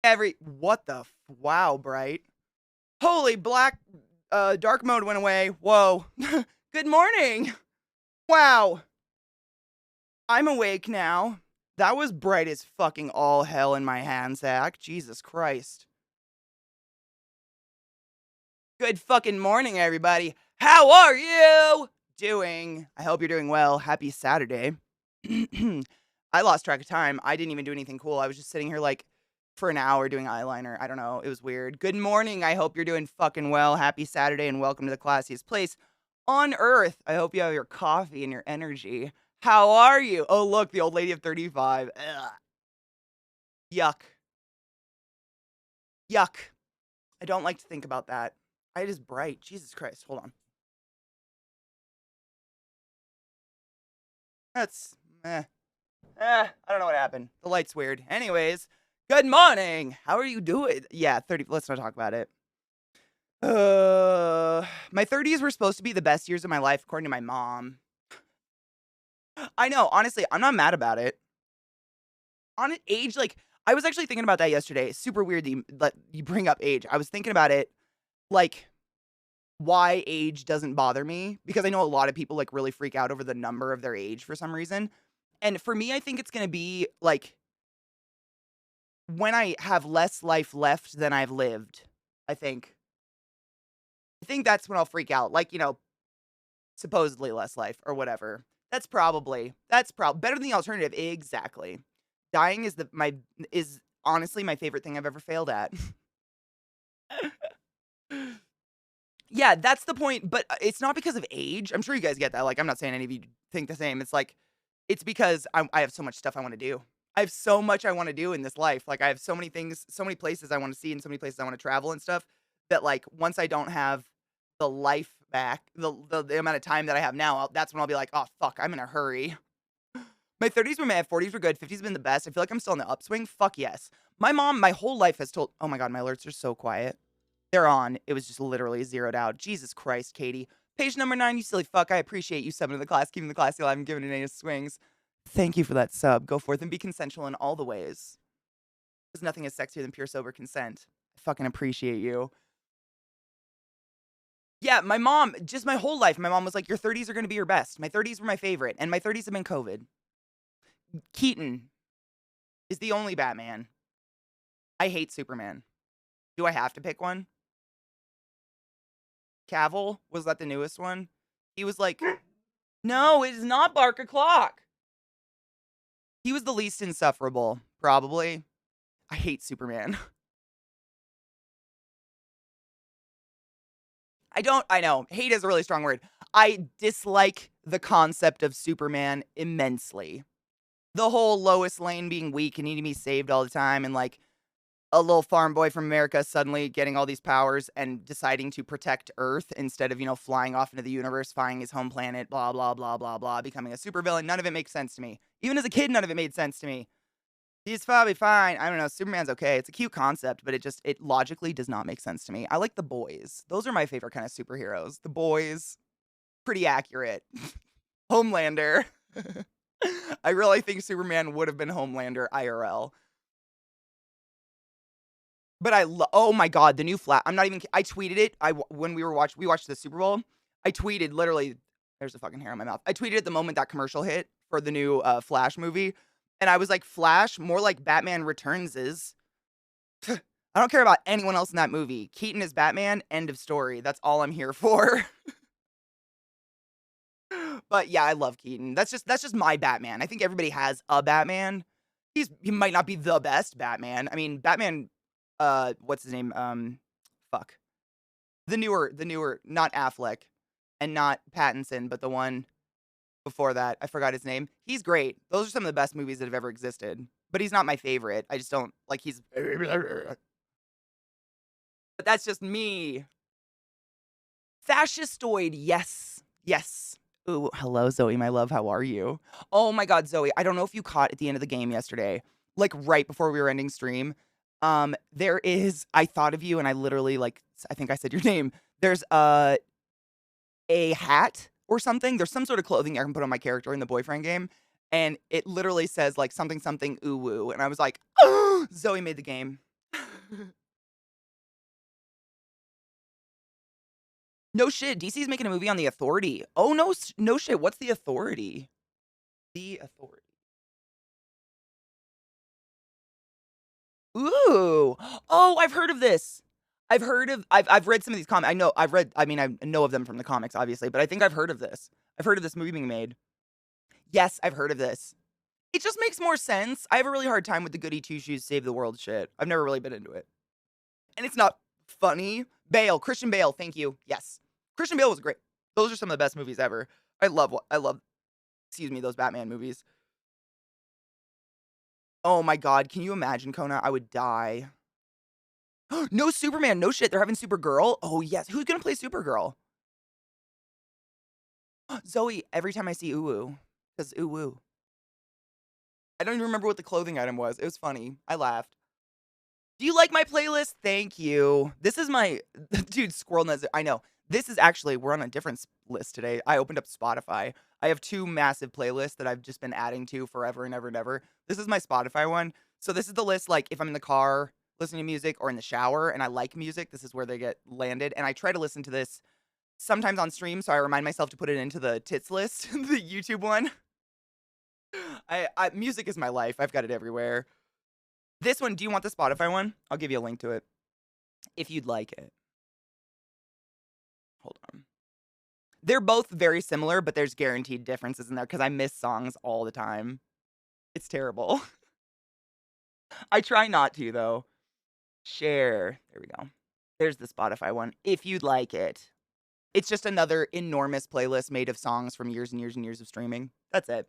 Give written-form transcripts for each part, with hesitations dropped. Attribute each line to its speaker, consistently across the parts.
Speaker 1: What the wow, Bright. Holy dark mode went away. Whoa. Good morning. Wow. I'm awake now. That was bright as fucking all hell in my handsack. Jesus Christ. Good fucking morning, everybody. How are you doing? I hope you're doing well. Happy Saturday. I lost track of time. I didn't even do anything cool. I was just sitting here like for an hour doing eyeliner. I don't know. It was weird. Good morning. I hope you're doing fucking well. Happy Saturday and welcome to the classiest place on earth. I hope you have your coffee and your energy. How are you? Oh, look, the old lady of 35. Ugh. Yuck. Yuck. I don't like to think about that. It is bright. Jesus Christ. Hold on. That's I don't know what happened. The light's weird. Anyways, good morning. How are you doing? Yeah, 30. Let's not talk about it. My 30s were supposed to be the best years of my life, according to my mom. I know. Honestly, I'm not mad about it. On an age, like, I was actually thinking about that yesterday. It's super weird that you bring up age. I was thinking about it, like, why age doesn't bother me, because I know a lot of people, like, really freak out over the number of their age for some reason. And for me, I think it's gonna be, like, when I have less life left than I've lived, I think. I think that's when I'll freak out, like, supposedly less life or whatever. That's better than the alternative, exactly. Dying is honestly my favorite thing I've ever failed at. Yeah, that's the point, but it's not because of age. I'm sure you guys get that. Like, I'm not saying any of you think the same. It's like, it's because I have so much stuff I wanna do. I have so much I wanna do in this life. Like, I have so many things, so many places I wanna see, and so many places I wanna travel and stuff, that, like, once I don't have the life back, the amount of time that I have now, that's when I'll be like, "Oh, fuck, I'm in a hurry." My 30s were mad, 40s were good, 50s have been the best. I feel like I'm still on the upswing. Fuck yes. My mom, my whole life has told. Oh my god, my alerts are so quiet. They're on. It was just literally zeroed out. Jesus Christ, Katie. Page number 9, you silly fuck. I appreciate you subbing to the class, keeping the classy alive, and giving it a swings. Thank you for that sub. Go forth and be consensual in all the ways. Because nothing is sexier than pure sober consent. I fucking appreciate you. Yeah, my mom, just my whole life, my mom was like, your 30s are going to be your best. My 30s were my favorite, and my 30s have been COVID. Keaton is the only Batman. I hate Superman. Do I have to pick one? Cavill? Was that the newest one? He was like, no, it is not Barker Clock. He was the least insufferable, probably. I hate Superman. I know, hate is a really strong word. I dislike the concept of Superman immensely. The whole Lois Lane being weak and needing to be saved all the time, and like a little farm boy from America suddenly getting all these powers and deciding to protect Earth instead of, flying off into the universe, finding his home planet, blah, blah, blah, blah, blah, becoming a supervillain. None of it makes sense to me. Even as a kid, none of it made sense to me. He's probably fine. I don't know. Superman's okay. It's a cute concept, but it logically does not make sense to me. I like the boys. Those are my favorite kind of superheroes. The boys, pretty accurate. Homelander. I really think Superman would have been Homelander IRL. But oh my god, the new Flash. I tweeted it. When we watched the Super Bowl. I tweeted literally. There's a fucking hair on my mouth. I tweeted at the moment that commercial hit for the new Flash movie, and I was like, Flash, more like Batman Returns is. I don't care about anyone else in that movie. Keaton is Batman. End of story. That's all I'm here for. But yeah, I love Keaton. That's just my Batman. I think everybody has a Batman. He might not be the best Batman. I mean, Batman. What's his name? Fuck. The newer, not Affleck and not Pattinson, but the one before that. I forgot his name. He's great. Those are some of the best movies that have ever existed. But he's not my favorite. I just don't like he's. But that's just me. Fascistoid, yes. Yes. Ooh, hello, Zoe, my love. How are you? Oh my god, Zoe. I don't know if you caught at the end of the game yesterday, like right before we were ending stream. There is, I thought of you and I literally I think I said your name. There's a hat or something. There's some sort of clothing I can put on my character in the boyfriend game. And it literally says like something, something, ooh, woo. And I was like, oh, Zoe made the game. No shit, DC's making a movie on The Authority. Oh, no shit, what's The Authority? The Authority. Ooh. Oh, I've heard of this. I've read some of these comics. I mean, I know of them from the comics, obviously, but I think I've heard of this. I've heard of this movie being made. Yes, I've heard of this. It just makes more sense. I have a really hard time with the goody two shoes save the world shit. I've never really been into it. And it's not funny. Christian Bale, thank you. Yes. Christian Bale was great. Those are some of the best movies ever. I love, excuse me, those Batman movies. Oh my god, can you imagine, Kona? I would die. No Superman, no shit. They're having Supergirl. Oh yes, who's gonna play Supergirl? Zoe. Every time I see Uwu, because Uwu. I don't even remember what the clothing item was. It was funny. I laughed. Do you like my playlist? Thank you. This is my dude. Squirrel knows it. I know. This is actually we're on a different list today. I opened up Spotify. I have two massive playlists that I've just been adding to forever and ever and ever. This is my Spotify one. So this is the list. Like if I'm in the car listening to music or in the shower and I like music, this is where they get landed. And I try to listen to this sometimes on stream, so I remind myself to put it into the tits list, the YouTube one. Music is my life. I've got it everywhere. This one, do you want the Spotify one? I'll give you a link to it if you'd like it. Hold on. They're both very similar, but there's guaranteed differences in there because I miss songs all the time. It's terrible. I try not to, though. Share. There we go. There's the Spotify one if you'd like it. It's just another enormous playlist made of songs from years and years and years of streaming. That's it.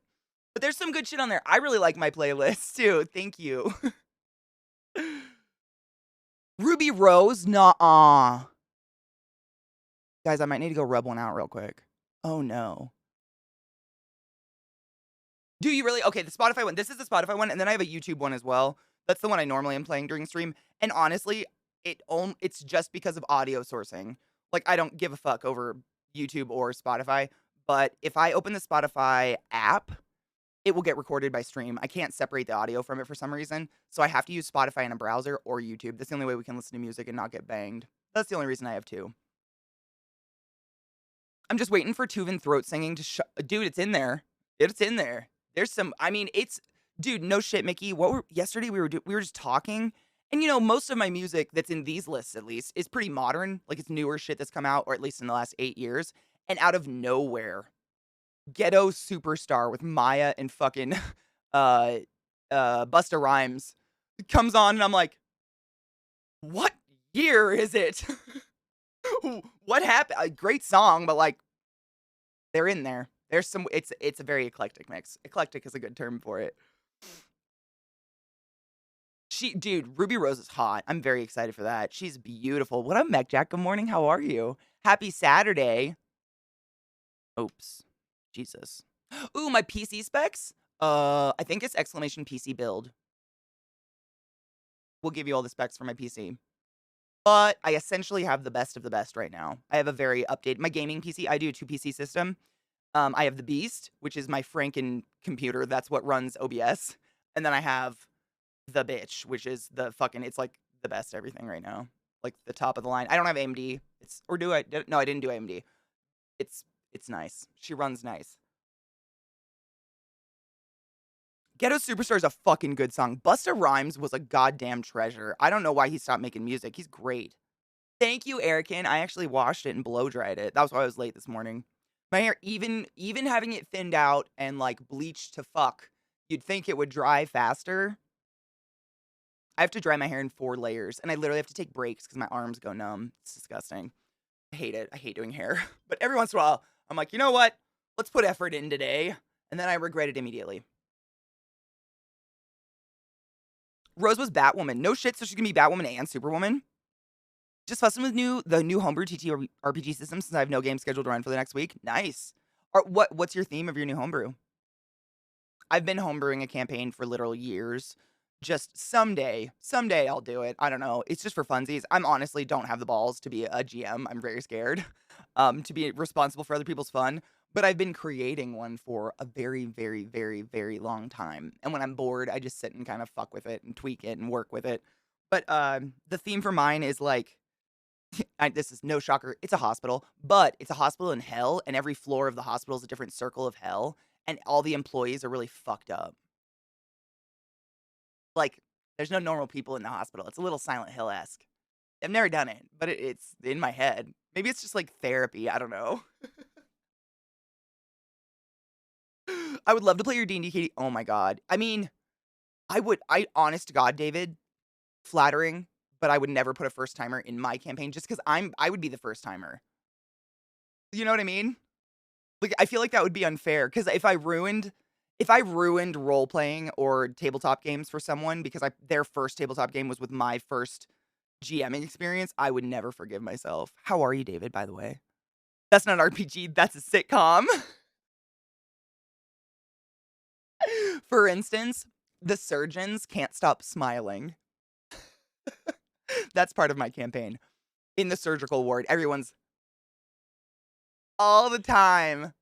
Speaker 1: But there's some good shit on there. I really like my playlist, too. Thank you. Ruby Rose? Nuh-uh. Guys, I might need to go rub one out real quick. Oh, no. Do you really? Okay, the Spotify one. This is the Spotify one, and then I have a YouTube one as well. That's the one I normally am playing during stream. And honestly, it's just because of audio sourcing. Like, I don't give a fuck over YouTube or Spotify. But if I open the Spotify app, it will get recorded by stream. I can't separate the audio from it for some reason. So I have to use Spotify in a browser or YouTube. That's the only way we can listen to music and not get banged. That's the only reason I have two. I'm just waiting for Tuvin throat singing to dude, it's in there. It's in there. There's some I mean, it's dude, no shit, Mickey. Yesterday we were just talking and most of my music that's in these lists at least is pretty modern. Like it's newer shit that's come out or at least in the last 8 years. And out of nowhere, Ghetto Superstar with Maya and fucking uh Busta Rhymes comes on and I'm like, "What year is it?" What happened? A great song, but like they're in there. There's some it's a very eclectic mix. Eclectic is a good term for it. Dude, Ruby Rose is hot. I'm very excited for that. She's beautiful. What up, Mech Jack? Good morning. How are you? Happy Saturday. Oops. Jesus. Ooh, my PC specs? I think it's exclamation PC build. We'll give you all the specs for my PC. But I essentially have the best of the best right now. I have a very updated my gaming PC. I do a 2 PC system. I have the Beast, which is my Franken computer. That's what runs OBS. And then I have the bitch, which is it's like the best everything right now. Like the top of the line. I don't have AMD. No, I didn't do AMD. It's nice. She runs nice. Ghetto Superstar is a fucking good song. Busta Rhymes was a goddamn treasure. I don't know why he stopped making music. He's great. Thank you, Erican. I actually washed it and blow dried it. That was why I was late this morning. My hair, even having it thinned out and like bleached to fuck, you'd think it would dry faster. I have to dry my hair in 4 layers, and I literally have to take breaks because my arms go numb. It's disgusting. I hate it. I hate doing hair. But every once in a while, I'm like, you know what? Let's put effort in today. And then I regret it immediately. Rose was Batwoman. No shit, so she's gonna be Batwoman and Superwoman. Just fussing with the new homebrew TTRPG system since I have no game scheduled to run for the next week. Nice. What's your theme of your new homebrew? I've been homebrewing a campaign for literal years. Just someday I'll do it. I don't know. It's just for funsies. I'm honestly don't have the balls to be a GM. I'm very scared to be responsible for other people's fun. But I've been creating one for a very, very, very, very long time. And when I'm bored, I just sit and kind of fuck with it and tweak it and work with it. But, the theme for mine is, like this is no shocker, it's a hospital, but it's a hospital in hell, and every floor of the hospital is a different circle of hell, and all the employees are really fucked up. Like, there's no normal people in the hospital, it's a little Silent Hill-esque. I've never done it, but it's in my head. Maybe it's just, like, therapy, I don't know. I would love to play your D&D, Katie. Oh my god. I mean, I honest to God, David, flattering, but I would never put a first timer in my campaign just 'cause I would be the first timer. You know what I mean? Like, I feel like that would be unfair because if I ruined role playing or tabletop games for someone because their first tabletop game was with my first GMing experience, I would never forgive myself. How are you, David, by the way? That's not an RPG, that's a sitcom. For instance, the surgeons can't stop smiling. That's part of my campaign. In the surgical ward, everyone's all the time.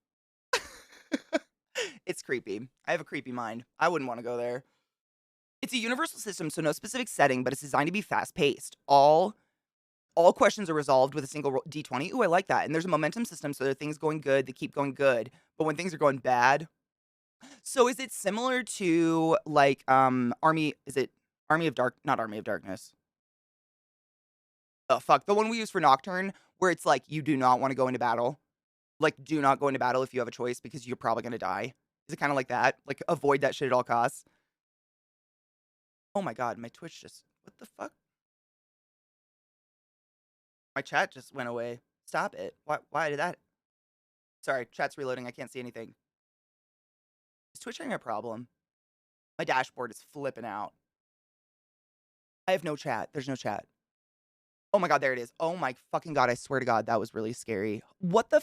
Speaker 1: It's creepy. I have a creepy mind. I wouldn't wanna go there. It's a universal system, so no specific setting, but it's designed to be fast-paced. All questions are resolved with a single D20. Ooh, I like that, and there's a momentum system, so there are things going good, they keep going good, but when things are going bad so is it similar to, like, Army of Dark not Army of Darkness. Oh, fuck, the one we use for Nocturne, where it's like, you do not wanna go into battle. Like, do not go into battle if you have a choice because you're probably gonna die. Is it kinda like that? Like, avoid that shit at all costs? Oh my god, my Twitch just what the fuck? My chat just went away. Stop it. Why did that sorry, chat's reloading, I can't see anything. Is Twitch having a problem? My dashboard is flipping out. I have no chat. There's no chat. Oh my god, there it is. Oh my fucking god, I swear to god, that was really scary. What the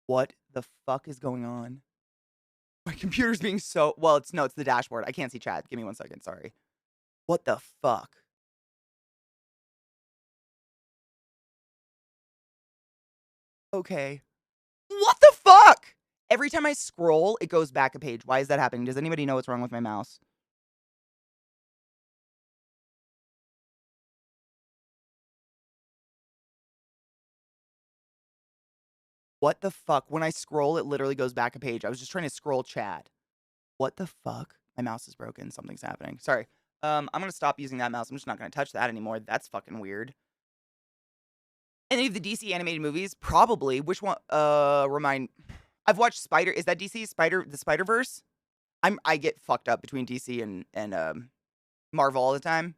Speaker 1: what the fuck is going on? My computer's being so well, it's no, it's the dashboard. I can't see chat. Give me 1 second, sorry. What the fuck? Okay. What the fuck? Every time I scroll, it goes back a page. Why is that happening? Does anybody know what's wrong with my mouse? What the fuck? When I scroll, it literally goes back a page. I was just trying to scroll chat. What the fuck? My mouse is broken. Something's happening. Sorry. I'm gonna stop using that mouse. I'm just not gonna touch that anymore. That's fucking weird. Any of the DC animated movies? Probably. Which one? Remind. I've watched Spider. Is that DC the Spider Verse? I get fucked up between DC and Marvel all the time.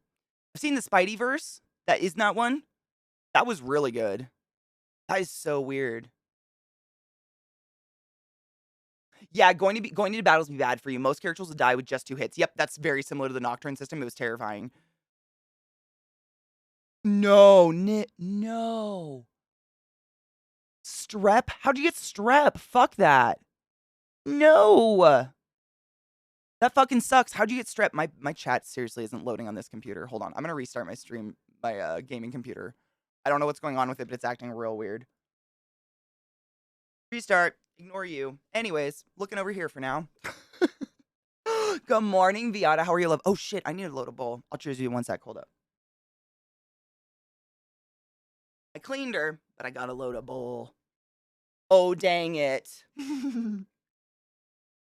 Speaker 1: I've seen the Spidey verse. That is not one. That was really good. That is so weird. Yeah, going into battles be bad for you. Most characters will die with just 2 hits. Yep, that's very similar to the Nocturne system. It was terrifying. No, no. Strep? How'd you get strep? Fuck that. No. That fucking sucks. How'd you get strep? My chat seriously isn't loading on this computer. Hold on. I'm gonna restart my stream, my gaming computer. I don't know what's going on with it, but it's acting real weird. Restart. Ignore you. Anyways, looking over here for now. Good morning, Viata. How are you, love? Oh shit, I need to load a bowl. I'll choose you one sec. Hold up. I cleaned her, but I gotta load a bowl. Oh dang it.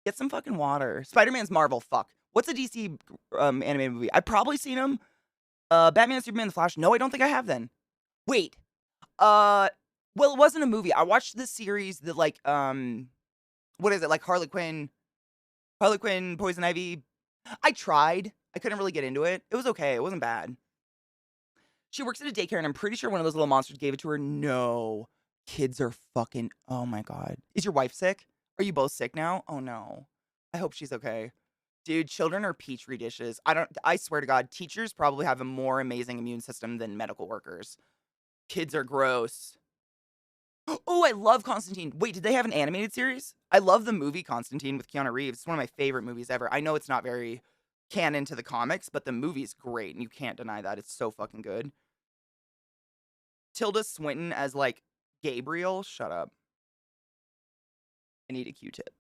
Speaker 1: Get some fucking water. Spider-Man's Marvel. Fuck. What's a DC animated movie? I've probably seen them. Batman, Superman, The Flash. No, I don't think I have then. Wait. Uh, well, it wasn't a movie. I watched this series that like what is it? Like Harley Quinn, Poison Ivy. I tried. I couldn't really get into it. It was okay. It wasn't bad. She works at a daycare, and I'm pretty sure one of those little monsters gave it to her. No. Kids are fucking. Oh my god. Is your wife sick? Are you both sick now? Oh no. I hope she's okay. Dude, children are petri dishes. I swear to God, teachers probably have a more amazing immune system than medical workers. Kids are gross. Oh, I love Constantine. Wait, did they have an animated series? I love the movie Constantine with Keanu Reeves. It's one of my favorite movies ever. I know it's not very canon to the comics, but the movie's great, and you can't deny that. It's so fucking good. Tilda Swinton as, like, Gabriel? Shut up. I need a Q-tip.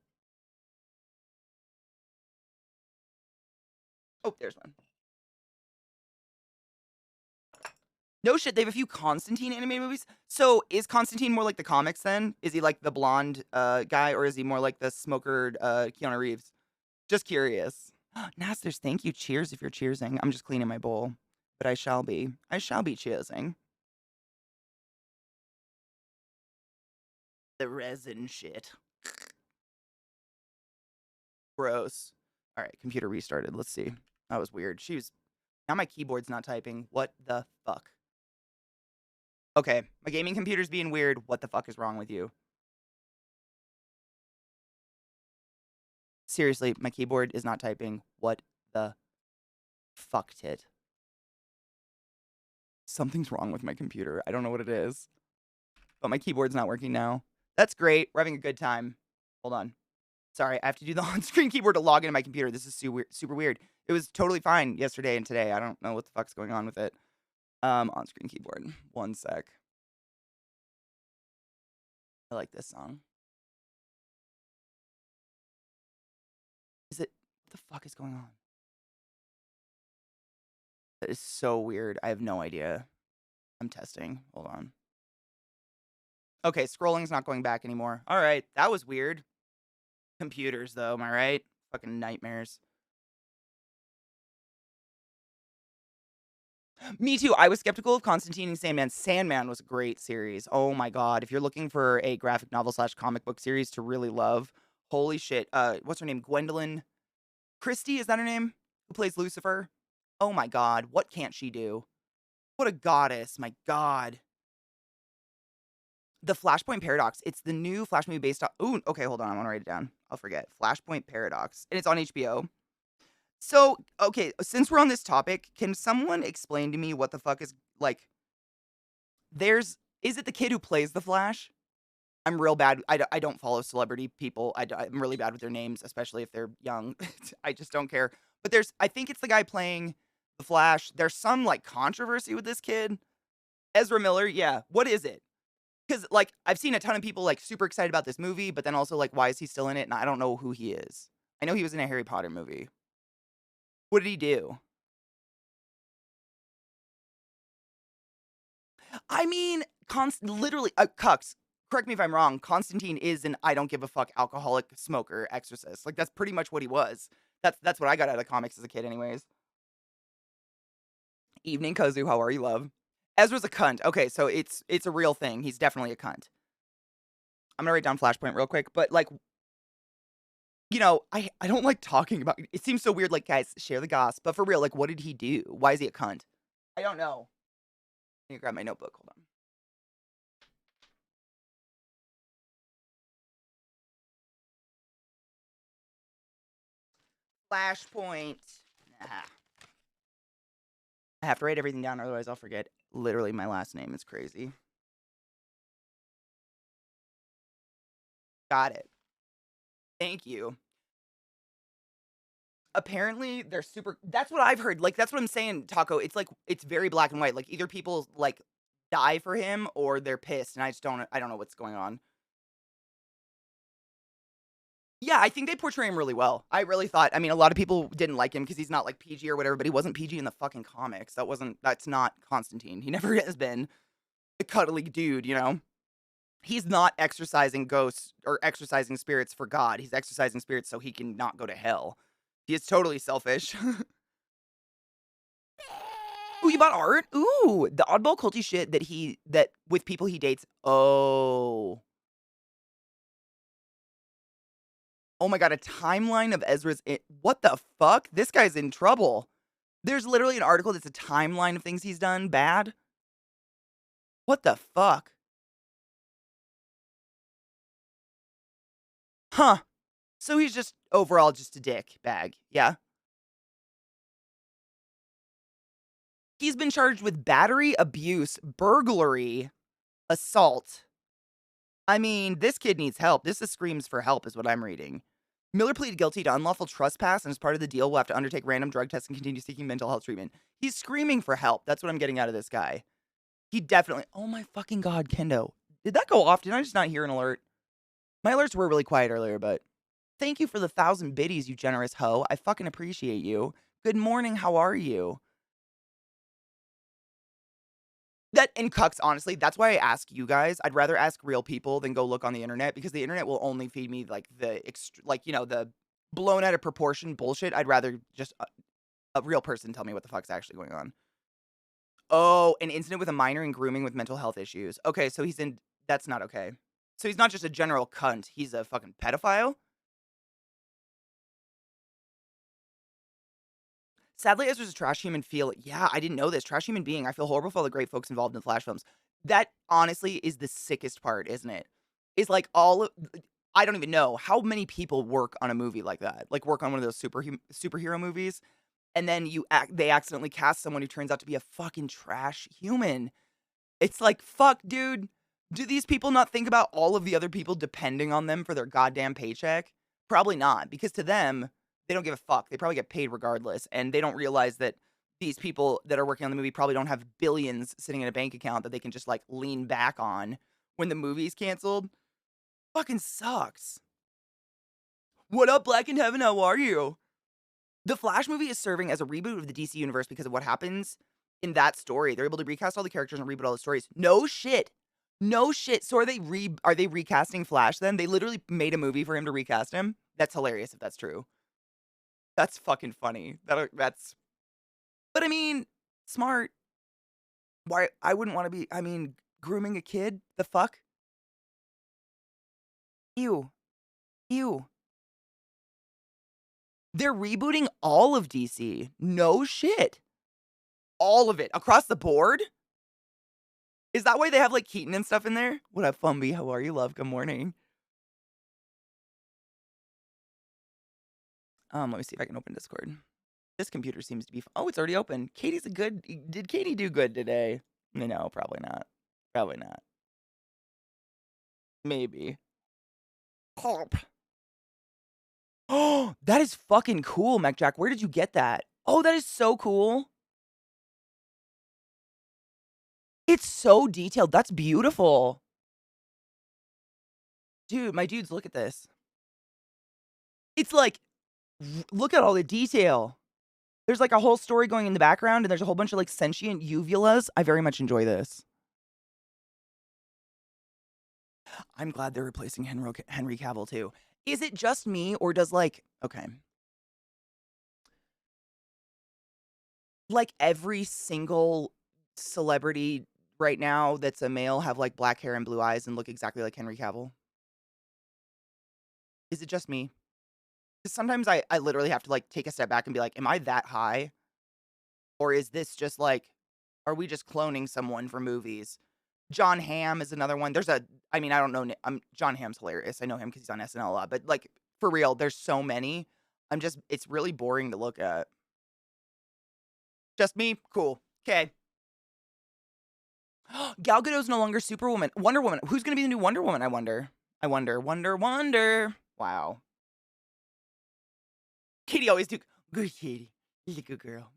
Speaker 1: Oh, there's one. No shit, they have a few Constantine animated movies. So, is Constantine more like the comics then? Is he like the blonde, guy, or is he more like the smokered, Keanu Reeves? Just curious. Nasters, thank you. Cheers if you're cheersing. I'm just cleaning my bowl, but I shall be. I shall be cheersing. The resin shit. Gross. Alright, computer restarted. Let's see. That was weird. Now my keyboard's not typing. What the fuck? Okay, my gaming computer's being weird. What the fuck is wrong with you? Seriously, my keyboard is not typing. What the fuck, tit? Something's wrong with my computer. I don't know what it is. But my keyboard's not working now. That's great. We're having a good time. Hold on. Sorry, I have to do the on-screen keyboard to log into my computer. This is super weird. It was totally fine yesterday and today. I don't know what the fuck's going on with it. On-screen keyboard. One sec. I like this song. What the fuck is going on? That is so weird. I have no idea. I'm testing. Hold on. Okay, scrolling's not going back anymore. All right, that was weird. Computers, though, am I right? Fucking nightmares. Me too. I was skeptical of Constantine and Sandman. Sandman was a great series. Oh my god. If you're looking for a graphic novel / comic book series to really love, holy shit. What's her name? Gwendolyn Christie, is that her name? Who plays Lucifer? Oh my god. What can't she do? What a goddess. My god. The Flashpoint Paradox. It's the new Flash movie based on. Ooh, okay, hold on. I want to write it down. I'll forget. Flashpoint Paradox. And it's on HBO. So, okay, since we're on this topic, can someone explain to me what the fuck is like? Is it the kid who plays the Flash? I'm real bad. I don't follow celebrity people. I'm really bad with their names, especially if they're young. I just don't care. But I think it's the guy playing the Flash. There's some like controversy with this kid. Ezra Miller, yeah. What is it? Because, like, I've seen a ton of people, like, super excited about this movie, but then also, like, why is he still in it? And I don't know who he is. I know he was in a Harry Potter movie. What did he do? I mean, literally, Cucks, correct me if I'm wrong, Constantine is an I don't give a fuck alcoholic smoker exorcist. Like, that's pretty much what he was. That's what I got out of comics as a kid anyways. Evening, Kozu, how are you, love? Ezra's a cunt. Okay, so it's a real thing. He's definitely a cunt. I'm gonna write down Flashpoint real quick, but, like, I don't like talking about it. Seems so weird, like, guys, share the goss. But for real, like, what did he do? Why is he a cunt? I don't know. I need to grab my notebook. Hold on. Flashpoint. Nah. I have to write everything down, otherwise I'll forget. Literally, my last name is crazy. Got it. Thank you. Apparently, they're super. That's what I've heard. Like, that's what I'm saying, Taco. It's like, it's very black and white. Like, either people, like, die for him or they're pissed. And I don't know what's going on. Yeah, I think they portray him really well. I really thought, I mean, a lot of people didn't like him because he's not like PG or whatever, but he wasn't PG in the fucking comics. That's not Constantine. He never has been a cuddly dude, you know? He's not exercising ghosts or exercising spirits for God. He's exercising spirits so he can not go to hell. He is totally selfish. Ooh, you bought art? Ooh, the oddball culty shit that with people he dates. Oh. Oh my god, a timeline of what the fuck? This guy's in trouble. There's literally an article that's a timeline of things he's done bad. What the fuck? Huh. So he's just overall just a dick bag, yeah? He's been charged with battery, abuse, burglary, assault. I mean, this kid needs help. This is screams for help is what I'm reading. Miller pleaded guilty to unlawful trespass, and as part of the deal, will have to undertake random drug tests and continue seeking mental health treatment. He's screaming for help. That's what I'm getting out of this guy. He definitely. Oh my fucking god, Kendo. Did that go off? Did I just not hear an alert? My alerts were really quiet earlier, but Thank you for the 1,000 biddies, you generous hoe. I fucking appreciate you. Good morning, how are you? That and cucks, honestly, that's why I ask you guys. I'd rather ask real people than go look on the internet because the internet will only feed me, like, the blown out of proportion bullshit. I'd rather just a real person tell me what the fuck's actually going on. Oh, an incident with a minor in grooming with mental health issues. Okay, so he's in that's not okay. So he's not just a general cunt, he's a fucking pedophile? Sadly, Ezra's a trash human feel yeah, I didn't know this. Trash human being. I feel horrible for all the great folks involved in the Flash films. That honestly is the sickest part, isn't it? Is like all of I don't even know how many people work on a movie like that. Like work on one of those superhero movies, and then they accidentally cast someone who turns out to be a fucking trash human. It's like, fuck, dude. Do these people not think about all of the other people depending on them for their goddamn paycheck? Probably not, because to them, they don't give a fuck. They probably get paid regardless, and they don't realize that these people that are working on the movie probably don't have billions sitting in a bank account that they can just like lean back on when the movie's canceled. Fucking sucks. What up, Black in Heaven? How are you? The Flash movie is serving as a reboot of the DC universe because of what happens in that story. They're able to recast all the characters and reboot all the stories. No shit. No shit. So are they recasting Flash then? They literally made a movie for him to recast him? That's hilarious if that's true. That's fucking funny. That's But I mean, smart. Why I wouldn't want to be grooming a kid? The fuck? Ew. Ew. They're rebooting all of DC. No shit. All of it across the board? Is that why they have, like, Keaton and stuff in there? What up, Fumby? How are you, love? Good morning. Let me see if I can open Discord. This computer seems to be oh, it's already open. Did Katie do good today? No, probably not. Probably not. Maybe. Pop. Oh, that is fucking cool, MacJack. Where did you get that? Oh, that is so cool. It's so detailed. That's beautiful. Dude, my dudes, look at this. It's like, look at all the detail. There's, like, a whole story going in the background, and there's a whole bunch of, like, sentient uvulas. I very much enjoy this. I'm glad they're replacing Henry Cavill, too. Is it just me, or does, like okay. Like, every single celebrity right now that's a male have, like, black hair and blue eyes and look exactly like Henry Cavill? Is it just me? 'Cause sometimes I literally have to, like, take a step back and be like, "Am I that high? Or is this just, like are we just cloning someone for movies?" John Hamm is another one. I mean, I don't know John Hamm's hilarious. I know him because he's on SNL a lot, but, like, for real, there's so many. It's really boring to look at. Just me? Cool. 'Kay. Gal Gadot's no longer Superwoman. Wonder Woman. Who's gonna be the new Wonder Woman, I wonder? I wonder, wonder. Wow. Katie always do good Katie. You're a good girl.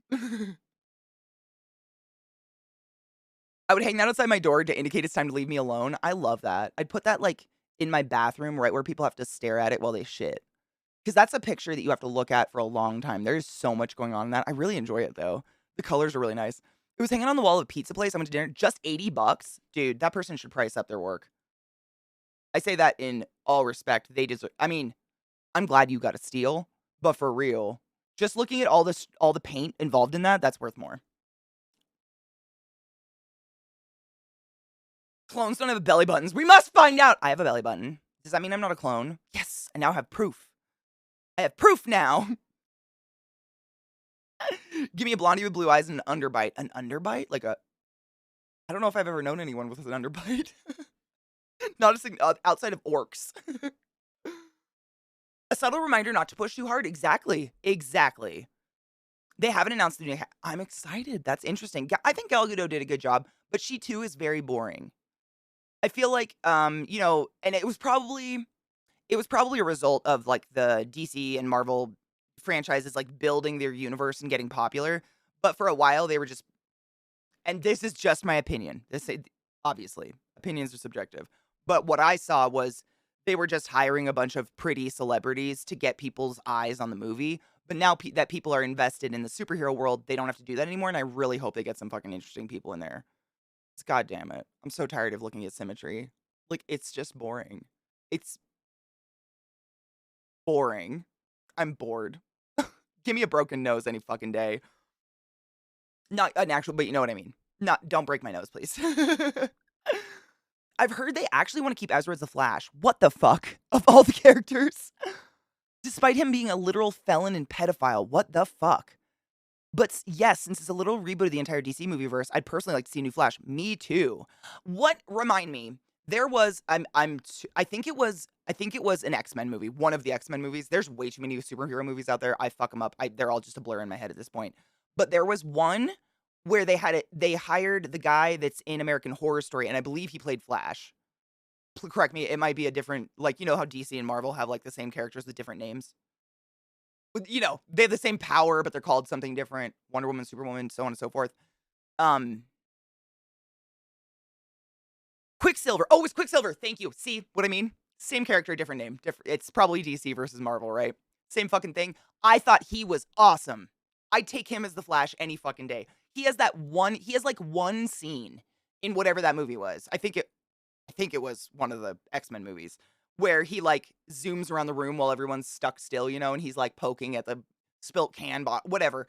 Speaker 1: I would hang that outside my door to indicate it's time to leave me alone. I love that. I'd put that, like, in my bathroom right where people have to stare at it while they shit. Because that's a picture that you have to look at for a long time. There's so much going on in that. I really enjoy it, though. The colors are really nice. It was hanging on the wall of a pizza place. I went to dinner. Just $80? Dude, that person should price up their work. I say that in all respect. They deserve I mean, I'm glad you got a steal, but for real, just looking at all the paint involved in that, that's worth more. Clones don't have belly buttons. We must find out. I have a belly button. Does that mean I'm not a clone? Yes, I now have proof. I have proof now. Give me a blondie with blue eyes and an underbite. An underbite? I don't know if I've ever known anyone with an underbite. Not a outside of orcs. A subtle reminder not to push too hard. Exactly. Exactly. They haven't announced the new I'm excited. That's interesting. I think Gal Gadot did a good job, but she too is very boring. I feel like, and it was probably a result of, like, the DC and Marvel franchises, like, building their universe and getting popular, but for a while, they were just and this is just my opinion. Obviously, opinions are subjective, but what I saw was They were just hiring a bunch of pretty celebrities to get people's eyes on the movie. But now that people are invested in the superhero world, they don't have to do that anymore. And I really hope they get some fucking interesting people in there. God damn it. I'm so tired of looking at symmetry. Like, it's just boring. It's boring. I'm bored. Give me a broken nose any fucking day. Not an actual, but you know what I mean. Don't break my nose, please. I've heard they actually want to keep Ezra as the Flash. What the fuck? Of all the characters? Despite him being a literal felon and pedophile. What the fuck? But yes, since it's a little reboot of the entire DC movieverse, I'd personally like to see a new Flash. Me too. Remind me, there was I think it was an X-Men movie, one of the X-Men movies. There's way too many superhero movies out there. I fuck them up. They're all just a blur in my head at this point. But there was one where they hired the guy that's in American Horror Story, and I believe he played Flash. Correct me, it might be a different, like, you know how DC and Marvel have like the same characters with different names? You know, they have the same power, but they're called something different. Wonder Woman, Superwoman, so on and so forth. Um, Quicksilver. Oh, it's Quicksilver. Thank you. See what I mean? Same character, different name. It's probably DC versus Marvel, right? Same fucking thing. I thought he was awesome. I'd take him as the Flash any fucking day. He has like one scene in whatever that movie was. I think it was one of the X-Men movies where he like zooms around the room while everyone's stuck still, you know, and he's like poking at the spilt can whatever.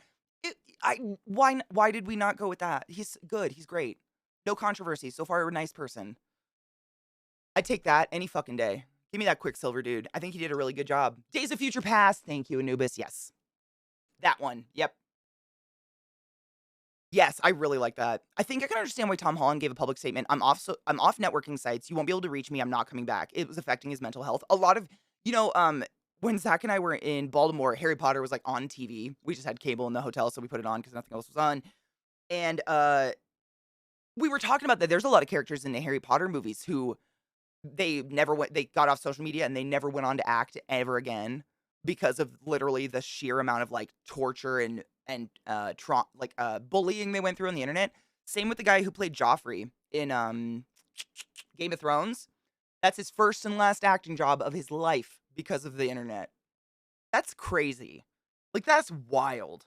Speaker 1: Why did we not go with that? He's good. He's great. No controversy. So far, a nice person. I'd take that any fucking day. Give me that Quicksilver dude. I think he did a really good job. Days of Future Past. Thank you, Anubis. Yes. That one. Yep. Yes, I really like that. I think I can understand why Tom Holland gave a public statement. I'm off networking sites. You won't be able to reach me. I'm not coming back. It was affecting his mental health. A lot of, you know, when Zach and I were in Baltimore, Harry Potter was like on TV. We just had cable in the hotel, so we put it on because nothing else was on. And we were talking about that. There's a lot of characters in the Harry Potter movies who they got off social media and they never went on to act ever again because of literally the sheer amount of like torture and bullying they went through on the internet. Same with the guy who played Joffrey in Game of Thrones. That's his first and last acting job of his life because of the internet. That's crazy. Like, that's wild.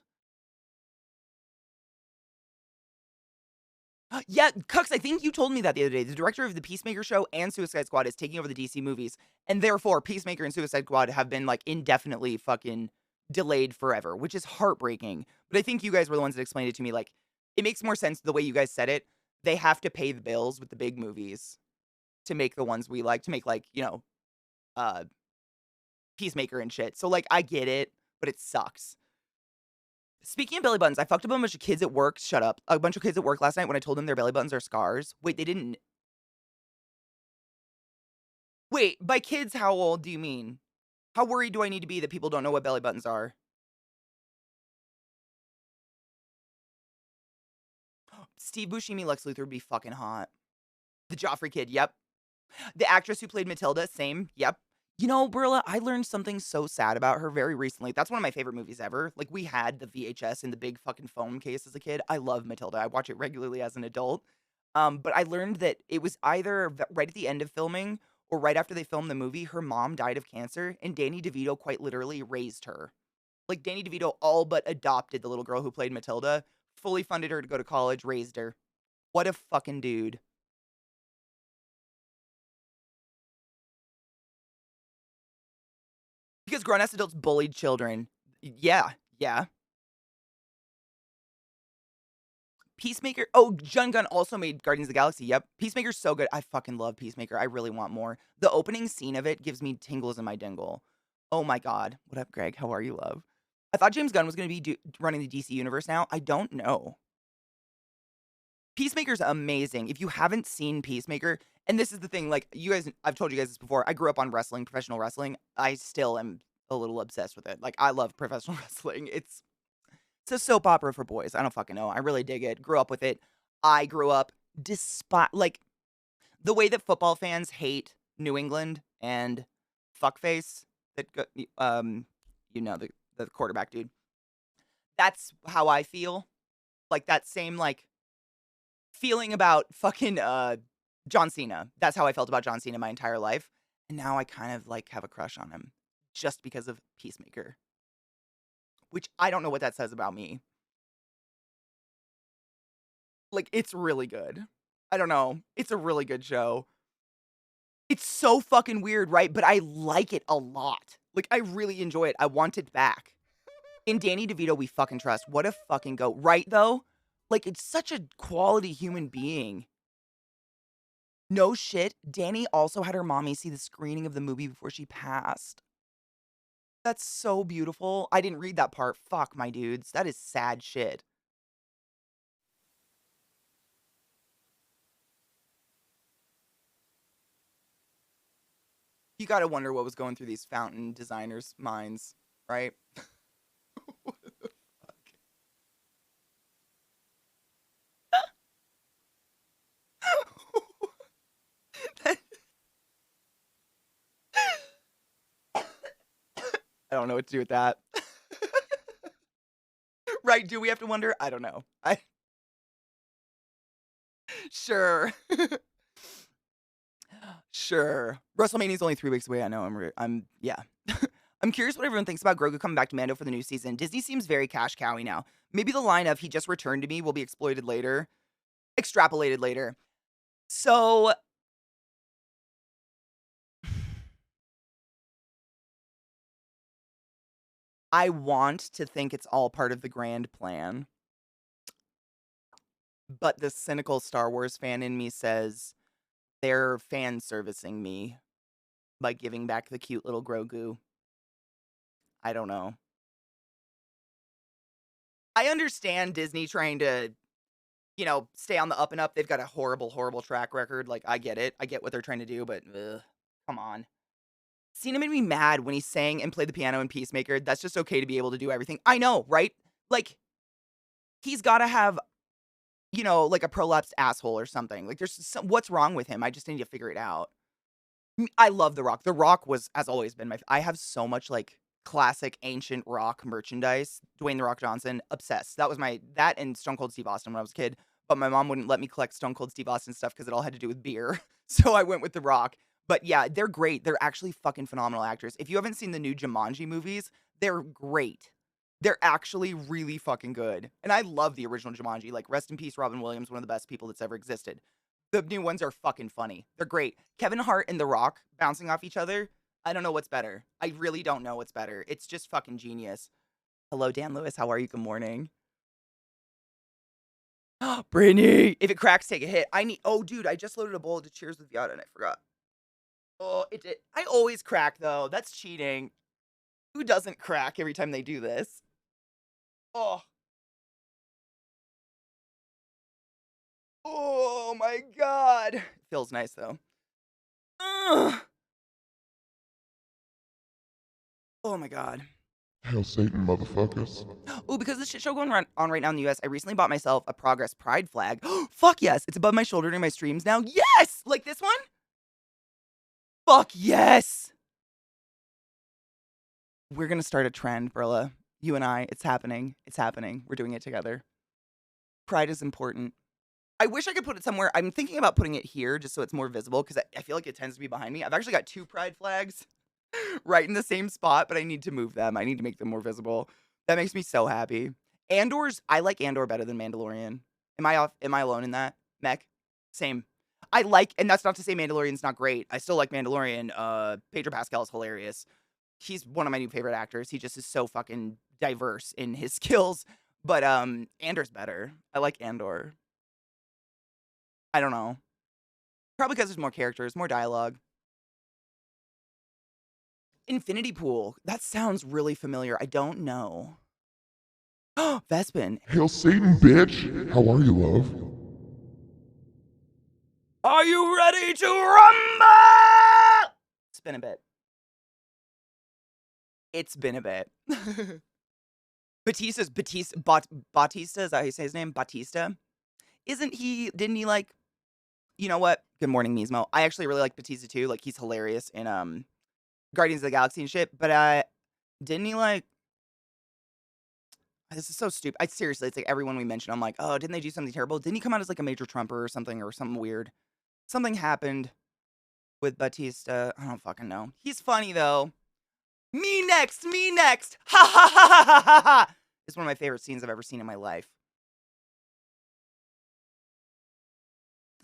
Speaker 1: Yeah, Cux, I think you told me that the other day. The director of the Peacemaker show and Suicide Squad is taking over the DC movies, and therefore Peacemaker and Suicide Squad have been like indefinitely fucking delayed forever, which is heartbreaking. But I think you guys were the ones that explained it to me. Like, it makes more sense the way you guys said it. They have to pay the bills with the big movies to make the ones we like, to make like, you know, Peacemaker and shit. So like, I get it, but it sucks. Speaking of belly buttons, I fucked up a bunch of kids at work. Shut up. A bunch of kids at work last night when I told them their belly buttons are scars. Wait, they didn't. Wait, by kids, how old do you mean? How worried do I need to be that people don't know what belly buttons are? Steve Buscemi, Lex Luthor would be fucking hot. The Joffrey kid, yep. The actress who played Matilda, same, yep. You know, Brilla, I learned something so sad about her very recently. That's one of my favorite movies ever. Like, we had the VHS in the big fucking phone case as a kid. I love Matilda. I watch it regularly as an adult. But I learned that it was either right at the end of filming or right after they filmed the movie, her mom died of cancer, and Danny DeVito quite literally raised her. Like, Danny DeVito all but adopted the little girl who played Matilda, fully funded her to go to college, raised her. What a fucking dude. Because grown-ass adults bullied children. Yeah, yeah. Peacemaker. Oh, John Gunn also made Guardians of the Galaxy. Yep. Peacemaker's so good. I fucking love Peacemaker. I really want more. The opening scene of it gives me tingles in my dingle. Oh my god. What up, Greg? How are you, love? I thought James Gunn was going to be running the DC universe now. I don't know. Peacemaker's amazing. If you haven't seen Peacemaker, and this is the thing, like, you guys, I've told you guys this before. I grew up on wrestling, professional wrestling. I still am a little obsessed with it. Like, I love professional wrestling. It's a soap opera for boys. I don't fucking know. I really dig it. Grew up with it. I grew up like, the way that football fans hate New England and fuckface, that you know, the quarterback dude. That's how I feel. Like, that same, like, feeling about fucking John Cena. That's how I felt about John Cena my entire life. And now I kind of like have a crush on him just because of Peacemaker, which I don't know what that says about me. Like, it's really good. I don't know. It's a really good show. It's so fucking weird, right? But I like it a lot. Like, I really enjoy it. I want it back. In Danny DeVito, we fucking trust. What a fucking goat. Right, though? Like, it's such a quality human being. No shit. Danny also had her mommy see the screening of the movie before she passed. That's so beautiful. I didn't read that part. Fuck, my dudes. That is sad shit. You gotta wonder what was going through these fountain designers' minds, right? What the fuck? I don't know what to do with that. Right, do we have to wonder? I don't know. I Sure. Sure. WrestleMania's only 3 weeks away. I know. I'm yeah. I'm curious what everyone thinks about Grogu coming back to Mando for the new season. Disney seems very cash cowy now. Maybe the line of "he just returned to me" will be exploited later, extrapolated later. So I want to think it's all part of the grand plan, but the cynical Star Wars fan in me says they're fan servicing me by giving back the cute little Grogu. I don't know. I understand Disney trying to, stay on the up and up. They've got a horrible, horrible track record. Like, I get it. I get what they're trying to do, but ugh, come on. Cena made me mad when he sang and played the piano in Peacemaker. That's just okay to be able to do everything. I know, right? Like, he's got to have, like a prolapsed asshole or something. Like, what's wrong with him? I just need to figure it out. I love The Rock. The Rock has always been I have so much like classic ancient Rock merchandise. Dwayne The Rock Johnson, obsessed. That and Stone Cold Steve Austin when I was a kid. But my mom wouldn't let me collect Stone Cold Steve Austin stuff because it all had to do with beer. So I went with The Rock. But yeah, they're great. They're actually fucking phenomenal actors. If you haven't seen the new Jumanji movies, they're great. They're actually really fucking good. And I love the original Jumanji. Like, rest in peace, Robin Williams, one of the best people that's ever existed. The new ones are fucking funny. They're great. Kevin Hart and The Rock bouncing off each other. I don't know what's better. I really don't know what's better. It's just fucking genius. Hello, Dan Lewis. How are you? Good morning. Brittany, if it cracks, take a hit. Oh, dude, I just loaded a bowl to Cheers with Viata and I forgot. Oh, it did. I always crack, though. That's cheating. Who doesn't crack every time they do this? Oh, oh my God. Feels nice, though. Ugh. Oh my God.
Speaker 2: Hail Satan, motherfuckers.
Speaker 1: Oh, because the shit show going on right now in the US, I recently bought myself a Progress Pride flag. Fuck yes. It's above my shoulder during my streams now. Yes! Like this one? Fuck yes! We're gonna start a trend, Brilla. You and I. It's happening. It's happening. We're doing it together. Pride is important. I wish I could put it somewhere. I'm thinking about putting it here just so it's more visible because I feel like it tends to be behind me. I've actually got 2 Pride flags right in the same spot, but I need to move them. I need to make them more visible. That makes me so happy. I like Andor better than Mandalorian. Am I off? Am I alone in that? Mech? Same. And that's not to say Mandalorian's not great. I still like Mandalorian. Pedro Pascal is hilarious. He's one of my new favorite actors. He just is so fucking diverse in his skills. But Andor's better. I like Andor. I don't know. Probably because there's more characters, more dialogue. Infinity Pool. That sounds really familiar. I don't know. Vespin.
Speaker 2: Hail Satan, bitch. How are you, love?
Speaker 1: Are you ready to rumble? It's been a bit. It's been a bit. Batista, is that how you say his name? Batista? Didn't he like, you know what? Good morning, Mismo. I actually really like Batista too. Like, he's hilarious in Guardians of the Galaxy and shit. But didn't he like, this is so stupid. Seriously, it's like everyone we mentioned, I'm like, oh, didn't they do something terrible? Didn't he come out as like a major Trumper or something weird? Something happened with Batista. I don't fucking know. He's funny though. Me next, me next. Ha ha ha ha ha ha ha. It's one of my favorite scenes I've ever seen in my life.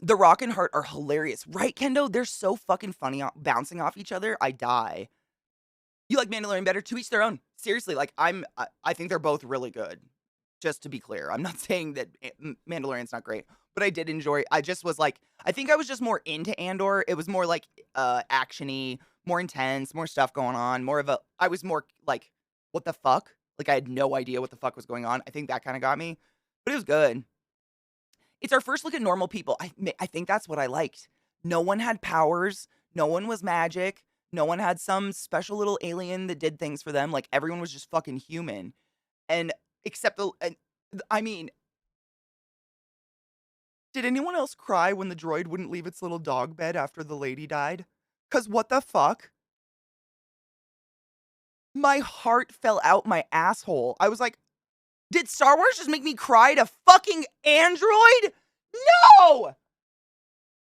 Speaker 1: The Rock and Hart are hilarious, right, Kendo? They're so fucking funny bouncing off each other. I die. You like Mandalorian better? To each their own. Seriously, like I think they're both really good. Just to be clear, I'm not saying that Mandalorian's not great, but I did enjoy. I just was like, I think I was just more into Andor. It was more like actiony, more intense, more stuff going on. More of a. I was more like, what the fuck? Like I had no idea what the fuck was going on. I think that kind of got me, but it was good. It's our first look at normal people. I think that's what I liked. No one had powers. No one was magic. No one had some special little alien that did things for them. Like everyone was just fucking human. And except I mean, did anyone else cry when the droid wouldn't leave its little dog bed after the lady died? Cause what the fuck? My heart fell out my asshole. I was like, did Star Wars just make me cry to fucking Android? No!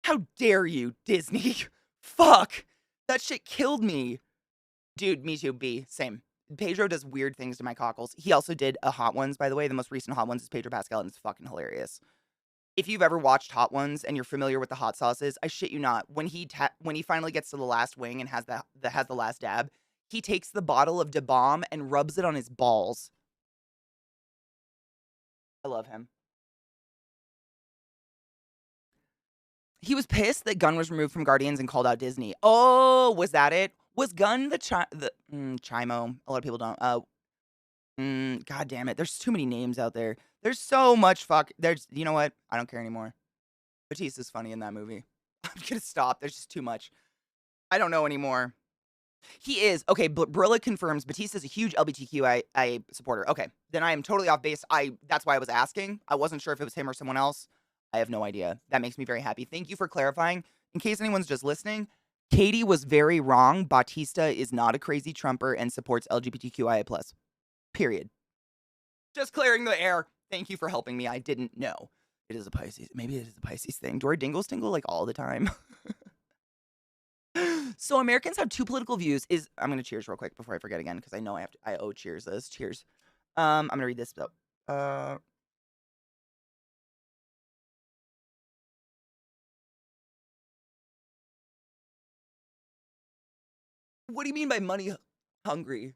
Speaker 1: How dare you, Disney? Fuck. That shit killed me. Dude, me too, B. Same. Pedro does weird things to my cockles. He also did a Hot Ones, by the way. The most recent Hot Ones is Pedro Pascal, and it's fucking hilarious. If you've ever watched Hot Ones and you're familiar with the hot sauces, I shit you not. When he finally gets to the last wing and has the last dab, he takes the bottle of Da Bomb and rubs it on his balls. I love him. He was pissed that Gunn was removed from Guardians and called out Disney. Oh, was that it? Was Gunn the Chimo? A lot of people don't. God damn it. There's too many names out there. There's so much you know what? I don't care anymore. Batista's funny in that movie. I'm gonna stop. There's just too much. I don't know anymore. He is. Okay, Brilla confirms Batista's a huge LGBTQI supporter. Okay, then I am totally off base. That's why I was asking. I wasn't sure if it was him or someone else. I have no idea. That makes me very happy. Thank you for clarifying. In case anyone's just listening, Katie was very wrong. Batista is not a crazy Trumper and supports LGBTQIA+. Period. Just clearing the air. Thank you for helping me. I didn't know. It is a Pisces. Maybe it is a Pisces thing. Do our dingles tingle like all the time? So Americans have two political views. I'm going to cheers real quick before I forget again because I know I owe cheers this. Cheers. I'm going to read this though. What do you mean by money hungry?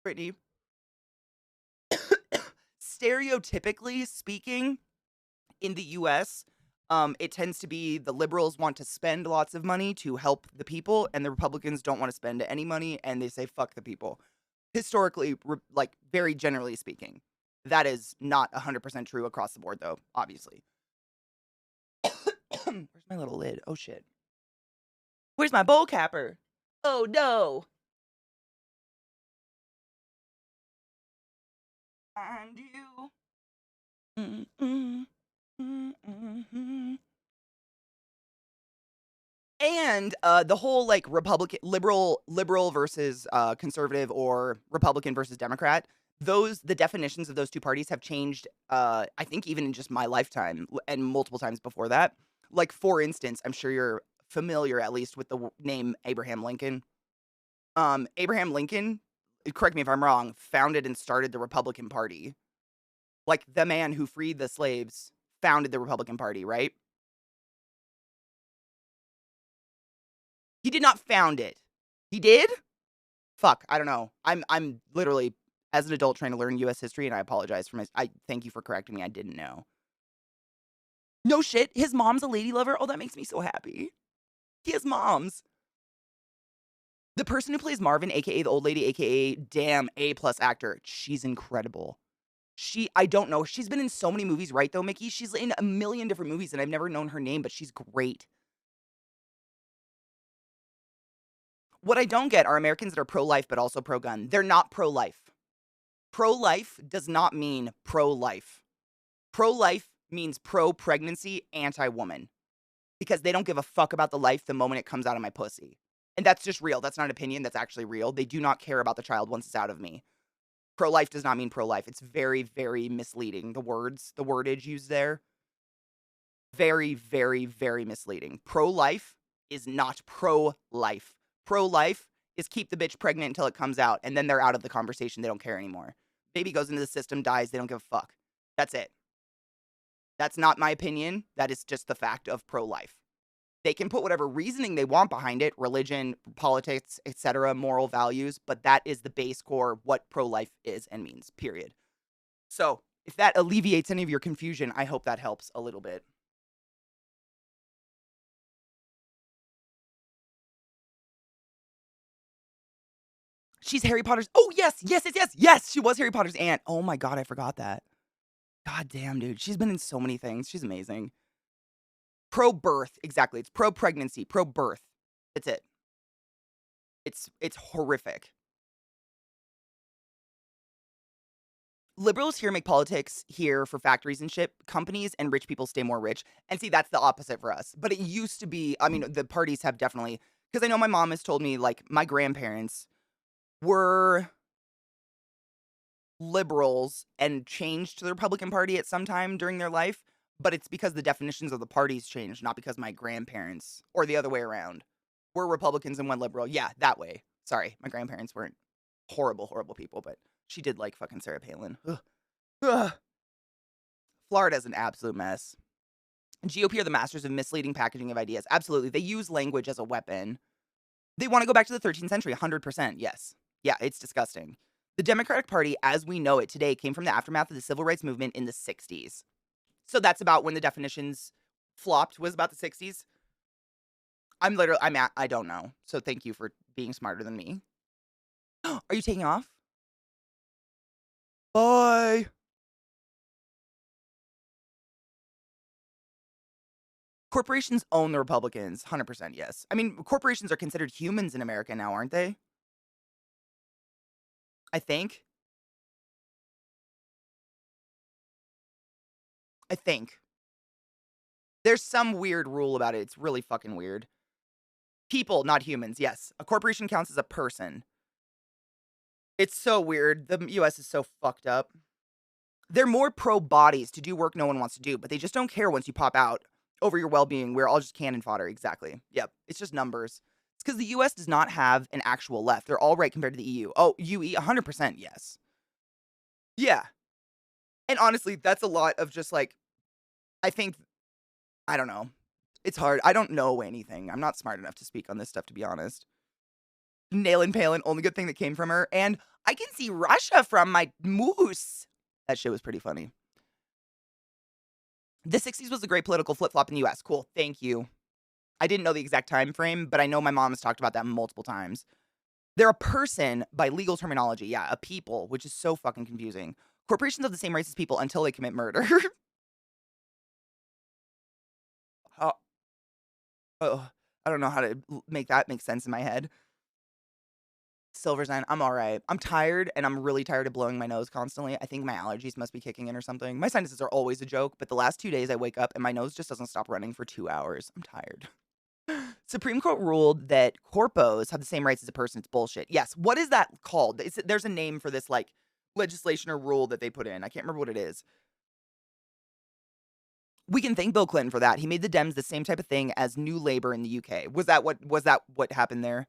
Speaker 1: Brittany, stereotypically speaking, in the US, it tends to be the liberals want to spend lots of money to help the people, and the Republicans don't want to spend any money, and they say fuck the people. Historically, like very generally speaking. That is not 100% true across the board, though, obviously. Where's my little lid? Oh, shit. Where's my bowl capper? Oh, no. And you. And the whole like Republican, liberal versus conservative, or Republican versus Democrat. The definitions of those two parties have changed. I think even in just my lifetime and multiple times before that. Like for instance, I'm sure you're familiar at least with the name Abraham Lincoln. Abraham Lincoln, correct me if I'm wrong, founded and started the Republican Party. Like the man who freed the slaves founded the Republican Party, right? He did not found it. He did? Fuck, I don't know. I'm literally, as an adult, trying to learn U.S. history, and I apologize for I thank you for correcting me. I didn't know. No shit. His mom's a lady lover. Oh, that makes me so happy. He has moms. The person who plays Marvin, aka the old lady, aka damn A+ actor, she's incredible. I don't know. She's been in so many movies, right though, Mickey? She's in a million different movies, and I've never known her name, but she's great. What I don't get are Americans that are pro-life but also pro-gun. They're not pro-life. Pro-life does not mean pro-life. Pro-life means pro-pregnancy, anti-woman. Because they don't give a fuck about the life the moment it comes out of my pussy. And that's just real. That's not an opinion. That's actually real. They do not care about the child once it's out of me. Pro-life does not mean pro-life. It's very, very misleading. The wordage used there. Very, very, very misleading. Pro-life is not pro-life. Pro-life is keep the bitch pregnant until it comes out, and then they're out of the conversation. They don't care anymore. Baby goes into the system, dies, they don't give a fuck. That's it. That's not my opinion. That is just the fact of pro-life. They can put whatever reasoning they want behind it, religion, politics, etc., moral values, but that is the base core what pro-life is and means, period. So, if that alleviates any of your confusion, I hope that helps a little bit. She's Harry Potter's. Oh, yes, yes, yes, yes, yes. She was Harry Potter's aunt. Oh my God, I forgot that. God damn, dude. She's been in so many things. She's amazing. Pro-birth, exactly. It's pro-pregnancy, pro-birth. That's it. It's horrific. Liberals here make politics here for factories and shit. Companies and rich people stay more rich. And see, that's the opposite for us. But it used to be, I mean, the parties have definitely, because I know my mom has told me, like, my grandparents were liberals and changed to the Republican Party at some time during their life, but it's because the definitions of the parties changed, not because my grandparents, or the other way around, were Republicans and went liberal. Yeah, that way. Sorry, my grandparents weren't horrible, horrible people, but she did like fucking Sarah Palin. Ugh. Ugh. Florida's an absolute mess. GOP are the masters of misleading packaging of ideas. Absolutely. They use language as a weapon. They want to go back to the 13th century, 100%. Yes. Yeah, it's disgusting. The Democratic Party, as we know it today, came from the aftermath of the civil rights movement in the 60s. So that's about when the definitions flopped, was about the 60s. I don't know. So thank you for being smarter than me. Are you taking off? Bye. Corporations own the Republicans, 100% yes. I mean, corporations are considered humans in America now, aren't they? I think. I think. There's some weird rule about it. It's really fucking weird. People, not humans, yes. A corporation counts as a person. It's so weird. The US is so fucked up. They're more pro bodies to do work no one wants to do, but they just don't care once you pop out over your well-being. We're all just cannon fodder. Exactly. Yep. It's just numbers. It's because the US does not have an actual left. They're all right compared to the EU. Oh, UE, 100% yes. Yeah. And honestly, that's a lot of just like, I think, I don't know. It's hard. I don't know anything. I'm not smart enough to speak on this stuff, to be honest. Nailin' Palin, only good thing that came from her. And I can see Russia from my moose. That shit was pretty funny. The 60s was a great political flip-flop in the US. Cool. Thank you. I didn't know the exact time frame, but I know my mom has talked about that multiple times. They're a person by legal terminology. Yeah, a people, which is so fucking confusing. Corporations have the same rights as people until they commit murder. Oh, oh, I don't know how to make that make sense in my head. Silver sign, I'm all right. I'm tired, and I'm really tired of blowing my nose constantly. I think my allergies must be kicking in or something. My sinuses are always a joke, but the last 2 days I wake up and my nose just doesn't stop running for 2 hours. I'm tired. Supreme Court ruled that corpos have the same rights as a person. It's bullshit. Yes. What is that called? There's a name for this, like, legislation or rule that they put in. I can't remember what it is. We can thank Bill Clinton for that. He made the Dems the same type of thing as New Labor in the UK. Was that what happened there?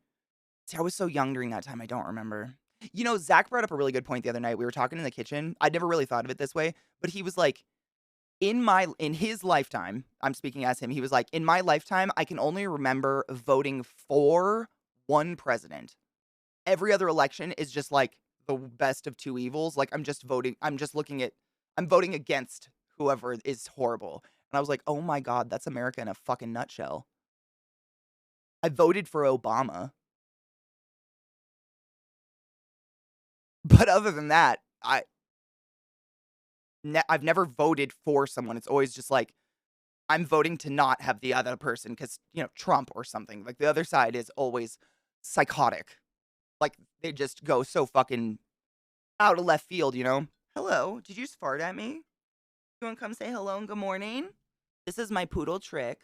Speaker 1: See, I was so young during that time, I don't remember. You know, Zach brought up a really good point the other night. We were talking in the kitchen. I'd never really thought of it this way, but he was like, in his lifetime, I'm speaking as him, he was like, in my lifetime, I can only remember voting for one president. Every other election is just like the best of two evils. Like I'm voting against whoever is horrible. And I was like, oh my God, that's America in a fucking nutshell. I voted for Obama. But other than that, I've never voted for someone. It's always just like, I'm voting to not have the other person because, Trump or something. Like, the other side is always psychotic. Like, they just go so fucking out of left field, you know? Hello, did you just fart at me? You want to come say hello and good morning? This is my poodle Trick.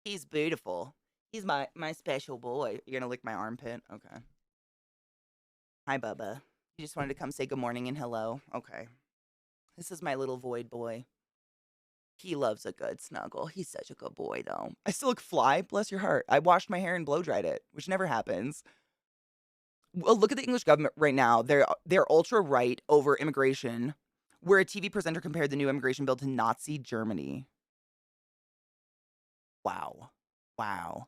Speaker 1: He's beautiful. He's my special boy. You're gonna lick my armpit? Okay. Hi, Bubba. You just wanted to come say good morning and hello? Okay. This is my little void boy. He loves a good snuggle. He's such a good boy, though. I still look fly, bless your heart. I washed my hair and blow dried it, which never happens. Well, look at the English government right now. They're ultra right over immigration, where a TV presenter compared the new immigration bill to Nazi Germany. Wow. Wow.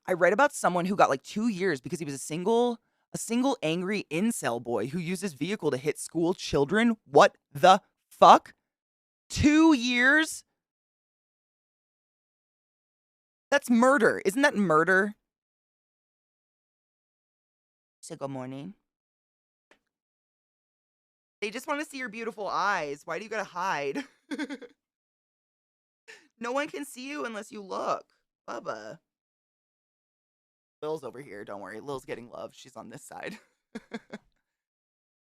Speaker 1: I read about someone who got like 2 years because he was a single angry incel boy who used his vehicle to hit school children. What the fuck? 2 years? That's murder. Isn't that murder? Say good morning. They just want to see your beautiful eyes. Why do you gotta hide? No one can see you unless you look. Bubba. Lil's over here. Don't worry. Lil's getting love. She's on this side.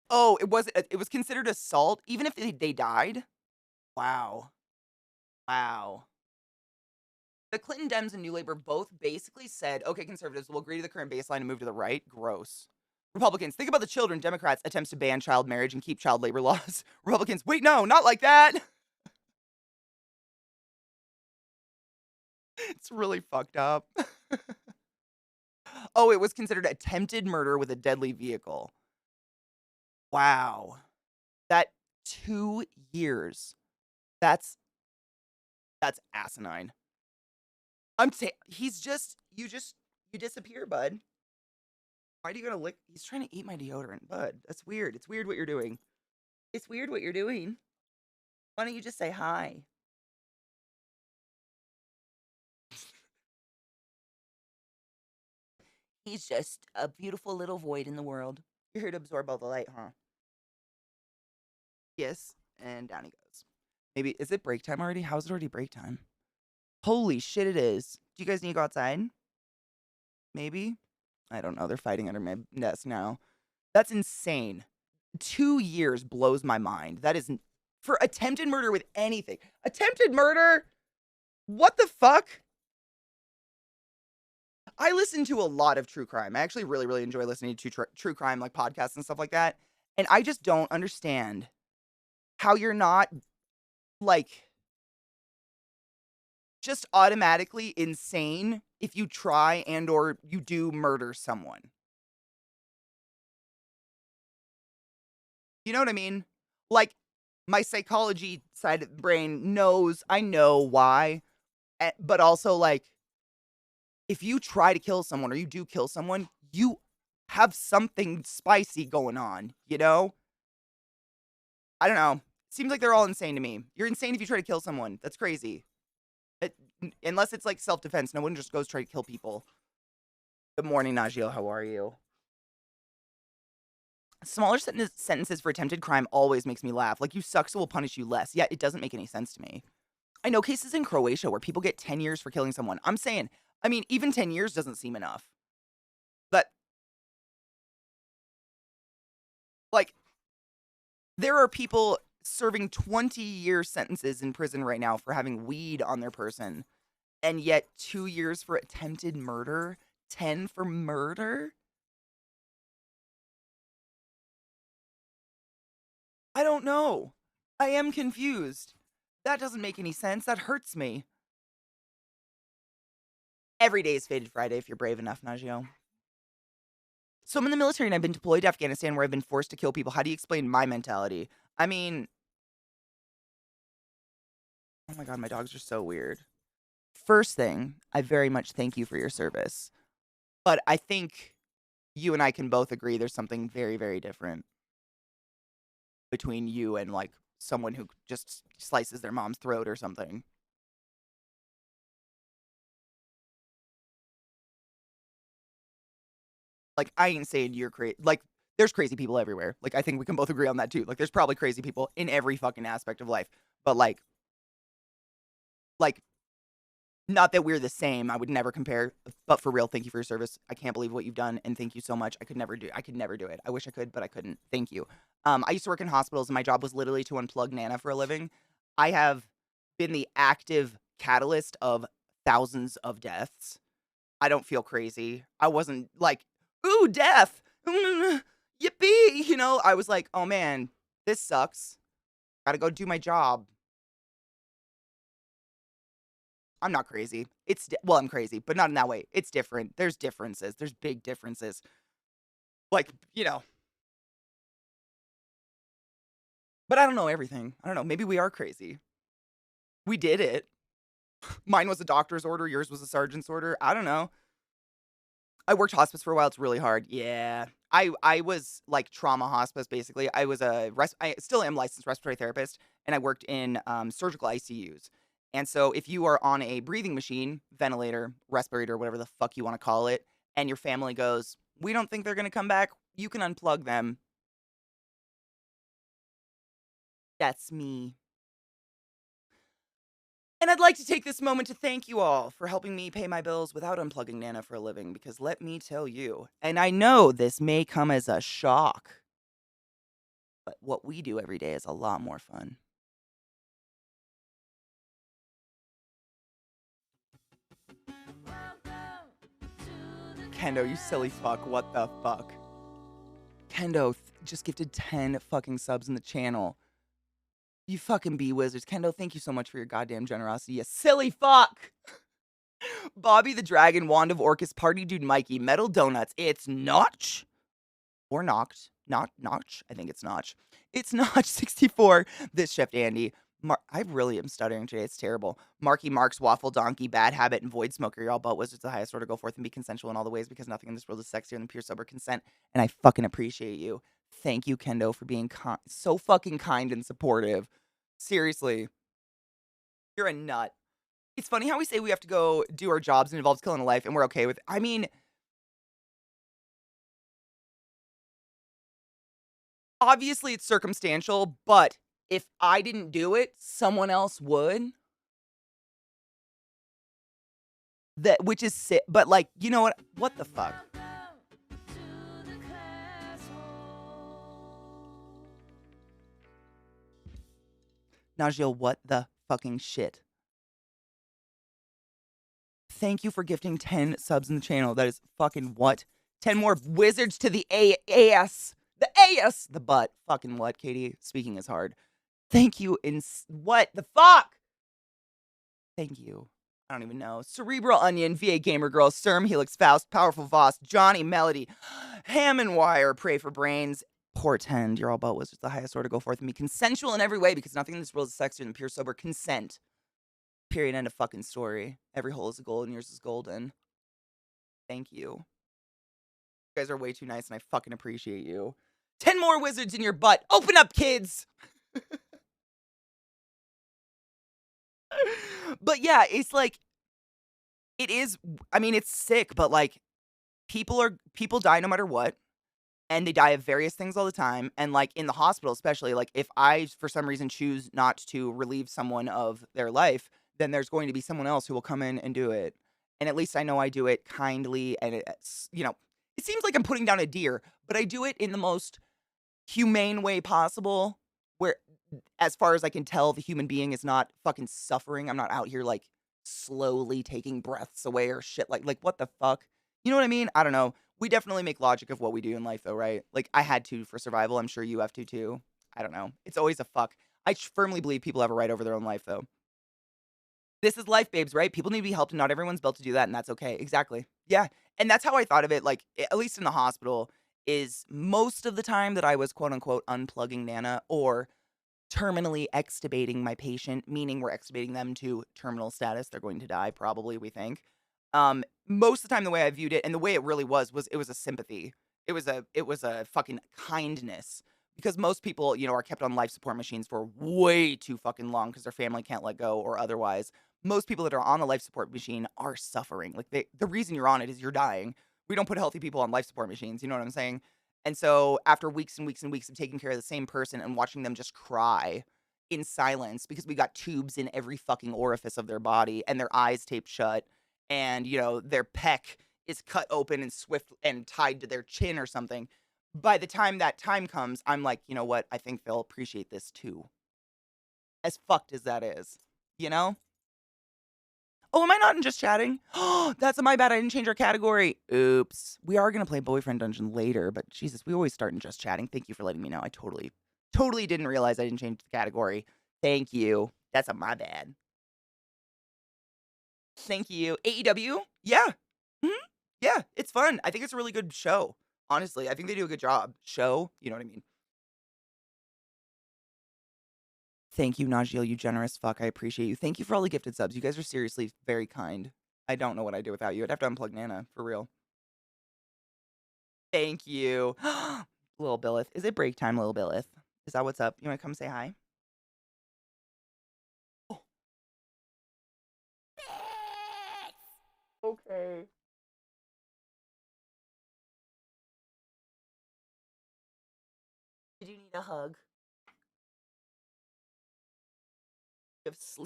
Speaker 1: Oh, it was considered assault even if they died? Wow. Wow. The Clinton Dems and New Labor both basically said, okay, conservatives will agree to the current baseline and move to the right. Gross. Republicans, think about the children. Democrats, attempts to ban child marriage and keep child labor laws. Republicans, wait, no, not like that. It's really fucked up. Oh, it was considered attempted murder with a deadly vehicle. Wow. That 2 years. That's asinine. You disappear, bud. Why do you gotta lick? He's trying to eat my deodorant, bud. That's weird. It's weird what you're doing. It's weird what you're doing. Why don't you just say hi? He's just a beautiful little void in the world. You're here to absorb all the light, huh? Yes, and down he goes. Maybe, is it break time already? How's it already break time? Holy shit, it is. Do you guys need to go outside? Maybe? I don't know. They're fighting under my desk now. That's insane. 2 years blows my mind. That is for attempted murder with anything. Attempted murder? What the fuck? I listen to a lot of true crime. I actually really, really enjoy listening to true crime, like podcasts and stuff like that. And I just don't understand how you're not, like, just automatically insane if you try and or you do murder someone. You know what I mean? Like, my psychology side of the brain knows, I know why, but also, like, if you try to kill someone or you do kill someone, you have something spicy going on, you know? I don't know. Seems like they're all insane to me. You're insane if you try to kill someone. That's crazy. It, unless it's like self-defense. No one just goes try to kill people. Good morning, Najio. How are you? Smaller sentences for attempted crime always makes me laugh. Like, you suck, so we'll punish you less. Yeah, it doesn't make any sense to me. I know cases in Croatia where people get 10 years for killing someone. I'm saying, I mean, even 10 years doesn't seem enough. But, like, there are people serving 20-year sentences in prison right now for having weed on their person. And yet 2 years for attempted murder, 10 for murder? I don't know. I am confused. That doesn't make any sense. That hurts me. Every day is Fated Friday if you're brave enough, Najio. So I'm in the military and I've been deployed to Afghanistan where I've been forced to kill people. How do you explain my mentality? I mean, oh my God, my dogs are so weird. First thing, I very much thank you for your service. But I think you and I can both agree there's something very, very different between you and, like, someone who just slices their mom's throat or something. Like, I ain't saying you're crazy. Like, there's crazy people everywhere. Like, I think we can both agree on that too. Like, there's probably crazy people in every fucking aspect of life. But like, not that we're the same. I would never compare. But for real, thank you for your service. I can't believe what you've done, and thank you so much. I could never do it. I wish I could, but I couldn't. Thank you. I used to work in hospitals, and my job was literally to unplug Nana for a living. I have been the active catalyst of thousands of deaths. I don't feel crazy. I wasn't like, ooh, death. Yippee. You know, I was like, oh man, this sucks. Gotta go do my job. I'm not crazy. Well, I'm crazy, but not in that way. It's different. There's differences. There's big differences. Like, but I don't know everything. I don't know. Maybe we are crazy. We did it. Mine was a doctor's order. Yours was a sergeant's order. I don't know. I worked hospice for a while. It's really hard. Yeah. I was like trauma hospice basically. I still am licensed respiratory therapist, and I worked in surgical ICUs. And so if you are on a breathing machine, ventilator, respirator, whatever the fuck you want to call it, and your family goes, "We don't think they're going to come back." You can unplug them. That's me. And I'd like to take this moment to thank you all for helping me pay my bills without unplugging Nana for a living, because let me tell you, and I know this may come as a shock, but what we do every day is a lot more fun. Kendo, you silly fuck. What the fuck? Kendo just gifted 10 fucking subs in the channel. You fucking wizards. Kendo, thank you so much for your goddamn generosity, you silly fuck. Bobby the Dragon, Wand of Orcus, Party Dude Mikey, Metal Donuts. It's Notch. Or Noct. Not Notch. I think it's Notch. It's Notch 64. This Chef Andy. I really am stuttering today. It's terrible. Marky Marks, Waffle Donkey, Bad Habit, and Void Smoker. You're all but wizards. The highest order. Go forth and be consensual in all the ways, because nothing in this world is sexier than pure sober consent. And I fucking appreciate you. Thank you, Kendo, for being so fucking kind and supportive. Seriously. You're a nut. It's funny how we say we have to go do our jobs and it involves killing a life, and we're okay with it. I mean, obviously it's circumstantial, but if I didn't do it, someone else would. Which is sick, but like, you know what? What the fuck? Najeel, what the fucking shit? Thank you for gifting 10 subs in the channel. That is fucking what? 10 more wizards to the AS. The AS. The butt. Fucking what, Katie? Speaking is hard. Thank you. What the fuck? Thank you. I don't even know. Cerebral Onion, VA Gamer Girl, Serm, Helix Faust, Powerful Voss, Johnny Melody, Hammond Wire, Pray for Brains, Portend. You're all about wizards. The highest order. Go forth and be consensual in every way, because nothing in this world is sexier than pure sober consent. Period. End of fucking story. Every hole is a gold and yours is golden. Thank you. You guys are way too nice and I fucking appreciate you. 10 more wizards in your butt. Open up, kids. But yeah, it's like, it is, I mean, it's sick, but like, people die no matter what. And they die of various things all the time. And like in the hospital, especially, like if I, for some reason, choose not to relieve someone of their life, then there's going to be someone else who will come in and do it. And at least I know I do it kindly. And it seems like I'm putting down a deer, but I do it in the most humane way possible, where, as far as I can tell, the human being is not fucking suffering. I'm not out here like slowly taking breaths away or shit. Like what the fuck? You know what I mean? I don't know. We definitely make logic of what we do in life, though, right? Like, I had to for survival. I'm sure you have to, too. I don't know. It's always a fuck. I firmly believe people have a right over their own life, though. This is life, babes, right? People need to be helped, and not everyone's built to do that, and that's okay. Exactly. Yeah. And that's how I thought of it, like, at least in the hospital, is most of the time that I was, quote-unquote, unplugging Nana or terminally extubating my patient, meaning we're extubating them to terminal status. They're going to die, probably, we think. Most of the time, the way I viewed it, and the way it really was it was a sympathy. It was a fucking kindness, because most people, are kept on life support machines for way too fucking long because their family can't let go or otherwise. Most people that are on a life support machine are suffering. Like, the reason you're on it is you're dying. We don't put healthy people on life support machines. You know what I'm saying? And so after weeks and weeks and weeks of taking care of the same person and watching them just cry in silence, because we got tubes in every fucking orifice of their body and their eyes taped shut, and their peck is cut open and swift and tied to their chin or something. By the time that time comes, I'm like, you know what? I think they'll appreciate this too. As fucked as that is, you know? Oh, am I not in just chatting? Oh, that's my bad. I didn't change our category. Oops. We are going to play Boyfriend Dungeon later, but Jesus, we always start in just chatting. Thank you for letting me know. I totally didn't realize I didn't change the category. Thank you. That's my bad. Thank you. AEW? Yeah. Mhm. Yeah, it's fun. I think it's a really good show. Honestly, I think they do a good job. Show, you know what I mean? Thank you, Najeel, you generous fuck. I appreciate you. Thank you for all the gifted subs. You guys are seriously very kind. I don't know what I'd do without you. I'd have to unplug Nana, for real. Thank you. Lil Billith. Is it break time, Lil Billith? Is that what's up? You wanna come say hi? Oh. Okay. Did you need a hug?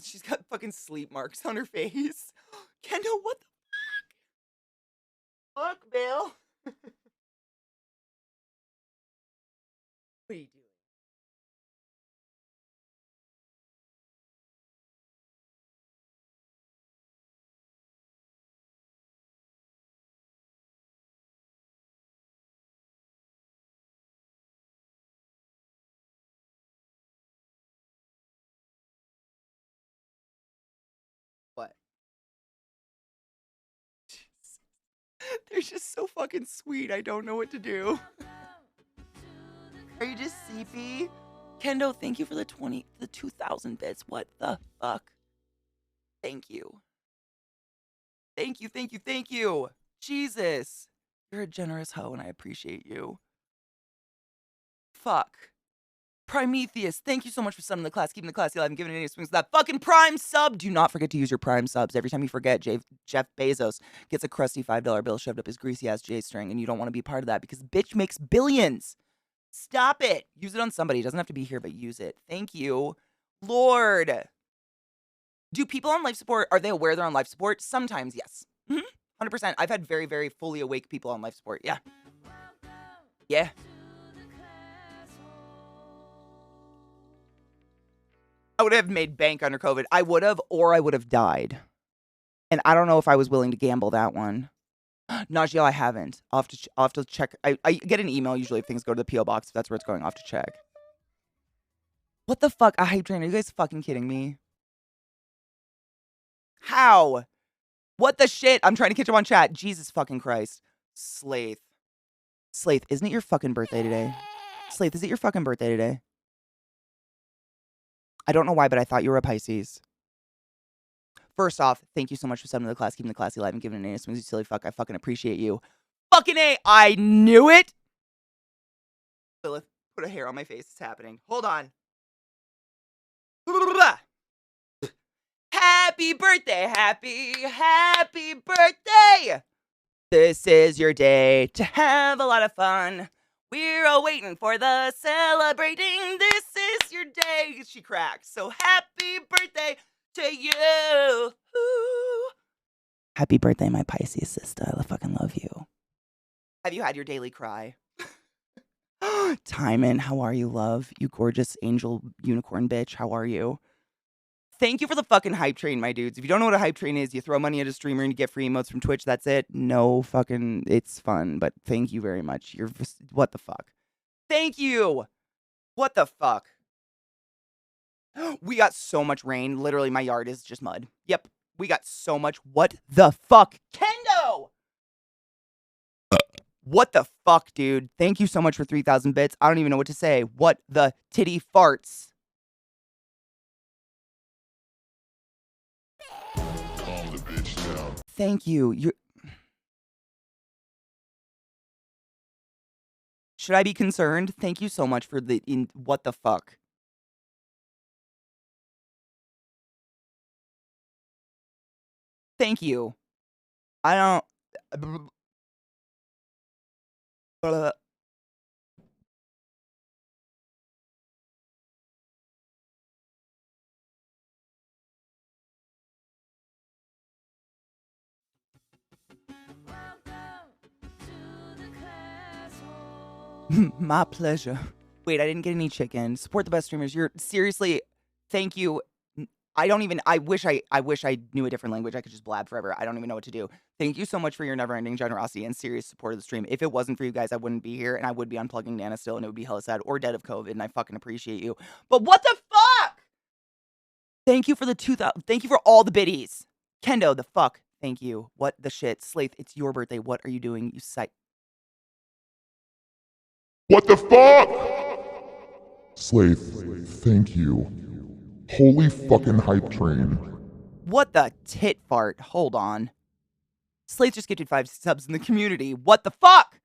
Speaker 1: She's got fucking sleep marks on her face. Kendall, what the fuck, Bill? What are you doing? What? They're just so fucking sweet. I don't know what to do. Are you just sleepy? Kendo, thank you for the 2,000 bits. What the fuck? Thank you. Thank you, thank you, thank you. Jesus. You're a generous hoe and I appreciate you. Fuck. Prometheus, thank you so much for subbing the class, keeping the class alive and giving it any swings. That fucking Prime sub. Do not forget to use your Prime subs. Every time you forget, Jeff Bezos gets a crusty $5 bill shoved up his greasy ass J string, and you don't want to be part of that because bitch makes billions. Stop it. Use it on somebody. It doesn't have to be here, but use it. Thank you. Lord. Do people on life support, are they aware they're on life support? Sometimes, yes. 100%. I've had very, very fully awake people on life support. Yeah. Yeah. I would have made bank under COVID. I would have, or I would have died. And I don't know if I was willing to gamble that one. Najee, I haven't. I'll have to check. I get an email usually if things go to the P.O. box. If that's where it's going, I'll have to check. What the fuck? A hype train? Are you guys fucking kidding me? How? What the shit? I'm trying to catch up on chat. Jesus fucking Christ. Slaith. Slaith, isn't it your fucking birthday today? Slaith, is it your fucking birthday today? I don't know why, but I thought you were a Pisces. First off, thank you so much for subbing to the class, keeping the class alive, and giving it an A. You silly fuck. I fucking appreciate you. Fucking A. I knew it. Lilith, put a hair on my face. It's happening. Hold on. Happy birthday. Happy birthday. This is your day to have a lot of fun. We're all waiting for the celebrating. This is your day. She cracks. So happy birthday to you. Ooh. Happy birthday, my Pisces sister. I fucking love you. Have you had your daily cry? Timon, how are you, love? You gorgeous angel unicorn bitch. How are you? Thank you for the fucking hype train, my dudes. If you don't know what a hype train is, you throw money at a streamer and you get free emotes from Twitch. That's it. No fucking, it's fun, but thank you very much. You're just, what the fuck? Thank you. What the fuck? We got so much rain. Literally, my yard is just mud. Yep. We got so much. What the fuck? Kendo! What the fuck, dude? Thank you so much for 3,000 bits. I don't even know what to say. What the titty farts?
Speaker 2: Calm the bitch down.
Speaker 1: Thank you. Should I be concerned? Thank you so much for what the fuck? Thank you. I don't. My pleasure. Wait, I didn't get any chicken. Support the best streamers. You're seriously. Thank you. I wish I knew a different language. I could just blab forever. I don't even know what to do. Thank you so much for your never-ending generosity and serious support of the stream. If it wasn't for you guys, I wouldn't be here, and I would be unplugging Nana still, and it would be hella sad or dead of COVID, and I fucking appreciate you. But what the fuck? Thank you for the 2,000. Thank you for all the biddies. Kendo, the fuck? Thank you. What the shit? Slaith, it's your birthday. What are you doing? You psych.
Speaker 2: What the fuck? Slaith, thank you. Holy fucking hype train.
Speaker 1: What the tit fart? Hold on. Slaith just gifted 5 subs in the community. What the fuck?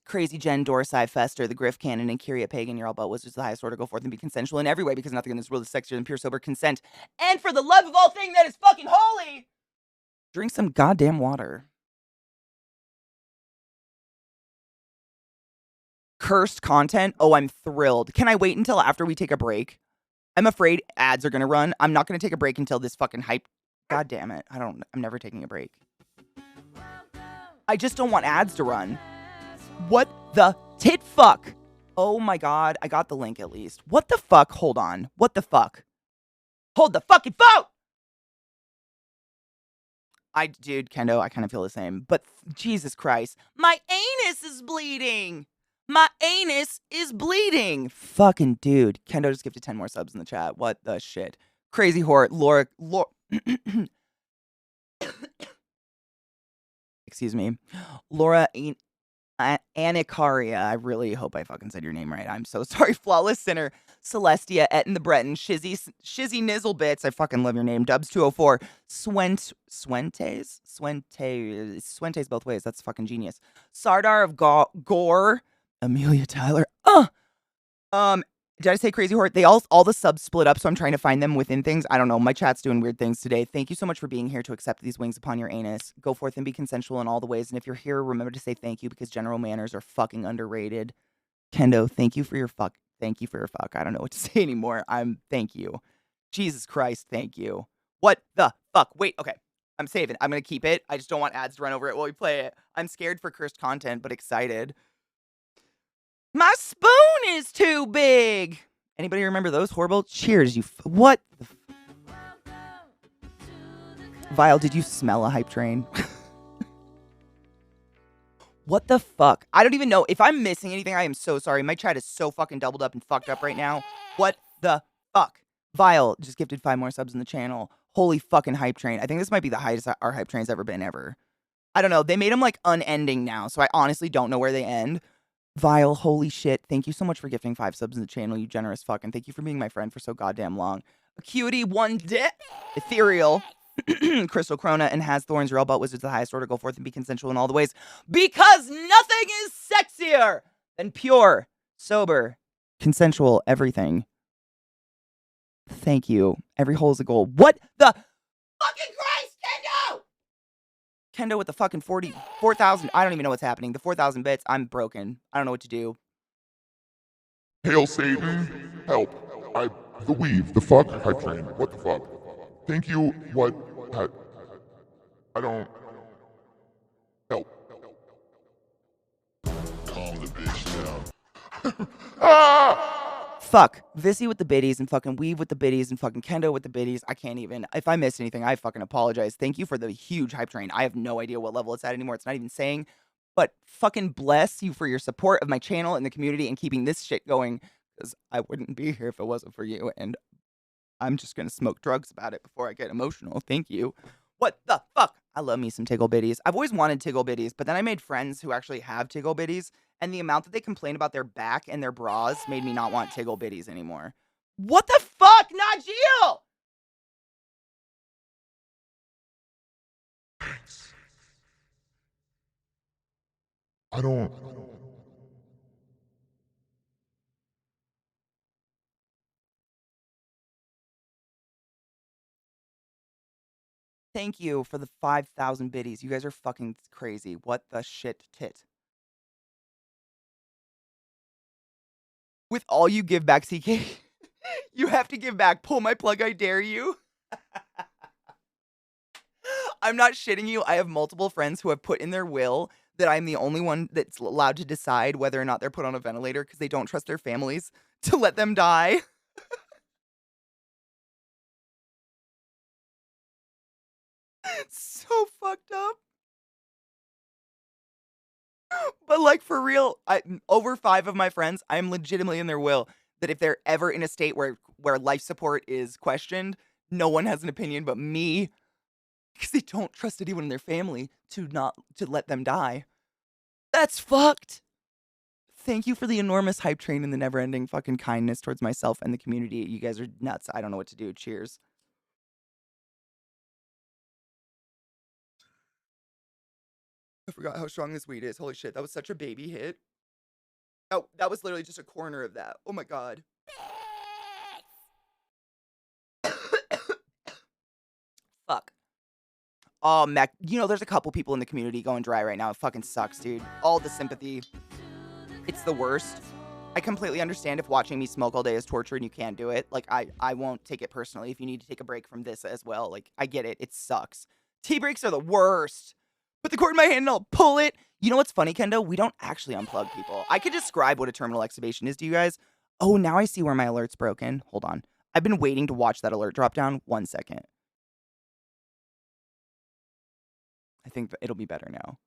Speaker 1: Crazy Jen, Dorsai, Fester, the Griff Cannon, and Kyria Pagan, your all but was just the highest order. Go forth and be consensual in every way because nothing in this world is sexier than pure sober consent. And for the love of all thing that is fucking holy, drink some goddamn water. Cursed content? Oh, I'm thrilled. Can I wait until after we take a break? I'm afraid ads are gonna run. I'm not gonna take a break until this fucking hype. God damn it. I'm never taking a break. I just don't want ads to run. What the tit fuck? Oh my god, I got the link at least. What the fuck? Hold on. What the fuck? Hold the fucking phone! Dude, Kendo, I kind of feel the same. But Jesus Christ, my anus is bleeding! My anus is bleeding! Fucking dude. Kendo just gifted 10 more subs in the chat. What the shit? Crazy whore, Laura excuse me. Laura Anicaria, I really hope I fucking said your name right. I'm so sorry. Flawless Sinner, Celestia, Etten the Breton, Shizzy Nizzlebits, I fucking love your name. Dubs204, Swentes both ways. That's fucking genius. Sardar of Gore, Amelia Tyler. Did I say crazy whore? They all the subs split up, so I'm trying to find them within things. I don't know. My chat's doing weird things today. Thank you so much for being here to accept these wings upon your anus. Go forth and be consensual in all the ways. And if you're here, remember to say thank you because general manners are fucking underrated. Kendo, thank you for your fuck. Thank you for your fuck. I don't know what to say anymore. Thank you. Jesus Christ, thank you. What the fuck? Wait, okay. I'm saving. I'm gonna keep it. I just don't want ads to run over it while we play it. I'm scared for cursed content, but excited. My spoon is too big. Anybody remember those horrible? Cheers, you. What? Vile, did you smell a hype train? What the fuck? I don't even know. If I'm missing anything, I am so sorry. My chat is so fucking doubled up and fucked up right now. What the fuck? Vile just gifted 5 more subs in the channel. Holy fucking hype train. I think this might be the highest our hype train's ever been ever. I don't know. They made them like unending now, so I honestly don't know where they end. Vile, holy shit. Thank you so much for gifting 5 subs in the channel, you generous fuck. And thank you for being my friend for so goddamn long. Acuity, 1 dip. Ethereal. Crystal Crona and Has Thorns, your all but wizards the highest order. Go forth and be consensual in all the ways. Because nothing is sexier than pure, sober, consensual everything. Thank you. Every hole is a goal. What the fucking Christ, Kendo? Kendo with the fucking 4,000. I don't even know what's happening. The 4,000 bits. I'm broken. I don't know what to do.
Speaker 2: Hail Satan, help. The weave, the fuck, hype train, what the fuck? Thank you, what, I don't, help. Calm the bitch down. Ah!
Speaker 1: Fuck. Vissy with the biddies and fucking Weave with the biddies and fucking Kendo with the biddies. I can't even. If I missed anything, I fucking apologize. Thank you for the huge hype train. I have no idea what level it's at anymore. It's not even saying. But fucking bless you for your support of my channel and the community and keeping this shit going. Because I wouldn't be here if it wasn't for you. And I'm just going to smoke drugs about it before I get emotional. Thank you. What the fuck? I love me some Tiggle Bitties. I've always wanted Tiggle Bitties, but then I made friends who actually have Tiggle Bitties, and the amount that they complain about their back and their bras made me not want Tiggle Bitties anymore. What the fuck, Najeel?
Speaker 2: Thanks. I don't.
Speaker 1: Thank you for the 5,000 biddies. You guys are fucking crazy. What the shit tit? With all you give back, CK, you have to give back. Pull my plug, I dare you. I'm not shitting you. I have multiple friends who have put in their will that I'm the only one that's allowed to decide whether or not they're put on a ventilator because they don't trust their families to let them die. So fucked up. But like for real, over 5 of my friends, I'm legitimately in their will that if they're ever in a state where life support is questioned, no one has an opinion but me. Because they don't trust anyone in their family to let them die. That's fucked. Thank you for the enormous hype train and the never-ending fucking kindness towards myself and the community. You guys are nuts. I don't know what to do. Cheers. I forgot how strong this weed is. Holy shit, that was such a baby hit. Oh, that was literally just a corner of that. Oh my god. Fuck. Oh, Mac, there's a couple people in the community going dry right now. It fucking sucks, dude. All the sympathy. It's the worst. I completely understand if watching me smoke all day is torture and you can't do it. Like, I won't take it personally if you need to take a break from this as well. Like, I get it. It sucks. Tea breaks are the worst. Put the cord in my hand and I'll pull it. You know what's funny, Kendo? We don't actually unplug people. I could describe what a terminal extubation is to you guys. Oh, now I see where my alert's broken. Hold on. I've been waiting to watch that alert drop down. 1 second. I think it'll be better now.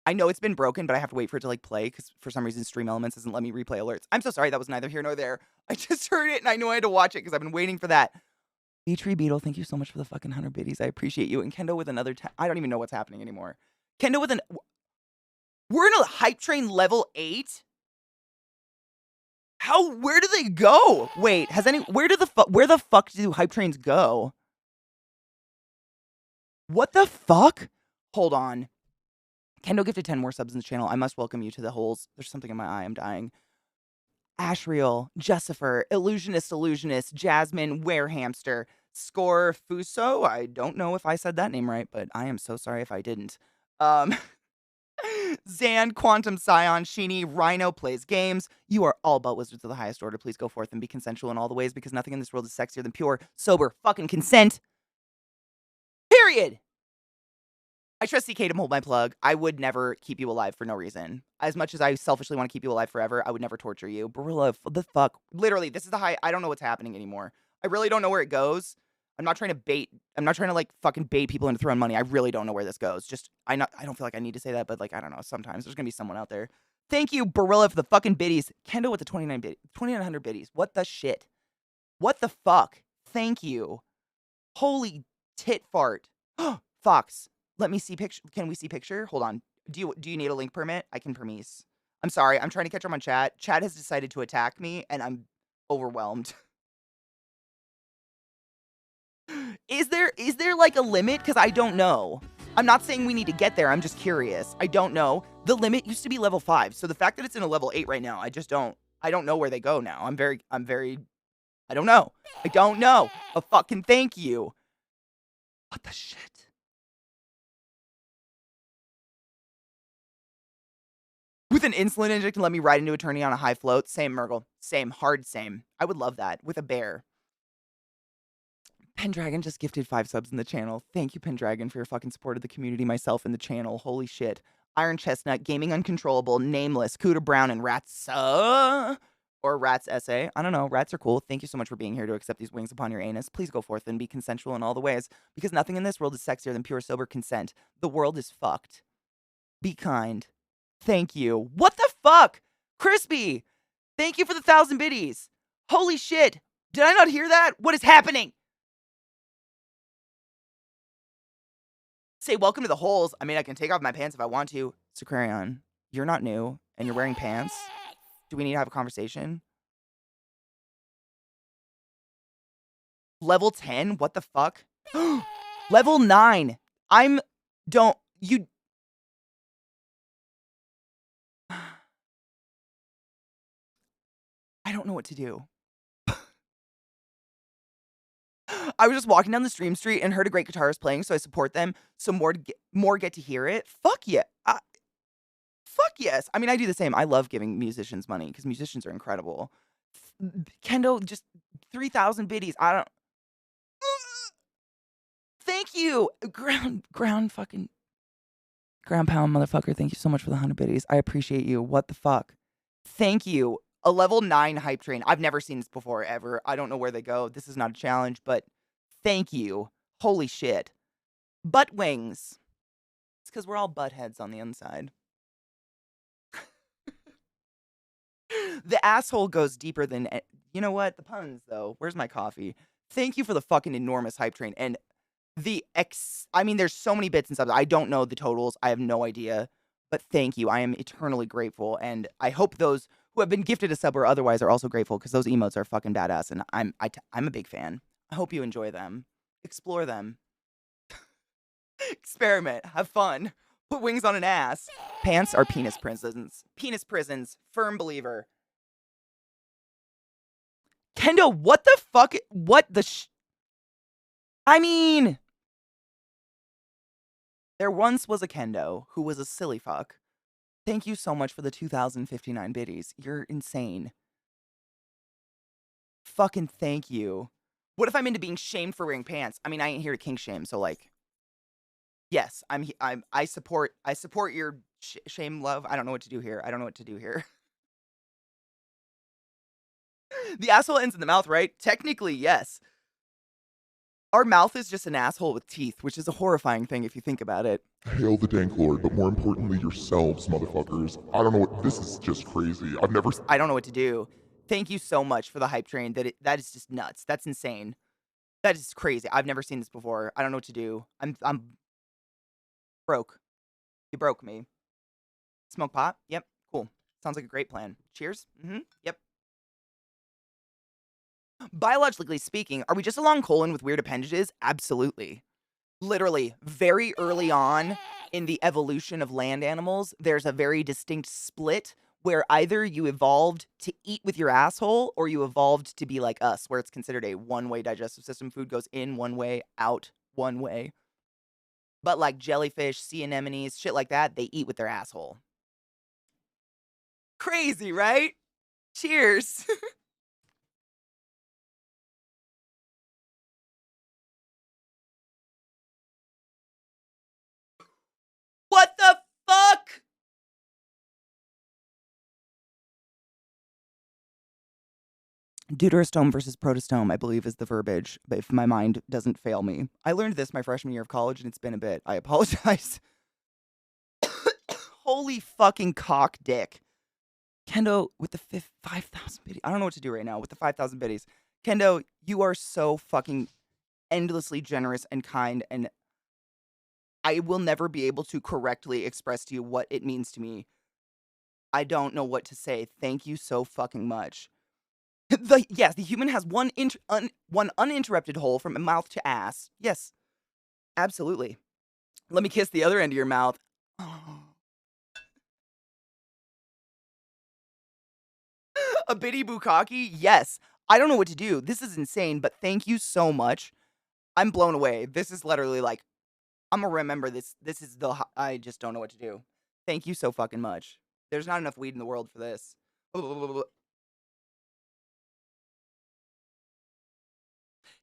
Speaker 1: I know it's been broken, but I have to wait for it to like play because for some reason Stream Elements doesn't let me replay alerts. I'm so sorry. That was neither here nor there. I just heard it and I knew I had to watch it because I've been waiting for that. Tree Beetle, thank you so much for the fucking 100 biddies. I appreciate you. And Kendo with another 10. I don't even know what's happening anymore. Kendo with we're in a hype train level 8? Where do they go? Wait, where the fuck do hype trains go? What the fuck? Hold on. Kendo gifted 10 more subs in the channel. I must welcome you to the holes. There's something in my eye. I'm dying. Ashriel, Jessifer, Illusionist, Jasmine, Werehamster, Score Fuso. I don't know if I said that name right, but I am so sorry if I didn't. Zan, Quantum Scion, Sheeny, Rhino plays games. You are all but wizards of the highest order. Please go forth and be consensual in all the ways because nothing in this world is sexier than pure, sober fucking consent. Period. I trust CK to hold my plug. I would never keep you alive for no reason. As much as I selfishly want to keep you alive forever, I would never torture you. Barilla, the fuck? Literally, this is the high. I don't know what's happening anymore. I really don't know where it goes. I'm not trying to like fucking bait people into throwing money. I really don't know where this goes. I don't feel like I need to say that, but like, I don't know. Sometimes there's gonna be someone out there. Thank you, Barilla, for the fucking biddies. Kendo with the 2,900 biddies. What the shit? What the fuck? Thank you. Holy tit fart. Fox. Let me see picture. Can we see picture? Hold on. Do you need a link permit? I can permise. I'm sorry. I'm trying to catch up on chat. Chat has decided to attack me, and I'm overwhelmed. Is there like a limit? Because I don't know. I'm not saying we need to get there. I'm just curious. I don't know. The limit used to be level 5. So the fact that it's in a level 8 right now, I don't know where they go now. I don't know. I don't know. A fucking thank you. What the shit? With an insulin inject and let me ride into Eternity on a high float. Same, Murgle. Same. Hard same. I would love that. With a bear. Pendragon just gifted 5 subs in the channel. Thank you, Pendragon, for your fucking support of the community, myself, and the channel. Holy shit. Iron Chestnut, Gaming Uncontrollable, Nameless, Cuda Brown, and Rats, or Rats SA. I don't know. Rats are cool. Thank you so much for being here to accept these wings upon your anus. Please go forth and be consensual in all the ways, because nothing in this world is sexier than pure, sober consent. The world is fucked. Be kind. Thank you. What the fuck? Crispy! Thank you for the 1,000 biddies. Holy shit. Did I not hear that? What is happening? Say welcome to the holes. I mean, I can take off my pants if I want to. Sacrarion, you're not new, and you're wearing pants. Do we need to have a conversation? Level 10? What the fuck? Level 9. I don't know what to do. I was just walking down the stream street and heard a great guitarist playing, so I support them. So more get to hear it. Fuck yeah. Fuck yes. I mean, I do the same. I love giving musicians money because musicians are incredible. Kendo, just 3,000 biddies. I don't. Thank you. Ground pound, motherfucker. Thank you so much for the 100 biddies. I appreciate you. What the fuck? Thank you. A level 9 hype train. I've never seen this before, ever. I don't know where they go. This is not a challenge, but thank you. Holy shit. Butt wings. It's because we're all butt heads on the inside. The asshole goes deeper than... You know what? The puns, though. Where's my coffee? Thank you for the fucking enormous hype train. And I mean, there's so many bits and subs. I don't know the totals. I have no idea. But thank you. I am eternally grateful. And I hope those who have been gifted a sub or otherwise are also grateful because those emotes are fucking badass. And I'm a big fan. I hope you enjoy them. Explore them. Experiment. Have fun. Put wings on an ass. Pants are penis prisons. Penis prisons. Firm believer. Kendo, what the fuck? What the I mean, there once was a Kendo who was a silly fuck. Thank you so much for the 2059 biddies. You're insane. Fucking thank you. What if I'm into being shamed for wearing pants? I mean, I ain't here to kink shame, so like, yes, I support your shame love. I don't know what to do here. I don't know what to do here. The asshole ends in the mouth, right? Technically, yes. Our mouth is just an asshole with teeth, which is a horrifying thing if you think about it.
Speaker 2: Hail the Dank Lord, but more importantly, yourselves, motherfuckers. I don't know what. This is just crazy.
Speaker 1: I don't know what to do. Thank you so much for the hype train. That is just nuts. That's insane. That is crazy. I've never seen this before. I don't know what to do. I'm broke. You broke me. Smoke pot? Yep. Cool. Sounds like a great plan. Cheers? Yep. Biologically speaking, are we just a long colon with weird appendages? Absolutely. Literally, very early on in the evolution of land animals, there's a very distinct split where either you evolved to eat with your asshole or you evolved to be like us, where it's considered a one-way digestive system. Food goes in one way, out one way. But like jellyfish, sea anemones, shit like that, they eat with their asshole. Crazy, right? Cheers. What the fuck? Deuterostome versus protostome, I believe, is the verbiage, but if my mind doesn't fail me. I learned this my freshman year of college, and it's been a bit. I apologize. Holy fucking cock dick. Kendo, with the 5,000 biddies. I don't know what to do right now with the 5,000 biddies. Kendo, you are so fucking endlessly generous and kind, and I will never be able to correctly express to you what it means to me. I don't know what to say. Thank you so fucking much. Yes, the human has one uninterrupted hole from mouth to ass. Yes, absolutely. Let me kiss the other end of your mouth. A bitty bukkake? Yes. I don't know what to do. This is insane, but thank you so much. I'm blown away. This is literally like, I'm gonna remember this. This is I just don't know what to do. Thank you so fucking much. There's not enough weed in the world for this.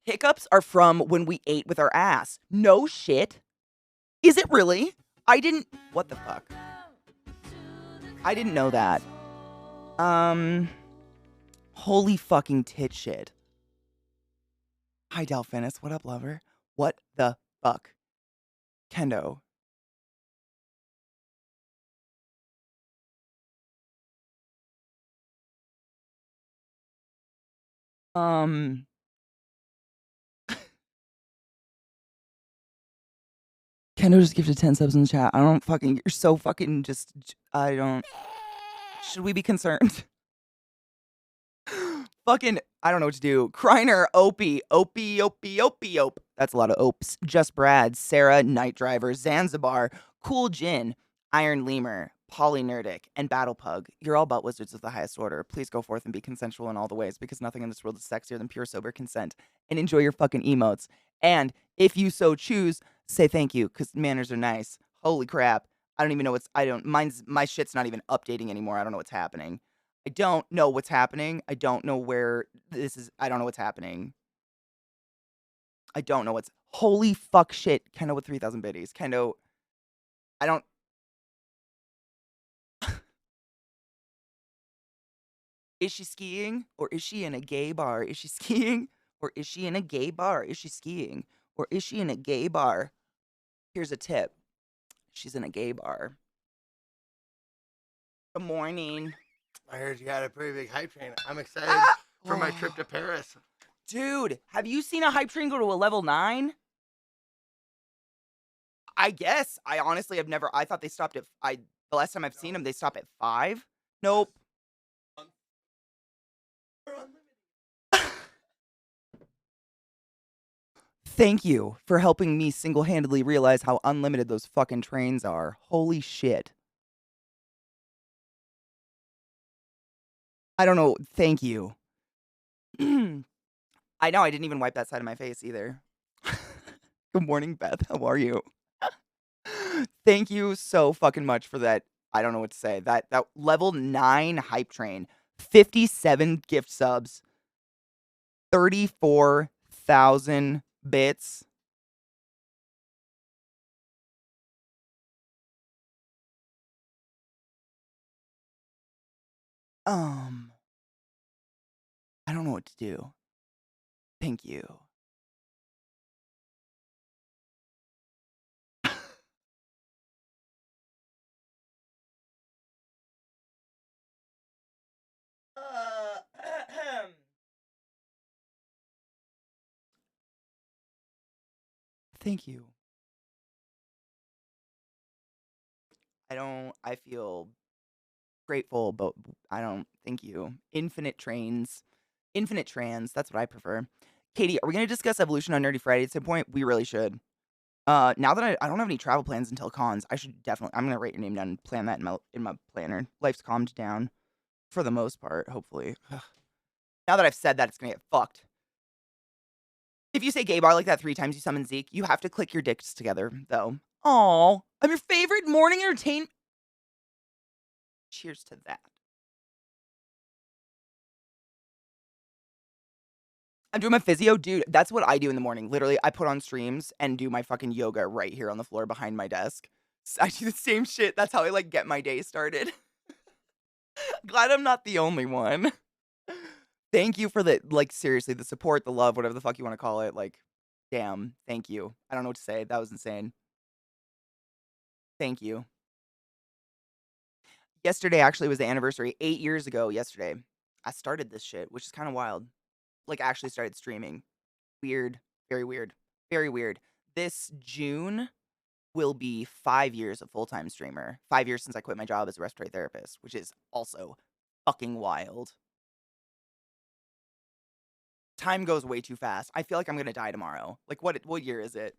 Speaker 1: Hiccups are from when we ate with our ass. No shit. Is it really? What the fuck? I didn't know that. Holy fucking tit shit. Hi, Delphinus. What up, lover? What the fuck? Kendo. Kendo just gifted 10 subs in the chat. You're so fucking should we be concerned? Fucking, I don't know what to do. Kreiner, Opie. That's a lot of opes. Just Brad, Sarah, Night Driver, Zanzibar, Cool Jin, Iron Lemur, Polynerdic, and Battle Pug. You're all butt wizards of the highest order. Please go forth and be consensual in all the ways, because nothing in this world is sexier than pure sober consent. And enjoy your fucking emotes. And if you so choose, say thank you, because manners are nice. Holy crap. I don't even know my shit's not even updating anymore. I don't know what's happening. I don't know what's happening. I don't know where this is. I don't know what's happening. I don't know what's. Holy fuck shit. Kendo with 3,000 biddies. Kendo. I don't. Is she skiing? Or is she in a gay bar? Is she skiing? Or is she in a gay bar? Is she skiing? Or is she in a gay bar? Here's a tip. She's in a gay bar. Good morning.
Speaker 3: I heard you got a pretty big hype train. I'm excited for my trip to Paris.
Speaker 1: Dude, have you seen a hype train go to a level 9? I guess. I honestly have never I thought they stopped at the last time I've seen them, they stop at 5? Nope. Thank you for helping me single-handedly realize how unlimited those fucking trains are. Holy shit. I don't know. Thank you. I know I didn't even wipe that side of my face either. Good morning, Beth. How are you? Thank you so fucking much for that. I don't know what to say. That level 9 hype train, 57 gift subs, 34,000 bits. I don't know what to do. Thank you. Thank you. I feel grateful, but I don't thank you. Infinite trains. Infinite trans, that's what I prefer. Katie, are we gonna discuss evolution on Nerdy Friday at some point? We really should. Now that I don't have any travel plans until cons, I should definitely I'm gonna write your name down and plan that in my planner. Life's calmed down for the most part, hopefully. Ugh. Now that I've said that, it's gonna get fucked. If you say gay bar like that 3 times, you summon Zeke. You have to click your dicks together, though. Aw, I'm your favorite morning entertainment. Cheers to that. I'm doing my physio, dude. That's what I do in the morning. Literally, I put on streams and do my fucking yoga right here on the floor behind my desk. I do the same shit. That's how I like get my day started. Glad I'm not the only one. Thank you for the like seriously, the support, the love, whatever the fuck you want to call it. Like, damn, thank you. I don't know what to say. That was insane. Thank you. Yesterday actually was the anniversary. 8 years ago yesterday. I started this shit, which is kind of wild. Like actually started streaming. Weird. Very weird. Very weird. This June will be 5 years of full-time streamer. 5 years since I quit my job as a respiratory therapist, which is also fucking wild. Time goes way too fast. I feel like I'm gonna die tomorrow. Like, what year is it?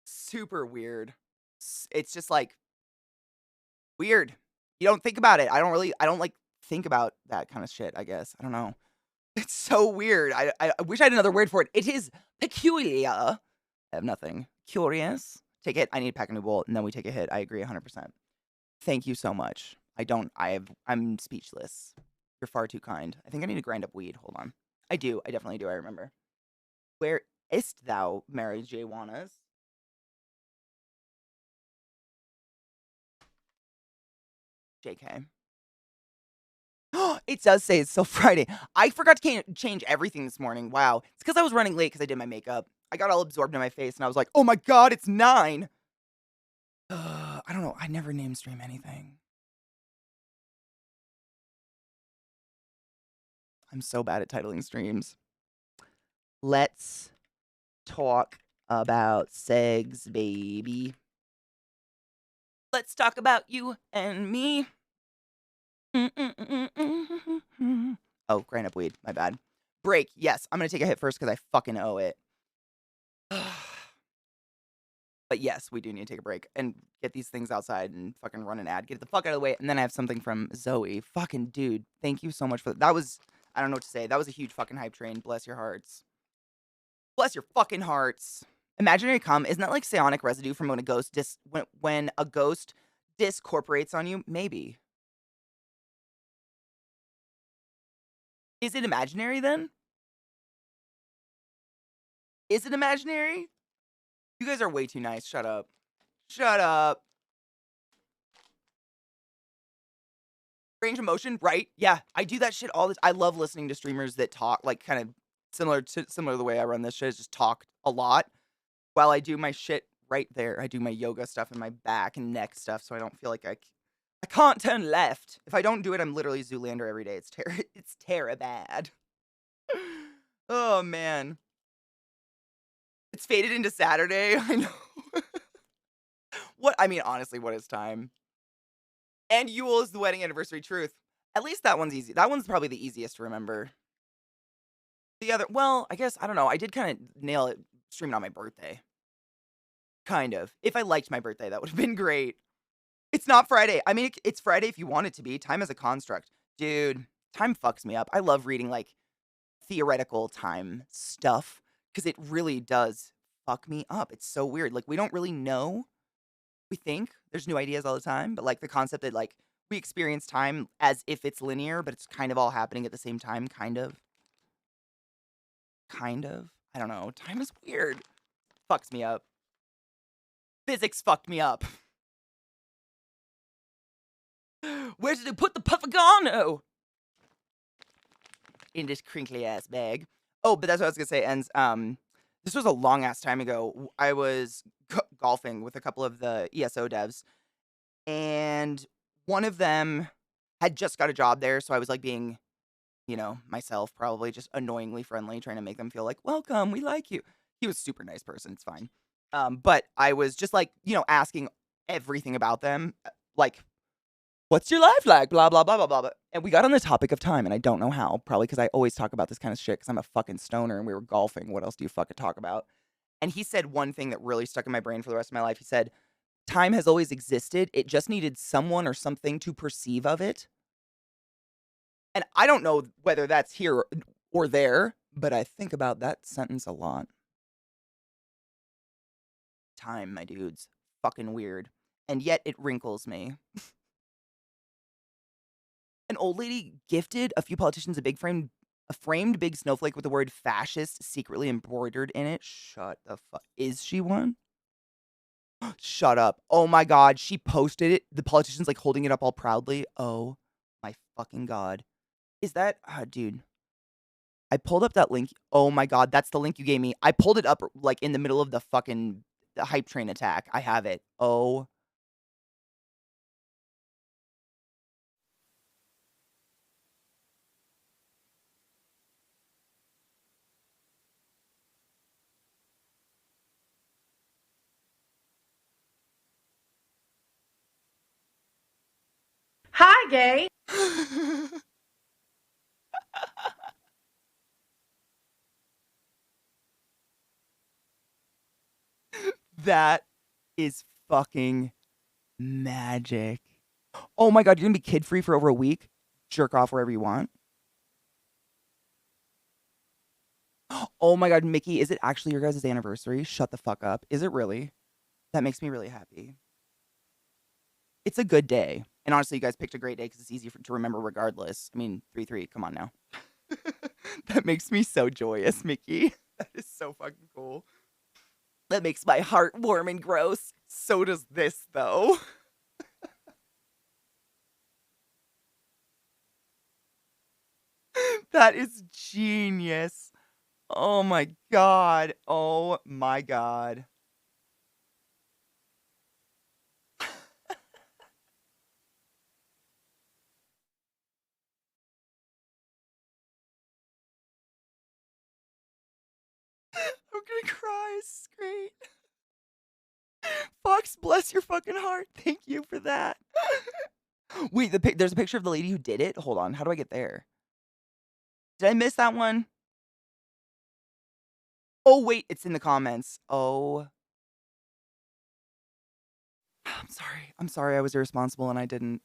Speaker 1: Super weird. It's just, like, weird. You don't think about it. I don't, like, think about that kinda shit, I guess. I don't know. It's so weird. I wish I had another word for it. It is peculiar. I have nothing. Curious. Take it. I need to pack a new bowl, and then we take a hit. I agree 100%. Thank you so much. I'm speechless. You're far too kind. I think I need to grind up weed. Hold on. I do. I definitely do. I remember. Where is't thou, Mary J. Wanas? JK. It does say it's still Friday. I forgot to change everything this morning. Wow. It's because I was running late because I did my makeup. I got all absorbed in my face and I was like, oh my god, it's 9. I don't know. I never name stream anything. I'm so bad at titling streams. Let's talk about segs, baby. Let's talk about you and me. Oh, grind up weed. My bad. Break. Yes, I'm gonna take a hit first because I fucking owe it. But yes, we do need to take a break and get these things outside and fucking run an ad. Get the fuck out of the way. And then I have something from Zoe. Fucking dude. Thank you so much for that. That was, I don't know what to say. That was a huge fucking hype train. Bless your hearts. Bless your fucking hearts. Imaginary cum, isn't that like psionic residue from when a ghost when a ghost discorporates on you? Maybe. Is it imaginary then? Is it imaginary? You guys are way too nice. Shut up. Shut up. Range of motion, right? Yeah, I do that shit all the time. I love listening to streamers that talk, like, kind of similar to the way I run this shit, is just talk a lot while I do my shit right there. I do my yoga stuff and my back and neck stuff, so I don't feel like I can't turn left. If I don't do it, I'm literally Zoolander every day. It's terra bad. Oh, man. It's faded into Saturday. I know. What I mean, honestly, what is time? And Yule is the wedding anniversary truth. At least that one's easy. That one's probably the easiest to remember. The other, well, I guess, I don't know. I did kind of nail it streaming on my birthday. Kind of. If I liked my birthday, that would have been great. It's not Friday. I mean, it's Friday if you want it to be. Time is a construct. Dude, time fucks me up. I love reading, like, theoretical time stuff because it really does fuck me up. It's so weird. Like, we don't really know. We think there's new ideas all the time, but, like, the concept that, like, we experience time as if it's linear, but it's kind of all happening at the same time, kind of. Kind of. I don't know. Time is weird. Fucks me up. Physics fucked me up. Where did they put the puffagano? In this crinkly ass bag. Oh, but that's what I was gonna say, Ends. This was a long ass time ago. I was golfing with a couple of the ESO devs, and one of them had just got a job there, so I was like being, myself, probably just annoyingly friendly, trying to make them feel like, welcome, we like you. He was a super nice person, it's fine. But I was just like, asking everything about them, like, what's your life like? Blah, blah, blah, blah, blah, blah. And we got on the topic of time, and I don't know how. Probably because I always talk about this kind of shit because I'm a fucking stoner and we were golfing. What else do you fucking talk about? And he said one thing that really stuck in my brain for the rest of my life. He said, time has always existed. It just needed someone or something to perceive of it. And I don't know whether that's here or there, but I think about that sentence a lot. Time, my dudes. Fucking weird. And yet it wrinkles me. An old lady gifted a few politicians a framed big snowflake with the word fascist secretly embroidered in it. Shut the fuck. Is she one? Shut up. Oh my god, she posted it. The politician's like holding it up all proudly. Oh my fucking god. Is that, dude. I pulled up that link. Oh my god, that's the link you gave me. I pulled it up like in the middle of the hype train attack. I have it. Oh.
Speaker 4: Hi, gay.
Speaker 1: That is fucking magic. Oh my god, you're gonna be kid free for over a week? Jerk off wherever you want. Oh my god, Mickey, is it actually your guys' anniversary? Shut the fuck up. Is it really? That makes me really happy. It's a good day. And honestly, you guys picked a great day because it's easy to remember regardless. I mean, 3-3, come on now. That makes me so joyous, Mickey. That is so fucking cool. That makes my heart warm and gross. So does this, though. That is genius. Oh my god. Oh my god. I'm gonna cry. It's great. Fox, bless your fucking heart. Thank you for that. Wait, there's a picture of the lady who did it? Hold on. How do I get there? Did I miss that one? Oh, wait. It's in the comments. Oh. I'm sorry. I'm sorry I was irresponsible and I didn't.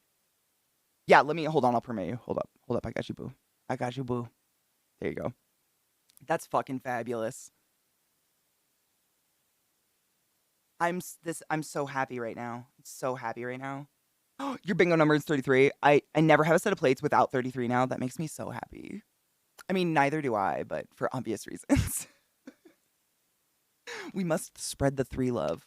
Speaker 1: Yeah, hold on. I'll permit you. Hold up. I got you, boo. I got you, boo. There you go. That's fucking fabulous. I'm so happy right now. I'm so happy right now. Your bingo number is 33. I never have a set of plates without 33 now. That makes me so happy. I mean, neither do I, but for obvious reasons. We must spread the 3 love.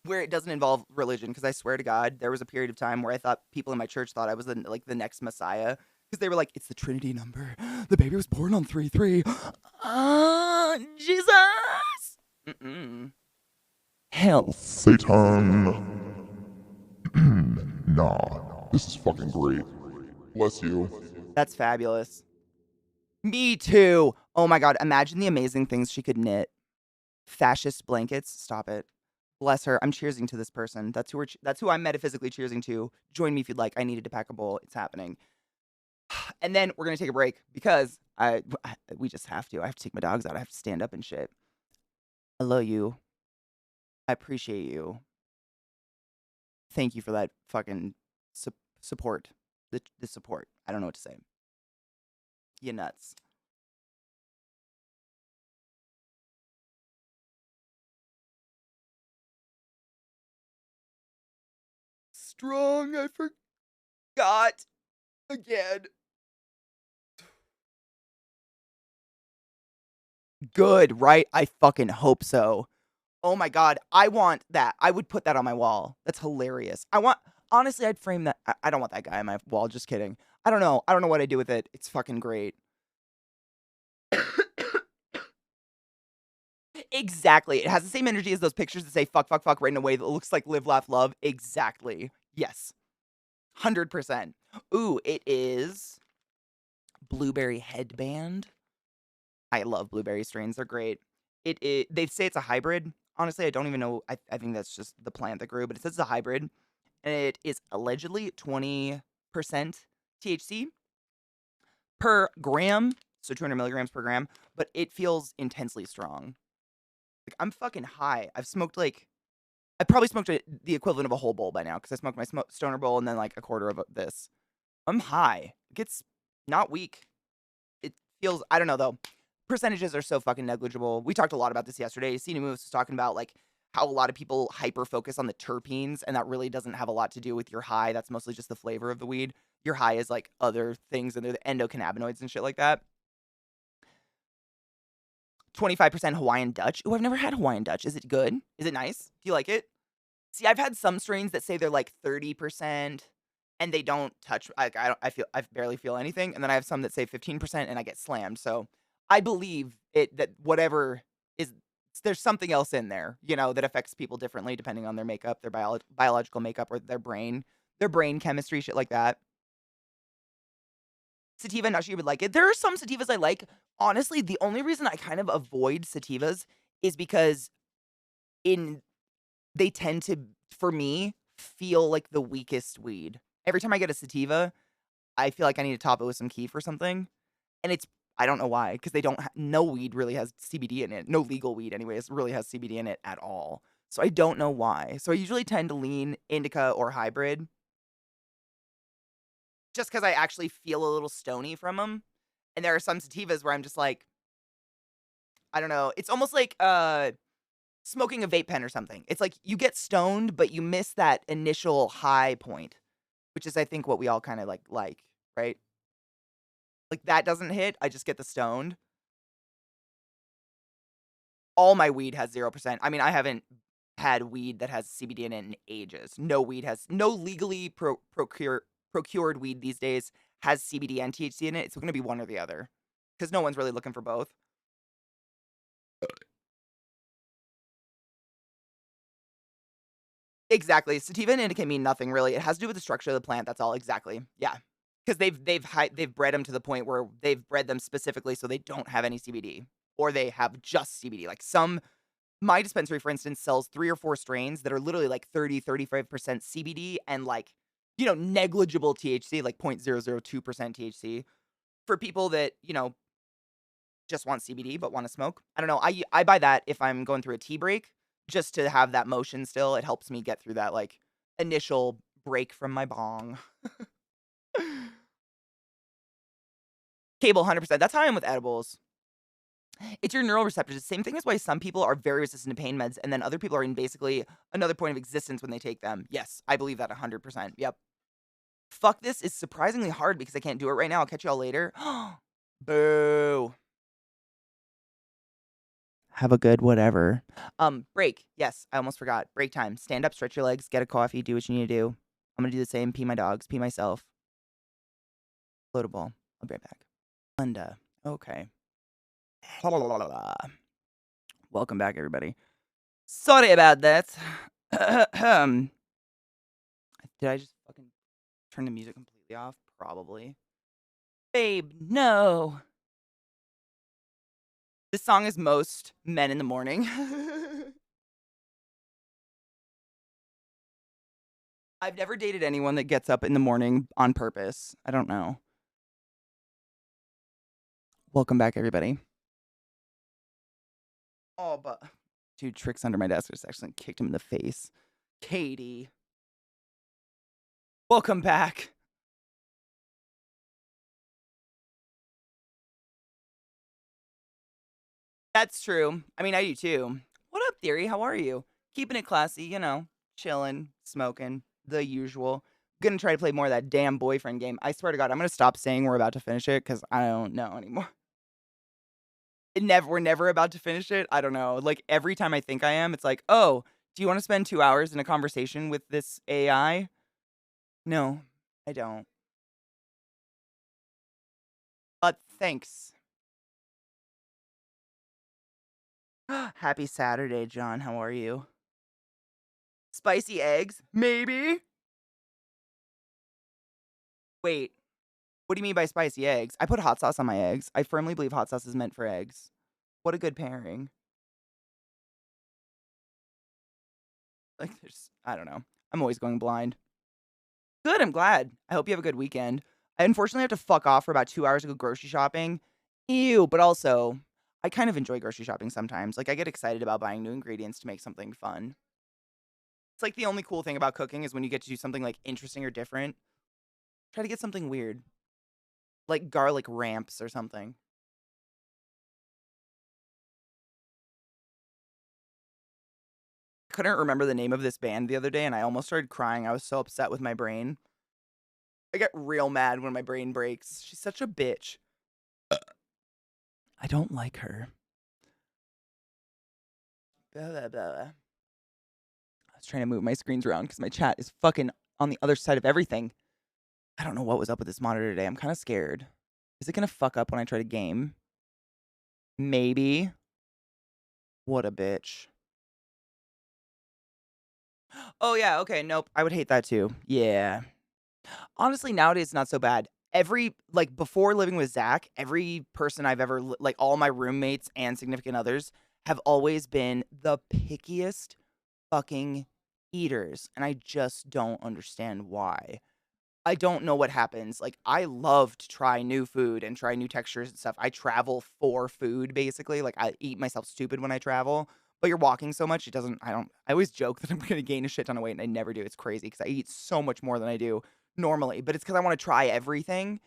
Speaker 1: Where it doesn't involve religion, because I swear to God, there was a period of time where I thought people in my church thought I was the next Messiah. Because they were like, it's the Trinity number. The baby was born on 3-3. Jesus! Mm-mm. Hell.
Speaker 2: Satan. Nah, this is fucking great. Bless you.
Speaker 1: That's fabulous. Me too. Oh my god, imagine the amazing things she could knit. Fascist blankets. Stop it. Bless her. I'm cheersing to this person. That's who I'm metaphysically cheersing to. Join me if you'd like. I needed to pack a bowl. It's happening. And then we're gonna take a break because we just have to. I have to take my dogs out. I have to stand up and shit. I love you. I appreciate you. Thank you for that fucking support. The support. I don't know what to say. You nuts. Strong. I forgot again. Good, right? I fucking hope so. Oh my god, I want that. I would put that on my wall. That's hilarious. Honestly, I'd frame that. I don't want that guy on my wall. Just kidding. I don't know. I don't know what I do with it. It's fucking great. Exactly. It has the same energy as those pictures that say fuck, fuck, fuck right in a way that looks like live, laugh, love. Exactly. Yes. 100%. Ooh, it is blueberry headband. I love blueberry strains. They're great. They say it's a hybrid. Honestly, I don't even know. I think that's just the plant that grew, but it says it's a hybrid. And it is allegedly 20% THC per gram. So 200 milligrams per gram. But it feels intensely strong. Like, I'm fucking high. I probably smoked the equivalent of a whole bowl by now because I smoked my stoner bowl and then like a quarter of this. I'm high. It gets not weak. It feels, I don't know though. Percentages are so fucking negligible. We talked a lot about this yesterday. Cena Moose was talking about like how a lot of people hyper focus on the terpenes, and that really doesn't have a lot to do with your high. That's mostly just the flavor of the weed. Your high is like other things, and they're the endocannabinoids and shit like that. 25% Hawaiian Dutch. Oh, I've never had Hawaiian Dutch. Is it good? Is it nice? Do you like it? See, I've had some strains that say they're like 30% and they don't touch, like, I barely feel anything. And then I have some that say 15% and I get slammed. So I believe that whatever is, there's something else in there, that affects people differently depending on their makeup, their biological makeup, or their brain chemistry, shit like that. Sativa, not sure you would like it. There are some sativas I like. Honestly, the only reason I kind of avoid sativas is because they tend to, for me, feel like the weakest weed. Every time I get a sativa, I feel like I need to top it with some keef or something. And I don't know why, because no weed really has CBD in it. No legal weed, anyways, really has CBD in it at all. So I don't know why. So I usually tend to lean indica or hybrid just because I actually feel a little stony from them. And there are some sativas where I'm just like, I don't know. It's almost like smoking a vape pen or something. It's like you get stoned, but you miss that initial high point, which is, I think, what we all kind of like, right? Like that doesn't hit. I just get the stoned. All my weed has 0%. I mean, I haven't had weed that has CBD in it in ages. No legally procured weed these days has CBD and THC in it. It's going to be one or the other because no one's really looking for both. Exactly. Sativa and indica mean nothing really. It has to do with the structure of the plant. That's all. Exactly. Yeah. Because they've bred them to the point where they've bred them specifically so they don't have any CBD, or they have just CBD. Like my dispensary, for instance, sells 3 or 4 strains that are literally like 30-35% CBD and like, negligible THC, like 0.002% THC for people that, just want CBD but want to smoke. I don't know. I buy that if I'm going through a tea break just to have that motion still. It helps me get through that like initial break from my bong. Cable 100%. That's how I am with edibles. It's your neural receptors. The same thing is why some people are very resistant to pain meds and then other people are in basically another point of existence when they take them. Yes, I believe that 100%. Yep. Fuck, this is surprisingly hard because I can't do it right now. I'll catch y'all later. Boo. Have a good whatever. Break. Yes, I almost forgot. Break time. Stand up, stretch your legs, get a coffee, do what you need to do. I'm gonna do the same. Pee my dogs, pee myself. Load a ball. I'll be right back. Linda. Okay. Welcome back, everybody. Sorry about that. Did I just fucking turn the music completely off? Probably. Babe, no. This song is most men in the morning. I've never dated anyone that gets up in the morning on purpose. I don't know. Welcome back, everybody. Oh, but dude, Tricks under my desk just actually kicked him in the face. Katie. Welcome back. That's true. I mean, I do too. What up, Theory? How are you? Keeping it classy, you know, chilling, smoking, the usual. Gonna try to play more of that damn boyfriend game. I swear to God, I'm gonna stop saying we're about to finish it because I don't know anymore. We're never about to finish it. I don't know. Like every time I think I am, it's like, oh, do you want to spend 2 hours in a conversation with this AI? No, I don't. But thanks. Happy Saturday, John. How are you? Spicy eggs? Maybe. Wait, what do you mean by spicy eggs? I put hot sauce on my eggs. I firmly believe hot sauce is meant for eggs. What a good pairing. Like, I don't know. I'm always going blind. Good, I'm glad. I hope you have a good weekend. I unfortunately have to fuck off for about 2 hours to go grocery shopping. Ew, but also, I kind of enjoy grocery shopping sometimes. Like, I get excited about buying new ingredients to make something fun. It's like the only cool thing about cooking is when you get to do something like interesting or different. Try to get something weird. Like garlic ramps or something. I couldn't remember the name of this band the other day and I almost started crying. I was so upset with my brain. I get real mad when my brain breaks. She's such a bitch. I don't like her. Blah, blah, blah. I was trying to move my screens around because my chat is fucking on the other side of everything. I don't know what was up with this monitor today. I'm kind of scared. Is it going to fuck up when I try to game? Maybe. What a bitch. Oh, yeah. Okay. Nope. I would hate that too. Yeah. Honestly, nowadays, it's not so bad. Like, before living with Zach, every person I've ever, like, all my roommates and significant others have always been the pickiest fucking eaters. And I just don't understand why. I don't know what happens. Like, I love to try new food and try new textures and stuff. I travel for food, basically. Like, I eat myself stupid when I travel. But you're walking so much, I always joke that I'm going to gain a shit ton of weight, and I never do. It's crazy because I eat so much more than I do normally. But it's because I want to try everything.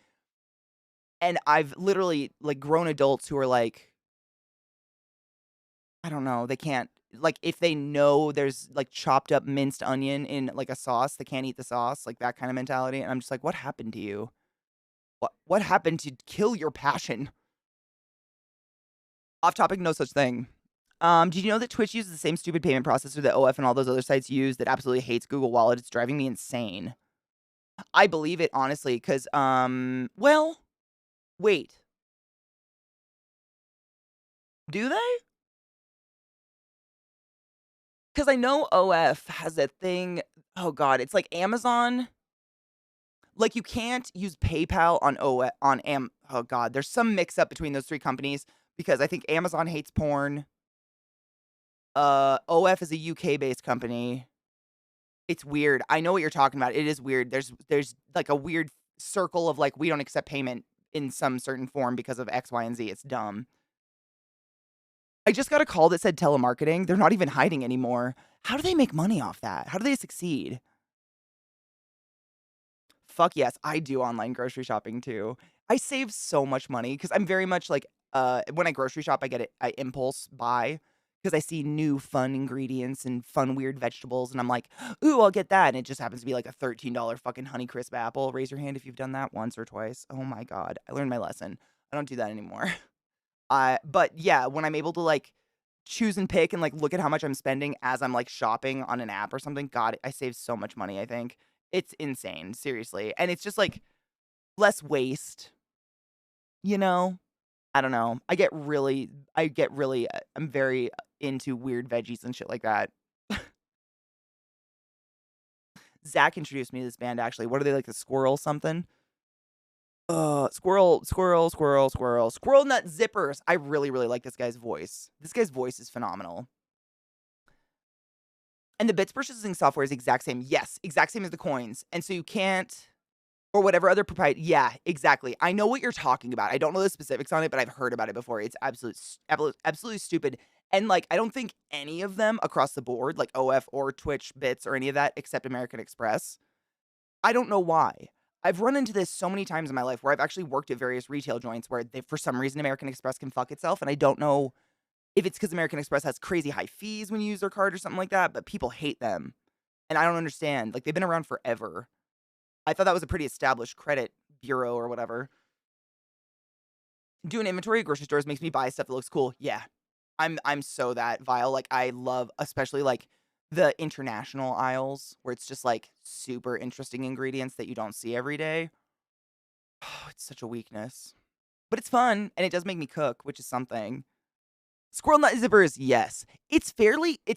Speaker 1: And I've literally, like, grown adults who are like, I don't know, they can't, like, if they know there's, like, chopped up minced onion in, like, a sauce, they can't eat the sauce, like, that kind of mentality. And I'm just like, what happened to you? What happened to kill your passion? Off topic, no such thing. Did you know that Twitch uses the same stupid payment processor that OF and all those other sites use that absolutely hates Google Wallet? It's driving me insane. I believe it, honestly, because, well, wait. Do they? Because I know OF has a thing. Oh, God. It's like Amazon. Like, you can't use PayPal on OF, oh, God. There's some mix up between those three companies because I think Amazon hates porn. OF is a UK-based company. It's weird. I know what you're talking about. It is weird. There's like a weird circle of like, we don't accept payment in some certain form because of X, Y, and Z. It's dumb. I just got a call that said telemarketing. They're not even hiding anymore. How do they make money off that? How do they succeed? Fuck yes, I do online grocery shopping too. I save so much money because I'm very much like, when I grocery shop, I impulse buy because I see new fun ingredients and fun weird vegetables, and I'm like, ooh, I'll get that. And it just happens to be like a $13 fucking Honeycrisp apple. Raise your hand if you've done that once or twice. Oh my God, I learned my lesson. I don't do that anymore. But yeah, when I'm able to like choose and pick and like look at how much I'm spending as I'm like shopping on an app or something, God, I save so much money, I think. It's insane, seriously. And it's just like less waste, you know? I don't know. I'm very into weird veggies and shit like that. Zach introduced me to this band actually. What are they, like, the Squirrel something? Squirrel nut zippers. I really, really like this guy's voice. This guy's voice is phenomenal. And the bits purchasing software is the exact same. Yes, exact same as the coins. And so you can't, or whatever other proprietary. Yeah, exactly. I know what you're talking about. I don't know the specifics on it, but I've heard about it before. It's absolutely stupid. And like, I don't think any of them across the board, like OF or Twitch bits or any of that, except American Express. I don't know why. I've run into this so many times in my life where I've actually worked at various retail joints where they, for some reason, American Express can fuck itself. And I don't know if it's because American Express has crazy high fees when you use their card or something like that, but people hate them. And I don't understand. Like, they've been around forever. I thought that was a pretty established credit bureau or whatever. Doing inventory at grocery stores makes me buy stuff that looks cool. Yeah. I'm so that vile. Like, I love especially like the international aisles where it's just like super interesting ingredients that you don't see every day. Oh, it's such a weakness. But it's fun and it does make me cook, which is something. Squirrel Nut Zippers, yes. It's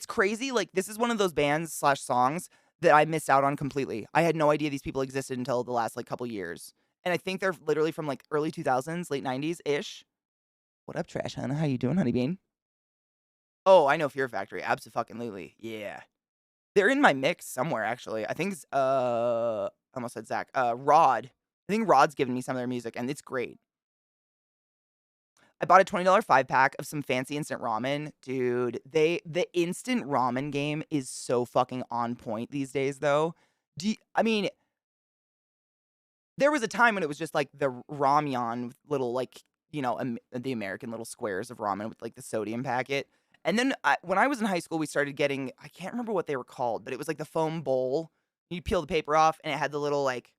Speaker 1: crazy. Like, this is one of those bands slash songs that I missed out on completely. I had no idea these people existed until the last, like, couple years. And I think they're literally from, like, early 2000s, late 90s-ish. What up, Trash Hunter? How you doing, Honey Bean? Oh, I know Fear Factory. Abso-fucking-lutely. Yeah. They're in my mix somewhere, actually. I think it's, I almost said Zach. Rod. I think Rod's given me some of their music, and it's great. I bought a $20 5-pack of some fancy instant ramen. Dude, the instant ramen game is so fucking on point these days, though. I mean, there was a time when it was just, like, the ramyun with little, like, the American little squares of ramen with, like, the sodium packet. And then, when I was in high school, we started getting I can't remember what they were called, but it was, like, the foam bowl. You peel the paper off, and it had the little, like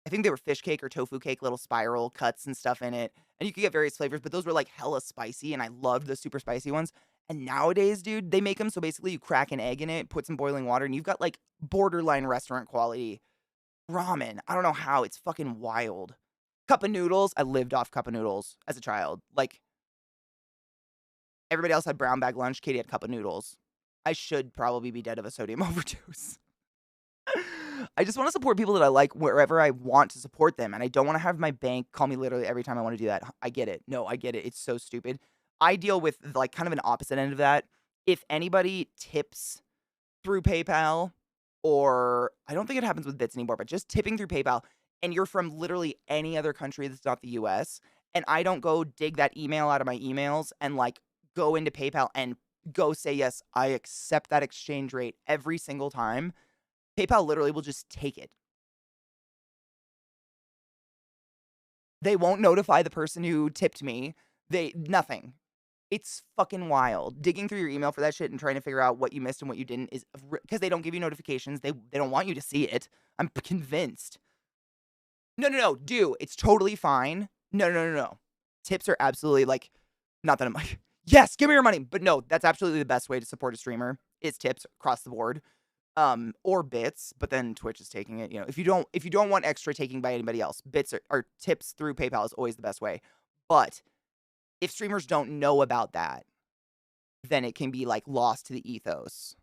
Speaker 1: I think they were fish cake or tofu cake, little spiral cuts and stuff in it. And you could get various flavors, but those were like hella spicy, and I loved the super spicy ones. And nowadays, dude, they make them so basically you crack an egg in it, put some boiling water, and you've got like borderline restaurant quality ramen. I don't know how. It's fucking wild. Cup of noodles. I lived off cup of noodles as a child. Like, everybody else had brown bag lunch. Katie had cup of noodles. I should probably be dead of a sodium overdose. I just want to support people that I like wherever I want to support them. And I don't want to have my bank call me literally every time I want to do that. I get it. No, I get it. It's so stupid. I deal with like kind of an opposite end of that. If anybody tips through PayPal, or I don't think it happens with bits anymore, but just tipping through PayPal, and you're from literally any other country that's not the US, and I don't go dig that email out of my emails and like go into PayPal and go say, yes, I accept that exchange rate every single time. PayPal literally will just take it. They won't notify the person who tipped me. Nothing. It's fucking wild. Digging through your email for that shit and trying to figure out what you missed and what you didn't is because they don't give you notifications. They don't want you to see it. I'm convinced. No. Do. It's totally fine. No. Tips are absolutely like, not that I'm like, yes, give me your money. But no, that's absolutely the best way to support a streamer is tips across the board. Or bits, but then Twitch is taking it. If you don't want extra taking by anybody else, bits or tips through PayPal is always the best way. But if streamers don't know about that, then it can be like lost to the ethos.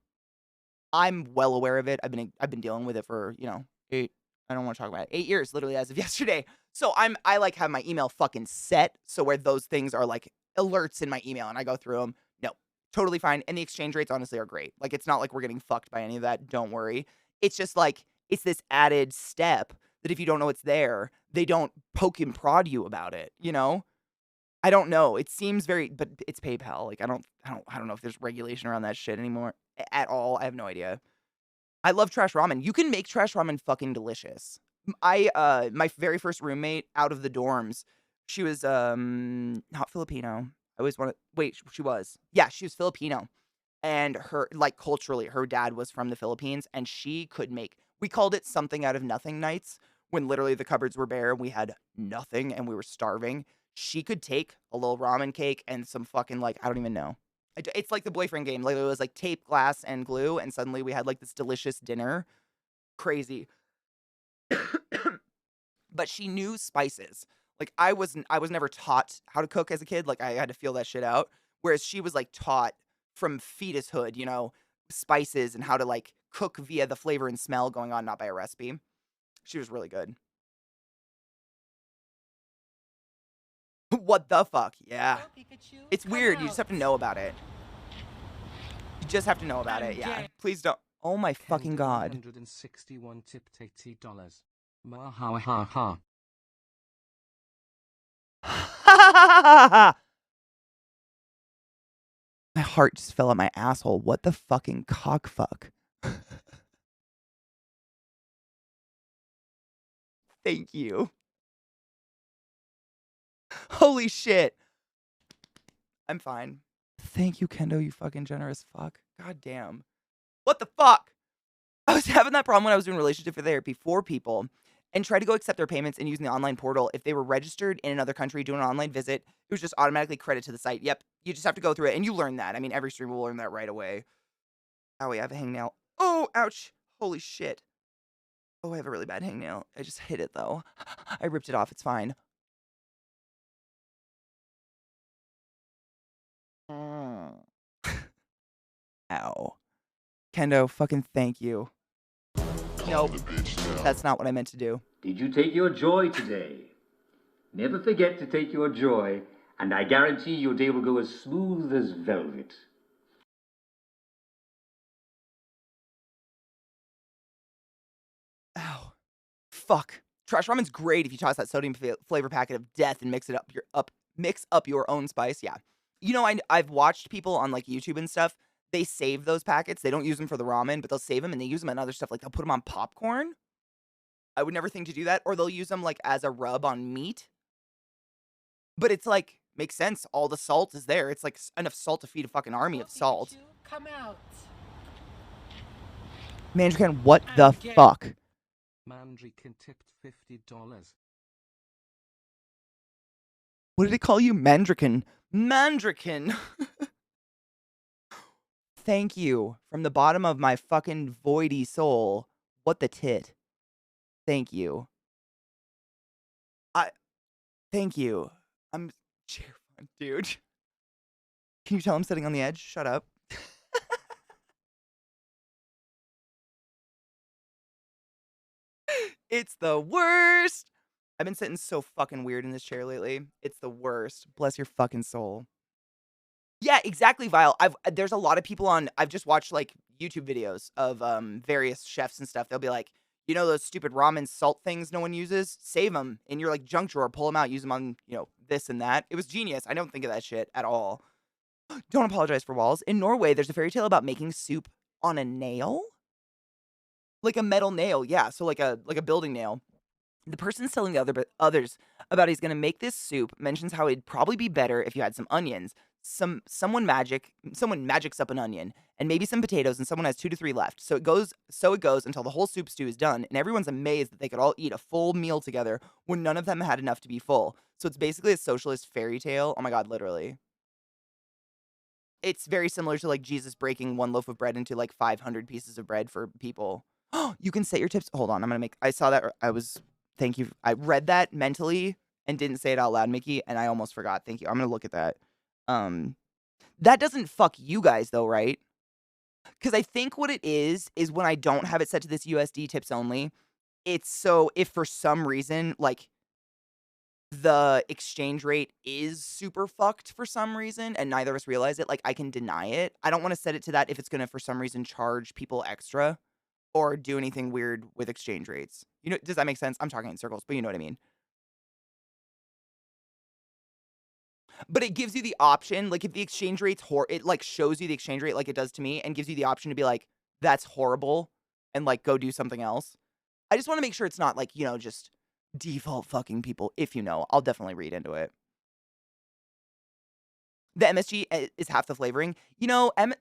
Speaker 1: I'm well aware of it. I've been dealing with it for, I don't want to talk about it. 8 years, literally as of yesterday. So I like have my email fucking set. So where those things are like alerts in my email and I go through them. No, totally fine. And the exchange rates honestly are great. Like, it's not like we're getting fucked by any of that. Don't worry. It's just like, it's this added step that if you don't know it's there, they don't poke and prod you about it, I don't know. It seems but it's PayPal. Like, I don't know if there's regulation around that shit anymore at all. I have no idea. I love trash ramen. You can make trash ramen fucking delicious. My very first roommate out of the dorms, she was not Filipino. I always want to wait. She was. Yeah, she was Filipino, and her like culturally, her dad was from the Philippines, and she could make. We called it something out of nothing nights when literally the cupboards were bare and we had nothing and we were starving. She could take a little ramen cake and some fucking like I don't even know. It's like the boyfriend game. Like, it was like tape, glass, and glue, and suddenly we had like this delicious dinner. Crazy. But she knew spices. Like, I was never taught how to cook as a kid. Like, I had to feel that shit out. Whereas she was like taught from fetushood, spices and how to like cook via the flavor and smell going on, not by a recipe. She was really good. What the fuck? Yeah.
Speaker 4: Hello, Pikachu.
Speaker 1: It's
Speaker 4: Come
Speaker 1: weird. You just
Speaker 4: out.
Speaker 1: have to know about it. You just have to know about
Speaker 4: I'm
Speaker 1: it. Yeah.
Speaker 4: gay.
Speaker 1: Please don't. Oh my fucking god.
Speaker 5: $161 tipped $80. Ma ha ha ha.
Speaker 1: My heart just fell out my asshole. What the fucking cockfuck? Thank you. Holy shit. I'm fine. Thank you, Kendo, you fucking generous fuck. God damn. What the fuck? I was having that problem when I was doing relationship therapy for people and tried to go accept their payments and using the online portal. If they were registered in another country doing an online visit, it was just automatically credit to the site. Yep. You just have to go through it and you learn that. I mean, every streamer will learn that right away. Oh, wait, I have a hangnail. Oh, ouch. Holy shit. Oh, I have a really bad hangnail. I just hit it though. I ripped it off. It's fine. Ow. Kendo, fucking thank you. Nope. That's not what I meant to do.
Speaker 6: Did you take your joy today? Never forget to take your joy, and I guarantee your day will go as smooth as velvet.
Speaker 1: Ow. Fuck. Trash ramen's great if you toss that sodium flavor packet of death and mix up your own spice. Yeah. You know, I've watched people on like YouTube and stuff. They save those packets. They don't use them for the ramen, but they'll save them and they use them on other stuff. Like they'll put them on popcorn. I would never think to do that. Or they'll use them like as a rub on meat. But it's like, makes sense. All the salt is there. It's like enough salt to feed a fucking army of salt.
Speaker 4: Pikachu, come out.
Speaker 1: Mandrakan, what the fuck?
Speaker 5: Mandrakan tipped $50.
Speaker 1: What did it call you? Mandrakan. Mandrakan. Thank you. From the bottom of my fucking voidy soul. What the tit? Thank you. Thank you. I'm cheerful, dude. Can you tell I'm sitting on the edge? Shut up. It's the worst. I've been sitting so fucking weird in this chair lately. It's the worst. Bless your fucking soul. Yeah, exactly, Vile. There's a lot of people on. I've just watched like YouTube videos of various chefs and stuff. They'll be like, you know, those stupid ramen salt things no one uses. Save them in your like junk drawer. Pull them out. Use them on this and that. It was genius. I don't think of that shit at all. Don't apologize for walls. In Norway, there's a fairy tale about making soup on a nail, like a metal nail. Yeah, so like a building nail. The person's telling the others about he's gonna make this soup. Mentions how it'd probably be better if you had some onions. Someone magics up an onion and maybe some potatoes, and someone has 2 to 3 left. So it goes until the whole soup stew is done, and everyone's amazed that they could all eat a full meal together when none of them had enough to be full. So it's basically a socialist fairy tale. Oh my god, literally. It's very similar to like Jesus breaking one loaf of bread into like 500 pieces of bread for people. You can set your tips. Hold on, I saw that. Thank you. I read that mentally and didn't say it out loud, Mickey, and I almost forgot. Thank you. I'm gonna look at that. That doesn't fuck you guys though, right? Because I think what it is when I don't have it set to this USD tips only, it's so if for some reason like the exchange rate is super fucked for some reason and neither of us realize it, like I can deny it. I don't want to set it to that if it's gonna for some reason charge people extra or do anything weird with exchange rates. You know, does that make sense? I'm talking in circles, but you know what I mean. But it gives you the option, like if the exchange rate's it like shows you the exchange rate like it does to me and gives you the option to be like, that's horrible and like go do something else. I just want to make sure it's not like, just default fucking people. If I'll definitely read into it. The MSG is half the flavoring.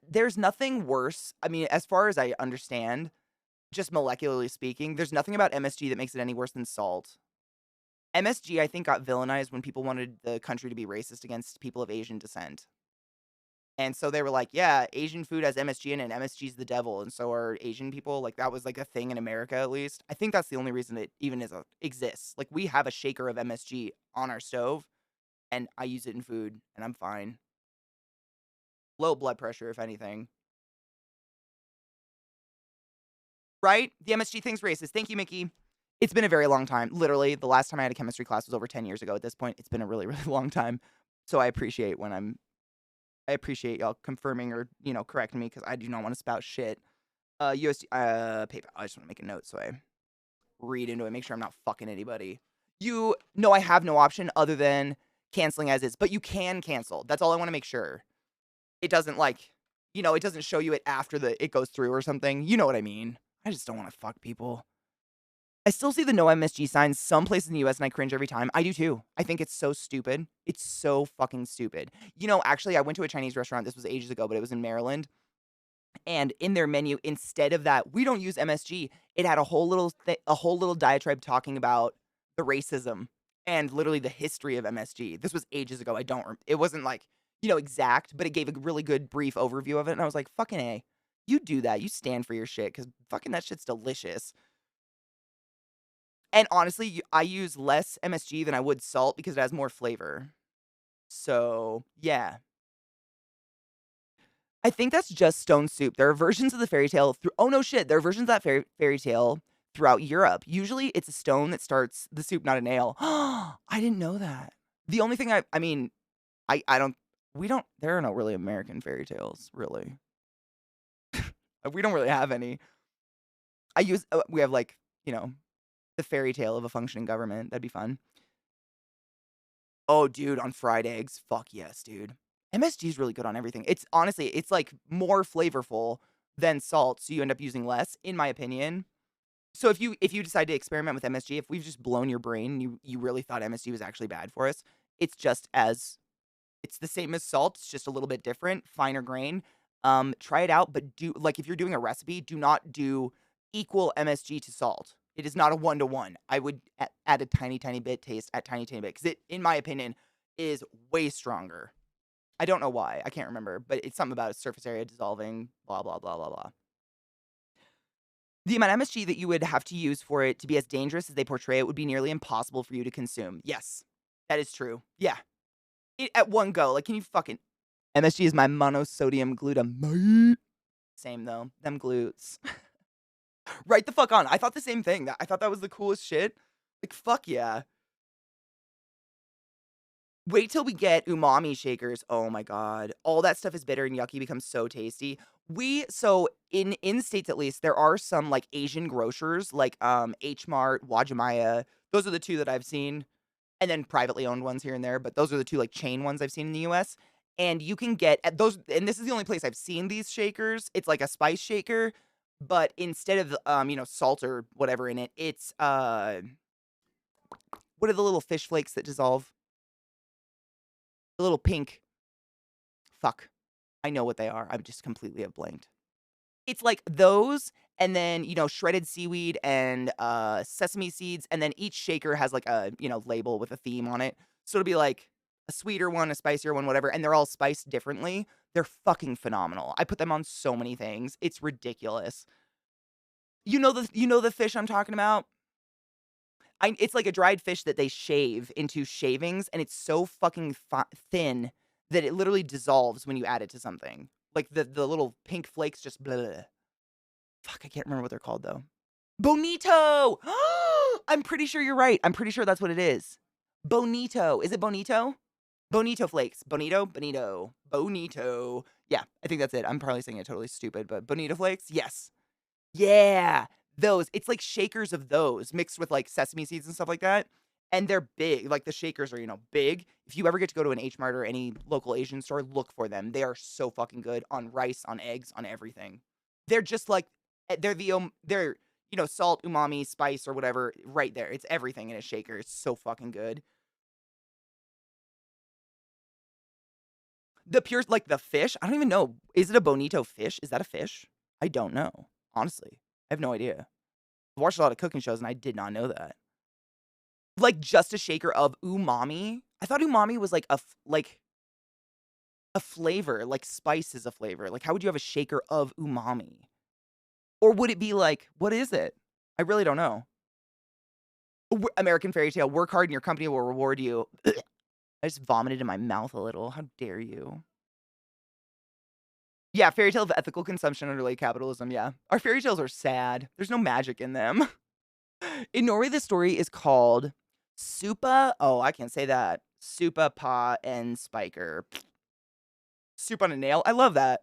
Speaker 1: There's nothing worse. I mean, as far as I understand, just molecularly speaking, there's nothing about MSG that makes it any worse than salt. MSG, I think, got villainized when people wanted the country to be racist against people of Asian descent. And so they were like, yeah, Asian food has MSG in it, and MSG's the devil, and so are Asian people. Like, that was, like, a thing in America, at least. I think that's the only reason it even exists. Like, we have a shaker of MSG on our stove, and I use it in food, and I'm fine. Low blood pressure, if anything. Right? The MSG thing's racist. Thank you, Mickey. It's been a very long time. Literally, the last time I had a chemistry class was over 10 years ago at this point. It's been a really, really long time. So I appreciate y'all confirming or, correcting me because I do not want to spout shit. USD, PayPal. I just want to make a note so I read into it, make sure I'm not fucking anybody. No, I have no option other than canceling as is, but you can cancel. That's all I want to make sure. It doesn't it doesn't show you it after it goes through or something. You know what I mean? I just don't want to fuck people. I still see the no MSG signs some places in the US and I cringe every time. I do too. I think it's so stupid. It's so fucking stupid. Actually, I went to a Chinese restaurant. This was ages ago, but it was in Maryland. And in their menu, instead of that, we don't use MSG. It had a whole little diatribe talking about the racism and literally the history of MSG. This was ages ago. It wasn't like, exact, but it gave a really good brief overview of it. And I was like, fucking A, you do that. You stand for your shit because fucking that shit's delicious. And honestly, I use less MSG than I would salt because it has more flavor. So, yeah. I think that's just stone soup. There are versions of the fairy tale oh no shit, there are versions of that fairy tale throughout Europe. Usually it's a stone that starts the soup, not a nail. I didn't know that. The only thing there are no really American fairy tales, really. We don't really have any. We have the fairy tale of a functioning government. That'd be fun. Oh, dude, on fried eggs. Fuck yes, dude. MSG is really good on everything. It's like more flavorful than salt, so you end up using less, in my opinion. So if you decide to experiment with MSG, if we've just blown your brain and you really thought MSG was actually bad for us, it's the same as salt, it's just a little bit different, finer grain. Try it out, but if you're doing a recipe, do not do equal MSG to salt. It is not a 1-to-1. I would add a tiny, tiny bit taste at tiny, tiny bit because it, in my opinion, is way stronger. I don't know why. I can't remember, but it's something about surface area dissolving, blah, blah, blah, blah, blah. The amount of MSG that you would have to use for it to be as dangerous as they portray it would be nearly impossible for you to consume. Yes, that is true. Yeah. At one go. Can you fucking... MSG is my monosodium glutamate. Same, though. Them glutes. Right the fuck on. I thought the same thing. I thought that was the coolest shit. Fuck yeah. Wait till we get umami shakers. Oh my god. All that stuff is bitter and yucky, becomes so tasty. So in the States at least, there are some Asian grocers H Mart, Wajimaya. Those are the two that I've seen. And then privately owned ones here and there, but those are the two chain ones I've seen in the US. And you can get at those, and this is the only place I've seen these shakers. It's like a spice shaker, but instead of salt or whatever in it, it's what are the little fish flakes that dissolve? The little pink. Fuck. I know what they are. I just completely have blanked. It's like those, and then, shredded seaweed and sesame seeds, and then each shaker has a, label with a theme on it. So it'll be a sweeter one, a spicier one, whatever, and they're all spiced differently. They're fucking phenomenal. I put them on so many things. It's ridiculous. You know the fish I'm talking about? It's like a dried fish that they shave into shavings, and it's so fucking thin that it literally dissolves when you add it to something. The little pink flakes just blah. Fuck, I can't remember what they're called, though. Bonito! I'm pretty sure you're right. I'm pretty sure that's what it is. Bonito. Is it bonito? Bonito flakes. Bonito? Bonito. Bonito. Yeah, I think that's it. I'm probably saying it totally stupid, but bonito flakes? Yes. Yeah, those. It's like shakers of those mixed with sesame seeds and stuff like that. And they're big. The shakers are, big. If you ever get to go to an H Mart or any local Asian store, look for them. They are so fucking good on rice, on eggs, on everything. They're just they're salt, umami, spice, or whatever right there. It's everything in a shaker. It's so fucking good. The pure, the fish, I don't even know. Is it a bonito fish? Is that a fish? I don't know. Honestly, I have no idea. I've watched a lot of cooking shows and I did not know that. Just a shaker of umami. I thought umami was a flavor, spice is a flavor. How would you have a shaker of umami? Or would it be what is it? I really don't know. American fairy tale, work hard and your company will reward you. I just vomited in my mouth a little. How dare you? Yeah, fairy tale of ethical consumption under late capitalism, yeah. Our fairy tales are sad. There's no magic in them. In Norway, the story is called Supa. Oh, I can't say that. Supa Pa and Spiker. Soup on a nail. I love that.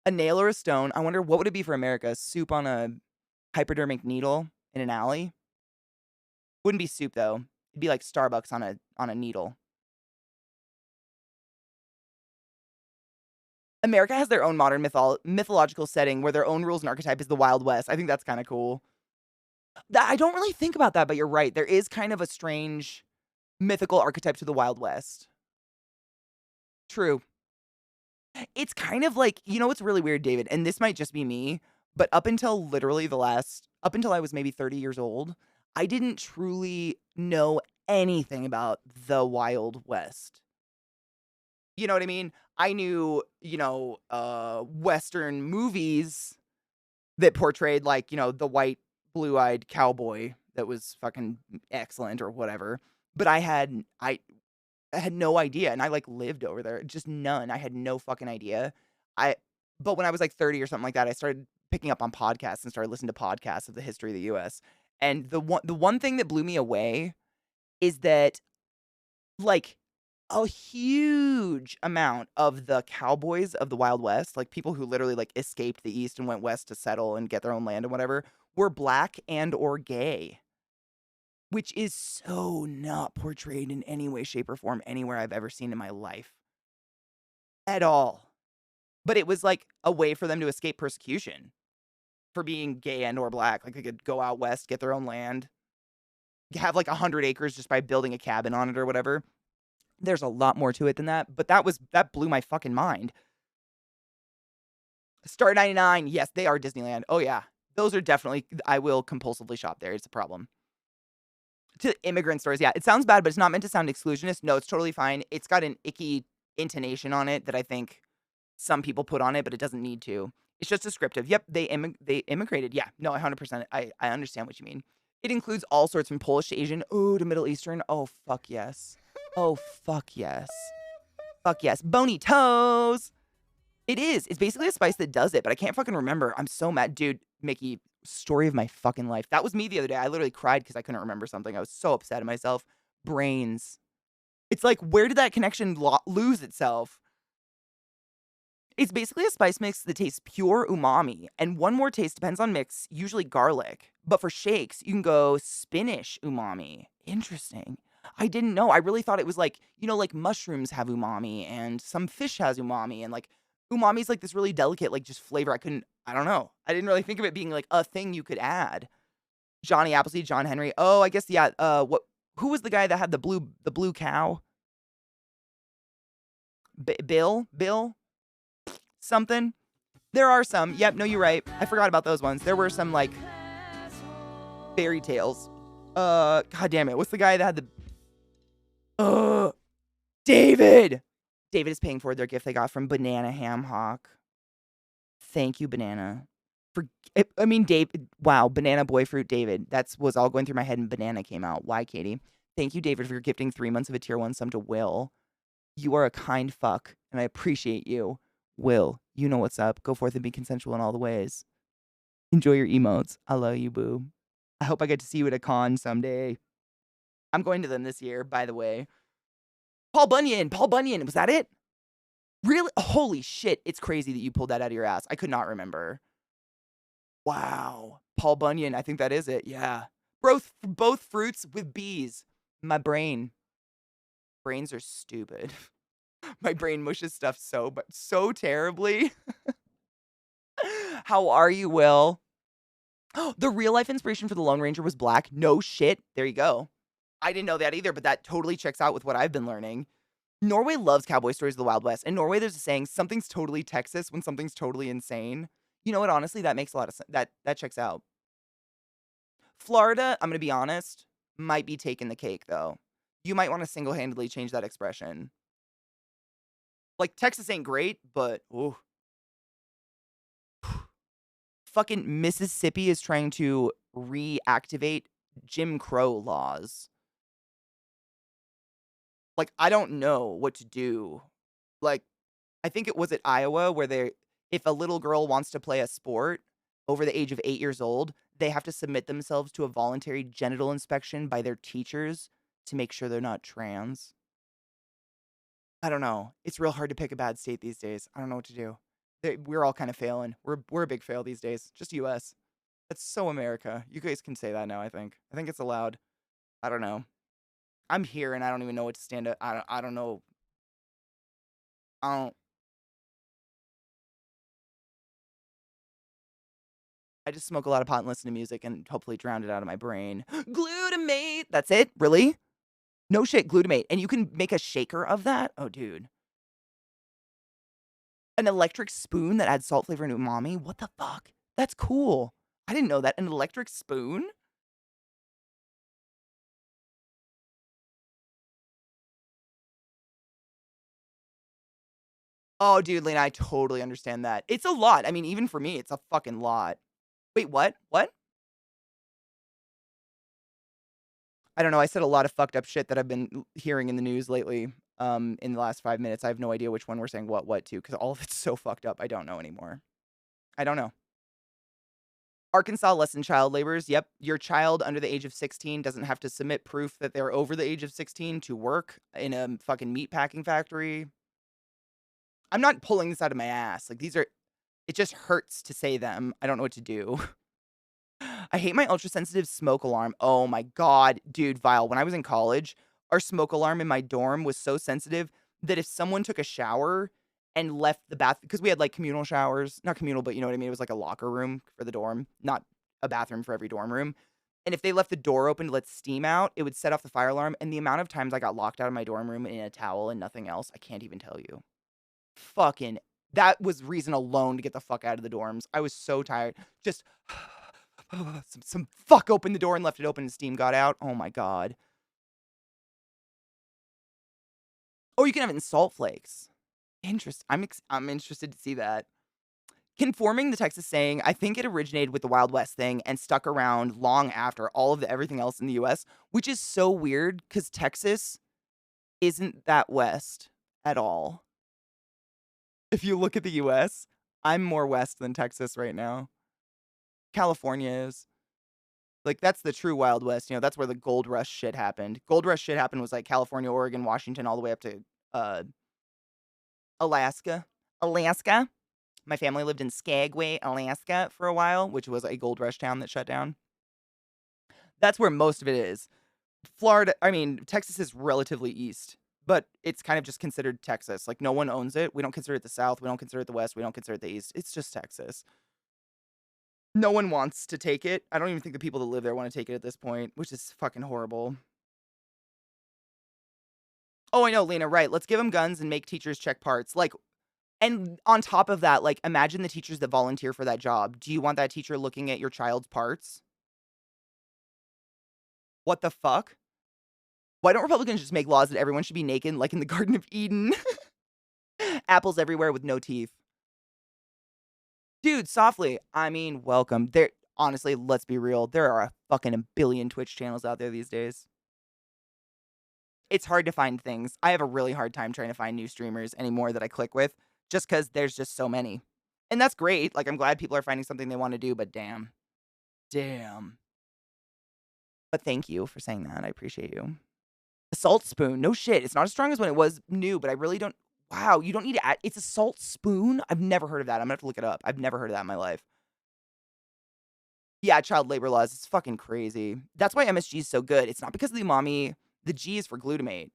Speaker 1: A nail or a stone. I wonder what would it be for America? Soup on a hypodermic needle in an alley? Wouldn't be soup though. It'd be like Starbucks on a needle. America has their own modern mythological setting where their own rules and archetype is the Wild West. I think that's kind of cool. I don't really think about that, but you're right. There is kind of a strange mythical archetype to the Wild West. True. It's kind of like, you know what's really weird, David, and this might just be me, but up until I was maybe 30 years old, I didn't truly know anything about the Wild West. You know what I mean? I knew, Western movies that portrayed like, the white, blue-eyed cowboy that was fucking excellent or whatever. But I had no idea, and I, like, lived over there, just none. I had no fucking idea. I but when I was, like, 30 or something like that, I started picking up on podcasts and started listening to podcasts of the history of the US, and the one thing that blew me away is that, like, a huge amount of the cowboys of the Wild West, like, people who literally, like, escaped the East and went West to settle and get their own land and whatever, were black and or gay. Which is so not portrayed in any way, shape, or form anywhere I've ever seen in my life. At all. But it was like a way for them to escape persecution for being gay and or black. Like they could go out west, get their own land, have like 100 acres just by building a cabin on it or whatever. There's a lot more to it than that, but that blew my fucking mind. Star 99, yes, they are Disneyland. Oh yeah. Those are definitely, I will compulsively shop there. It's a problem. To immigrant stories, yeah. It sounds bad, but it's not meant to sound exclusionist. No, it's totally fine. It's got an icky intonation on it that I think some people put on it, but it doesn't need to. It's just descriptive. Yep, they immigrated. Yeah, no, 100%. I understand what you mean. It includes all sorts from Polish to Asian, to Middle Eastern. Oh, fuck yes. Oh, fuck yes. Fuck yes. Bony toes. It is. It's basically a spice that does it, but I can't fucking remember. I'm so mad. Dude, Mickey, story of my fucking life. That was me the other day. I literally cried because I couldn't remember something. I was so upset at myself. Brains. It's like, where did that connection lose itself? It's basically a spice mix that tastes pure umami, and one more taste depends on mix, usually garlic. But for shakes, you can go spinach umami. Interesting. I didn't know. I really thought it was like, like mushrooms have umami, and some fish has umami, and like umami's like this really delicate, like just flavor. I don't know. I didn't really think of it being like a thing you could add. Johnny Appleseed, John Henry. Oh, I guess, yeah. Who was the guy that had the blue cow? Bill? Something? There are some. Yep, no, you're right. I forgot about those ones. There were some, like, fairy tales. God damn it. What's the guy that had the... David! David is paying for their gift they got from Banana Ham Hock. Thank you, Banana. David. Wow, Banana Boy Fruit David. Was all going through my head and Banana came out. Why, Katie? Thank you, David, for gifting 3 months of a tier 1 sum to Will. You are a kind fuck, and I appreciate you. Will, you know what's up. Go forth and be consensual in all the ways. Enjoy your emotes. I love you, boo. I hope I get to see you at a con someday. I'm going to them this year, by the way. Paul Bunyan. Was that it? Really? Holy shit. It's crazy that you pulled that out of your ass. I could not remember. Wow. Paul Bunyan. I think that is it. Yeah. Both fruits with bees. My brain. Brains are stupid. My brain mushes stuff so terribly. How are you, Will? The real life inspiration for the Lone Ranger was black. No shit. There you go. I didn't know that either, but that totally checks out with what I've been learning. Norway loves cowboy stories of the Wild West. In Norway, there's a saying, something's totally Texas when something's totally insane. You know what? Honestly, that makes a lot of sense. That checks out. Florida, I'm going to be honest, might be taking the cake, though. You might want to single-handedly change that expression. Like, Texas ain't great, but, ooh. Fucking Mississippi is trying to reactivate Jim Crow laws. Like, I don't know what to do. Like, I think it was at Iowa where if a little girl wants to play a sport over the age of 8 years old, they have to submit themselves to a voluntary genital inspection by their teachers to make sure they're not trans. I don't know. It's real hard to pick a bad state these days. I don't know what to do. We're all kind of failing. We're a big fail these days. Just US. That's so America. You guys can say that now, I think. I think it's allowed. I don't know. I'm here and I don't even know what to stand up. I don't know. I don't I just smoke a lot of pot and listen to music and hopefully drown it out of my brain. Glutamate. That's it? Really? No shit, glutamate. And you can make a shaker of that? Oh, dude. An electric spoon that adds salt, flavor, and umami? What the fuck? That's cool. I didn't know that. An electric spoon? Oh, dude, Lena, I totally understand that. It's a lot. I mean, even for me, it's a fucking lot. Wait, what? What? I don't know. I said a lot of fucked up shit that I've been hearing in the news lately. In the last 5 minutes, I have no idea which one we're saying what to, because all of it's so fucked up. I don't know anymore. I don't know. Arkansas lessen child laborers. Yep, your child under the age of 16 doesn't have to submit proof that they're over the age of 16 to work in a fucking meat packing factory. I'm not pulling this out of my ass. Like, these are, it just hurts to say them. I don't know what to do. I hate my ultra-sensitive smoke alarm. Oh my God. Dude, Vile, when I was in college, our smoke alarm in my dorm was so sensitive that if someone took a shower and left the bath, because we had like communal showers, not communal, but you know what I mean? It was like a locker room for the dorm, not a bathroom for every dorm room. And if they left the door open to let steam out, it would set off the fire alarm. And the amount of times I got locked out of my dorm room in a towel and nothing else, I can't even tell you. Fucking, that was reason alone to get the fuck out of the dorms. I was so tired. Just, some fuck opened the door and left it open and steam got out. Oh my God. Oh, you can have it in salt flakes. I'm interested to see that. Conforming the Texas saying, I think it originated with the Wild West thing and stuck around long after all of the everything else in the US, which is so weird because Texas isn't that West at all. If you look at the US, I'm more West than Texas right now. California is. Like, that's the true Wild West. You know, that's where the gold rush shit happened. Gold rush shit happened was like California, Oregon, Washington, all the way up to Alaska. Alaska. My family lived in Skagway, Alaska for a while, which was a gold rush town that shut down. That's where most of it is. Florida, I mean, Texas is relatively east, but it's kind of just considered Texas. Like, no one owns it. We don't consider it the South. We don't consider it the West. We don't consider it the East. It's just Texas. No one wants to take it. I don't even think the people that live there want to take it at this point, which is fucking horrible. Oh, I know, Lena, right. Let's give them guns and make teachers check parts. Like, and on top of that, like, imagine the teachers that volunteer for that job. Do you want that teacher looking at your child's parts? What the fuck? Why don't Republicans just make laws that everyone should be naked, like in the Garden of Eden? Apples everywhere with no teeth. Dude, softly. I mean, welcome. There, honestly, let's be real. There are a fucking billion Twitch channels out there these days. It's hard to find things. I have a really hard time trying to find new streamers anymore that I click with, just because there's just so many. And that's great. Like, I'm glad people are finding something they want to do, but damn. Damn. But thank you for saying that. I appreciate you. A salt spoon. No shit. It's not as strong as when it was new, but I really don't. Wow, you don't need to add. It's a salt spoon? I've never heard of that. I'm gonna have to look it up. I've never heard of that in my life. Yeah, child labor laws. It's fucking crazy. That's why MSG is so good. It's not because of the umami. The G is for glutamate.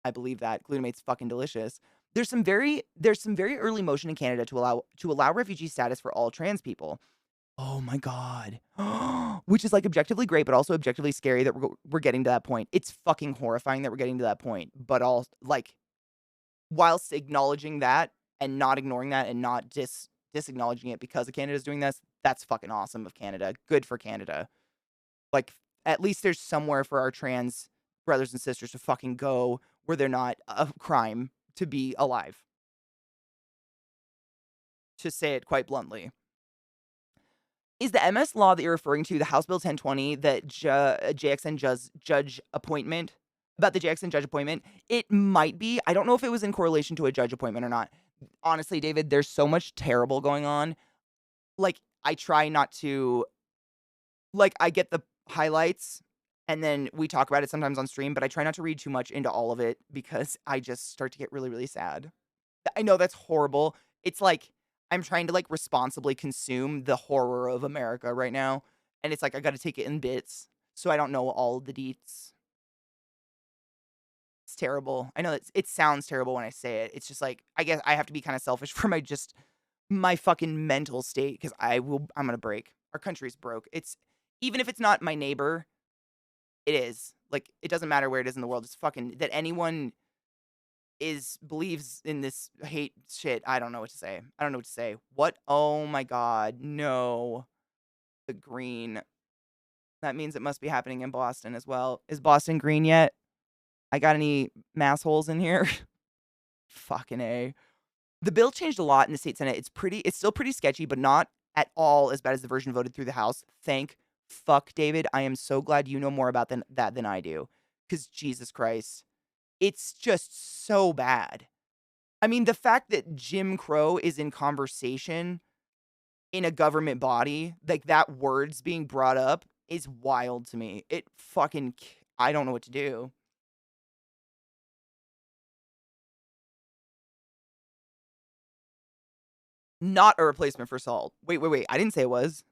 Speaker 1: I believe that. Glutamate's fucking delicious. There's some very early motion in Canada to allow refugee status for all trans people. Oh my God. Which is like objectively great, but also objectively scary that we're getting to that point. It's fucking horrifying that we're getting to that point. But all like, whilst acknowledging that and not ignoring that and not disacknowledging it because of Canada's doing this, that's fucking awesome of Canada. Good for Canada. Like, at least there's somewhere for our trans brothers and sisters to fucking go where they're not a crime to be alive. To say it quite bluntly. Is the MS law that you're referring to the House Bill 1020 that JXN judge appointment, about the JXN judge appointment? It might be. I don't know if it was in correlation to a judge appointment or not. Honestly, David, there's so much terrible going on. Like, I try not to, like, I get the highlights and then we talk about it sometimes on stream, but I try not to read too much into all of it because I just start to get really, really sad. I know that's horrible. It's like I'm trying to like responsibly consume the horror of America right now. And it's like I got to take it in bits so I don't know all the deets. It's terrible. I know it sounds terrible when I say it. It's just like I guess I have to be kind of selfish for my fucking mental state because I'm gonna break. Our country's broke. It's even if it's not my neighbor, it is. Like it doesn't matter where it is in the world. It's fucking that anyone believes in this hate shit. I don't know what to say. I don't know what to say. What? Oh my god, no. The green. That means it must be happening in Boston as well. Is Boston green yet? I got any massholes in here? Fucking A. The bill changed a lot in the state senate. It's still pretty sketchy, but not at all as bad as the version voted through the House. Thank fuck, David. I am so glad you know more about that than I do. Because Jesus Christ. It's just so bad. I mean, the fact that Jim Crow is in conversation in a government body, like that word's being brought up, is wild to me. I don't know what to do. Not a replacement for salt. Wait. I didn't say it was.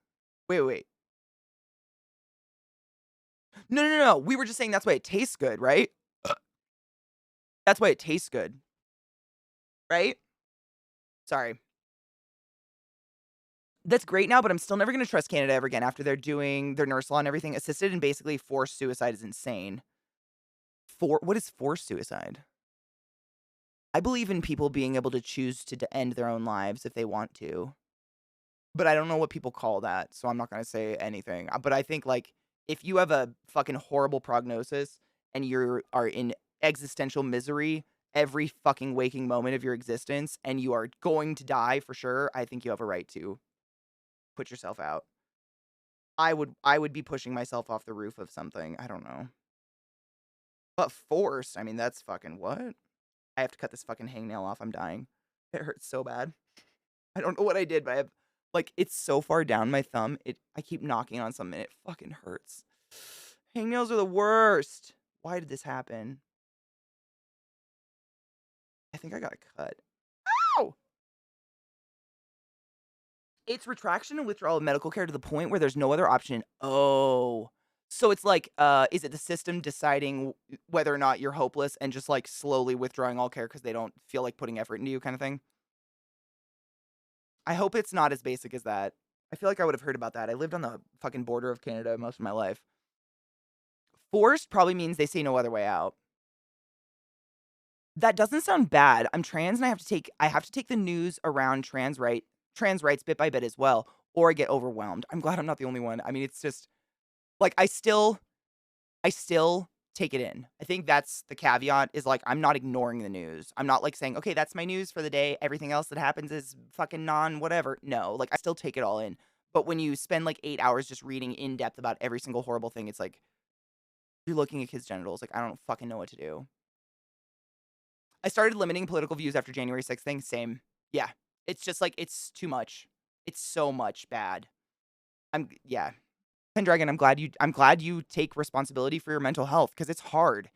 Speaker 1: Wait. No. We were just saying that's why it tastes good, right? That's why it tastes good. Right? Sorry. That's great now, but I'm still never going to trust Canada ever again after they're doing their nurse law and everything. Assisted and basically forced suicide is insane. What is forced suicide? I believe in people being able to choose to end their own lives if they want to. But I don't know what people call that, so I'm not going to say anything. But I think, like, if you have a fucking horrible prognosis and you are in existential misery every fucking waking moment of your existence and you are going to die for sure, I think you have a right to put yourself out. I would be pushing myself off the roof of something. I don't know. But forced, I mean, that's fucking what? I have to cut this fucking hangnail off. I'm dying. It hurts so bad. I don't know what I did, but I have, like, it's so far down my thumb. I keep knocking on something and it fucking hurts. Hangnails are the worst. Why did this happen? I think I got a cut. Ow! It's retraction and withdrawal of medical care to the point where there's no other option. Oh. So it's like, is it the system deciding whether or not you're hopeless and just like slowly withdrawing all care because they don't feel like putting effort into you kind of thing? I hope it's not as basic as that. I feel like I would have heard about that. I lived on the fucking border of Canada most of my life. Forced probably means they see no other way out. That doesn't sound bad. I'm trans and I have to take the news around trans rights bit by bit as well, or I get overwhelmed. I'm glad I'm not the only one. I mean, it's just like I still take it in. I think that's the caveat is like I'm not ignoring the news. I'm not like saying, "Okay, that's my news for the day. Everything else that happens is fucking whatever." No, like I still take it all in. But when you spend like 8 hours just reading in depth about every single horrible thing, it's like you're looking at kids' genitals. Like I don't fucking know what to do. I started limiting political views after January 6th thing. Same. Yeah. It's just like it's too much. It's so much bad. Yeah. Pendragon, I'm glad you take responsibility for your mental health because it's hard.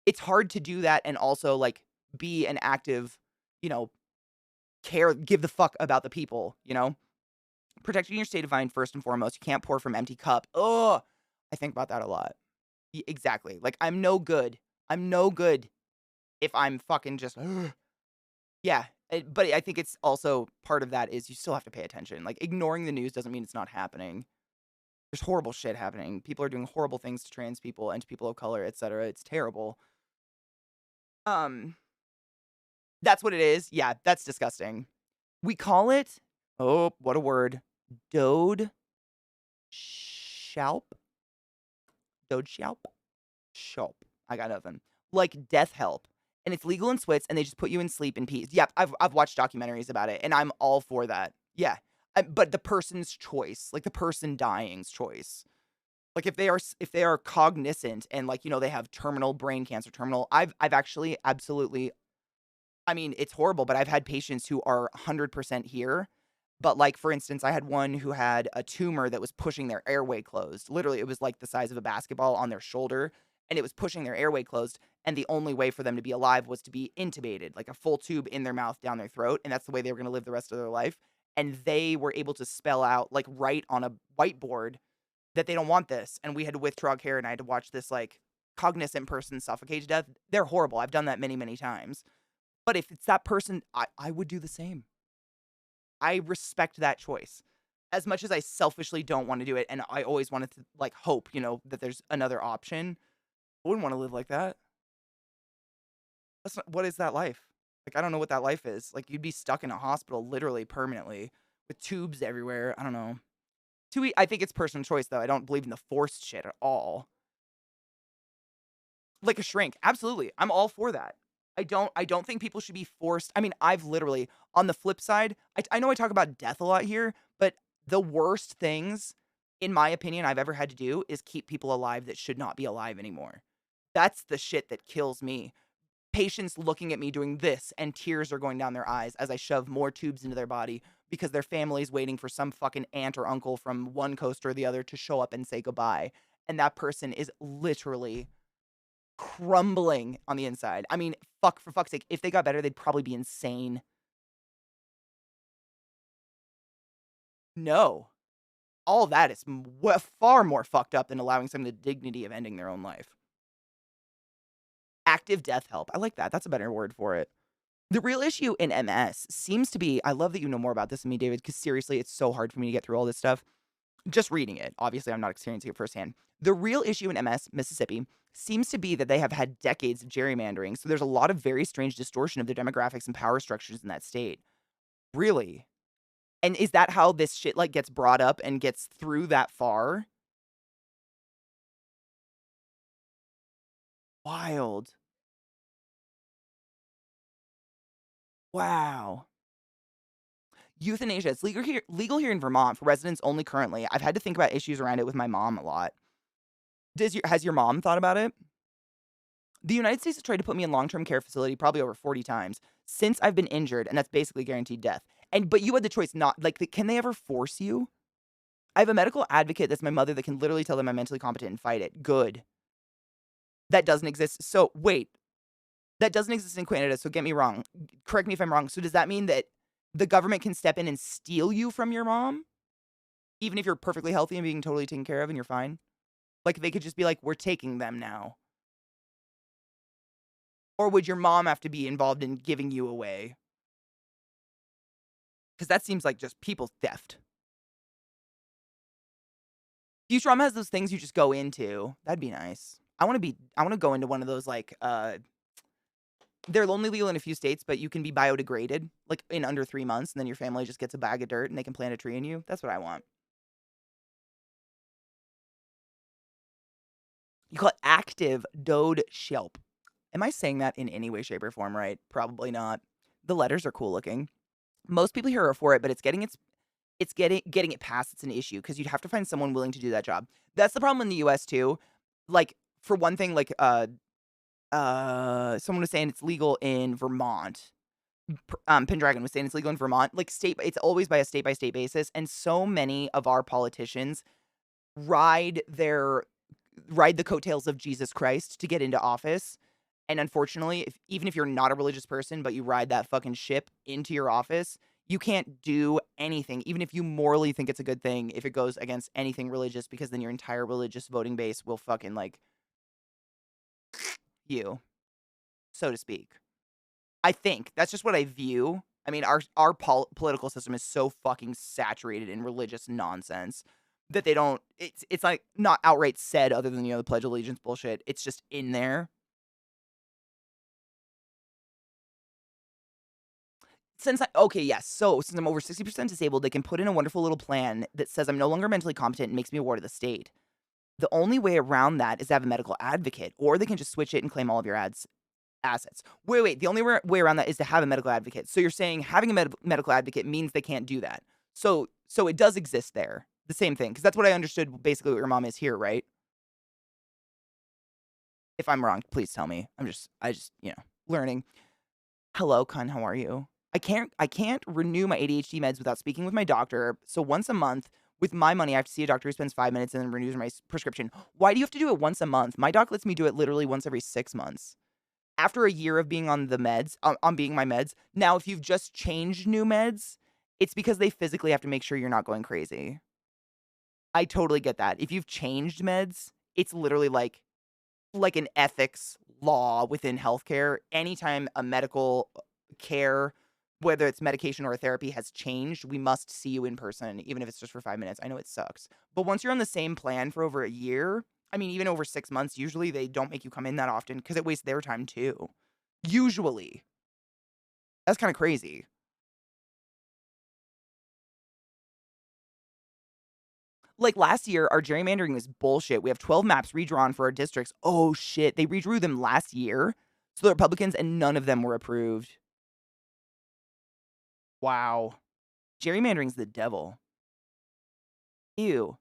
Speaker 1: It's hard to do that and also like be an active, give the fuck about the people, Protecting your state of mind first and foremost. You can't pour from empty cup. Oh, I think about that a lot. Exactly. Like I'm no good. I'm no good if I'm fucking just yeah. But I think it's also part of that is you still have to pay attention. Like ignoring the news doesn't mean it's not happening. There's horrible shit happening. People are doing horrible things to trans people and to people of color, etc. It's terrible. That's what it is. Yeah, that's disgusting. We call it, oh, what a word. Dode Shalp. Dode Shalp. Shalp. I got nothing. Like death help. And it's legal in Swiss and they just put you in sleep in peace. Yeah, I've watched documentaries about it and I'm all for that. Yeah. But the person's choice, like the person dying's choice. Like if they are cognizant and like, they have terminal brain cancer, I've actually absolutely, I mean, it's horrible, but I've had patients who are 100% here, But, like, for instance, I had one who had a tumor that was pushing their airway closed. Literally, it was like the size of a basketball on their shoulder, and it was pushing their airway closed, and the only way for them to be alive was to be intubated, like a full tube in their mouth down their throat, and that's the way they were gonna live the rest of their life. And they were able to spell out, like, write on a whiteboard that they don't want this, and we had to withdraw care, and I had to watch this, like, cognizant person suffocate to death. They're horrible. I've done that many, many times. But if it's that person, I would do the same. I respect that choice. As much as I selfishly don't want to do it, and I always wanted to, like, hope, that there's another option, I wouldn't want to live like that. What is that life? Like, I don't know what that life is. Like, you'd be stuck in a hospital literally permanently with tubes everywhere. I don't know. I think it's personal choice, though. I don't believe in the forced shit at all. Like a shrink. Absolutely. I'm all for that. I don't think people should be forced. I mean, I've literally, on the flip side, I know I talk about death a lot here, but the worst things, in my opinion, I've ever had to do is keep people alive that should not be alive anymore. That's the shit that kills me. Patients looking at me doing this, and tears are going down their eyes as I shove more tubes into their body because their family's waiting for some fucking aunt or uncle from one coast or the other to show up and say goodbye. And that person is literally crumbling on the inside. I mean, for fuck's sake, if they got better, they'd probably be insane. No. All that is far more fucked up than allowing someone the dignity of ending their own life. Active death help. I like that. That's a better word for it. The real issue in MS seems to be, I love that you know more about this than me, David, because seriously, it's so hard for me to get through all this stuff. Just reading it. Obviously, I'm not experiencing it firsthand. The real issue in MS, Mississippi, seems to be that they have had decades of gerrymandering, so there's a lot of very strange distortion of their demographics and power structures in that state. Really? And is that how this shit, like, gets brought up and gets through that far? Wild. Wow. Euthanasia. It's legal here in Vermont for residents only currently. I've had to think about issues around it with my mom a lot. Has your mom thought about it? The United States has tried to put me in long-term care facility probably over 40 times since I've been injured, and that's basically guaranteed death. But you had the choice not, like, can they ever force you? I have a medical advocate that's my mother that can literally tell them I'm mentally competent and fight it. Good. That doesn't exist. So, wait. That doesn't exist in Canada, so get me wrong. Correct me if I'm wrong. So does that mean that the government can step in and steal you from your mom? Even if you're perfectly healthy and being totally taken care of and you're fine? Like, they could just be like, we're taking them now. Or would your mom have to be involved in giving you away? Because that seems like just people theft. Futurama has those things you just go into. That'd be nice. I want to go into one of those, like, they're only legal in a few states, but you can be biodegraded, like, in under 3 months, and then your family just gets a bag of dirt and they can plant a tree in you. That's what I want. You call it active dode shelp. Am I saying that in any way, shape, or form right? Probably not. The letters are cool looking. Most people here are for it, but it's getting it passed. It's an issue because you'd have to find someone willing to do that job. That's the problem in the U.S. too. Like, for one thing, like, someone was saying it's legal in Vermont. Pendragon was saying it's legal in Vermont. Like, it's always by a state-by-state basis, and so many of our politicians ride the coattails of Jesus Christ to get into office. And unfortunately, even if you're not a religious person, but you ride that fucking ship into your office, you can't do anything, even if you morally think it's a good thing, if it goes against anything religious, because then your entire religious voting base will fucking, like, you, so to speak. I think that's just what I view. I mean, our political system is so fucking saturated in religious nonsense that they don't. It's like not outright said, other than the Pledge of Allegiance bullshit. It's just in there. Okay, yes. So since I'm over 60% disabled, they can put in a wonderful little plan that says I'm no longer mentally competent and makes me a ward of the state. The only way around that is to have a medical advocate, or they can just switch it and claim all of your assets. Wait. The only way around that is to have a medical advocate. So you're saying having a medical advocate means they can't do that. So it does exist there. The same thing. Because that's what I understood, basically what your mom is here, right? If I'm wrong, please tell me. I just, learning. Hello, Kun, how are you? I can't renew my ADHD meds without speaking with my doctor. So once a month, with my money, I have to see a doctor who spends 5 minutes and then renews my prescription. Why do you have to do it once a month? My doc lets me do it literally once every 6 months. After a year of being on the meds, on being my meds, now if you've just changed new meds, it's because they physically have to make sure you're not going crazy. I totally get that. If you've changed meds, it's literally like an ethics law within healthcare. Anytime a medical care, whether it's medication or therapy, has changed, we must see you in person, even if it's just for 5 minutes. I know it sucks. But once you're on the same plan for over a year, I mean, even over 6 months, usually they don't make you come in that often because it wastes their time too. Usually. That's kind of crazy. Like last year, our gerrymandering was bullshit. We have 12 maps redrawn for our districts. Oh shit. They redrew them last year. So the Republicans, and none of them were approved. Wow. Gerrymandering's the devil. Ew.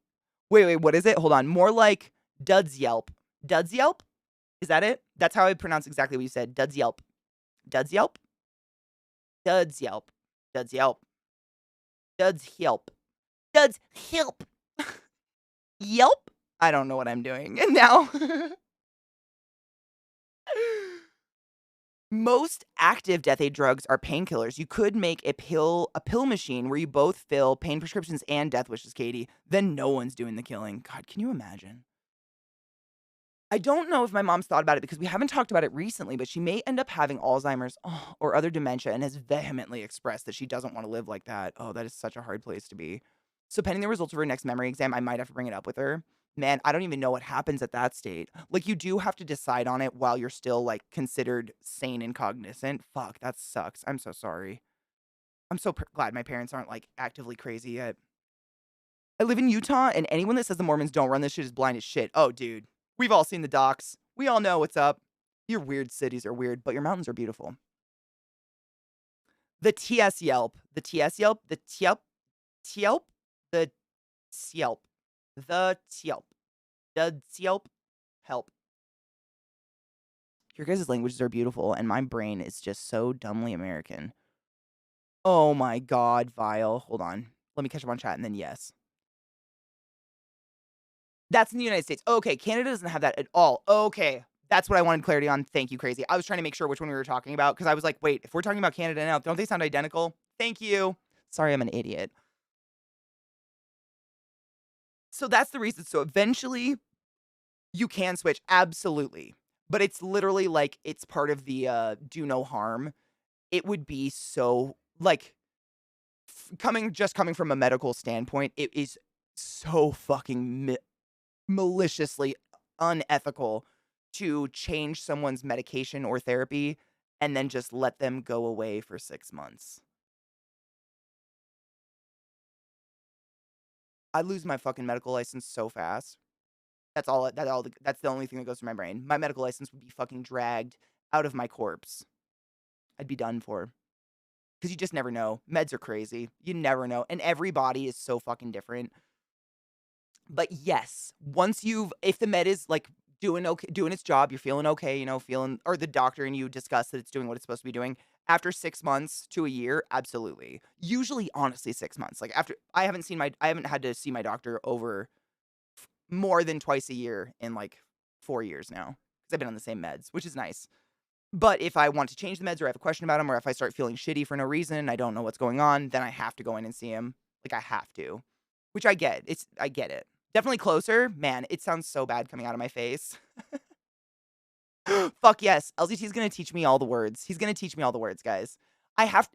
Speaker 1: Wait, what is it? Hold on. More like Duds Yelp. Duds Yelp? Is that it? That's how I pronounce exactly what you said. Duds Yelp. Duds Yelp? Duds Yelp. Duds Yelp. Duds Yelp. Duds Yelp. Yelp? I don't know what I'm doing. And now most active death aid drugs are painkillers. You could make a pill machine where you both fill pain prescriptions and death wishes, Katie. Then no one's doing the killing. God, can you imagine? I don't know if my mom's thought about it because we haven't talked about it recently, but she may end up having Alzheimer's or other dementia and has vehemently expressed that she doesn't want to live like that. Oh, that is such a hard place to be. So pending the results of her next memory exam, I might have to bring it up with her. Man, I don't even know what happens at that state. Like, you do have to decide on it while you're still, like, considered sane and cognizant. Fuck, that sucks. I'm so sorry. I'm so glad my parents aren't, like, actively crazy yet. I live in Utah, and anyone that says the Mormons don't run this shit is blind as shit. Oh, dude. We've all seen the docs. We all know what's up. Your weird cities are weird, but your mountains are beautiful. The TS Yelp. The TS Yelp. The Tielp. Tielp. The Tielp. The Tielp. The Tielp. Help. Your guys' languages are beautiful, and my brain is just so dumbly American. Oh my god, Vile. Hold on. Let me catch up on chat, and then yes. That's in the United States. Okay, Canada doesn't have that at all. Okay, that's what I wanted clarity on. Thank you, Crazy. I was trying to make sure which one we were talking about, because I was like, wait, if we're talking about Canada now, don't they sound identical? Thank you. Sorry, I'm an idiot. So that's the reason. So eventually, you can switch. Absolutely. But it's literally like it's part of the do no harm. It would be so, like, coming from a medical standpoint, it is so fucking maliciously unethical to change someone's medication or therapy and then just let them go away for 6 months. I'd lose my fucking medical license so fast. That's the only thing that goes through my brain. My medical license would be fucking dragged out of my corpse. I'd be done for. Because you just never know. Meds are crazy. You never know. And every body is so fucking different. But yes, if the med is like doing its job, you're feeling okay, or the doctor and you discuss that it's doing what it's supposed to be doing. After 6 months to a year, absolutely. Usually, honestly, 6 months. Like after I haven't had to see my doctor over more than twice a year in like 4 years now because I've been on the same meds, which is nice. But if I want to change the meds or I have a question about them or if I start feeling shitty for no reason and I don't know what's going on, then I have to go in and see him. Like, I have to, which I get. I get it. Definitely closer. Man, it sounds so bad coming out of my face. Fuck yes. LZT is going to teach me all the words. He's going to teach me all the words, guys.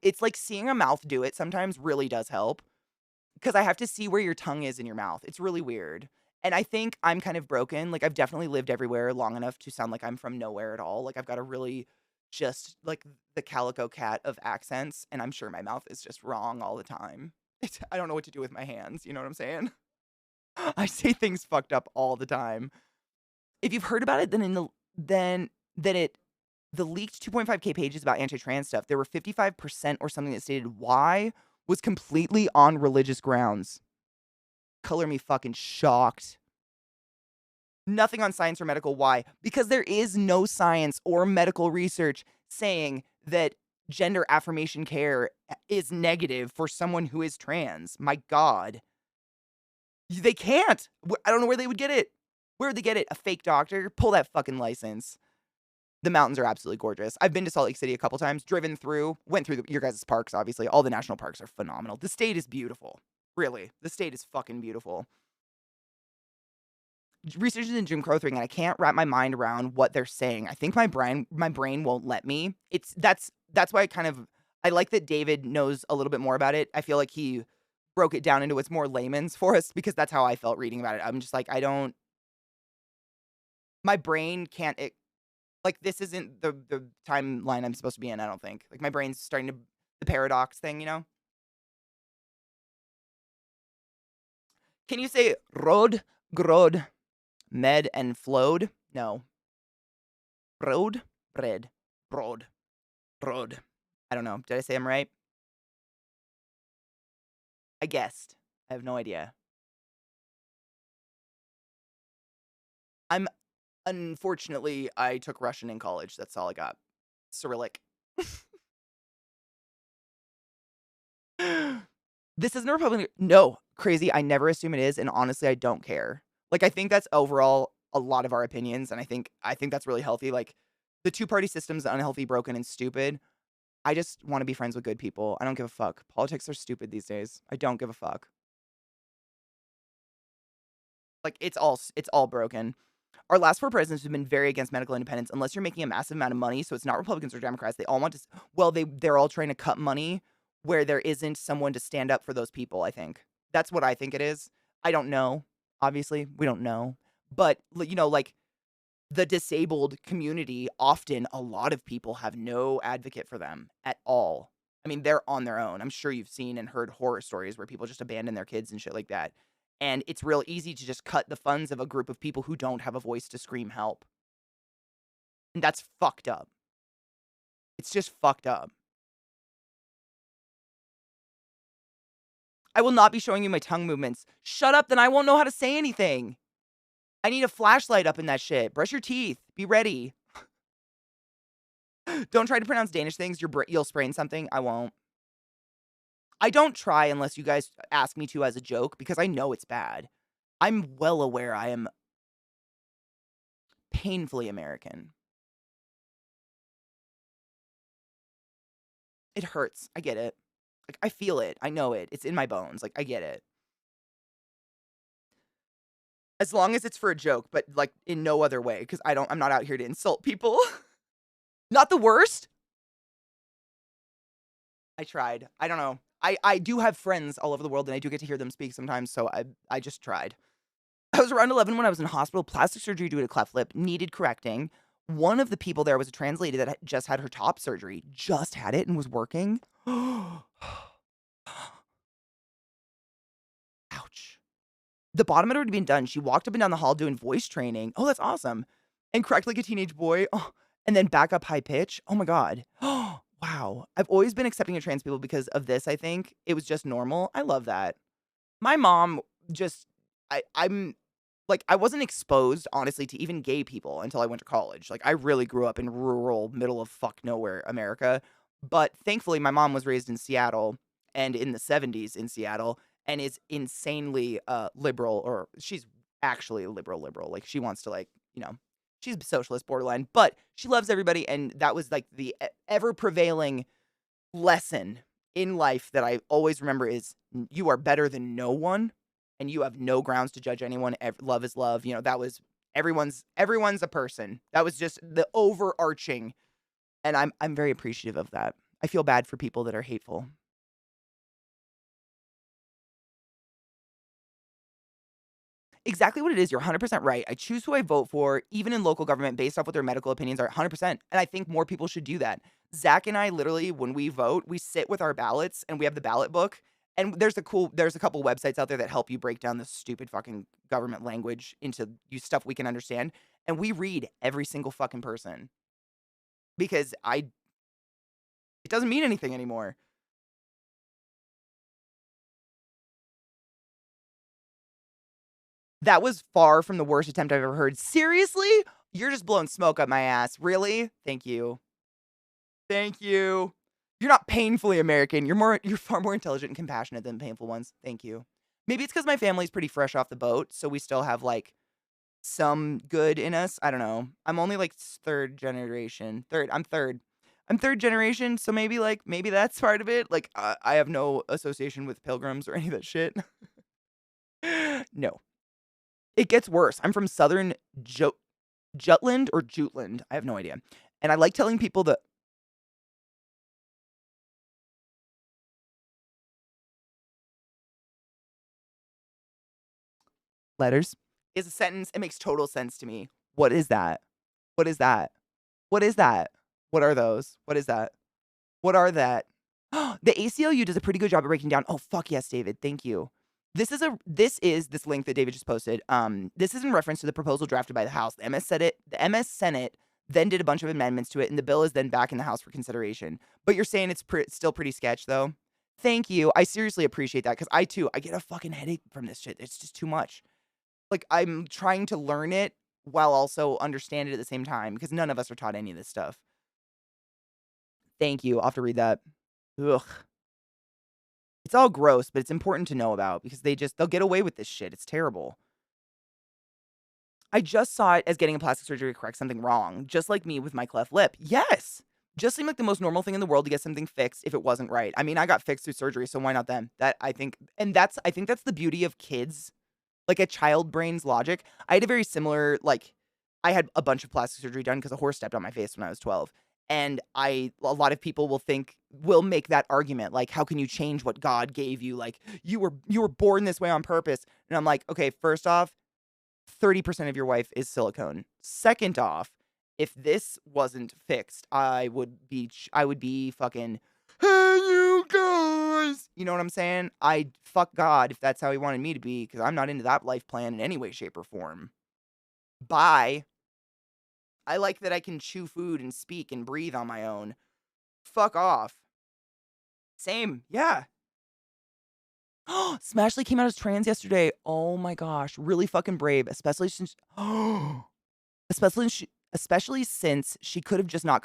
Speaker 1: It's like seeing a mouth do it sometimes really does help because I have to see where your tongue is in your mouth. It's really weird. And I think I'm kind of broken. Like, I've definitely lived everywhere long enough to sound like I'm from nowhere at all. Like, I've got a really just, like, the calico cat of accents, and I'm sure my mouth is just wrong all the time. I don't know what to do with my hands, you know what I'm saying? I say things fucked up all the time. If you've heard about it, the leaked 2.5K pages about anti-trans stuff, there were 55% or something that stated why was completely on religious grounds. Color me fucking shocked. Nothing on science or medical. Why? Because there is no science or medical research saying that gender affirmation care is negative for someone who is trans. My God. They can't. I don't know where they would get it. Where would they get it? A fake doctor? Pull that fucking license. The mountains are absolutely gorgeous. I've been to Salt Lake City a couple times, went through your guys' parks, obviously. All the national parks are phenomenal. The state is beautiful. Really. The state is fucking beautiful. Research in Jim Crow thing, and I can't wrap my mind around what they're saying. I think my brain won't let me. That's why I like that David knows a little bit more about it. I feel like he broke it down into what's more layman's for us because that's how I felt reading about it. I'm just like, my brain can't, like, this isn't the timeline I'm supposed to be in, I don't think. Like, my brain's starting to, the paradox thing, you know? Can you say rod, grod, med, and flowed? No. Broad, bread, broad, broad. I don't know. Did I say them right? I guessed. I have no idea. Unfortunately, I took Russian in college. That's all I got. Cyrillic. This isn't a Republican. No, crazy. I never assume it is, and honestly, I don't care. Like, I think that's overall a lot of our opinions, and I think that's really healthy. Like, the two-party system's unhealthy, broken, and stupid. I just want to be friends with good people. I don't give a fuck. Politics are stupid these days. I don't give a fuck. Like, it's all broken. Our last four presidents have been very against medical independence unless you're making a massive amount of money. So it's not Republicans or Democrats. They all want to, well, they're all trying to cut money where there isn't someone to stand up for those people, I think. That's what I think it is. I don't know. Obviously, we don't know. But, you know, like, the disabled community, often a lot of people have no advocate for them at all. I mean, they're on their own. I'm sure you've seen and heard horror stories where people just abandon their kids and shit like that. And it's real easy to just cut the funds of a group of people who don't have a voice to scream help. And that's fucked up. It's just fucked up. I will not be showing you my tongue movements. Shut up, then I won't know how to say anything. I need a flashlight up in that shit. Brush your teeth. Be ready. Don't try to pronounce Danish things. You'll sprain something. I won't. I don't try unless you guys ask me to as a joke because I know it's bad. I'm well aware I am painfully American. It hurts. I get it. Like, I feel it. I know it. It's in my bones. Like, I get it. As long as it's for a joke, but, like, in no other way, because I'm not out here to insult people. Not the worst. I tried. I don't know. I do have friends all over the world, and I do get to hear them speak sometimes, so I just tried. I was around 11 when I was in hospital. Plastic surgery due to cleft lip. Needed correcting. One of the people there was a trans lady that just had her top surgery. Just had it and was working. Ouch. The bottom had already been done. She walked up and down the hall doing voice training. Oh, that's awesome. And cracked like a teenage boy. Oh, and then back up high pitch. Oh my God. Oh, wow. I've always been accepting of trans people because of this, I think. It was just normal. I love that. My mom just, I'm like, I wasn't exposed, honestly, to even gay people until I went to college. Like, I really grew up in rural, middle of fuck nowhere America. But thankfully, my mom was raised in Seattle and in the 70s in Seattle and is insanely liberal, or she's actually a liberal. Like, she wants to, like, you know, she's socialist borderline, but she loves everybody. And that was like the ever prevailing lesson in life that I always remember is you are better than no one and you have no grounds to judge anyone. Love is love. You know, that was everyone's a person. That was just the overarching. And I'm very appreciative of that. I feel bad for people that are hateful. Exactly what it is. You're 100% right. I choose who I vote for, even in local government, based off what their medical opinions are. 100%. And I think more people should do that. Zach and I literally, when we vote, we sit with our ballots and we have the ballot book. And there's a couple websites out there that help you break down the stupid fucking government language into stuff we can understand. And we read every single fucking person because it doesn't mean anything anymore. That was far from the worst attempt I've ever heard. Seriously? You're just blowing smoke up my ass. Really? Thank you. Thank you. You're not painfully American. You're far more intelligent and compassionate than painful ones. Thank you. Maybe it's because my family's pretty fresh off the boat, so we still have like some good in us. I don't know. I'm only like third generation. I'm third. I'm third generation, so maybe that's part of it. Like I have no association with pilgrims or any of that shit. No. It gets worse. I'm from southern Jutland or Jutland. I have no idea. And I like telling people that letters is a sentence. It makes total sense to me. What is that? What is that? What is that? What are those? What is that? What are that? The ACLU does a pretty good job of breaking down. Oh, fuck yes, David. Thank you. This is this link that David just posted. This is in reference to the proposal drafted by the House. The MS Senate then did a bunch of amendments to it, and the bill is then back in the House for consideration. But you're saying it's still pretty sketch, though? Thank you. I seriously appreciate that, because I get a fucking headache from this shit. It's just too much. Like, I'm trying to learn it while also understand it at the same time, because none of us are taught any of this stuff. Thank you. I'll have to read that. Ugh. It's all gross, but it's important to know about, because they'll get away with this shit. It's terrible. I just saw it as getting a plastic surgery to correct something wrong, just like me with my cleft lip. Yes! Just seemed like the most normal thing in the world to get something fixed if it wasn't right. I mean, I got fixed through surgery, so why not them? I think that's the beauty of kids, like a child brain's logic. I had a very similar, I had a bunch of plastic surgery done because a horse stepped on my face when I was 12. And a lot of people will make that argument, like, how can you change what God gave you? Like, you were born this way on purpose. And I'm like, okay, first off, 30% of your wife is silicone. Second off, if this wasn't fixed, I would be fucking, hey, you guys. You know what I'm saying? I'd fuck God if that's how he wanted me to be, because I'm not into that life plan in any way, shape, or form. Bye. I like that I can chew food and speak and breathe on my own. Fuck off. Same. Yeah. Smashly came out as trans yesterday. Oh my gosh. Really fucking brave. Especially since especially since she could have just not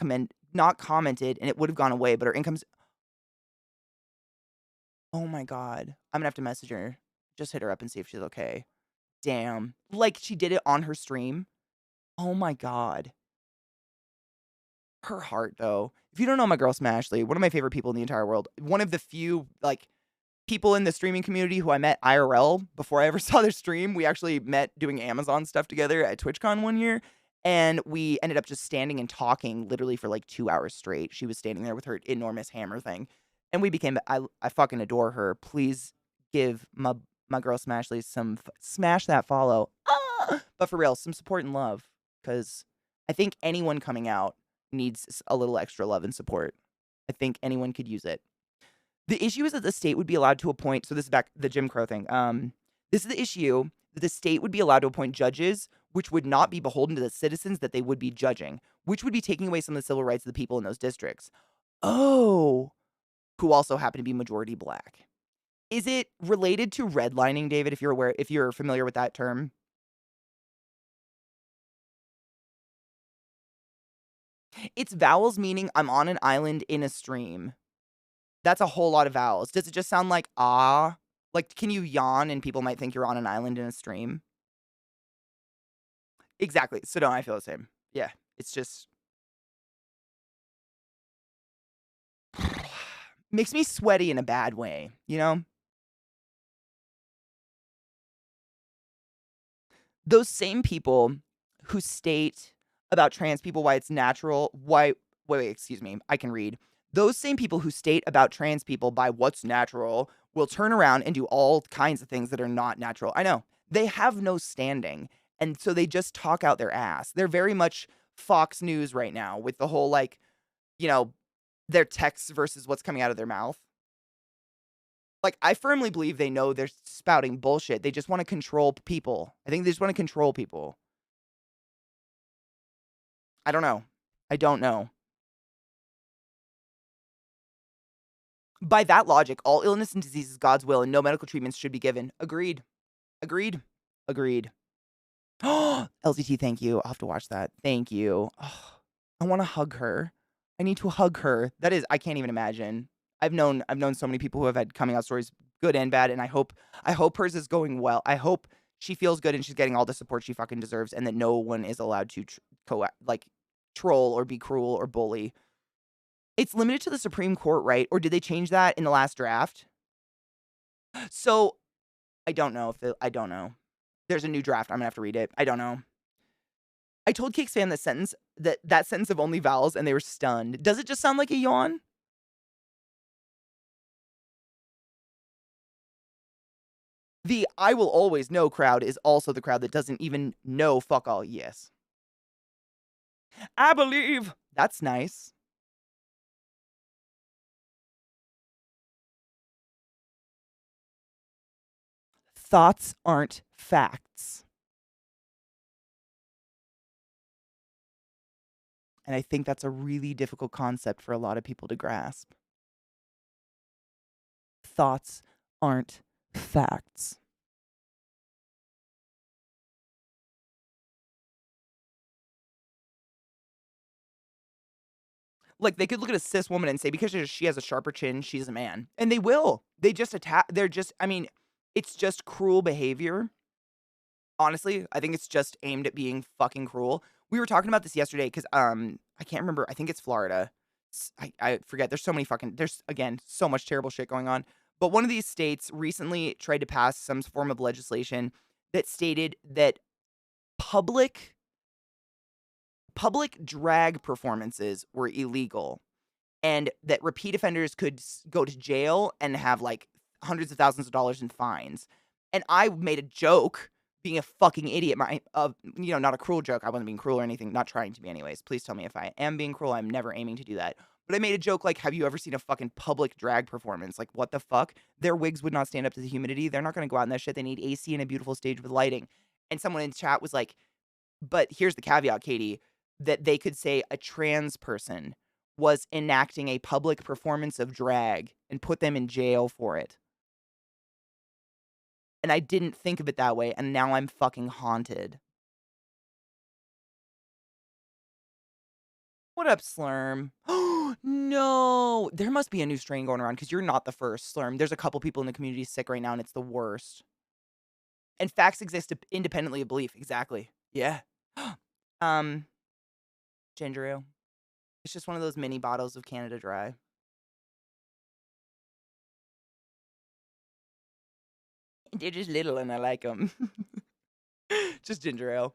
Speaker 1: commented and it would have gone away, but her income's oh my god. I'm gonna have to message her. Just hit her up and see if she's okay. Damn. Like, she did it on her stream. Oh my god. Her heart, though. If you don't know my girl Smashly, one of my favorite people in the entire world. One of the few, people in the streaming community who I met IRL before I ever saw their stream. We actually met doing Amazon stuff together at TwitchCon one year, and we ended up just standing and talking literally for, 2 hours straight. She was standing there with her enormous hammer thing, and we became I fucking adore her. Please give my girl Smashly some smash that follow. But for real, some support and love, because I think anyone coming out needs a little extra love and support. I think anyone could use it. The issue is that the state would be allowed to appoint, so this is back the Jim Crow thing. This is the issue that the state would be allowed to appoint judges which would not be beholden to the citizens that they would be judging, which would be taking away some of the civil rights of the people in those districts. Oh, who also happen to be majority black. Is it related to redlining, David, if you're familiar with that term? It's vowels meaning I'm on an island in a stream. That's a whole lot of vowels. Does it just sound like ah? Like, can you yawn and people might think you're on an island in a stream? Exactly. So no, I feel the same. Yeah. It's just makes me sweaty in a bad way, you know? Those same people who state about trans people why it's natural, wait, excuse me, I can read. Those same people who state about trans people by what's natural will turn around and do all kinds of things that are not natural. I know. They have no standing. And so they just talk out their ass. They're very much Fox News right now with the whole, their texts versus what's coming out of their mouth. I firmly believe they know they're spouting bullshit. They just want to control people. I think they just want to control people. I don't know. I don't know. By that logic, all illness and disease is God's will and no medical treatments should be given. Agreed. Agreed. Agreed. LZT, thank you. I'll have to watch that. Thank you. Oh, I want to hug her. I need to hug her. That is, I can't even imagine. I've known so many people who have had coming out stories, good and bad, and I hope hers is going well. I hope she feels good and she's getting all the support she fucking deserves, and that no one is allowed to troll or be cruel or bully. It's limited to the Supreme Court, right? Or did they change that in the last draft? So I don't know I don't know. There's a new draft. I'm gonna have to read it. I don't know. I told Cakes Fam that sentence of only vowels, and they were stunned. Does it just sound like a yawn? The I will always know crowd is also the crowd that doesn't even know fuck all. Yes. I believe. That's nice. Thoughts aren't facts. And I think that's a really difficult concept for a lot of people to grasp. Thoughts aren't facts. Like, they could look at a cis woman and say, because she has a sharper chin, she's a man. And they will. They just attack. They're just, I mean, it's just cruel behavior. Honestly, I think it's just aimed at being fucking cruel. We were talking about this yesterday because I can't remember. I think it's Florida. I forget. There's so many there's, again, so much terrible shit going on. But one of these states recently tried to pass some form of legislation that stated that public drag performances were illegal, and that repeat offenders could go to jail and have like hundreds of thousands of dollars in fines. And I made a joke, being a fucking idiot, not a cruel joke. I wasn't being cruel or anything, not trying to be anyways. Please tell me if I am being cruel. I'm never aiming to do that. But I made a joke like, have you ever seen a fucking public drag performance? Like, what the fuck? Their wigs would not stand up to the humidity. They're not going to go out in that shit. They need AC and a beautiful stage with lighting. And someone in chat was like, but here's the caveat, Katie, that they could say a trans person was enacting a public performance of drag and put them in jail for it. And I didn't think of it that way, and now I'm fucking haunted. What up, Slurm? Oh, no. There must be a new strain going around, because you're not the first, Slurm. There's a couple people in the community sick right now, and it's the worst. And facts exist independently of belief. Exactly. Yeah. Ginger ale. It's just one of those mini bottles of Canada Dry. They're just little and I like them. Just ginger ale.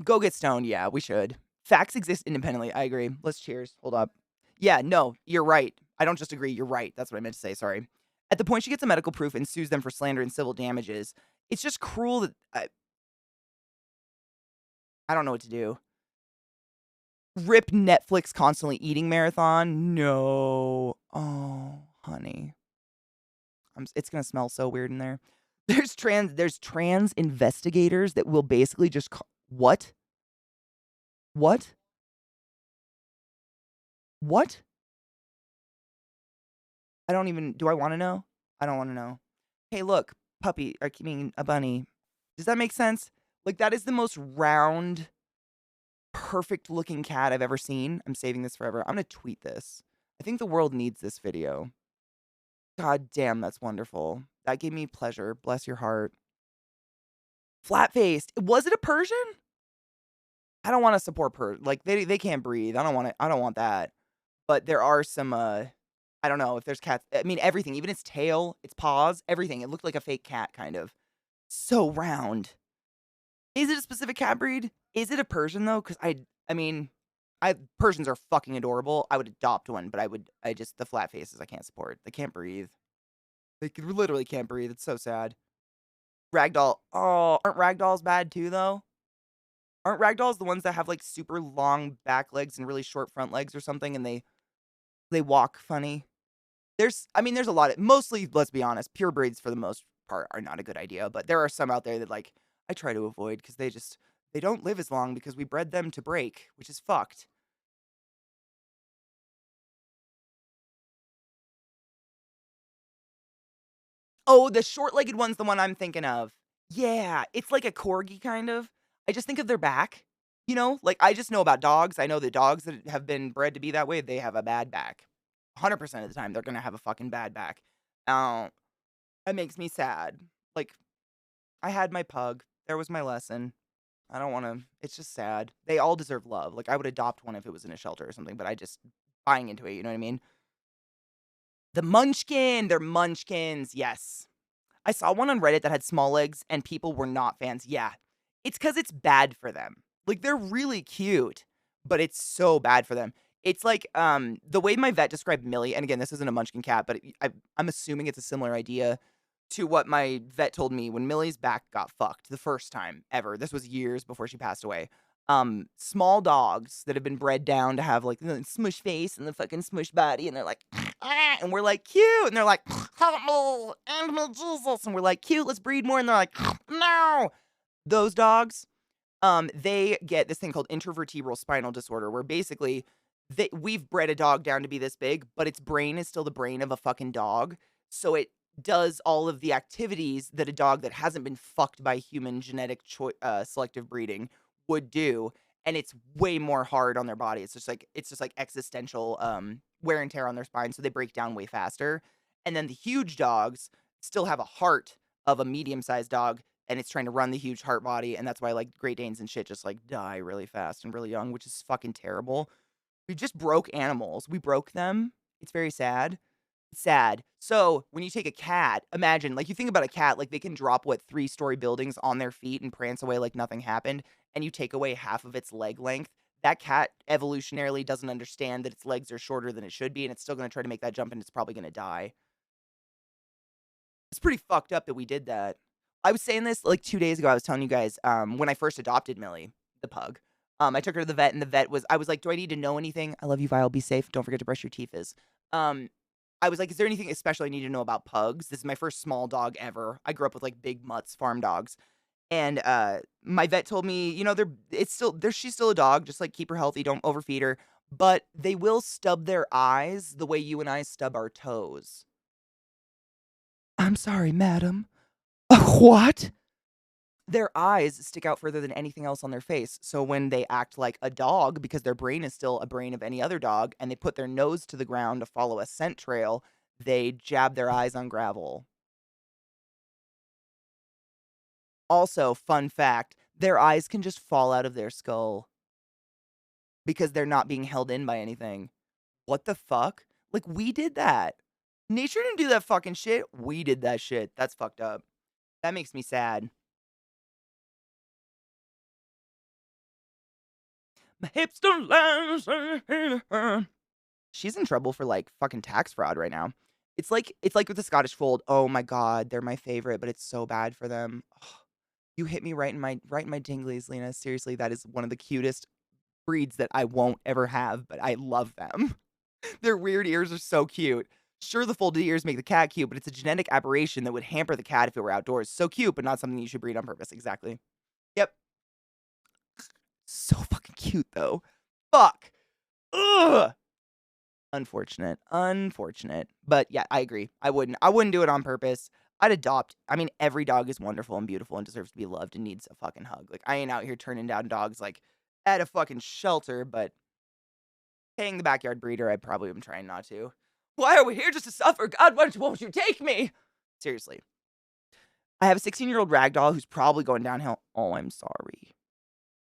Speaker 1: Go get stoned. Yeah, we should. Facts exist independently. I agree. Let's cheers. Hold up. Yeah, no, you're right. I don't just agree. You're right. That's what I meant to say. Sorry. At the point she gets a medical proof and sues them for slander and civil damages, it's just cruel that I don't know what to do. Rip Netflix constantly eating marathon. No. Oh, honey. It's gonna smell so weird in there. There's trans investigators that will basically just what? What? What? I don't even. Do I want to know? I don't want to know. Hey, look, puppy. I mean, a bunny. Does that make sense? Like, that is the most round, perfect looking cat I've ever seen. I'm saving this forever. I'm gonna tweet this. I think the world needs this video. God damn, that's wonderful. That gave me pleasure. Bless your heart. Flat-faced. Was it a Persian? I don't want to support like they can't breathe. I don't want it. I don't want that. But there are some I don't know if there's cats. I mean everything, even its tail, its paws, everything. It looked like a fake cat kind of. So round. Is it a specific cat breed? Is it a Persian though? Cuz I mean Persians are fucking adorable. I would adopt one, but the flat faces I can't support. They can't breathe. They literally can't breathe. It's so sad. Ragdoll. Oh, aren't ragdolls bad too though? Aren't ragdolls the ones that have like super long back legs and really short front legs or something, and they walk funny? There's a lot of, mostly, let's be honest, pure breeds for the most part are not a good idea, but there are some out there that like I try to avoid because they don't live as long because we bred them to break, which is fucked. Oh, the short-legged one's the one I'm thinking of. Yeah, it's like a corgi kind of. I just think of their back. You know, like, I just know about dogs. I know that dogs that have been bred to be that way, they have a bad back. 100% of the time, they're gonna have a fucking bad back. Uh, it makes me sad. Like, I had my pug. There was my lesson. I don't wanna it's just sad. They all deserve love. Like, I would adopt one if it was in a shelter or something, but I just buying into it, you know what I mean? The munchkin, they're munchkins, yes. I saw one on Reddit that had small legs and people were not fans. Yeah. It's because it's bad for them. Like, they're really cute, but it's so bad for them. It's like, the way my vet described Millie, and again, this isn't a munchkin cat, but I'm assuming it's a similar idea to what my vet told me when Millie's back got fucked the first time ever. This was years before she passed away. Small dogs that have been bred down to have like the smush face and the fucking smush body, and they're like, ah, and we're like, cute, and they're like, help me, animal Jesus, and we're like, cute, let's breed more, and they're like, no. Those dogs, they get this thing called intervertebral spinal disorder, where basically we've bred a dog down to be this big, but its brain is still the brain of a fucking dog, so it does all of the activities that a dog that hasn't been fucked by human genetic selective breeding would do, and it's way more hard on their body. It's just like existential wear and tear on their spine, so they break down way faster. And then the huge dogs still have a heart of a medium-sized dog, and it's trying to run the huge heart body, and that's why like Great Danes and shit just like die really fast and really young, which is fucking terrible. We just broke animals. We broke them. It's very sad. Sad. So, when you take a cat, imagine, like, you think about a cat, like, they can drop, what, three-story buildings on their feet and prance away like nothing happened, and you take away half of its leg length. That cat evolutionarily doesn't understand that its legs are shorter than it should be, and it's still gonna try to make that jump, and it's probably gonna die. It's pretty fucked up that we did that. I was saying this, like, 2 days ago, I was telling you guys, when I first adopted Millie, the pug, I took her to the vet, and the vet was I was like, "Do I need to know anything? I love you, Vile, be safe, don't forget to brush your teeth, Is." Um, I was like, "Is there anything special I need to know about pugs?" This is my first small dog ever. I grew up with, like, big mutts, farm dogs, and, my vet told me, you know, she's still a dog, just, like, keep her healthy, don't overfeed her, but they will stub their eyes the way you and I stub our toes. "I'm sorry, madam." What? Their eyes stick out further than anything else on their face, so when they act like a dog, because their brain is still a brain of any other dog, and they put their nose to the ground to follow a scent trail, they jab their eyes on gravel. Also, fun fact, their eyes can just fall out of their skull because they're not being held in by anything. What the fuck? Like, we did that. Nature didn't do that fucking shit. We did that shit. That's fucked up. That makes me sad. My hips don't lie. She's in trouble for, like, fucking tax fraud right now. It's like with the Scottish Fold. Oh my god, they're my favorite, but it's so bad for them. Ugh, you hit me right in my tinglies, Lena. Seriously, that is one of the cutest breeds that I won't ever have, but I love them. Their weird ears are so cute. Sure, the folded ears make the cat cute, but it's a genetic aberration that would hamper the cat if it were outdoors. So cute, but not something you should breed on purpose. Exactly. Yep. So fucking cute though. Fuck. Ugh. Unfortunate, unfortunate. But yeah, I agree. I wouldn't do it on purpose. I'd adopt. I mean, every dog is wonderful and beautiful and deserves to be loved and needs a fucking hug. Like, I ain't out here turning down dogs like at a fucking shelter, but paying the backyard breeder, I probably am trying not to. Why are we here just to suffer? God, won't you take me? Seriously. I have a 16-year-old ragdoll who's probably going downhill. Oh, I'm sorry.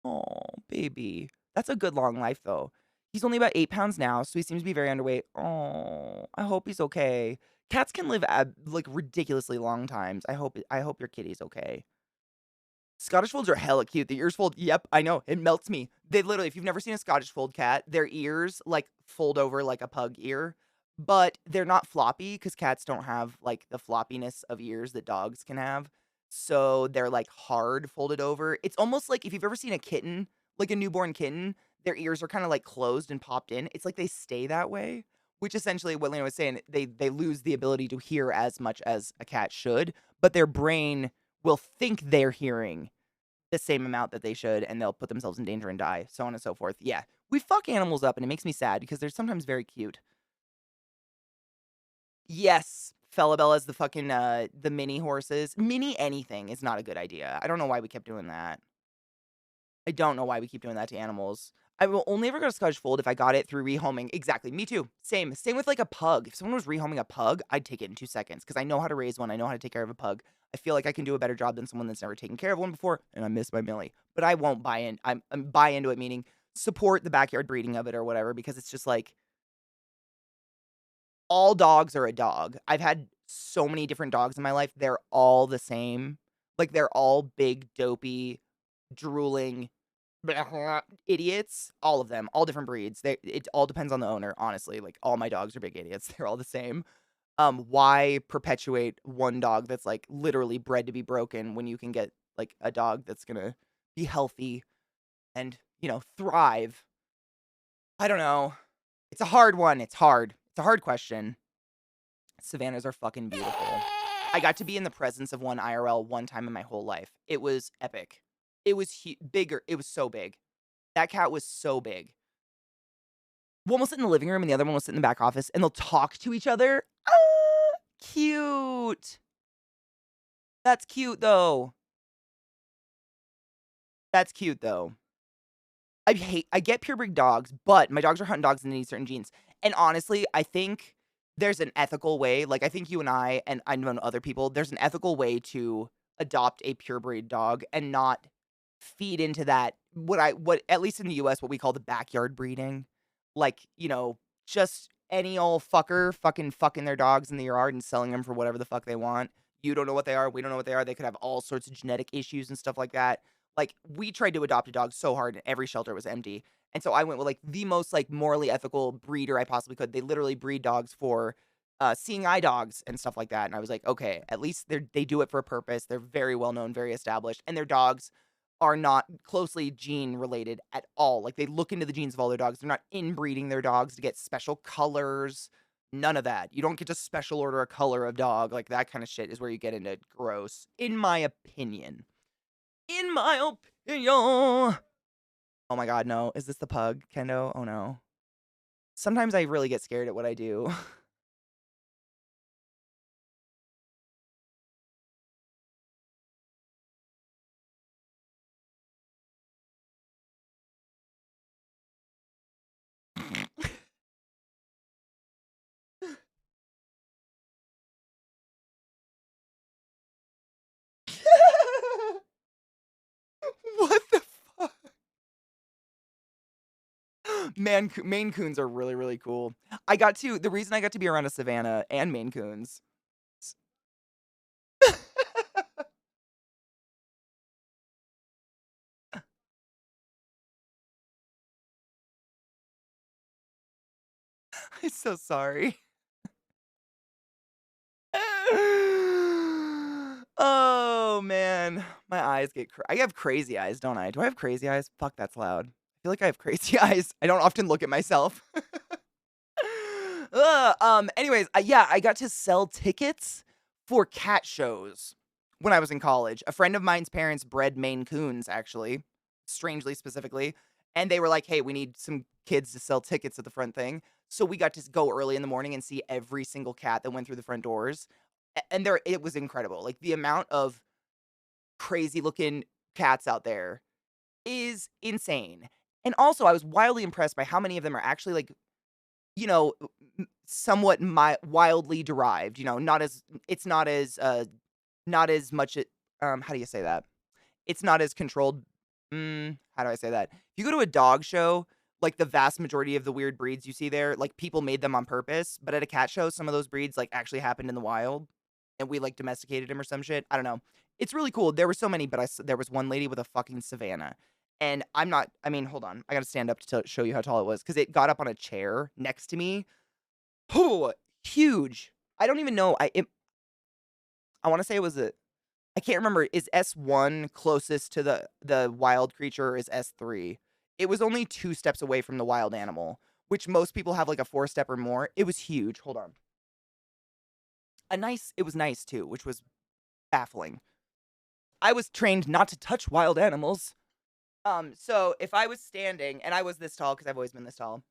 Speaker 1: Oh, baby. That's a good long life, though. He's only about 8 pounds now, so he seems to be very underweight. Oh, I hope he's okay. Cats can live like ridiculously long times. I hope your kitty's okay. Scottish folds are hella cute. The ears fold. Yep, I know. It melts me. They literally, if you've never seen a Scottish fold cat, their ears like fold over like a pug ear, but they're not floppy because cats don't have like the floppiness of ears that dogs can have. So they're like hard folded over. It's almost like if you've ever seen a kitten, like a newborn kitten, their ears are kind of like closed and popped in. It's like they stay that way, which essentially what Lena was saying, they lose the ability to hear as much as a cat should, but their brain will think they're hearing the same amount that they should, and they'll put themselves in danger and die, so on and so forth. Yeah, we fuck animals up, and it makes me sad because they're sometimes very cute. Yes, Felabella's the fucking, the mini horses. Mini anything is not a good idea. I don't know why we kept doing that. I don't know why we keep doing that to animals. I will only ever go to Scottish Fold if I got it through rehoming. Exactly. Me too. Same. Same with like a pug. If someone was rehoming a pug, I'd take it in 2 seconds because I know how to raise one. I know how to take care of a pug. I feel like I can do a better job than someone that's never taken care of one before, and I miss my Millie. But I won't buy in. I'm buy into it, meaning support the backyard breeding of it or whatever, because it's just like all dogs are a dog. I've had so many different dogs in my life. They're all the same. Like they're all big, dopey, drooling idiots, all of them, all different breeds. It all depends on the owner, honestly. Like all my dogs are big idiots. They're all the same. Why perpetuate one dog that's like literally bred to be broken when you can get like a dog that's gonna be healthy and, thrive? I don't know. It's a hard one. It's hard. It's a hard question. Savannas are fucking beautiful. I got to be in the presence of one IRL one time in my whole life. It was epic. It was bigger. It was so big. That cat was so big. One will sit in the living room and the other one will sit in the back office and they'll talk to each other. Ah, cute. That's cute though. That's cute though. I get purebred dogs, but my dogs are hunting dogs and they need certain genes. And honestly, I think there's an ethical way. Like I think you and I know other people, there's an ethical way to adopt a purebred dog and not feed into that what at least in the US what we call the backyard breeding. Like, just any old fucker fucking their dogs in the yard and selling them for whatever the fuck they want. You don't know what they are, we don't know what they are. They could have all sorts of genetic issues and stuff like that. Like, we tried to adopt a dog so hard and every shelter was empty. And so I went with like the most like morally ethical breeder I possibly could. They literally breed dogs for seeing eye dogs and stuff like that. And I was like, okay, at least they do it for a purpose. They're very well known, very established, and their dogs are not closely gene related at all. Like they look into the genes of all their dogs. They're not inbreeding their dogs to get special colors. None of that. You don't get to special order a color of dog. Like that kind of shit is where you get into gross, in my opinion. In my opinion. Oh my god, no. Is this the pug, Kendo? Oh no. Sometimes I really get scared at what I do. What the fuck? Maine Coons are really, really cool. The reason I got to be around a Savannah and Maine Coons. I'm so sorry. Oh man, my eyes get. I have crazy eyes, don't I? Do I have crazy eyes? Fuck, that's loud. I feel like I have crazy eyes. I don't often look at myself. Anyways, yeah, I got to sell tickets for cat shows when I was in college. A friend of mine's parents bred Maine Coons, actually, strangely specifically, and they were like, "Hey, we need some kids to sell tickets at the front thing." So we got to go early in the morning and see every single cat that went through the front doors. And it was incredible. Like the amount of crazy looking cats out there is insane. And also, I was wildly impressed by how many of them are actually like, somewhat wildly derived. It's not as much. How do you say that? It's not as controlled. How do I say that? If you go to a dog show, like the vast majority of the weird breeds you see there, like people made them on purpose. But at a cat show, some of those breeds like actually happened in the wild, and we like domesticated them or some shit. I don't know. It's really cool. There were so many, but there was one lady with a fucking Savannah. And I'm not, I mean, hold on. I got to stand up to show you how tall it was because it got up on a chair next to me. Oh, huge. I don't even know. I want to say it was I can't remember. Is S1 closest to the wild creature or is S3? It was only 2 steps away from the wild animal, which most people have like a 4-step or more. It was huge. Hold on. It was nice too, which was baffling. I was trained not to touch wild animals. So if I was standing, and I was this tall because I've always been this tall,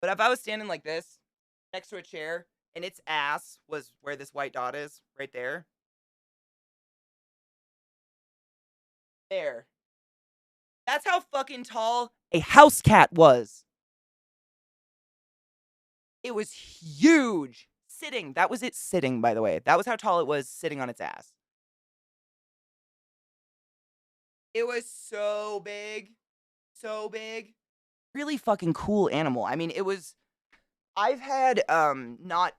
Speaker 1: but if I was standing like this next to a chair and its ass was where this white dot is, right there. There. That's how fucking tall a house cat was. It was huge. Sitting. That was it sitting, by the way. That was how tall it was sitting on its ass. It was so big. So big. Really fucking cool animal. I mean, it was I've had not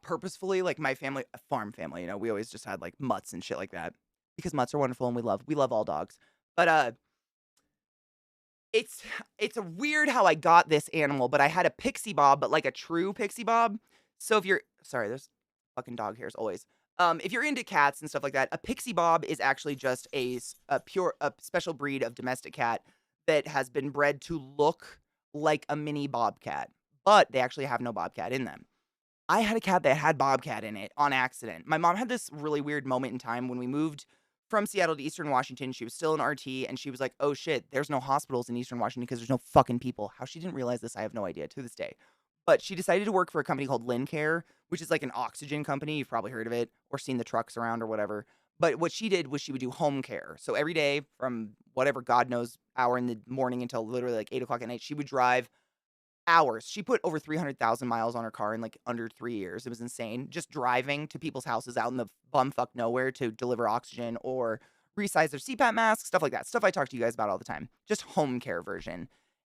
Speaker 1: purposefully like my family, a farm family, you know, we always just had like mutts and shit like that because mutts are wonderful and we love all dogs. But it's it's weird how I got this animal, but I had a pixie bob, but like a true pixie bob. So if you're sorry, there's fucking dog hairs always. If you're into cats and stuff like that, a pixie bob is actually just a special breed of domestic cat that has been bred to look like a mini bobcat, but they actually have no bobcat in them. I had a cat that had bobcat in it on accident. My mom had this really weird moment in time when we moved from Seattle to Eastern Washington. She was still in RT and she was like, "Oh shit, there's no hospitals in Eastern Washington because there's no fucking people." How she didn't realize this, I have no idea to this day. But she decided to work for a company called Lincare, which is like an oxygen company. You've probably heard of it or seen the trucks around or whatever. But what she did was she would do home care. So every day from whatever God knows hour in the morning until literally like 8 o'clock at night, she would drive hours. She put over 300,000 miles on her car in like under 3 years. It was insane. Just driving to people's houses out in the bumfuck nowhere to deliver oxygen or resize their CPAP masks, stuff like that. Stuff I talk to you guys about all the time. Just home care version.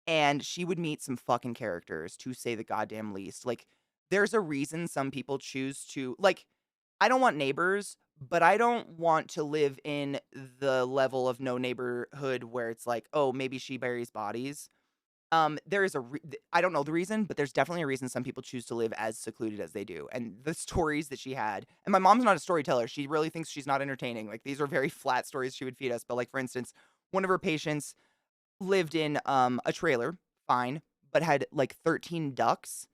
Speaker 1: And she would meet some fucking characters, to say the goddamn least. Like, there's a reason some people choose to, like, I don't want neighbors, but I don't want to live in the level of no neighborhood where it's like, oh, maybe she buries bodies. There is I don't know the reason, but there's definitely a reason some people choose to live as secluded as they do. And the stories that she had, and my mom's not a storyteller. She really thinks she's not entertaining. Like, these are very flat stories she would feed us. But like, for instance, one of her patients lived in a trailer, fine, but had like 13 ducks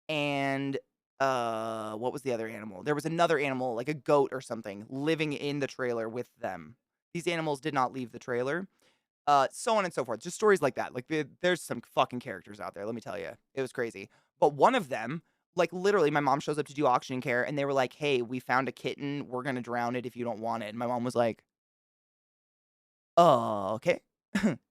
Speaker 1: and what was the other animal? There was another animal, like a goat or something, living in the trailer with them. These animals did not leave the trailer. So on and so forth. Just stories like that. Like, there's some fucking characters out there, let me tell you. It was crazy. But one of them, like, literally, my mom shows up to do oxygen care, and they were like, "Hey, we found a kitten. We're gonna drown it if you don't want it." And my mom was like, "Oh, okay.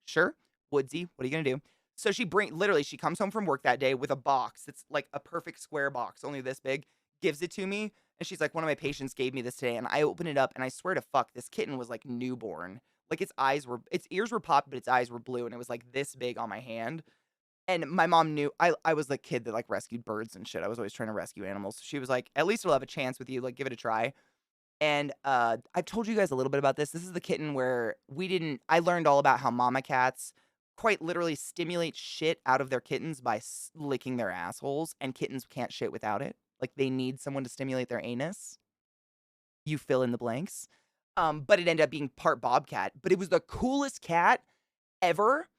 Speaker 1: Sure. Woodsy, what are you gonna do?" So literally, she comes home from work that day with a box that's like a perfect square box, only this big, gives it to me, and she's like, "One of my patients gave me this today." And I open it up, and I swear to fuck, this kitten was like newborn. Like, its ears were popped, but its eyes were blue, and it was like this big on my hand. And my mom knew I was the kid that like rescued birds and shit. I was always trying to rescue animals. So she was like, "At least we'll have a chance with you. Like, give it a try." And I've told you guys a little bit about this. This is the kitten where I learned all about how mama cats quite literally stimulate shit out of their kittens by licking their assholes, and kittens can't shit without it. Like, they need someone to stimulate their anus. You fill in the blanks. But it ended up being part bobcat. But it was the coolest cat ever.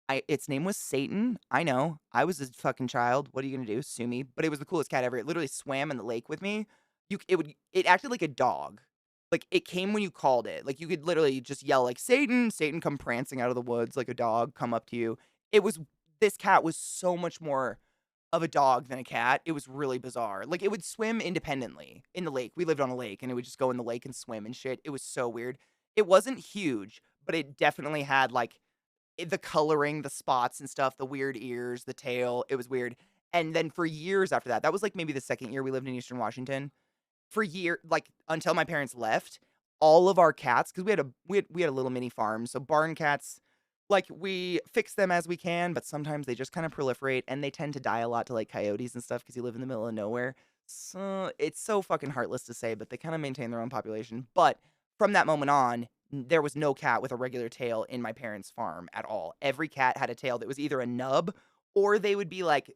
Speaker 1: Its name was Satan. I know. I was a fucking child. What are you gonna do? Sue me. But it was the coolest cat ever. It literally swam in the lake with me. It acted like a dog. Like, it came when you called it. Like, you could literally just yell like, "Satan, Satan, come prancing out of the woods," like a dog come up to you. It was This cat was so much more of a dog than a cat. It was really bizarre. Like, it would swim independently in the lake. We lived on a lake, and it would just go in the lake and swim and shit. It was so weird. It wasn't huge, but it definitely had like the coloring, the spots and stuff, the weird ears, the tail. It was weird. And then for years after that, that was like maybe the second year we lived in Eastern Washington. For like until my parents left, all of our cats, because we had a little mini farm, so barn cats, like, we fix them as we can, but sometimes they just kind of proliferate and they tend to die a lot to like coyotes and stuff because you live in the middle of nowhere. So it's so fucking heartless to say, but they kind of maintain their own population. But from that moment on, there was no cat with a regular tail in my parents' farm at all. Every cat had a tail that was either a nub or they would be like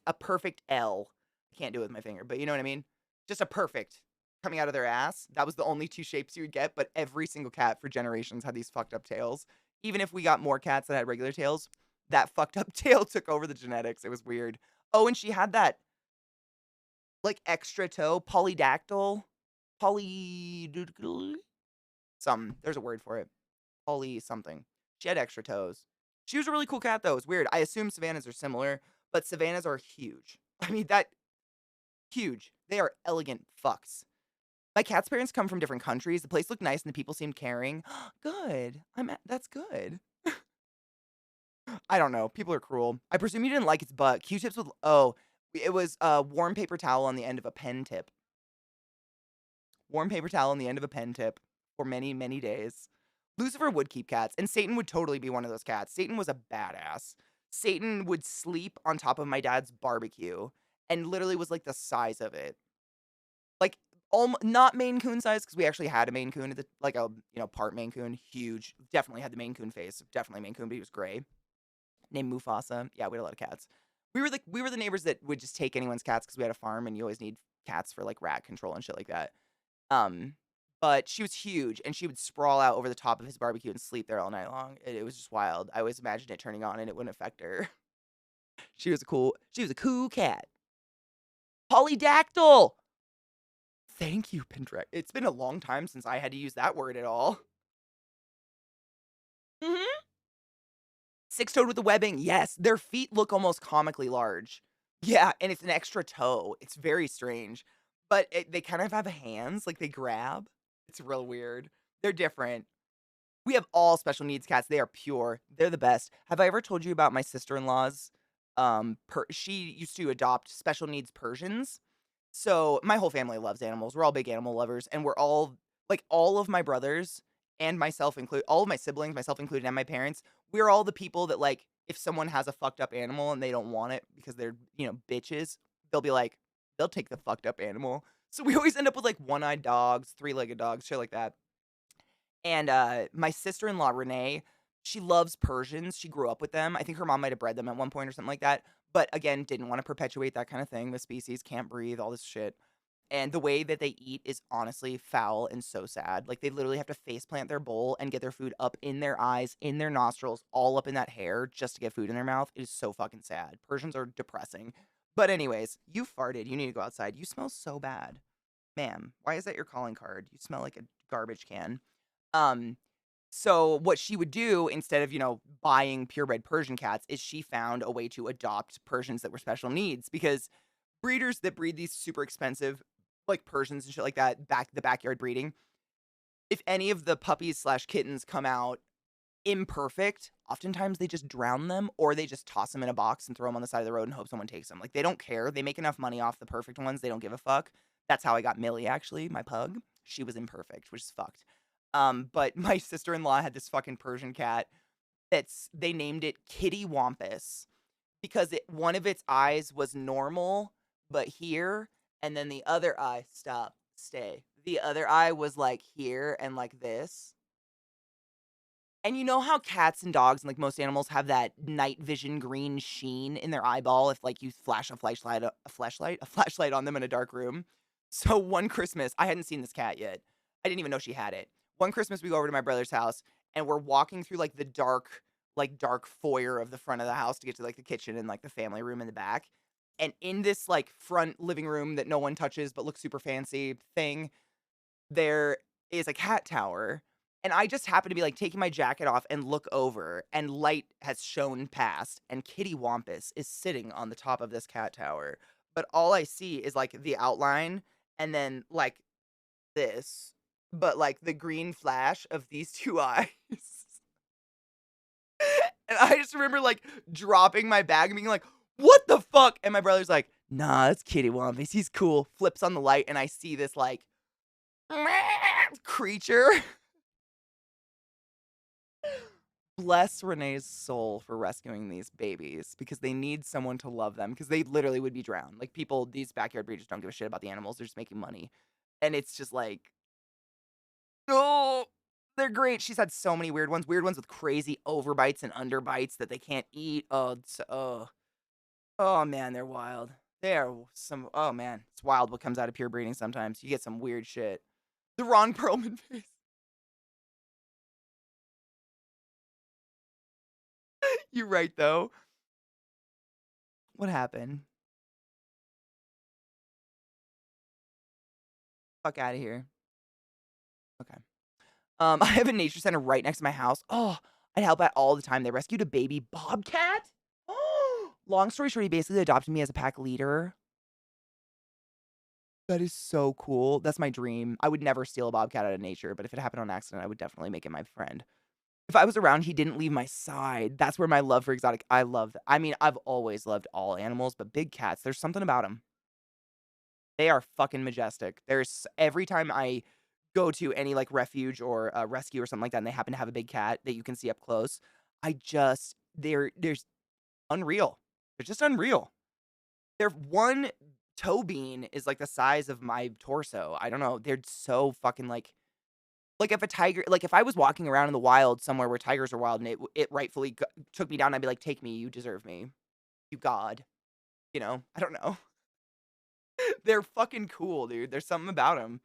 Speaker 1: a perfect L. I can't do it with my finger, but you know what I mean? Just a perfect coming out of their ass. That was the only two shapes you would get, but every single cat for generations had these fucked up tails. Even if we got more cats that had regular tails, that fucked up tail took over the genetics. It was weird. Oh, and she had that like extra toe, polydactyl, poly something. There's a word for it. Poly something. She had extra toes. She was a really cool cat though. It's weird. I assume Savannahs are similar, but Savannahs are huge. I mean, that huge. They are elegant fucks. My cat's parents come from different countries. The place looked nice and the people seemed caring. Good. That's good. I don't know. People are cruel. I presume you didn't like its butt. Q-tips with it was a warm paper towel on the end of a pen tip. Warm paper towel on the end of a pen tip for many, many days. Lucifer would keep cats, and Satan would totally be one of those cats. Satan was a badass. Satan would sleep on top of my dad's barbecue and literally was like the size of it. Like, not Maine Coon size, because we actually had a Maine Coon, like a, part Maine Coon, huge. Definitely had the Maine Coon face. Definitely Maine Coon, but he was gray. Named Mufasa. Yeah, we had a lot of cats. We were the neighbors that would just take anyone's cats because we had a farm and you always need cats for like rat control and shit like that. Um, but she was huge and she would sprawl out over the top of his barbecue and sleep there all night long. It was just wild. I always imagined it turning on and it wouldn't affect her. She was a cool cat. Polydactyl. Thank you, Pendrek. It's been a long time since I had to use that word at all. Mhm. Six-toed with the webbing. Yes, their feet look almost comically large. Yeah, and it's an extra toe. It's very strange. But they kind of have hands, like they grab. It's real weird. They're different. We have all special needs cats. They are pure. They're the best. Have I ever told you about my sister-in-law's? She used to adopt special needs Persians. So my whole family loves animals. We're all big animal lovers, and we're all like all of my brothers and myself include all of my siblings, myself included, and my parents. We're all the people that like if someone has a fucked up animal and they don't want it because they're bitches, they'll be like they'll take the fucked up animal. So we always end up with like one-eyed dogs, three-legged dogs, shit like that. And my sister-in-law Renee, she loves Persians. She grew up with them. I think her mom might have bred them at one point or something like that. But again, didn't want to perpetuate that kind of thing. The species can't breathe, all this shit. And the way that they eat is honestly foul and so sad. Like they literally have to face plant their bowl and get their food up in their eyes, in their nostrils, all up in that hair just to get food in their mouth. It is so fucking sad. Persians are depressing. But anyways, you farted. You need to go outside. You smell so bad. Ma'am, why is that your calling card? You smell like a garbage can. Um, so what she would do instead of, buying purebred Persian cats is she found a way to adopt Persians that were special needs because breeders that breed these super expensive like Persians and shit like that, the backyard breeding, if any of the puppies slash kittens come out imperfect, oftentimes they just drown them or they just toss them in a box and throw them on the side of the road and hope someone takes them. Like they don't care. They make enough money off the perfect ones. They don't give a fuck. That's how I got Millie, actually, my pug. She was imperfect, which is fucked. But my sister-in-law had this fucking Persian cat they named it Kitty Wampus because one of its eyes was normal, but here, and then the other eye, stay. The other eye was like here and like this. And you know how cats and dogs and like most animals have that night vision green sheen in their eyeball if like you flash a flashlight on them in a dark room? So one Christmas, I hadn't seen this cat yet. I didn't even know she had it. One Christmas we go over to my brother's house and we're walking through like the dark foyer of the front of the house to get to like the kitchen and like the family room in the back. And in this like front living room that no one touches but looks super fancy thing, there is a cat tower. And I just happen to be like taking my jacket off and look over, and light has shone past, and Kitty Wampus is sitting on the top of this cat tower. But all I see is like the outline and then like this, but like the green flash of these two eyes. And I just remember like dropping my bag and being like, what the fuck? And my brother's like, nah, it's Kitty Wampus. He's cool. Flips on the light and I see this like creature. Bless Renee's soul for rescuing these babies because they need someone to love them because they literally would be drowned. Like people, these backyard breeders don't give a shit about the animals. They're just making money. And it's just like, oh, they're great. She's had so many weird ones with crazy overbites and underbites that they can't eat. Oh man, they're wild. Oh man, it's wild what comes out of pure breeding sometimes. You get some weird shit. The Ron Perlman face. You're right though. What happened? Fuck out of here. Okay. I have a nature center right next to my house. Oh, I'd help out all the time. They rescued a baby bobcat. Oh, long story short, he basically adopted me as a pack leader. That is so cool. That's my dream. I would never steal a bobcat out of nature, but if it happened on accident, I would definitely make it my friend. If I was around, he didn't leave my side. That's where my love for exotic I love that. I mean, I've always loved all animals, but big cats, there's something about them. They are fucking majestic. There's every time I go to any, like, refuge or, rescue or something like that, and they happen to have a big cat that you can see up close, I just there's unreal. They're just unreal. Their one toe bean is, like, the size of my torso. I don't know. They're so fucking, like, if a tiger like, if I was walking around in the wild somewhere where tigers are wild and it rightfully took me down, I'd be like, "Take me, you deserve me. You God." You know? I don't know. They're fucking cool, dude. There's something about them.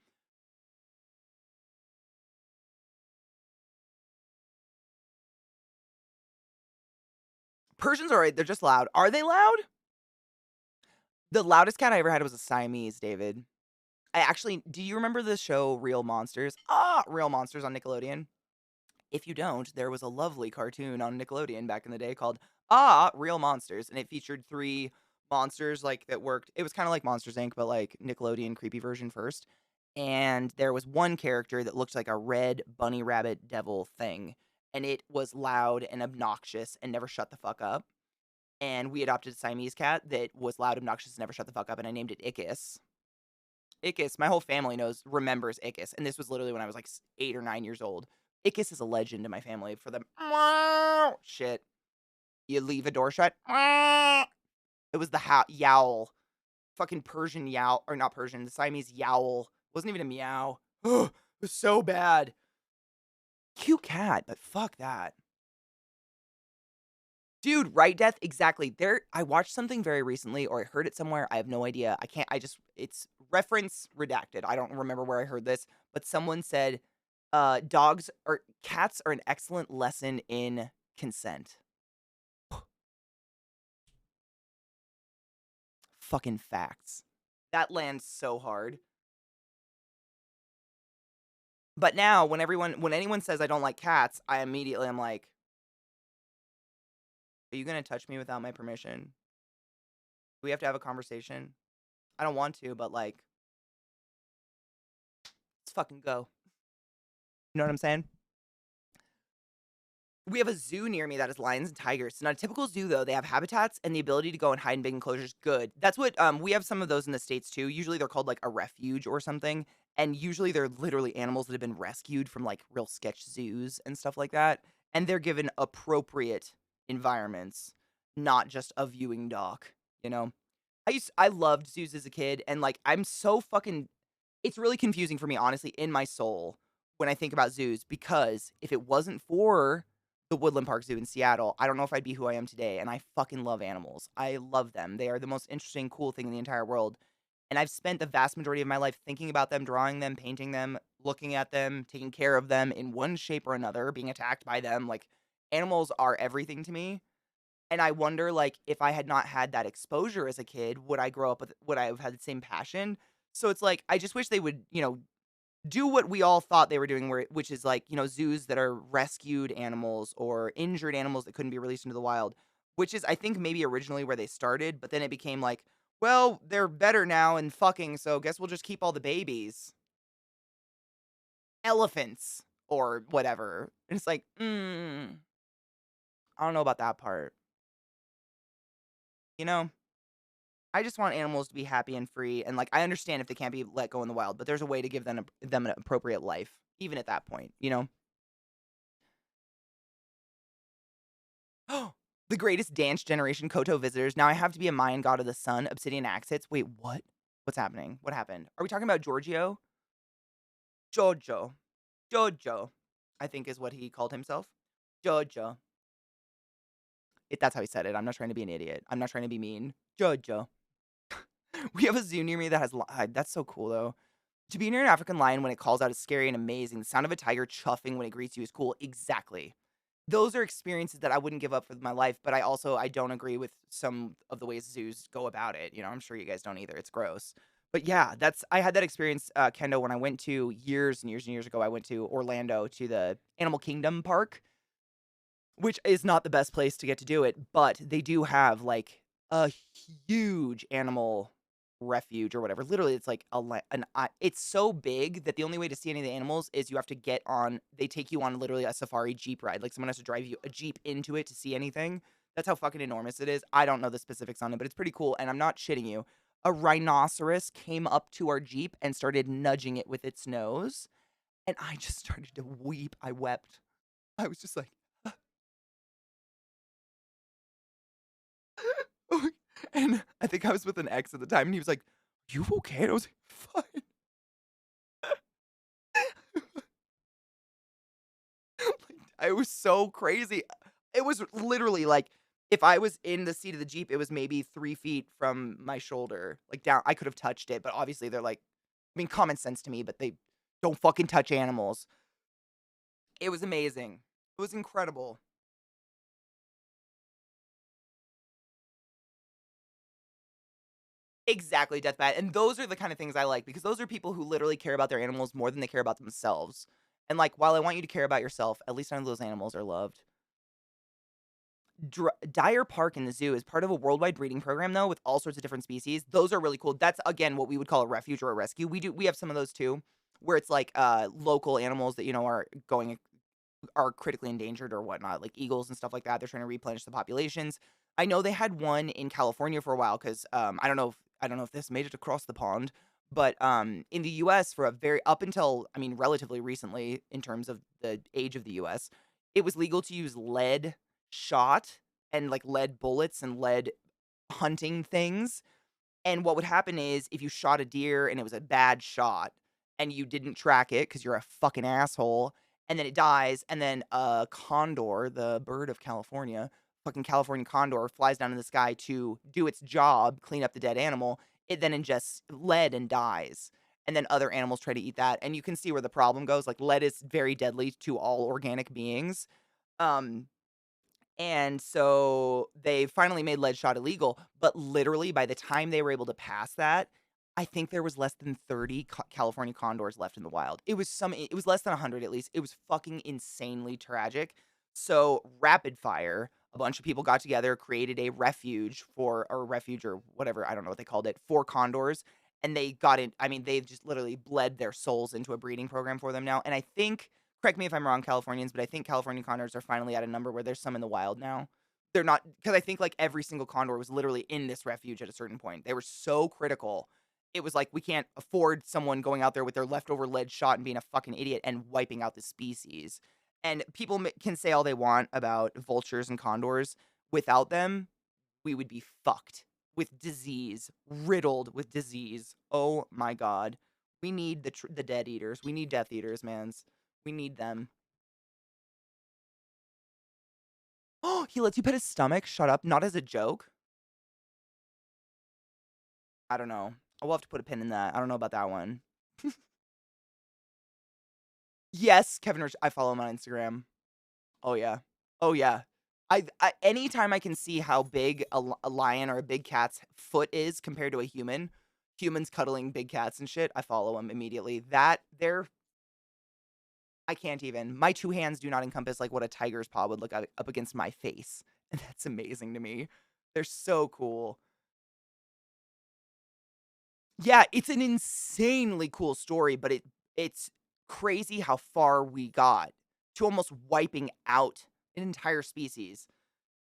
Speaker 1: Persians are alright, they're just loud. Are they loud? The loudest cat I ever had was a Siamese, David. I actually do you remember the show Real Monsters? Real Monsters on Nickelodeon? If you don't, there was a lovely cartoon on Nickelodeon back in the day called Real Monsters, and it featured 3 monsters, like, that worked it was kinda like Monsters, Inc., but, like, Nickelodeon creepy version first, and there was one character that looked like a red bunny rabbit devil thing, and it was loud and obnoxious and never shut the fuck up, and we adopted a Siamese cat that was loud, obnoxious, and never shut the fuck up, and I named it Ickis. Ickis, my whole family remembers Ickis, and this was literally when I was, like, 8 or 9 years old. Ickis is a legend in my family for the shit. You leave a door shut. It was the yowl. Fucking Persian yowl, or not Persian, the Siamese yowl. Wasn't even a meow. It was so bad. Cute cat, but fuck that. Dude, right, Death? Exactly. I watched something very recently, or I heard it somewhere. I have no idea. It's reference redacted. I don't remember where I heard this, but someone said, dogs or cats are an excellent lesson in consent. Fucking facts. That lands so hard. But now, when anyone says I don't like cats, I immediately am like, are you gonna touch me without my permission? Do we have to have a conversation? I don't want to, but, like, let's fucking go. You know what I'm saying? We have a zoo near me that has lions and tigers. It's not a typical zoo, though. They have habitats and the ability to go and hide in big enclosures. Good. That's what we have some of those in the States too. Usually they're called like a refuge or something. And usually they're literally animals that have been rescued from like real sketch zoos and stuff like that. And they're given appropriate environments, not just a viewing dock, you know? I loved zoos as a kid, and like I'm so fucking it's really confusing for me, honestly, in my soul when I think about zoos, because if it wasn't for the Woodland Park Zoo in Seattle, I don't know if I'd be who I am today, and I fucking love animals. I love them. They are the most interesting, cool thing in the entire world, and I've spent the vast majority of my life thinking about them, drawing them, painting them, looking at them, taking care of them in one shape or another, being attacked by them. Like, animals are everything to me, and I wonder, like, if I had not had that exposure as a kid, would I have had the same passion? So it's like, I just wish they would, do what we all thought they were doing, which is like, zoos that are rescued animals or injured animals that couldn't be released into the wild, which is, I think, maybe originally where they started, but then it became like, well, they're better now and fucking, so guess we'll just keep all the babies. Elephants or whatever. And it's like, I don't know about that part. You know? I just want animals to be happy and free, and, like, I understand if they can't be let go in the wild, but there's a way to give them an appropriate life, even at that point, you know? The greatest dance generation Koto visitors. Now I have to be a Mayan god of the sun, obsidian axe hits. Wait, what? What's happening? What happened? Are we talking about Giorgio? Jojo. Jojo, I think is what he called himself. Jojo. That's how he said it. I'm not trying to be an idiot. I'm not trying to be mean. Jojo. We have a zoo near me that has that's so cool, though. To be near an African lion when it calls out is scary and amazing. The sound of a tiger chuffing when it greets you is cool. Exactly. Those are experiences that I wouldn't give up for my life, but I don't agree with some of the ways zoos go about it. I'm sure you guys don't either. It's gross. But yeah, I had that experience, Kendo, when I went to years and years and years ago. I went to Orlando to the Animal Kingdom Park, which is not the best place to get to do it, but they do have like a huge animal refuge or whatever. Literally, it's like it's so big that the only way to see any of the animals is you have to get on. They take you on literally a safari jeep ride. Like someone has to drive you a jeep into it to see anything. That's how fucking enormous it is. I don't know the specifics on it, but it's pretty cool. And I'm not shitting you. A rhinoceros came up to our jeep and started nudging it with its nose, and I just started to weep. I wept. I was just like, and I think I was with an ex at the time, and he was like, "You okay?" And I was like, "Fine." It was so crazy. It was literally like if I was in the seat of the Jeep, it was maybe 3 feet from my shoulder, like down. I could have touched it, but obviously they're like, I mean, common sense to me, but they don't fucking touch animals. It was amazing. It was incredible. Exactly, deathbed. And those are the kind of things I like because those are people who literally care about their animals more than they care about themselves. And like, while I want you to care about yourself, at least none of those animals are loved. Dyer Park in the zoo is part of a worldwide breeding program, though, with all sorts of different species. Those are really cool. That's again what we would call a refuge or a rescue. We have some of those too, where it's like local animals that are critically endangered or whatnot, like eagles and stuff like that. They're trying to replenish the populations. I know they had one in California for a while because I don't know if this made it across the pond, but in the U.S. for a very up until I mean relatively recently in terms of the age of the U.S., it was legal to use lead shot and like lead bullets and lead hunting things. And what would happen is if you shot a deer and it was a bad shot and you didn't track it because you're a fucking asshole, and then it dies, and then a condor, the bird of California, fucking California condor, flies down in the sky to do its job, clean up the dead animal, it then ingests lead and dies. And then other animals try to eat that. And you can see where the problem goes. Like lead is very deadly to all organic beings. Um, and so they finally made lead shot illegal, but literally by the time they were able to pass that, I think there was less than 30 California condors left in the wild. It was less than 100 at least. It was fucking insanely tragic. So rapid fire, a bunch of people got together, created a refuge or refuge or whatever, I don't know what they called it, for condors. And they got in, I mean, they've just literally bled their souls into a breeding program for them now. And I think correct me if I'm wrong, Californians, but I think California condors are finally at a number where there's some in the wild now. They're not because I think like every single condor was literally in this refuge at a certain point. They were so critical. It was like we can't afford someone going out there with their leftover lead shot and being a fucking idiot and wiping out the species. And people can say all they want about vultures and condors. Without them, we would be fucked with disease, riddled with disease. Oh my god. We need the dead eaters. We need death eaters, mans. We need them. Oh, he lets you pet his stomach? Shut up. Not as a joke? I don't know. I'll have to put a pin in that. I don't know about that one. Yes, Kevin Rich. I follow him on Instagram. Oh, yeah. Oh, yeah. Anytime I can see how big a lion or a big cat's foot is compared to a humans cuddling big cats and shit, I follow him immediately. I can't even. My 2 hands do not encompass like what a tiger's paw would look up against my face. And that's amazing to me. They're so cool. Yeah, it's an insanely cool story, but it's crazy how far we got to almost wiping out an entire species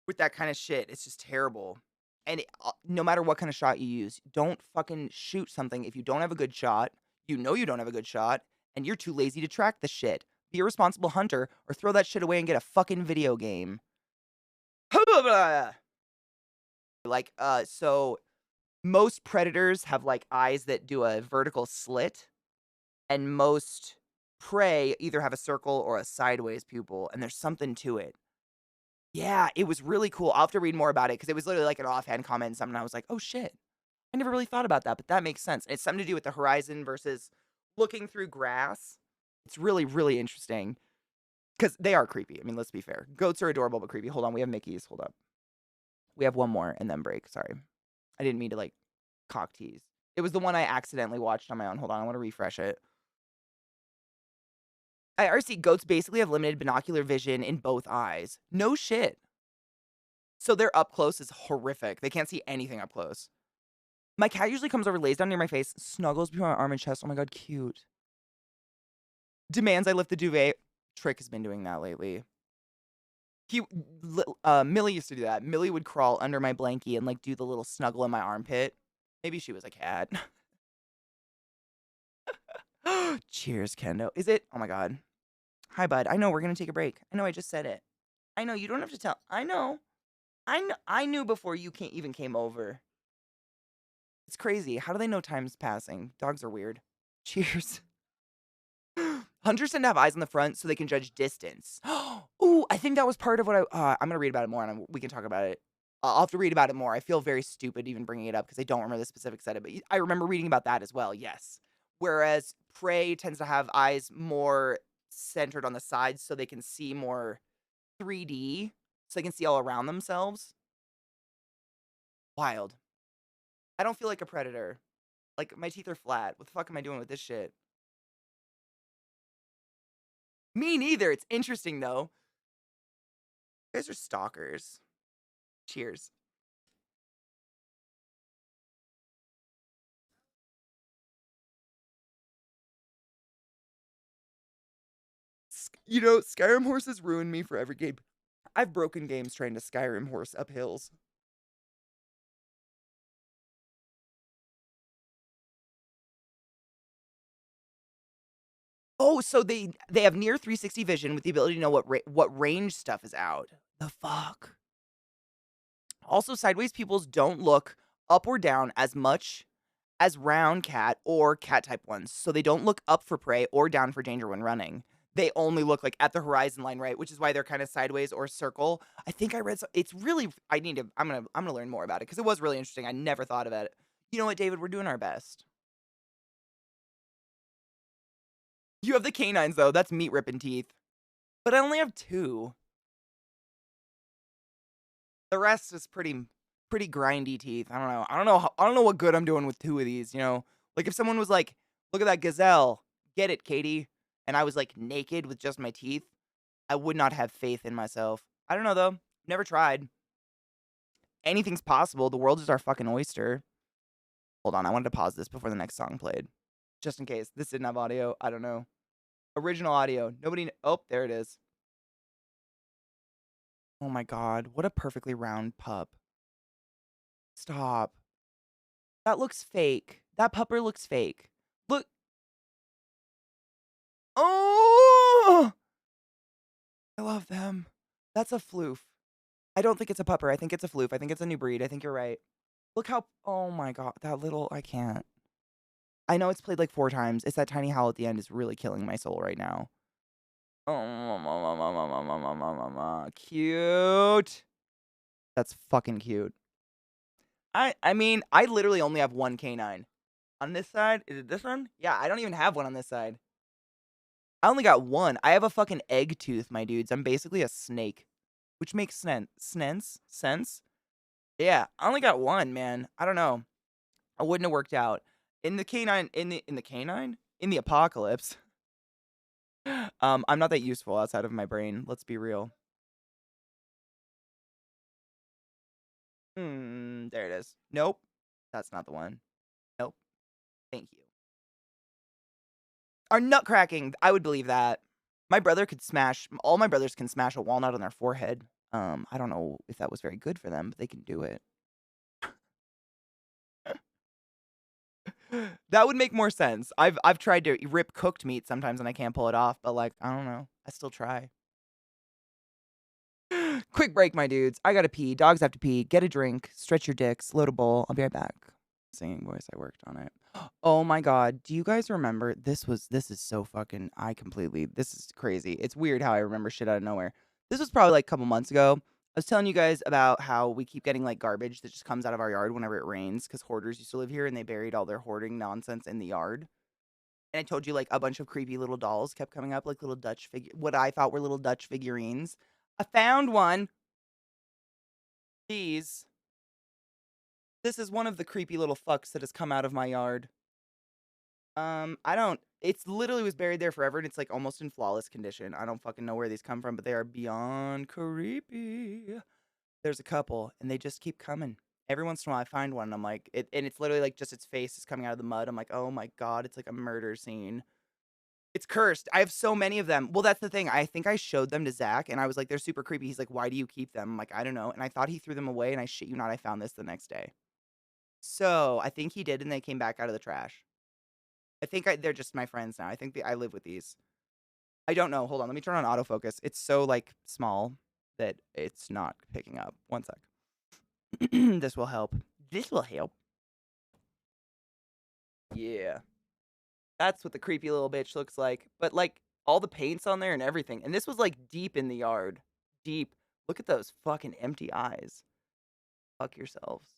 Speaker 1: with that kind of shit. It's just terrible. And no matter what kind of shot you use, don't fucking shoot something if you don't have a good shot. You know you don't have a good shot, and you're too lazy to track the shit. Be a responsible hunter or throw that shit away and get a fucking video game. Like, so most predators have like eyes that do a vertical slit, and most prey either have a circle or a sideways pupil, and there's something to it. Yeah, it was really cool. I'll have to read more about it because it was literally like an offhand comment and something. I was like, oh shit. I never really thought about that, but that makes sense. It's something to do with the horizon versus looking through grass. It's really, really interesting because they are creepy. I mean, let's be fair. Goats are adorable but creepy. Hold on, we have Mickey's. Hold up. We have one more and then break. Sorry. I didn't mean to like cock tease. It was the one I accidentally watched on my own. Hold on, I want to refresh it. IRC goats basically have limited binocular vision in both eyes. No shit. So their up close is horrific. They can't see anything up close. My cat usually comes over, lays down near my face, snuggles between my arm and chest. Oh my god, cute. Demands I lift the duvet. Trick has been doing that lately. Millie used to do that. Millie would crawl under my blankie and like do the little snuggle in my armpit. Maybe she was a cat. Cheers, Kendo. Is it? Oh my god. Hi, bud. I know we're gonna take a break. I know I just said it. I know you don't have to tell. I know. I knew before you even came over. It's crazy. How do they know time's passing? Dogs are weird. Cheers. Hunters tend to have eyes on the front so they can judge distance. Ooh, I think that was part of what I'm going to read about it more and we can talk about it. I'll have to read about it more. I feel very stupid even bringing it up because I don't remember the specifics of it, but I remember reading about that as well, yes. Whereas prey tends to have eyes more centered on the sides so they can see more 3D, so they can see all around themselves. Wild. I don't feel like a predator. Like, my teeth are flat. What the fuck am I doing with this shit? Me neither. It's interesting, though. You guys are stalkers. Cheers. You know, Skyrim horses ruined me for every game. I've broken games trying to Skyrim horse up hills. Oh, so they have near 360 vision with the ability to know what range stuff is out. The fuck? Also, sideways pupils don't look up or down as much as round cat or cat type ones. So they don't look up for prey or down for danger when running. They only look like at the horizon line, right? Which is why they're kind of sideways or circle. I think I read it's really I'm gonna learn more about it because it was really interesting. I never thought about it. You know what, David? We're doing our best. You have the canines though. That's meat ripping teeth. But I only have 2. The rest is pretty grindy teeth. I don't know. I don't know what good I'm doing with 2 of these, you know? Like if someone was like, "Look at that gazelle. Get it, Katie." And I was like naked with just my teeth, I would not have faith in myself. I don't know though. Never tried. Anything's possible. The world is our fucking oyster. Hold on, I wanted to pause this before the next song played. Just in case. This didn't have audio. I don't know. Original audio. Oh, there it is. Oh my god. What a perfectly round pup. Stop. That looks fake. That pupper looks fake. Look. Oh! I love them. That's a floof. I don't think it's a pupper. I think it's a floof. I think it's a new breed. I think you're right. Look how. Oh my god. That little. I can't. I know it's played like 4 times. It's that tiny howl at the end is really killing my soul right now. Oh, cute. That's fucking cute. I mean, I literally only have 1 canine. On this side, is it this one? Yeah, I don't even have one on this side. I only got 1. I have a fucking egg tooth, my dudes. I'm basically a snake, which makes sense. Yeah, I only got 1, man. I don't know. I wouldn't have worked out in the apocalypse. I'm not that useful outside of my brain. Let's be real. There it is. Nope. That's not the one. Nope. Thank you. Our nut cracking. I would believe that. All my brothers can smash a walnut on their forehead. I don't know if that was very good for them, but they can do it. That would make more sense. I've tried to rip cooked meat sometimes and I can't pull it off, but like, I don't know. I still try. Quick break, my dudes. I gotta pee. Dogs have to pee. Get a drink. Stretch your dicks. Load a bowl. I'll be right back. Singing voice. I worked on it. Oh my god. Do you guys remember? This is so fucking. This is crazy. It's weird how I remember shit out of nowhere. This was probably like a couple months ago. I was telling you guys about how we keep getting like garbage that just comes out of our yard whenever it rains because hoarders used to live here and they buried all their hoarding nonsense in the yard. And I told you like a bunch of creepy little dolls kept coming up, like little what I thought were little Dutch figurines. I found one. These. This is one of the creepy little fucks that has come out of my yard. It's literally was buried there forever and it's like almost in flawless condition. I don't fucking know where these come from, but they are beyond creepy. There's a couple and they just keep coming Every once in a while I find one and I'm like, and it's literally like just its face is coming out of the mud. I'm like, oh my God, it's like a murder scene. It's cursed. I have so many of them. Well, that's the thing. I think I showed them to Zach and I was like, they're super creepy. He's like, why do you keep them? I'm like, I don't know. And I thought he threw them away and I shit you not, I found this the next day. So I think he did and they came back out of the trash. I think they're just my friends now. I think I live with these. I don't know. Hold on. Let me turn on autofocus. It's so like small that it's not picking up. One sec. This will help. This will help. Yeah. That's what the creepy little bitch looks like. But like all the paint's on there and everything. And this was like deep in the yard. Deep. Look at those fucking empty eyes. Fuck yourselves.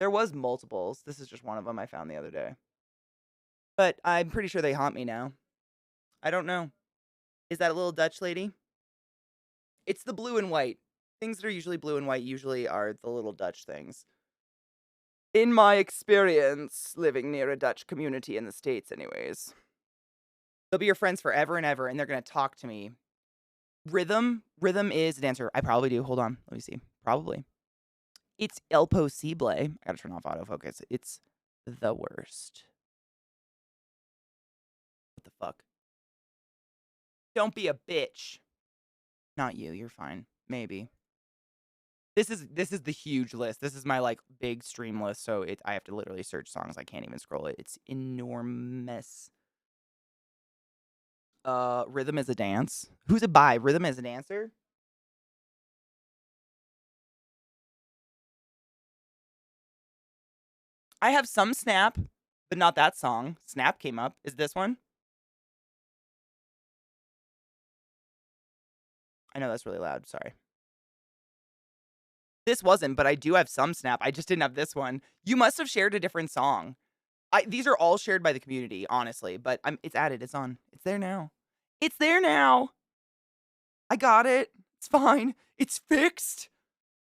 Speaker 1: There was multiples. This is just one of them I found the other day. But I'm pretty sure they haunt me now. I don't know. Is that a little Dutch lady? It's the blue and white. Things that are usually blue and white usually are the little Dutch things. In my experience, living near a Dutch community in the States anyways. They'll be your friends forever and ever, and they're going to talk to me. Rhythm is a dancer. I probably do. Hold on. Let me see. Probably. It's El Posible. I gotta turn off autofocus. It's the worst. What the fuck? Don't be a bitch. Not you. You're fine. Maybe. This is the huge list. This is my like big stream list. So I have to literally search songs. I can't even scroll it. It's enormous. Rhythm is a dance. Who's it by? Rhythm is a dancer? I have some Snap, but not that song. Snap came up. Is this one? I know that's really loud. Sorry. This wasn't, but I do have some Snap. I just didn't have this one. You must have shared a different song. These are all shared by the community, honestly, but it's added. It's on. It's there now. It's there now. I got it. It's fine. It's fixed.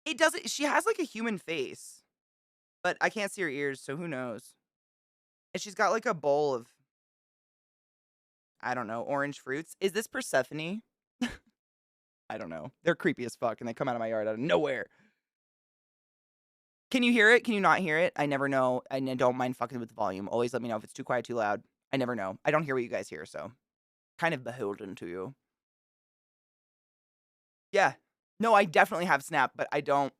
Speaker 1: It doesn't. She has like a human face, but I can't see her ears, so who knows? And she's got like a bowl of, I don't know, orange fruits. Is this Persephone? I don't know. They're creepy as fuck, and they come out of my yard out of nowhere. Can you hear it? Can you not hear it? I never know. I don't mind fucking with the volume. Always let me know if it's too quiet, too loud. I never know. I don't hear what you guys hear, so kind of beholden to you. Yeah. No, I definitely have Snap, but I don't.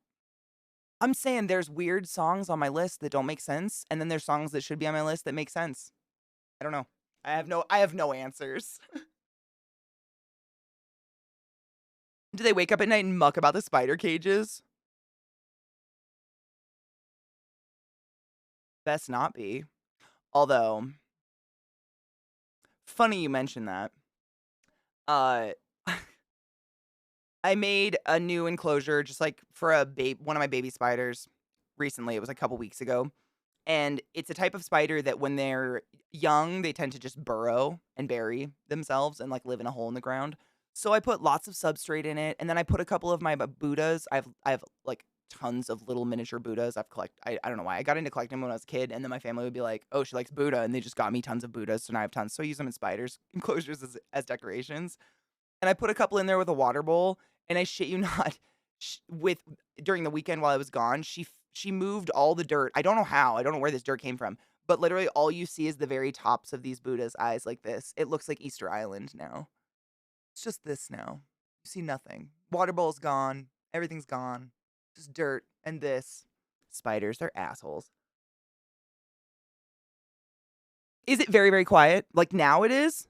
Speaker 1: I'm saying there's weird songs on my list that don't make sense, and then there's songs that should be on my list that make sense. I don't know. I have no answers. Do they wake up at night and muck about the spider cages? Best not be. Although, funny you mention that. Uh, I made a new enclosure just like for one of my baby spiders recently. It was like a couple weeks ago. And it's a type of spider that when they're young, they tend to just burrow and bury themselves and like live in a hole in the ground. So I put lots of substrate in it, and then I put a couple of my Buddhas. I have like tons of little miniature Buddhas. I don't know why. I got into collecting them when I was a kid, and then my family would be like, "Oh, she likes Buddha," and they just got me tons of Buddhas. So now I have tons. So I use them in spiders enclosures as decorations. And I put a couple in there with a water bowl, and I shit you not, during the weekend while I was gone, she moved all the dirt. I don't know how. I don't know where this dirt came from. But literally all you see is the very tops of these Buddha's eyes like this. It looks like Easter Island now. It's just this now. You see nothing. Water bowl's gone. Everything's gone. Just dirt and this. Spiders, they're assholes. Is it very, very quiet? Like now it is?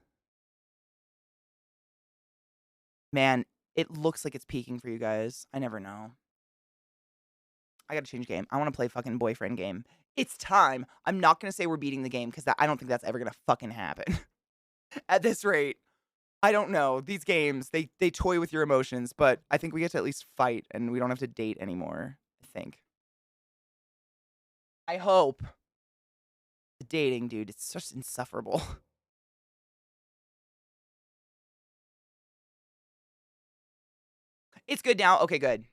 Speaker 1: Man, it looks like it's peaking for you guys. I never know. I gotta change game. I want to play fucking boyfriend game. It's time. I'm not gonna say we're beating the game because I don't think that's ever gonna fucking happen. At this rate, I don't know. These games, they toy with your emotions, but I think we get to at least fight and we don't have to date anymore. I think. I hope. The dating, dude, it's just insufferable. It's good now. Okay, good.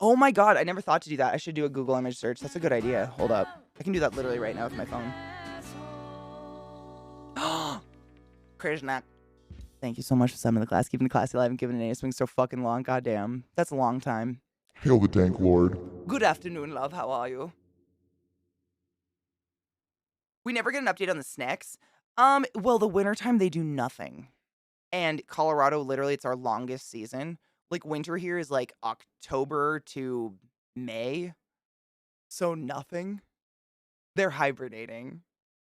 Speaker 1: Oh my god, I never thought to do that. I should do a Google image search. That's a good idea. Hold up. I can do that literally right now with my phone. Krishna. Thank you so much for summing the class. Keeping the class alive and giving an A swing so fucking long. Goddamn. That's a long time.
Speaker 2: Hail the Dank Lord.
Speaker 1: Good afternoon, love. How are you? We never get an update on the snacks. Well, the wintertime, they do nothing. And Colorado, literally, it's our longest season. Like, winter here is like October to May. So nothing. They're hibernating.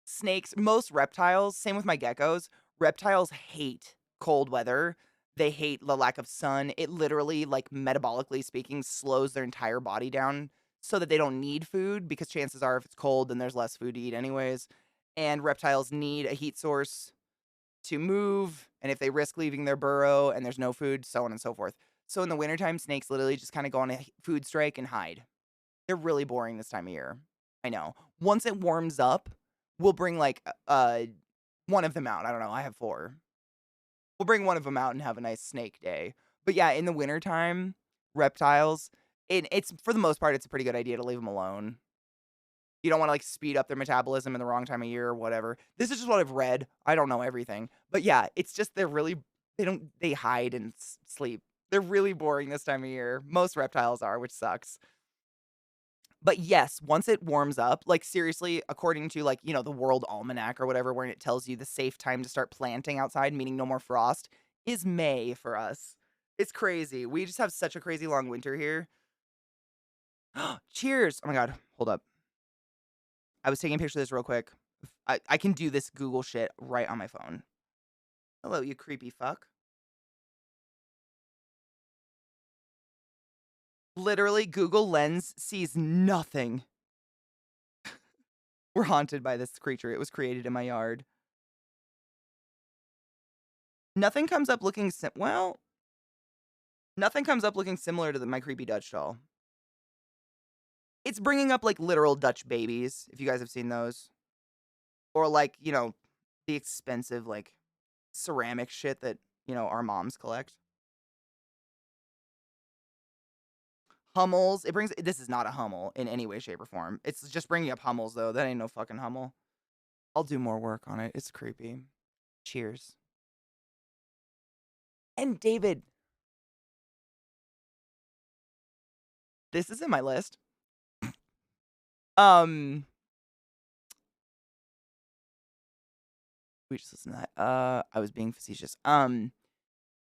Speaker 1: Snakes, most reptiles, same with my geckos, reptiles hate cold weather. They hate the lack of sun. It literally, like, metabolically speaking, slows their entire body down so that they don't need food, because chances are if it's cold, then there's less food to eat anyways. And reptiles need a heat source to move, and if they risk leaving their burrow and there's no food, so on and so forth. So in the wintertime, snakes literally just kind of go on a food strike and hide. They're really boring this time of year. I know. Once it warms up, we'll bring like one of them out. I don't know. I have 4. We'll bring one of them out and have a nice snake day. But yeah, in the wintertime, reptiles, it's for the most part, it's a pretty good idea to leave them alone. You don't want to like speed up their metabolism in the wrong time of year or whatever. This is just what I've read. I don't know everything. But yeah, it's just they hide and sleep. They're really boring this time of year. Most reptiles are, which sucks. But yes, once it warms up, like seriously, according to like, the World Almanac or whatever, where it tells you the safe time to start planting outside, meaning no more frost, is May for us. It's crazy. We just have such a crazy long winter here. Cheers. Oh my God. Hold up. I was taking a picture of this real quick. I can do this Google shit right on my phone. Hello, you creepy fuck. Literally, Google Lens sees nothing. We're haunted by this creature. It was created in my yard. Nothing comes up looking nothing comes up looking similar to my creepy Dutch doll. It's bringing up like literal Dutch babies, if you guys have seen those. Or like, the expensive like ceramic shit that, our moms collect. Hummels. This is not a Hummel in any way, shape, or form. It's just bringing up Hummels, though. That ain't no fucking Hummel. I'll do more work on it. It's creepy. Cheers. And David. This is in my list. We just listen to that. I was being facetious.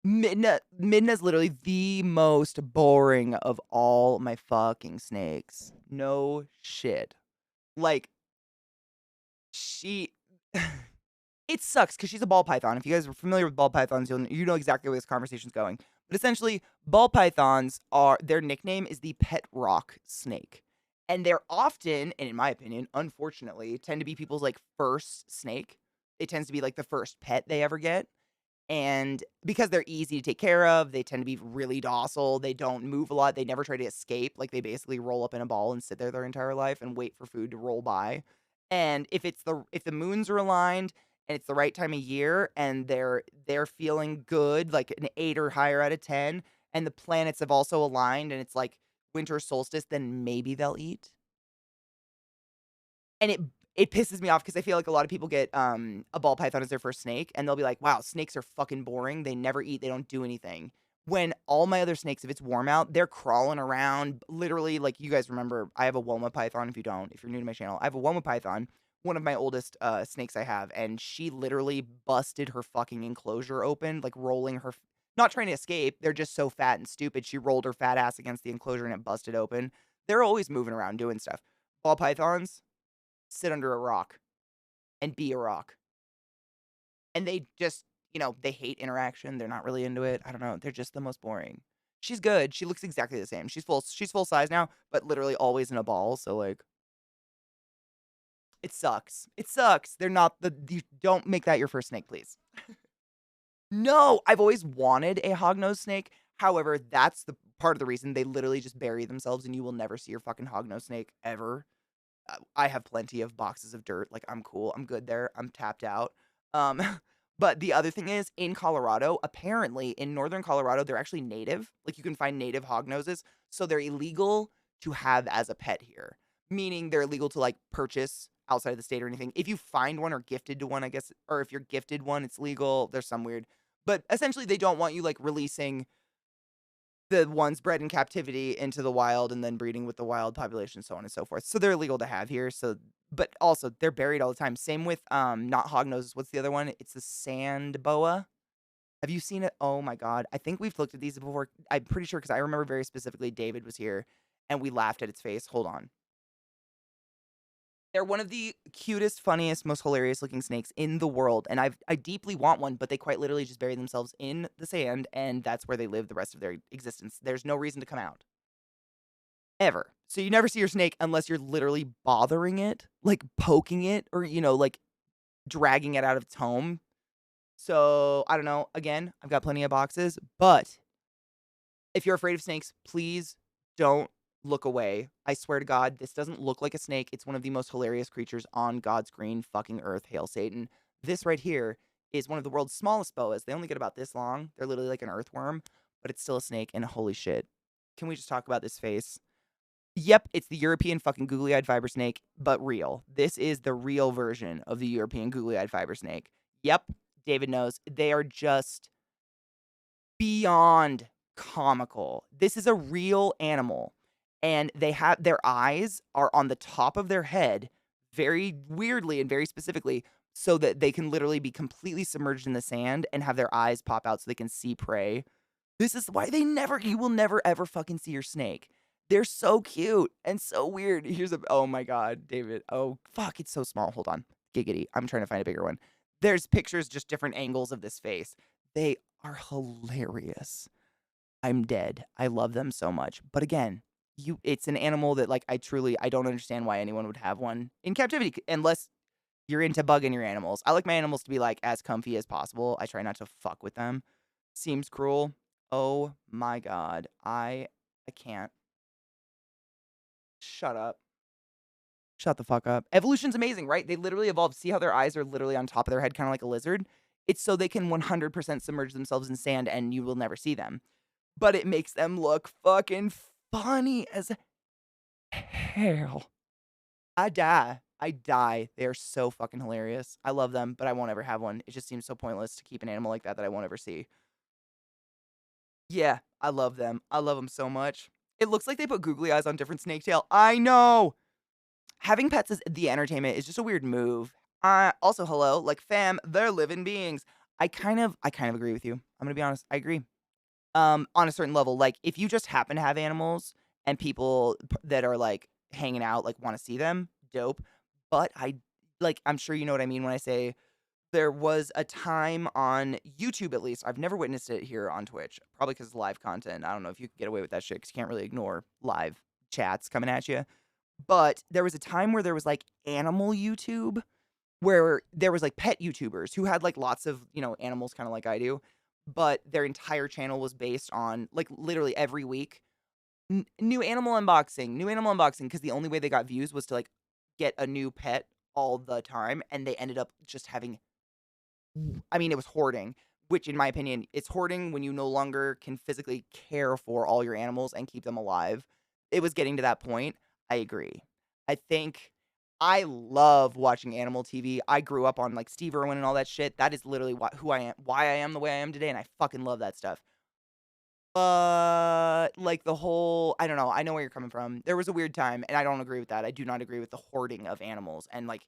Speaker 1: Midna's literally the most boring of all my fucking snakes. No shit. Like, she... It sucks because she's a ball python. If you guys are familiar with ball pythons, you know exactly where this conversation's going. But essentially, ball pythons their nickname is the pet rock snake. And they're often, and in my opinion, unfortunately, tend to be people's like first snake. It tends to be like the first pet they ever get. And because they're easy to take care of, they tend to be really docile. They don't move a lot. They never try to escape. Like they basically roll up in a ball and sit there their entire life and wait for food to roll by. And if the moons are aligned and it's the right time of year and they're feeling good, like an 8 or higher out of 10, and the planets have also aligned and it's like winter solstice, then maybe they'll eat. And it pisses me off because I feel like a lot of people get a ball python as their first snake, and they'll be like, wow, snakes are fucking boring. They never eat. They don't do anything. When all my other snakes, if it's warm out, they're crawling around. Literally, like you guys remember, I have a Woma python. If you're new to my channel, I have a Woma python, one of my oldest snakes I have, and she literally busted her fucking enclosure open, like rolling her, not trying to escape. They're just so fat and stupid. She rolled her fat ass against the enclosure and it busted open. They're always moving around doing stuff. Ball pythons sit under a rock and be a rock. And they just, they hate interaction. They're not really into it. I don't know. They're just the most boring. She's good. She looks exactly the same. She's full size now, but literally always in a ball. So like, it sucks. It sucks. They're not you don't make that your first snake, please. No, I've always wanted a hognose snake. However, that's the part of the reason they literally just bury themselves and you will never see your fucking hognose snake ever. I have plenty of boxes of dirt. Like, I'm cool. I'm good there. I'm tapped out. But the other thing is, in Colorado, apparently, in northern Colorado, they're actually native. Like, you can find native hognoses. So they're illegal to have as a pet here. Meaning they're illegal to, like, purchase outside of the state or anything. If you find one or gifted to one, I guess, or if you're gifted one, it's legal. There's some weird. But essentially, they don't want you, like, releasing the ones bred in captivity into the wild and then breeding with the wild population, so on and so forth. So they're illegal to have here. So, but also they're buried all the time. Same with not hognoses. What's the other one? It's the sand boa. Have you seen it? Oh my god! I think we've looked at these before. I'm pretty sure because I remember very specifically David was here and we laughed at its face. Hold on. They're one of the cutest, funniest, most hilarious looking snakes in the world, and I deeply want one, but they quite literally just bury themselves in the sand, and that's where they live the rest of their existence. There's no reason to come out. Ever. So you never see your snake unless you're literally bothering it, like poking it, or, like dragging it out of its home. So, I don't know. Again, I've got plenty of boxes, but if you're afraid of snakes, please don't look away. I swear to God, this doesn't look like a snake. It's one of the most hilarious creatures on God's green fucking earth. Hail Satan. This right here is one of the world's smallest boas. They only get about this long. They're literally like an earthworm, but it's still a snake, and holy shit. Can we just talk about this face? Yep, it's the European fucking googly-eyed fiber snake, but real. This is the real version of the European googly-eyed fiber snake. Yep, David knows. They are just beyond comical. This is a real animal, and they have their eyes are on the top of their head very weirdly and very specifically so that they can literally be completely submerged in the sand and have their eyes pop out so they can see prey. This is why you will never ever fucking see your snake. They're so cute and so weird. Oh my god, David. Oh, fuck, it's so small. Hold on. Giggity. I'm trying to find a bigger one. There's pictures, just different angles of this face. They are hilarious. I'm dead. I love them so much. But again, it's an animal that like I don't understand why anyone would have one in captivity unless you're into bugging your animals. I like my animals to be like as comfy as possible. I try not to fuck with them. Seems cruel. Oh my god. I can't. Shut up. Shut the fuck up. Evolution's amazing, right? They literally evolved. See how their eyes are literally on top of their head, kind of like a lizard? It's so they can 100% submerge themselves in sand and you will never see them. But it makes them look fucking funny as hell. I die. I die. They are so fucking hilarious. I love them, but I won't ever have one. It just seems so pointless to keep an animal like that I won't ever see. Yeah, I love them. I love them so much. It looks like they put googly eyes on different snake tail. I know! Having pets as the entertainment is just a weird move. Also, hello, like fam, they're living beings. I kind of agree with you. I'm gonna be honest. I agree. On a certain level, like if you just happen to have animals and people that are like hanging out, like want to see them, dope. But I'm sure you know what I mean when I say there was a time on YouTube, at least. I've never witnessed it here on Twitch, probably because it's live content. I don't know if you could get away with that shit because you can't really ignore live chats coming at you. But there was a time where there was like animal YouTube, where there was like pet YouTubers who had like lots of, animals kind of like I do, but their entire channel was based on like literally every week new animal unboxing because the only way they got views was to like get a new pet all the time, and they ended up just having, I mean, it was hoarding, which in my opinion, it's hoarding when you no longer can physically care for all your animals and keep them alive. It was getting to that point. I agree. I think I love watching animal TV. I grew up on like Steve Irwin and all that shit. That is literally who I am, why I am the way I am today, and I fucking love that stuff. But like the whole, I don't know. I know where you're coming from. There was a weird time, and I don't agree with that. I do not agree with the hoarding of animals and like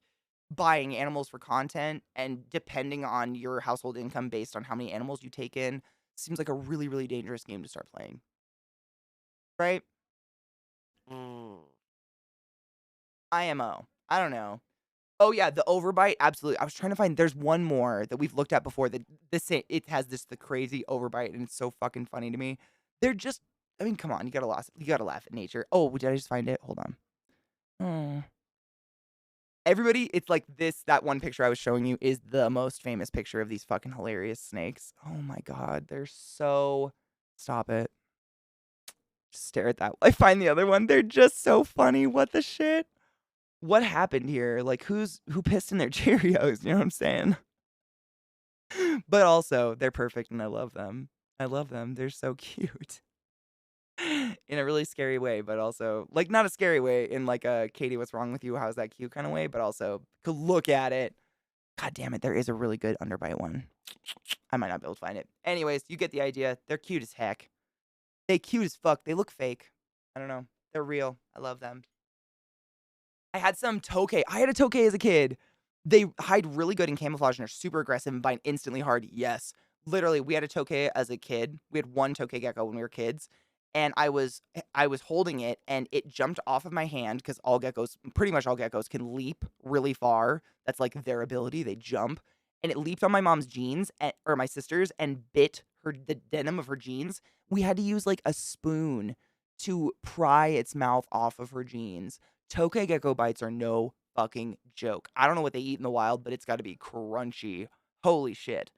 Speaker 1: buying animals for content and depending on your household income based on how many animals you take in seems like a really, really dangerous game to start playing. Right? IMO. I don't know. Oh yeah, the overbite. Absolutely. I was trying to find. There's one more that we've looked at before. That it has the crazy overbite, and it's so fucking funny to me. They're just. I mean, come on. You gotta laugh at nature. Oh, did I just find it? Hold on. Oh. Everybody, it's like this. That one picture I was showing you is the most famous picture of these fucking hilarious snakes. Oh my god, they're so. Stop it. Just stare at that. I find the other one. They're just so funny. What the shit? What happened here? Like, who pissed in their Cheerios? You know what I'm saying? But also, they're perfect and I love them. I love them. They're so cute. In a really scary way, but also, like, not a scary way in like a Katie, what's wrong with you? How's that cute kind of way, but also, look at it. God damn it, there is a really good underbite one. I might not be able to find it. Anyways, you get the idea. They're cute as heck. They cute as fuck. They look fake. I don't know. They're real. I love them. I had some tokay. I had a tokay as a kid. They hide really good in camouflage and are super aggressive and bite instantly hard. Yes. Literally, we had a tokay as a kid. We had one tokay gecko when we were kids. And I was holding it and it jumped off of my hand because all geckos, pretty much all geckos, can leap really far. That's like their ability. They jump. And it leaped on my mom's jeans or my sister's and bit the denim of her jeans. We had to use like a spoon to pry its mouth off of her jeans. Tokay gecko bites are no fucking joke. I don't know what they eat in the wild, but it's got to be crunchy. Holy shit.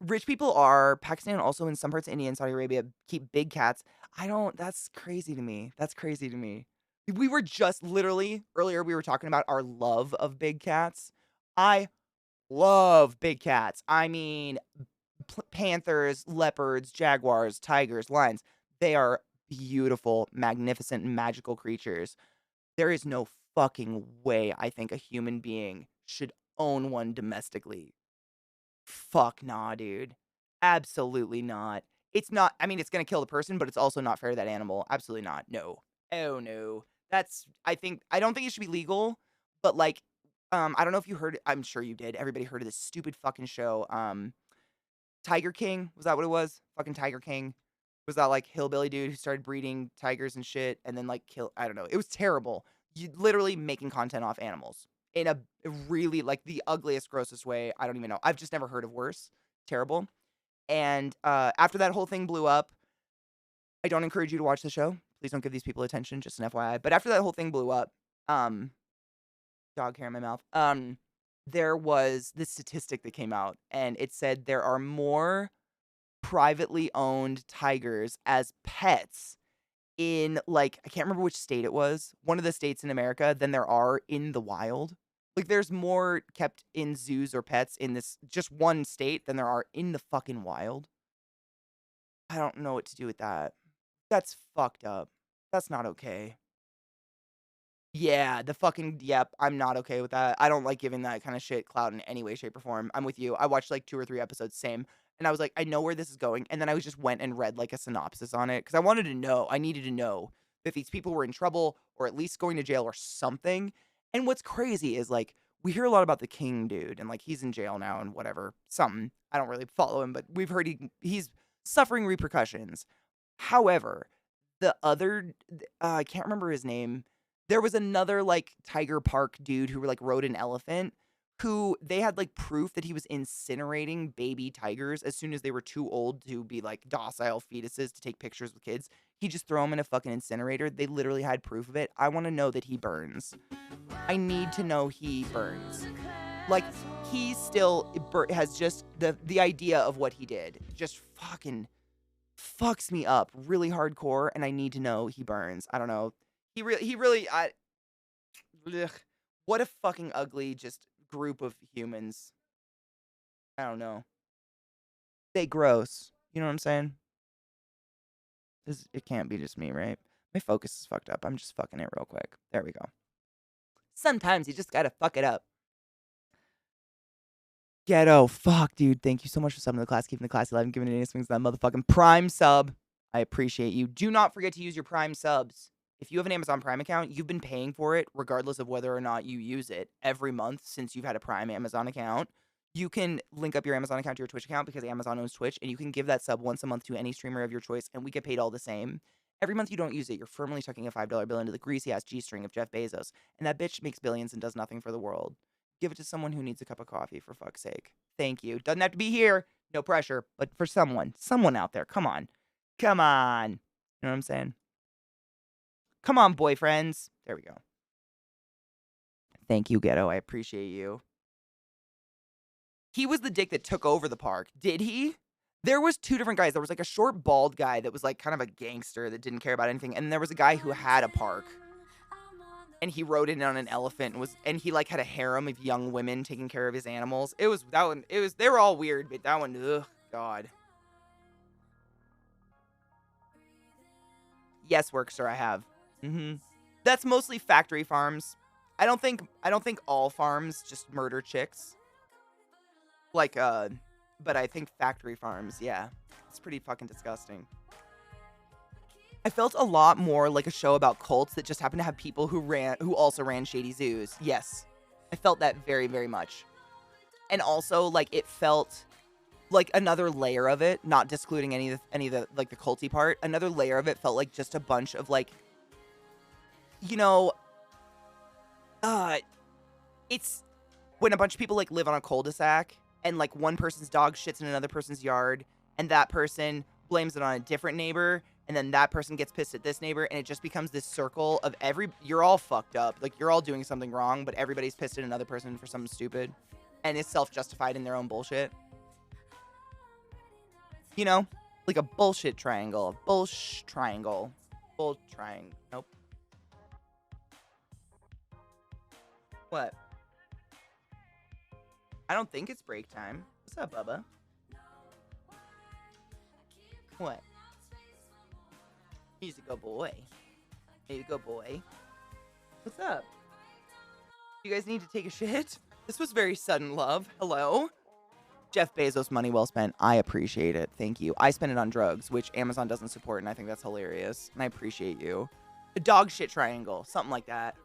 Speaker 1: Rich people are Pakistan, also in some parts of India and Saudi Arabia, keep big cats. That's crazy to me. That's crazy to me. We were just literally earlier, we were talking about our love of big cats. I love big cats. I mean, panthers, leopards, jaguars, tigers, lions. They are beautiful, magnificent, magical creatures. There is no fucking way I think a human being should own one domestically. Fuck nah, dude. Absolutely not. It's not, I mean, it's gonna kill the person, but it's also not fair to that animal. Absolutely not. No. Oh no. I don't think it should be legal, but like, I don't know if you heard, I'm sure you did. Everybody heard of this stupid fucking show. Tiger King, was that what it was? Fucking Tiger King. Was that like hillbilly dude who started breeding tigers and shit and then like I don't know. It was terrible. You literally making content off animals in a really like the ugliest, grossest way. I don't even know. I've just never heard of worse. Terrible. And after that whole thing blew up, I don't encourage you to watch the show. Please don't give these people attention, just an FYI. But after that whole thing blew up, dog hair in my mouth. There was this statistic that came out, and it said there are more privately owned tigers as pets in, like, I can't remember which state it was, one of the states in America, than there are in the wild. Like, there's more kept in zoos or pets in this just one state than there are in the fucking wild. I don't know what to do with that. That's fucked up. That's not okay. Yeah, yep, I'm not okay with that. I don't like giving that kind of shit clout in any way, shape, or form. I'm with you. I watched like 2 or 3 episodes, same. And I was like, I know where this is going. And then I just went and read like a synopsis on it because I wanted to know. I needed to know if these people were in trouble or at least going to jail or something. And what's crazy is like, we hear a lot about the King dude and like he's in jail now and whatever. Something. I don't really follow him, but we've heard he's suffering repercussions. However, the other, I can't remember his name. There was another, like, Tiger Park dude who, like, rode an elephant who they had, like, proof that he was incinerating baby tigers as soon as they were too old to be, like, docile fetuses to take pictures with kids. He just throw them in a fucking incinerator. They literally had proof of it. I want to know that he burns. I need to know he burns. Like, he still has just the idea of what he did just fucking fucks me up really hardcore, and I need to know he burns. I don't know. Ugh. What a fucking ugly just group of humans. I don't know. They gross. You know what I'm saying? It can't be just me, right? My focus is fucked up. I'm just fucking it real quick. There we go. Sometimes you just gotta fuck it up. Ghetto. Fuck, dude. Thank you so much for subbing to the class. Keeping the class alive and giving it any swings to that motherfucking Prime sub. I appreciate you. Do not forget to use your Prime subs. If you have an Amazon Prime account, you've been paying for it regardless of whether or not you use it every month since you've had a Prime Amazon account. You can link up your Amazon account to your Twitch account because Amazon owns Twitch, and you can give that sub once a month to any streamer of your choice, and we get paid all the same. Every month you don't use it, you're firmly tucking a $5 bill into the greasy-ass G-string of Jeff Bezos, and that bitch makes billions and does nothing for the world. Give it to someone who needs a cup of coffee, for fuck's sake. Thank you. Doesn't have to be here. No pressure. But for someone out there. Come on. Come on. You know what I'm saying? Come on, boyfriends. There we go. Thank you, Ghetto. I appreciate you. He was the dick that took over the park. Did he? There was 2 different guys. There was like a short, bald guy that was like kind of a gangster that didn't care about anything. And there was a guy who had a park. And he rode in on an elephant and he like had a harem of young women taking care of his animals. They were all weird, but that one, ugh, God. Yes, Workster, I have. That's mostly factory farms. I don't think all farms just murder chicks. Like but I think factory farms, yeah. It's pretty fucking disgusting. I felt a lot more like a show about cults that just happened to have people who also ran shady zoos. Yes. I felt that very, very much. And also, like, it felt like another layer of it, not discluding any of the like the culty part. Another layer of it felt like just a bunch of like, you know, it's when a bunch of people like live on a cul-de-sac and like one person's dog shits in another person's yard and that person blames it on a different neighbor and then that person gets pissed at this neighbor and it just becomes this circle of you're all fucked up. Like you're all doing something wrong, but everybody's pissed at another person for something stupid and is self-justified in their own bullshit. You know? Like a bullshit triangle. A bullsh triangle. Bull triangle. Nope. What? I don't think it's break time. What's up, Bubba? What? He's a good boy. He's a good boy. What's up? You guys need to take a shit? This was very sudden, love. Hello? Jeff Bezos, money well spent. I appreciate it. Thank you. I spend it on drugs, which Amazon doesn't support, and I think that's hilarious. And I appreciate you. A dog shit triangle. Something like that.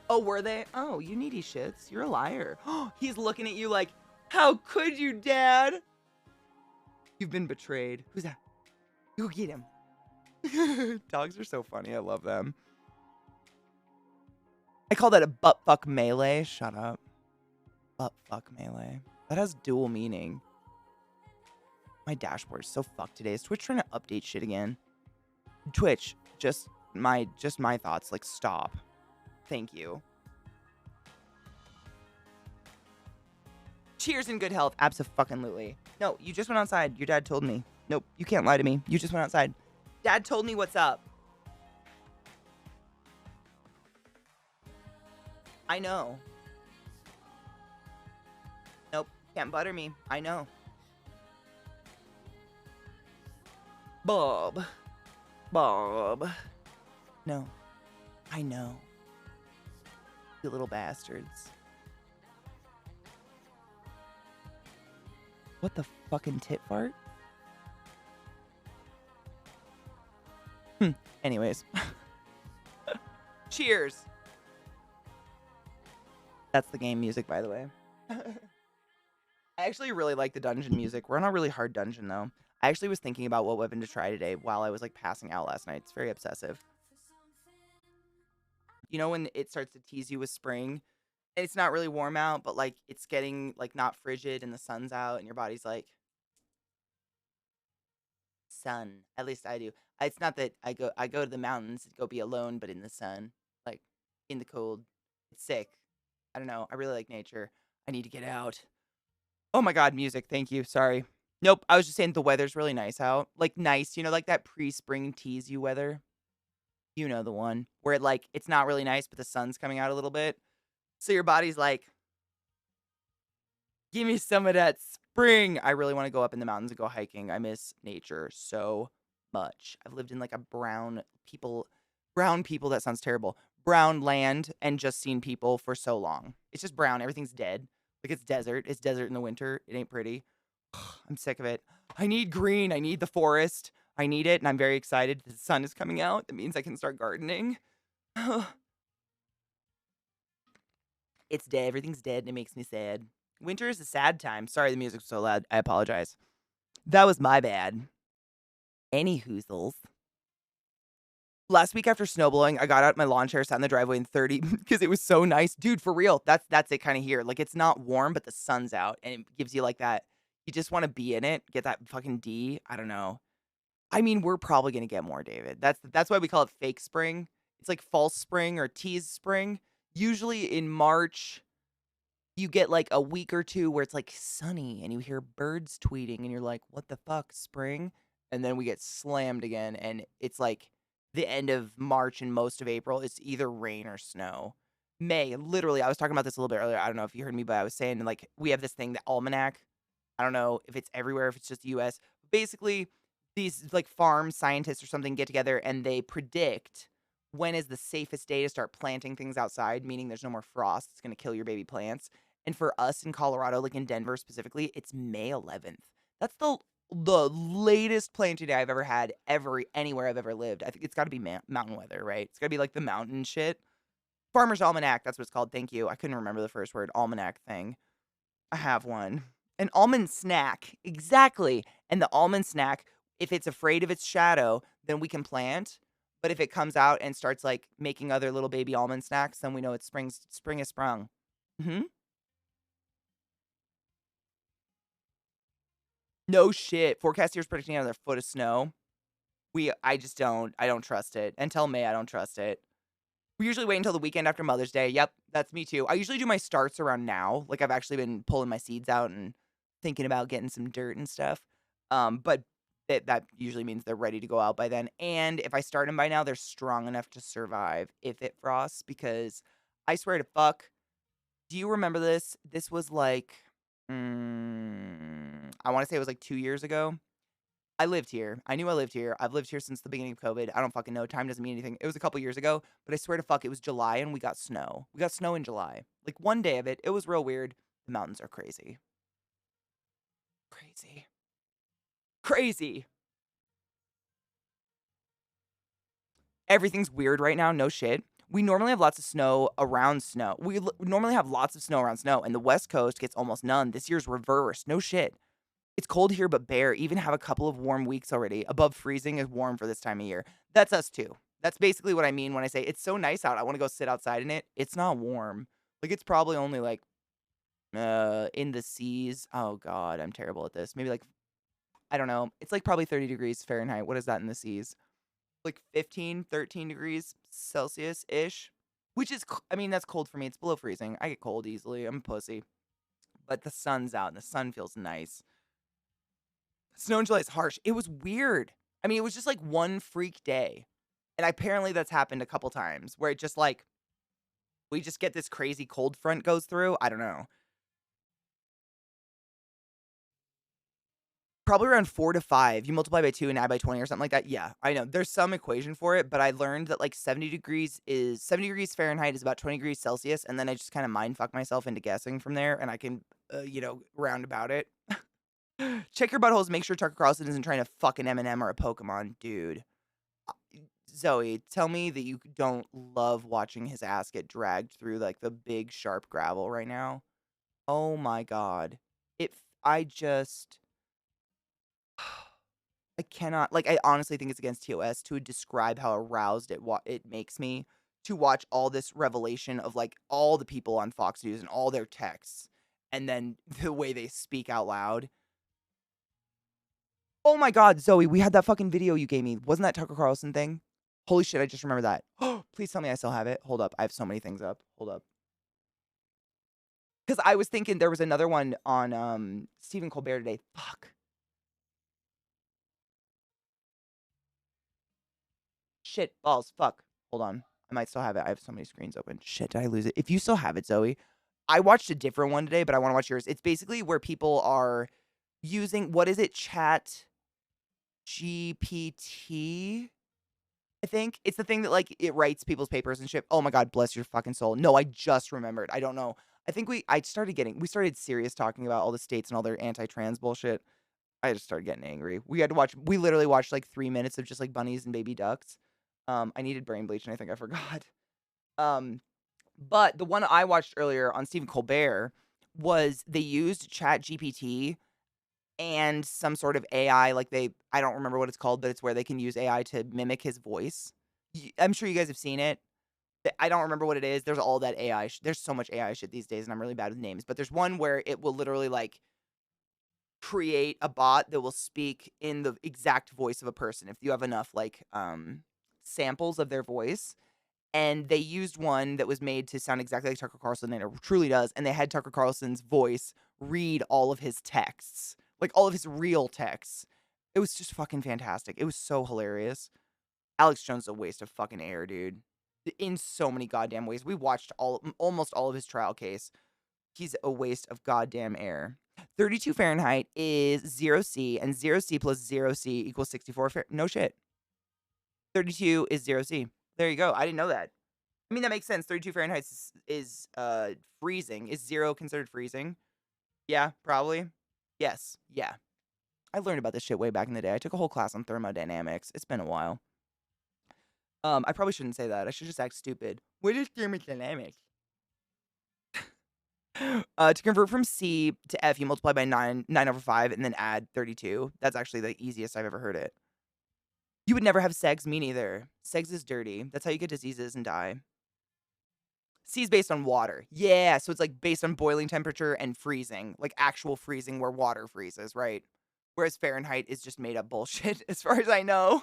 Speaker 1: Oh, were they? Oh, you needy shits. You're a liar. He's looking at you like, how could you, Dad? You've been betrayed. Who's that? Go get him. Dogs are so funny. I love them. I call that a butt fuck melee. Shut up. Butt fuck melee. That has dual meaning. My dashboard is so fucked today. Is Twitch trying to update shit again? Twitch, just my thoughts. Like, stop. Thank you. Cheers in good health. Abso-fucking-lutely. No, you just went outside. Your dad told me. Nope, you can't lie to me. You just went outside. Dad told me what's up. I know. Nope, can't butter me. I know. Bob. No, I know. You little bastards. What the fucking tit fart? Anyways. Cheers. That's the game music, by the way. I actually really like the dungeon music. We're on a really hard dungeon, though. I actually was thinking about what weapon to try today while I was, like, passing out last night. It's very obsessive. You know when it starts to tease you with spring? And it's not really warm out, but, like, it's getting, like, not frigid and the sun's out and your body's like... Sun. At least I do. It's not that I go to the mountains to go be alone, but in the sun. Like, in the cold. It's sick. I don't know. I really like nature. I need to get out. Oh my god, music. Thank you. Sorry. Nope. I was just saying the weather's really nice out. Like, nice. You know, like that pre-spring tease you weather? You know the one. Where, like, it's not really nice, but the sun's coming out a little bit. So your body's like, give me some of that spring. I really want to go up in the mountains and go hiking. I miss nature so much. I've lived in like a brown people, that sounds terrible. Brown land and just seen people for so long. It's just brown. Everything's dead. Like it's desert. It's desert in the winter. It ain't pretty. I'm sick of it. I need green. I need the forest. I need it. And I'm very excited. The sun is coming out. That means I can start gardening. It's dead. Everything's dead and it makes me sad. Winter is a sad time. Sorry the music's so loud. I apologize. That was my bad. Any hoozles. Last week after snowblowing, I got out my lawn chair, sat in the driveway in 30 because it was so nice. Dude, for real. That's it kind of here. Like it's not warm, but the sun's out and it gives you like that. You just want to be in it. Get that fucking D. I don't know. I mean, we're probably going to get more, David. That's why we call it fake spring. It's like false spring or tease spring. Usually in March, you get like a week or two where it's like sunny and you hear birds tweeting and you're like, what the fuck, spring? And then we get slammed again and it's like the end of March and most of April. It's either rain or snow. May, literally, I was talking about this a little bit earlier. I don't know if you heard me, but I was saying like we have this thing, the almanac. I don't know if it's everywhere, if it's just the US. Basically, these like farm scientists or something get together and they predict when is the safest day to start planting things outside, meaning there's no more frost. It's going to kill your baby plants. And for us in Colorado, like in Denver specifically, it's May 11th. That's the latest planting day I've ever had anywhere I've ever lived. I think it's got to be mountain weather, right? It's got to be like the mountain shit. Farmer's Almanac, that's what it's called. Thank you. I couldn't remember the first word. Almanac thing. I have one. An almond snack. Exactly. And the almond snack, if it's afraid of its shadow, then we can plant. But if it comes out and starts like making other little baby almond snacks, then we know it's spring has sprung. No shit. Forecast here's predicting another foot of snow. I don't trust it. Until May, I don't trust it. We usually wait until the weekend after Mother's Day. Yep, that's me too. I usually do my starts around now. Like I've actually been pulling my seeds out and thinking about getting some dirt and stuff. But that usually means they're ready to go out by then. And if I start them by now, they're strong enough to survive if it frosts. Because I swear to fuck, do you remember this? This was like, I want to say it was like 2 years ago. I lived here. I knew I lived here. I've lived here since the beginning of COVID. I don't fucking know. Time doesn't mean anything. It was a couple years ago, but I swear to fuck, it was July and we got snow. We got snow in July. Like one day of it. It was real weird. The mountains are crazy. Crazy. Crazy. Everything's weird right now. No shit. We normally have lots of snow around snow. We normally have lots of snow around snow, and the West Coast gets almost none. This year's reversed. No shit. It's cold here, but bare. Even have a couple of warm weeks already. Above freezing is warm for this time of year. That's us too. That's basically what I mean when I say it's so nice out. I want to go sit outside in it. It's not warm. Like it's probably only like in the seas. Oh God, I'm terrible at this. Maybe like I don't know. It's like probably 30 degrees Fahrenheit. What is that in the seas? Like 15, 13 degrees Celsius-ish. Which is, I mean, that's cold for me. It's below freezing. I get cold easily. I'm a pussy. But the sun's out and the sun feels nice. Snow in July is harsh. It was weird. I mean, it was just like one freak day. And apparently that's happened a couple times where it just like, we just get this crazy cold front goes through. I don't know. Probably around 4 to 5. You multiply by 2 and add by 20 or something like that. Yeah, I know. There's some equation for it, but I learned that like 70 degrees Fahrenheit is about 20 degrees Celsius. And then I just kind of mind fuck myself into guessing from there. And I can, round about it. Check your buttholes. Make sure Tucker Carlson isn't trying to fuck an M&M or a Pokemon, dude. Zoe, tell me that you don't love watching his ass get dragged through like the big sharp gravel right now. Oh my God. I cannot, like, I honestly think it's against TOS to describe how aroused it makes me to watch all this revelation of like all the people on Fox News and all their texts and then the way they speak out loud. Oh my God, Zoe, we had that fucking video you gave me. Wasn't that Tucker Carlson thing? Holy shit, I just remember that. Oh, please tell me I still have it. Hold up. I have so many things up. Hold up. Because I was thinking there was another one on Stephen Colbert today. Fuck. Shit, balls, fuck. Hold on. I might still have it. I have so many screens open. Shit, did I lose it? If you still have it, Zoe. I watched a different one today, but I want to watch yours. It's basically where people are using, what is it? Chat GPT? I think it's the thing that like it writes people's papers and shit. Oh my God, bless your fucking soul. No, I just remembered. I don't know. I think we started serious talking about all the states and all their anti-trans bullshit. I just started getting angry. We literally watched like 3 minutes of just like bunnies and baby ducks. I needed brain bleach and I think I forgot. But the one I watched earlier on Stephen Colbert was they used Chat GPT and some sort of AI, I don't remember what it's called, but it's where they can use AI to mimic his voice. I'm sure you guys have seen it. I don't remember what it is. There's all that AI. There's so much AI shit these days, and I'm really bad with names. But there's one where it will literally like create a bot that will speak in the exact voice of a person if you have enough like samples of their voice. And they used one that was made to sound exactly like Tucker Carlson, and it truly does. And they had Tucker Carlson's voice read all of his texts, like all of his real texts. It was just fucking fantastic. It was so hilarious. Alex Jones is a waste of fucking air, dude. In so many goddamn ways. We watched almost all of his trial case. He's a waste of goddamn air. 32 Fahrenheit is 0C, and 0C plus 0C equals 64 Fahrenheit. No shit. 32 is 0C. There you go. I didn't know that. I mean, that makes sense. 32 Fahrenheit is freezing. Is 0 considered freezing? Yeah, probably. Yes. Yeah. I learned about this shit way back in the day. I took a whole class on thermodynamics. It's been a while. I probably shouldn't say that. I should just act stupid. What is thermodynamics? To convert from C to F, you multiply by 9/5, and then add 32. That's actually the easiest I've ever heard it. You would never have segs, me neither. Segs is dirty. That's how you get diseases and die. C is based on water. Yeah, so it's like based on boiling temperature and freezing. Like actual freezing where water freezes, right? Whereas Fahrenheit is just made up bullshit, as far as I know.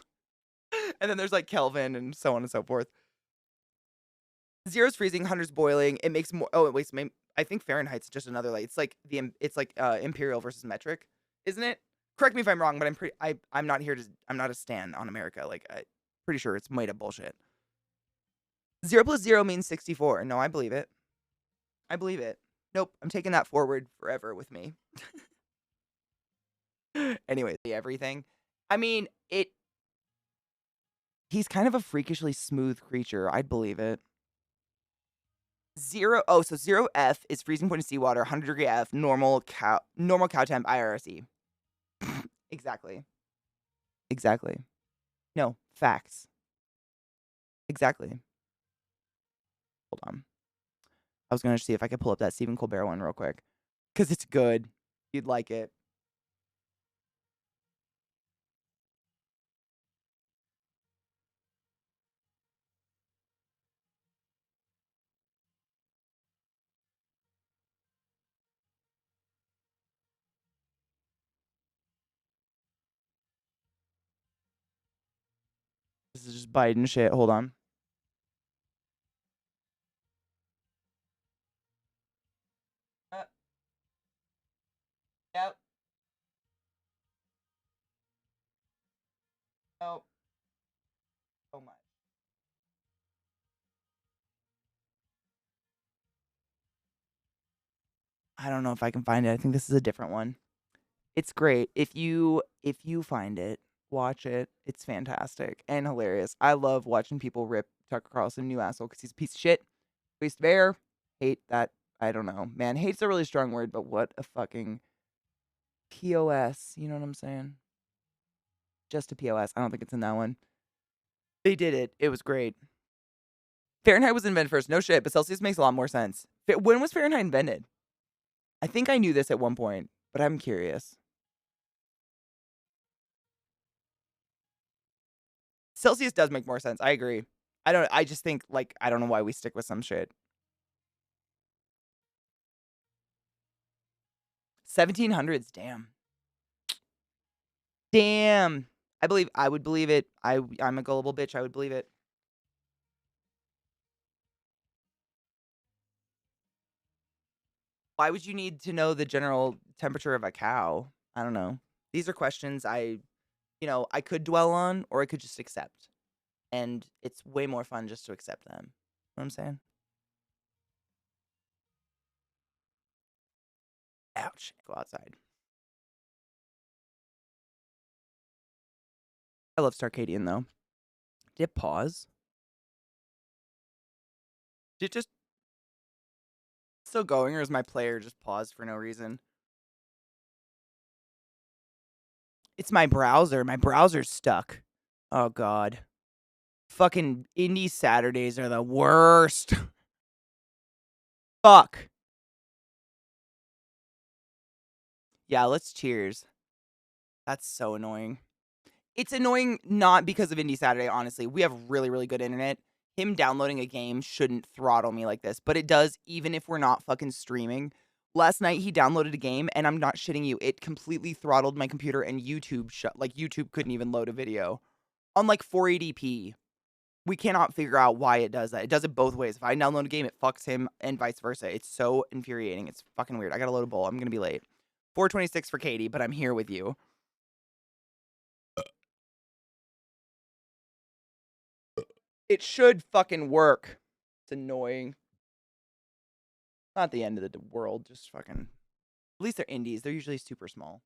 Speaker 1: And then there's like Kelvin and so on and so forth. 0's freezing, 100's boiling. It makes more. Oh, wait. I think Fahrenheit's just another like it's like imperial versus metric, isn't it? Correct me if I'm wrong, but I'm not here to. I'm not a stan on America. Like I'm pretty sure it's made up bullshit. 0 plus 0 means 64. No, I believe it. I believe it. Nope, I'm taking that forward forever with me. Anyway, everything. I mean, he's kind of a freakishly smooth creature. I'd believe it. 0. Oh, so 0F is freezing point of seawater, 100-degree F, normal cow temp IRC. Exactly. Exactly. No, facts. Exactly. Hold on. I was going to see if I could pull up that Stephen Colbert one real quick. Because it's good. You'd like it. This is just Biden shit. Hold on. Yep. Oh. Oh my. I don't know if I can find it. I think this is a different one. It's great. If you find it, watch it. It's fantastic and hilarious. I love watching people rip Tucker Carlson a new asshole because he's a piece of shit. Waste of air. Hate that. I don't know. Man, hate's a really strong word, but what a fucking POS. You know what I'm saying? Just a POS. I don't think it's in that one. They did it. It was great. Fahrenheit was invented first. No shit, but Celsius makes a lot more sense. When was Fahrenheit invented? I think I knew this at one point, but I'm curious. Celsius does make more sense. I agree. I just think, like, I don't know why we stick with some shit. 1700s, damn. Damn. I would believe it. I'm a gullible bitch. I would believe it. Why would you need to know the general temperature of a cow? I don't know. These are questions I could dwell on or I could just accept. And it's way more fun just to accept them. You know what I'm saying? Ouch. Go outside. I love Starcadian, though. Did it pause? Did it just still going, or is my player just paused for no reason? It's my browser. My browser's stuck. Oh, God. Fucking indie Saturdays are the worst. Fuck. Yeah, let's cheers. That's so annoying. It's annoying not because of Indie Saturday, honestly. We have really, really good internet. Him downloading a game shouldn't throttle me like this, but it does even if we're not fucking streaming. Last night he downloaded a game, and I'm not shitting you. It completely throttled my computer, and YouTube YouTube couldn't even load a video on like 480p. We cannot figure out why it does that. It does it both ways. If I download a game, it fucks him, and vice versa. It's so infuriating. It's fucking weird. I gotta load a bowl. I'm gonna be late. 4:26 for Katie, but I'm here with you. It should fucking work. It's annoying. Not the end of the world, just fucking. At least they're indies. They're usually super small.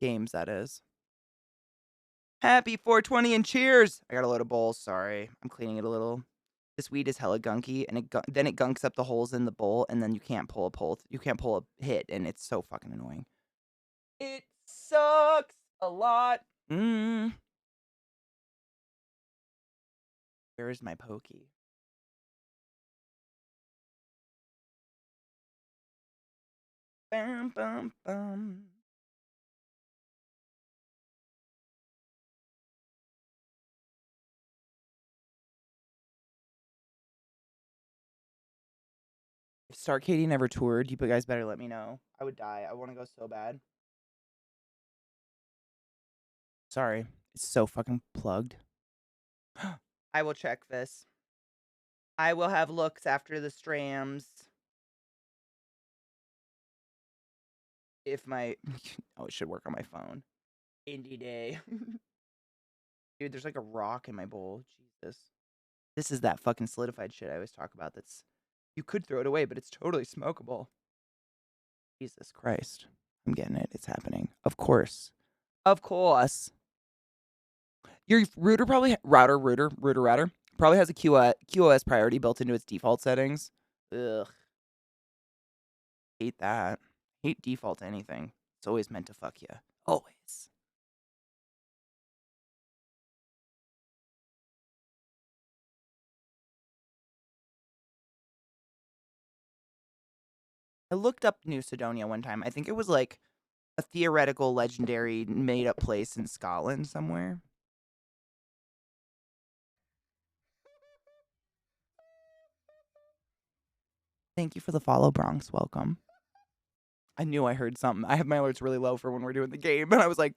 Speaker 1: Games, that is. Happy 420 and cheers! I got a load of bowls. Sorry. I'm cleaning it a little. This weed is hella gunky, and then it gunks up the holes in the bowl, and then you can't pull a hit, and it's so fucking annoying. It sucks a lot. Where is my pokey? Bum, bum, bum. If ClassyKatie never toured, you guys better let me know. I would die. I want to go so bad. Sorry. It's so fucking plugged. I will check this. I will have looks after the strams. If my... Oh, it should work on my phone. Indie day. Dude, there's like a rock in my bowl. Jesus. This is that fucking solidified shit I always talk about that's... You could throw it away, but it's totally smokable. Jesus Christ. I'm getting it. It's happening. Of course. Of course. Your router probably... Router probably has a QoS priority built into its default settings. Ugh. Hate that. Hate default anything. It's always meant to fuck you. Always. I looked up New Sidonia one time. I think it was like a theoretical, legendary, made-up place in Scotland somewhere. Thank you for the follow, Bronx. Welcome. I knew I heard something. I have my alerts really low for when we're doing the game, and I was like,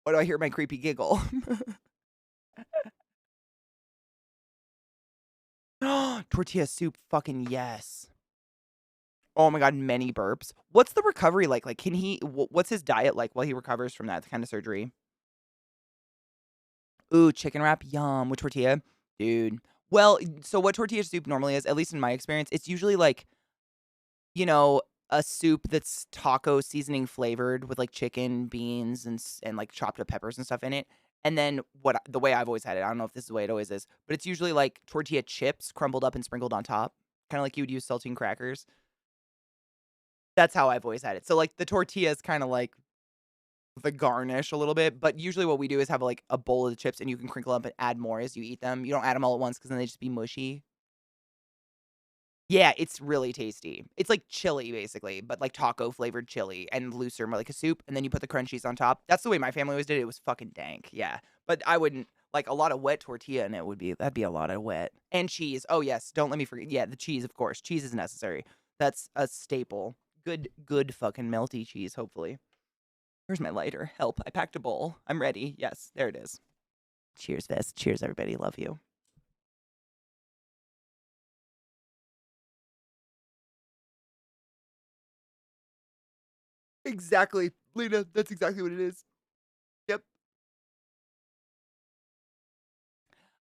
Speaker 1: why do I hear my creepy giggle? Tortilla soup, fucking yes. Oh my god, many burps. What's the recovery like? Like, can he... What's his diet like while he recovers from that kind of surgery? Ooh, chicken wrap, yum. With tortilla? Dude. Well, so what tortilla soup normally is, at least in my experience, it's usually like, you know, a soup that's taco seasoning flavored with like chicken, beans, and like chopped up peppers and stuff in it. And then the way I've always had it, I don't know if this is the way it always is, but it's usually like tortilla chips crumbled up and sprinkled on top, kind of like you would use saltine crackers. That's how I've always had it. So like the tortilla is kind of like the garnish a little bit, but usually what we do is have like a bowl of the chips, and you can crinkle up and add more as you eat them. You don't add them all at once because then they just be mushy. Yeah, it's really tasty. It's like chili, basically, but like taco flavored chili and looser, more like a soup. And then you put the crunchies on top. That's the way my family always did it. It was fucking dank. Yeah. But I wouldn't like a lot of wet tortilla, and that'd be a lot of wet. And cheese. Oh, yes. Don't let me forget. Yeah, the cheese, of course. Cheese is necessary. That's a staple. Good fucking melty cheese, hopefully. Where's my lighter? Help. I packed a bowl. I'm ready. Yes, there it is. Cheers, Vest. Cheers, everybody. Love you. Exactly, Lena. That's exactly what it is. Yep.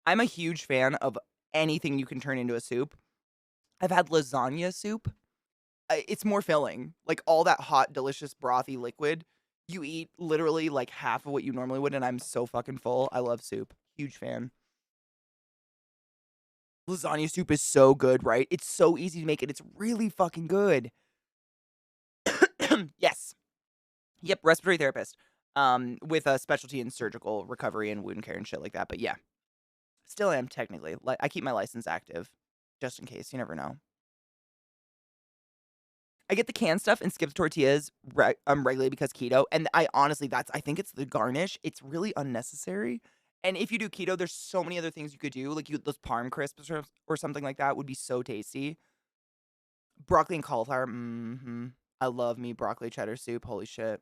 Speaker 1: I'm a huge fan of anything you can turn into a soup. I've had lasagna soup. It's more filling. Like all that hot, delicious, brothy liquid. You eat literally like half of what you normally would, and I'm so fucking full. I love soup. Huge fan. Lasagna soup is so good, right? It's so easy to make it. It's really fucking good. Yes. Yep, respiratory therapist. With a specialty in surgical recovery and wound care and shit like that. But yeah, still am technically. I keep my license active, just in case. You never know. I get the canned stuff and skip the tortillas regularly because keto. And I honestly, I think it's the garnish. It's really unnecessary. And if you do keto, there's so many other things you could do. Like those parm crisps or something like that would be so tasty. Broccoli and cauliflower. I love me broccoli cheddar soup. Holy shit.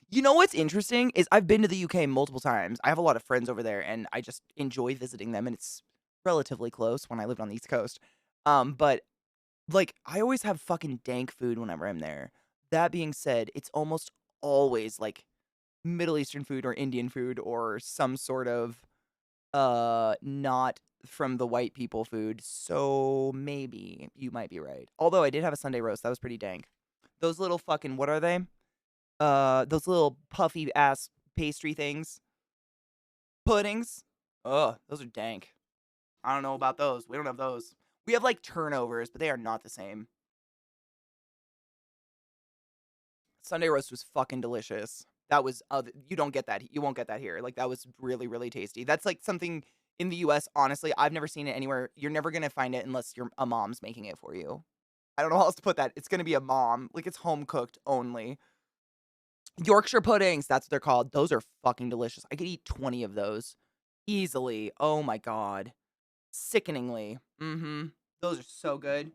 Speaker 1: You know what's interesting is I've been to the UK multiple times. I have a lot of friends over there, and I just enjoy visiting them, and it's relatively close when I lived on the East Coast. But like I always have fucking dank food whenever I'm there. That being said, it's almost always like Middle Eastern food or Indian food or some sort of not from the white people food. So maybe you might be right. Although I did have a Sunday roast. That was pretty dank. Those little fucking, what are they? Those little puffy ass pastry things. Puddings. Ugh, those are dank. I don't know about those. We don't have those. We have like turnovers, but they are not the same. Sunday roast was fucking delicious. That was you don't get that. You won't get that here. Like that was really really tasty. That's like something in the US, honestly, I've never seen it anywhere. You're never going to find it unless a mom's making it for you. I don't know how else to put that. It's going to be a mom. Like it's home cooked only. Yorkshire puddings, that's what they're called. Those are fucking delicious. I could eat 20 of those easily. Oh my god. Sickeningly. Mhm. Those are so good.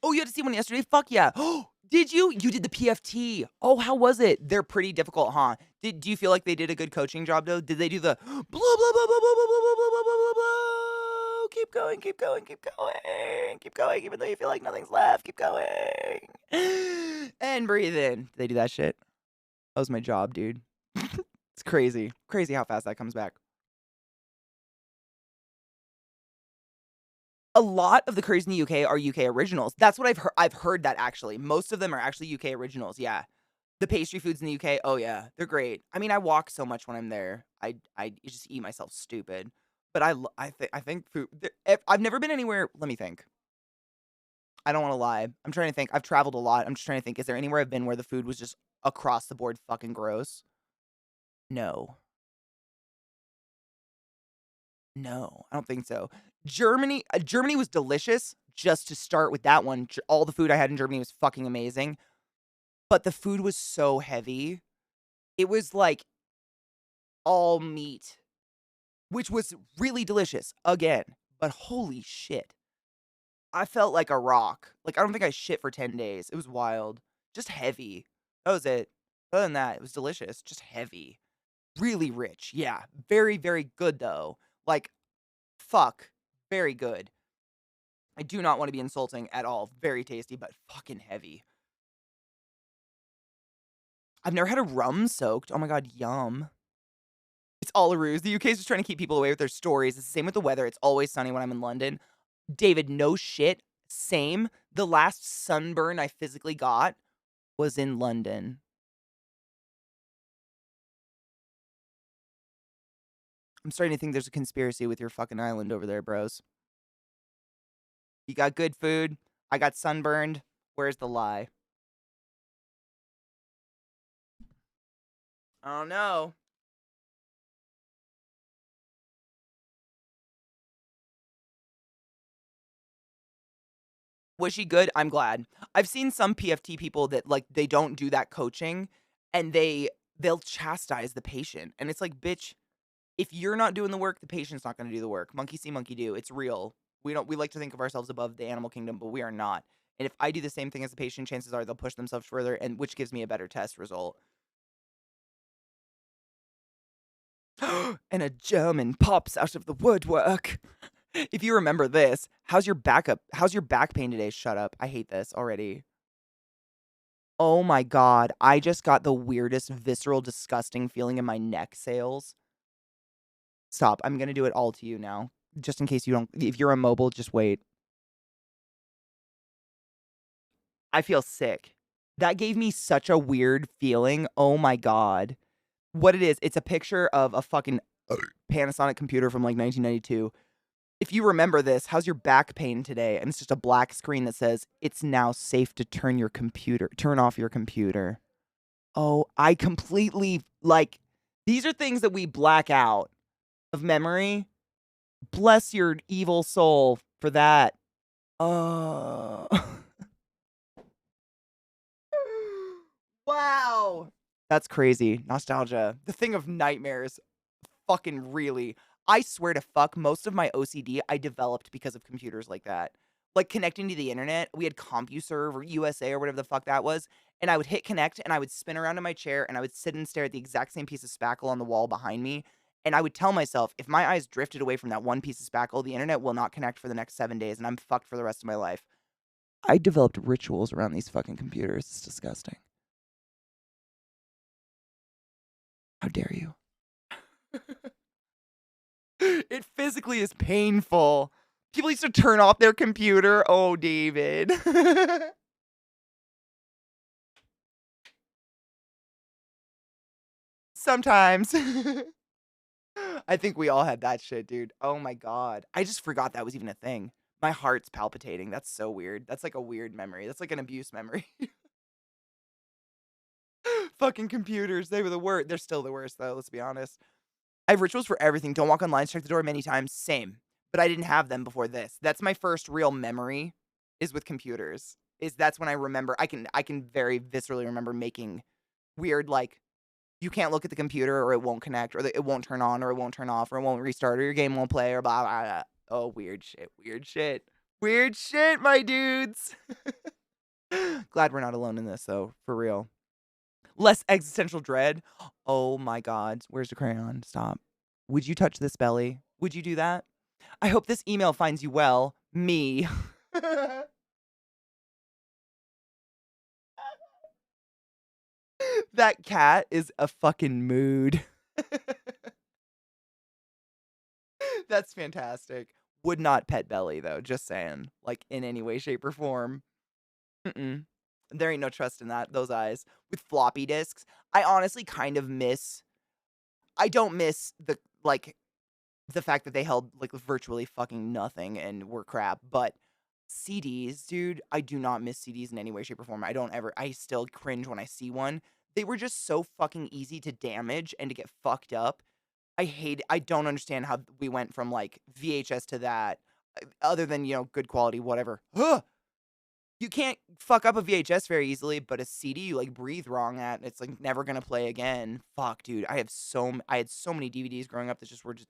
Speaker 1: Oh, you had to see one yesterday? Fuck yeah. Oh, did you? You did the PFT. Oh, how was it? They're pretty difficult, huh? Do you feel like they did a good coaching job though? Did they do the blah blah blah blah blah blah blah blah blah blah blah blah? Keep going, keep going, keep going, keep going, even though you feel like nothing's left. Keep going. And breathe in. Did they do that shit? That was my job, dude. It's crazy. Crazy how fast that comes back. A lot of the curries in the UK are UK originals. That's what I've heard. I've heard that actually. Most of them are actually UK originals. Yeah. The pastry foods in the UK, oh yeah, they're great. I mean, I walk so much when I'm there. I just eat myself stupid. But I think food. I've never been anywhere. Let me think. I don't want to lie. I'm trying to think. I've traveled a lot. I'm just trying to think. Is there anywhere I've been where the food was just across the board fucking gross? No. No, I don't think so. Germany was delicious. Just to start with that one, all the food I had in Germany was fucking amazing. But the food was so heavy. It was like all meat, which was really delicious again. But holy shit. I felt like a rock. Like I don't think I shit for 10 days. It was wild. Just heavy. That was it. Other than that, it was delicious. Just heavy. Really rich. Yeah. Very, very good though. Like, fuck. Very good. I do not want to be insulting at all. Very tasty, but fucking heavy. I've never had a rum soaked. Oh my god, yum. It's all a ruse. The UK is just trying to keep people away with their stories. It's the same with the weather. It's always sunny when I'm in London. David, no shit. Same. The last sunburn I physically got was in London. I'm starting to think there's a conspiracy with your fucking island over there, bros. You got good food. I got sunburned. Where's the lie? I don't know. Was she good? I'm glad. I've seen some PFT people that like they don't do that coaching and they'll chastise the patient. And it's like, bitch, if you're not doing the work, the patient's not going to do the work. Monkey see, monkey do. It's real. We like to think of ourselves above the animal kingdom, but we are not. And if I do the same thing as the patient, chances are they'll push themselves further, and which gives me a better test result. And a German pops out of the woodwork. If you remember this, how's your back pain today? Shut up. I hate this already. Oh my god. I just got the weirdest, visceral, disgusting feeling in my neck sales. Stop. I'm gonna do it all to you now. Just in case you don't. If you're immobile, just wait. I feel sick. That gave me such a weird feeling. Oh my god. What it is, it's a picture of a fucking Panasonic computer from like 1992. If you remember this, how's your back pain today? And it's just a black screen that says, it's now safe to turn off your computer. Oh, I completely, like, these are things that we black out of memory. Bless your evil soul for that. Oh. Wow. That's crazy. Nostalgia. The thing of nightmares. Fucking really. I swear to fuck, most of my OCD I developed because of computers like that. Like connecting to the internet. We had CompuServe or USA or whatever the fuck that was. And I would hit connect and I would spin around in my chair and I would sit and stare at the exact same piece of spackle on the wall behind me. And I would tell myself, if my eyes drifted away from that one piece of spackle, the internet will not connect for the next 7 days and I'm fucked for the rest of my life. I developed rituals around these fucking computers. It's disgusting. How dare you? It physically is painful. People used to turn off their computer. Oh, David. Sometimes. I think we all had that shit, dude. Oh my god. I just forgot that was even a thing. My heart's palpitating. That's so weird. That's like a weird memory. That's like an abuse memory. Fucking computers. They were the worst. They're still the worst, though. Let's be honest. I have rituals for everything. Don't walk on lines. Check the door many times. Same. But I didn't have them before this. That's my first real memory is with computers. That's when I remember. I can very viscerally remember making weird, like, you can't look at the computer or it won't connect or it won't turn on or it won't turn off or it won't restart or your game won't play or blah, blah, blah. Oh, weird shit. Weird shit. Weird shit, my dudes. Glad we're not alone in this, though. For real. Less existential dread. Oh my god. Where's the crayon? Stop. Would you touch this belly? Would you do that? I hope this email finds you well. Me. That cat is a fucking mood. That's fantastic. Would not pet belly, though. Just saying. Like, in any way, shape, or form. Mm-mm. There ain't no trust in those eyes. With floppy disks, I honestly kind of miss... I don't miss the fact that they held, like, virtually fucking nothing and were crap, but CDs, dude, I do not miss CDs in any way, shape, or form. I still cringe when I see one. They were just so fucking easy to damage and to get fucked up. I don't understand how we went from, like, VHS to that, other than, good quality, whatever. Ugh! You can't fuck up a VHS very easily, but a CD you, like, breathe wrong at, and it's, like, never gonna play again. Fuck, dude. I had so many DVDs growing up that just were just...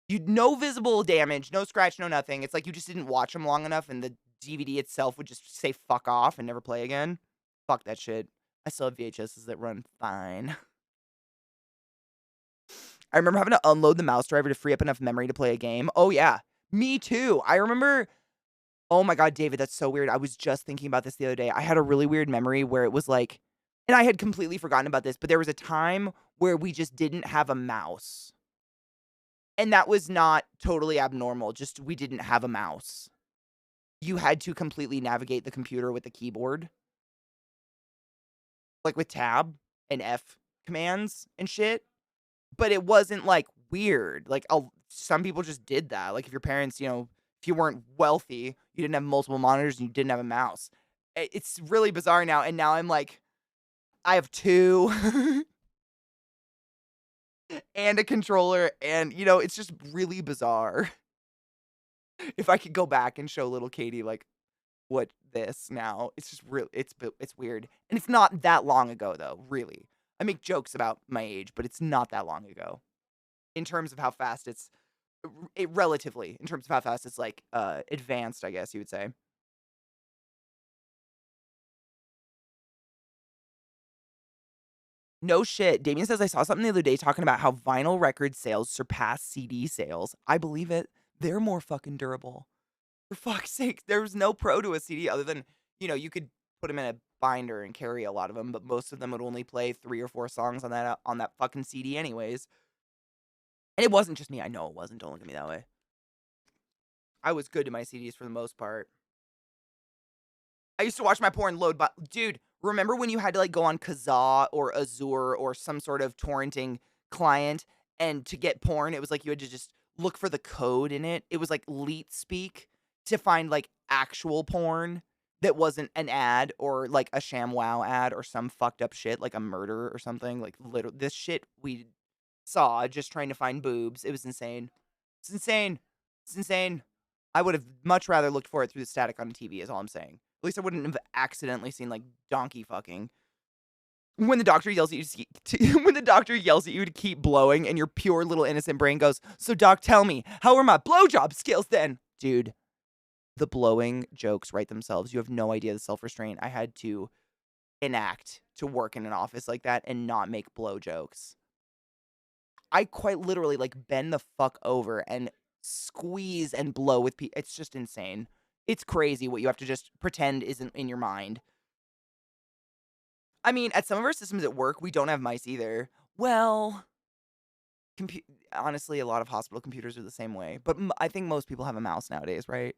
Speaker 1: no visible damage, no scratch, no nothing. It's like you just didn't watch them long enough, and the DVD itself would just say fuck off and never play again. Fuck that shit. I still have VHSs that run fine. I remember having to unload the mouse driver to free up enough memory to play a game. Oh, yeah. Me too. I remember... Oh my god, David, that's so weird. I was just thinking about this the other day. I had a really weird memory where it was like... And I had completely forgotten about this, but there was a time where we just didn't have a mouse. And that was not totally abnormal. Just we didn't have a mouse. You had to completely navigate the computer with the keyboard. Like with tab and F commands and shit. But it wasn't, like, weird. Like, some people just did that. Like, if your parents, if you weren't wealthy, you didn't have multiple monitors, and you didn't have a mouse. It's really bizarre now, and now I'm like, I have two. And a controller, and, it's just really bizarre. If I could go back and show little Katie, like, what this now, it's just real. It's weird. And it's not that long ago, though, really. I make jokes about my age, but it's not that long ago. In terms of how fast relatively, in terms of how fast it's, like, advanced, I guess you would say. No shit. Damien says, I saw something the other day talking about how vinyl record sales surpass CD sales. I believe it. They're more fucking durable. For fuck's sake, there was no pro to a CD other than, you could put them in a binder and carry a lot of them, but most of them would only play 3 or 4 songs on that fucking CD anyways. And it wasn't just me. I know it wasn't. Don't look at me that way. I was good to my CDs for the most part. I used to watch my porn load, but dude, remember when you had to, like, go on Kazaa or Azure or some sort of torrenting client, and to get porn, it was like you had to just look for the code in it. It was like leet speak to find, like, actual porn that wasn't an ad or, like, a ShamWow ad or some fucked up shit like a murder or something. Like, literally, this shit we saw just trying to find boobs. It was insane. It's insane. It's insane. I would have much rather looked for it through the static on TV, is all I'm saying. At least I wouldn't have accidentally seen, like, donkey fucking. When the doctor yells at you to keep blowing, and your pure little innocent brain goes, so doc, tell me, how are my blowjob skills then? Dude, the blowing jokes write themselves. You have no idea the self-restraint I had to enact to work in an office like that and not make blow jokes. I quite literally, like, bend the fuck over and squeeze and blow with people. It's just insane. It's crazy what you have to just pretend isn't in your mind. I mean, at some of our systems at work, we don't have mice either. Well, honestly, a lot of hospital computers are the same way. But I think most people have a mouse nowadays, right?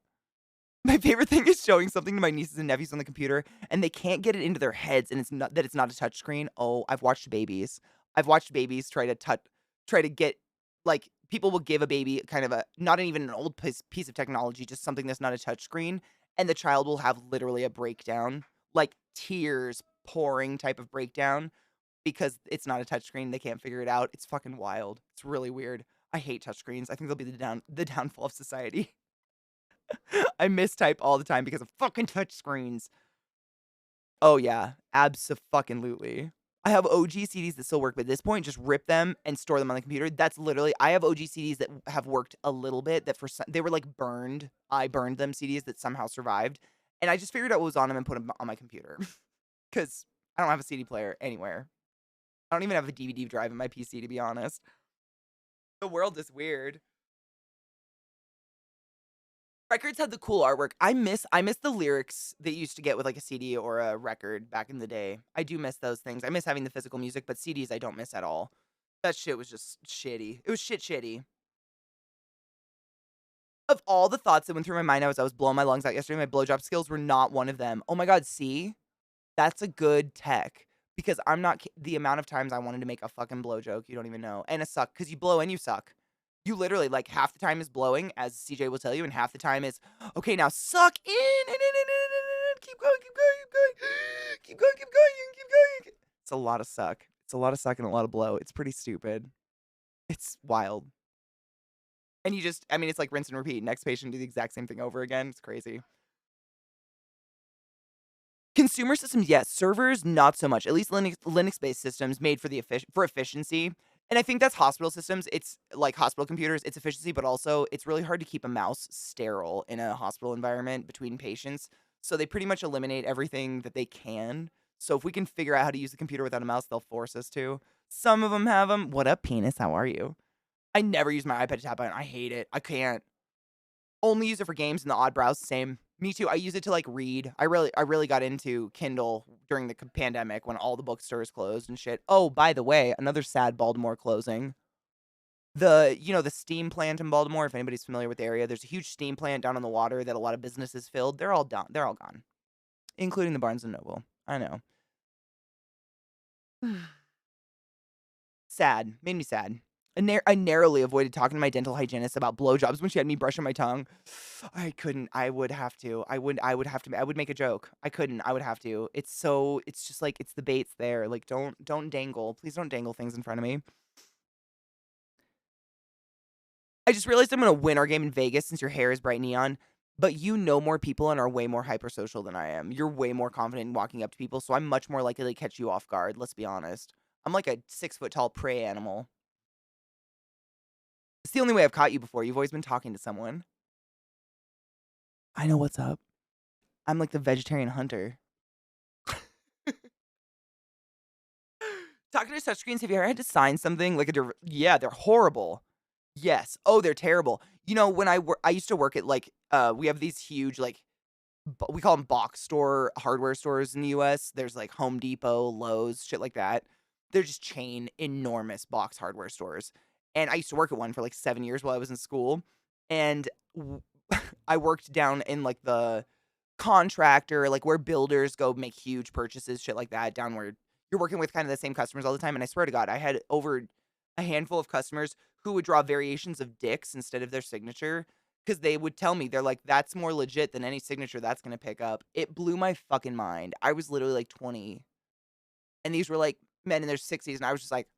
Speaker 1: My favorite thing is showing something to my nieces and nephews on the computer, and they can't get it into their heads, and it's not a touchscreen. Oh, I've watched babies. I've watched babies try to get like people will give a baby kind of a not even an old piece of technology, just something that's not a touch screen, and the child will have literally a breakdown, like tears pouring type of breakdown because it's not a touch screen. They can't figure it out. It's fucking wild. It's really weird. I hate touchscreens. I think they'll be the downfall of society. I mistype all the time because of fucking touchscreens. Oh yeah, abso-fucking-lutely. I have OG CDs that still work, but at this point, just rip them and store them on the computer. That's literally I have OG CDs that have worked a little bit that for some they were, like, burned. I burned them CDs that somehow survived, and I just figured out what was on them and put them on my computer. 'Cause I don't have a CD player anywhere. I don't even have a DVD drive in my PC, to be honest. The world is weird. Records had the cool artwork. I miss the lyrics that you used to get with, like, a CD or a record back in the day. I do miss those things. I miss having the physical music, but CDs I don't miss at all. That shit was just shitty. It was shitty. Of all the thoughts that went through my mind as I was blowing my lungs out yesterday, my blowjob skills were not one of them. Oh my god, see? That's a good tech, because I'm not the amount of times I wanted to make a fucking blow joke, you don't even know, and a suck, because you blow and you suck. You literally, like, half the time is blowing, as CJ will tell you, and half the time is, "Okay, now suck in, keep going, keep going, keep going, keep going, keep going, keep going." It's a lot of suck. It's a lot of suck and a lot of blow. It's pretty stupid. It's wild. And you just I mean, it's like rinse and repeat. Next patient, do the exact same thing over again. It's crazy. Consumer systems, yes. Servers, not so much. At least Linux-based systems made for for efficiency. And I think that's hospital systems. It's like hospital computers. It's efficiency, but also it's really hard to keep a mouse sterile in a hospital environment between patients. So they pretty much eliminate everything that they can. So if we can figure out how to use the computer without a mouse, they'll force us to. Some of them have them. What up, penis? How are you? I never use my iPad to tap on. I hate it. I can't. Only use it for games and the odd browse. Same. Me too. I use it to like read. I really got into Kindle during the pandemic when all the bookstores closed and shit. Oh, by the way, another sad Baltimore closing. The steam plant in Baltimore, if anybody's familiar with the area, there's a huge steam plant down on the water that a lot of businesses filled. They're all done. They're all gone, including the Barnes and Noble. I know. Sad. Made me sad. I narrowly avoided talking to my dental hygienist about blowjobs when she had me brushing my tongue. I couldn't. I would have to. I would make a joke. I couldn't. I would have to. It's just like, it's the bait's there. Like, don't dangle. Please don't dangle things in front of me. I just realized I'm gonna win our game in Vegas since your hair is bright neon. But you know more people and are way more hypersocial than I am. You're way more confident in walking up to people, so I'm much more likely to catch you off guard, let's be honest. I'm like a 6-foot-tall prey animal. It's the only way I've caught you before. You've always been talking to someone. I know what's up. I'm like the vegetarian hunter. Talking to touchscreens, have you ever had to sign something like yeah, they're horrible. Yes. Oh, they're terrible. You know, when I used to work at like we have these huge like we call them box store hardware stores in the US. There's like Home Depot, Lowe's, shit like that. They're just chain enormous box hardware stores. And I used to work at one for like 7 years while I was in school. And I worked down in like the contractor, like where builders go make huge purchases, shit like that, down where you're working with kind of the same customers all the time. And I swear to God, I had over a handful of customers who would draw variations of dicks instead of their signature because they would tell me, they're like, that's more legit than any signature that's going to pick up. It blew my fucking mind. I was literally like 20. And these were like men in their 60s. And I was just like,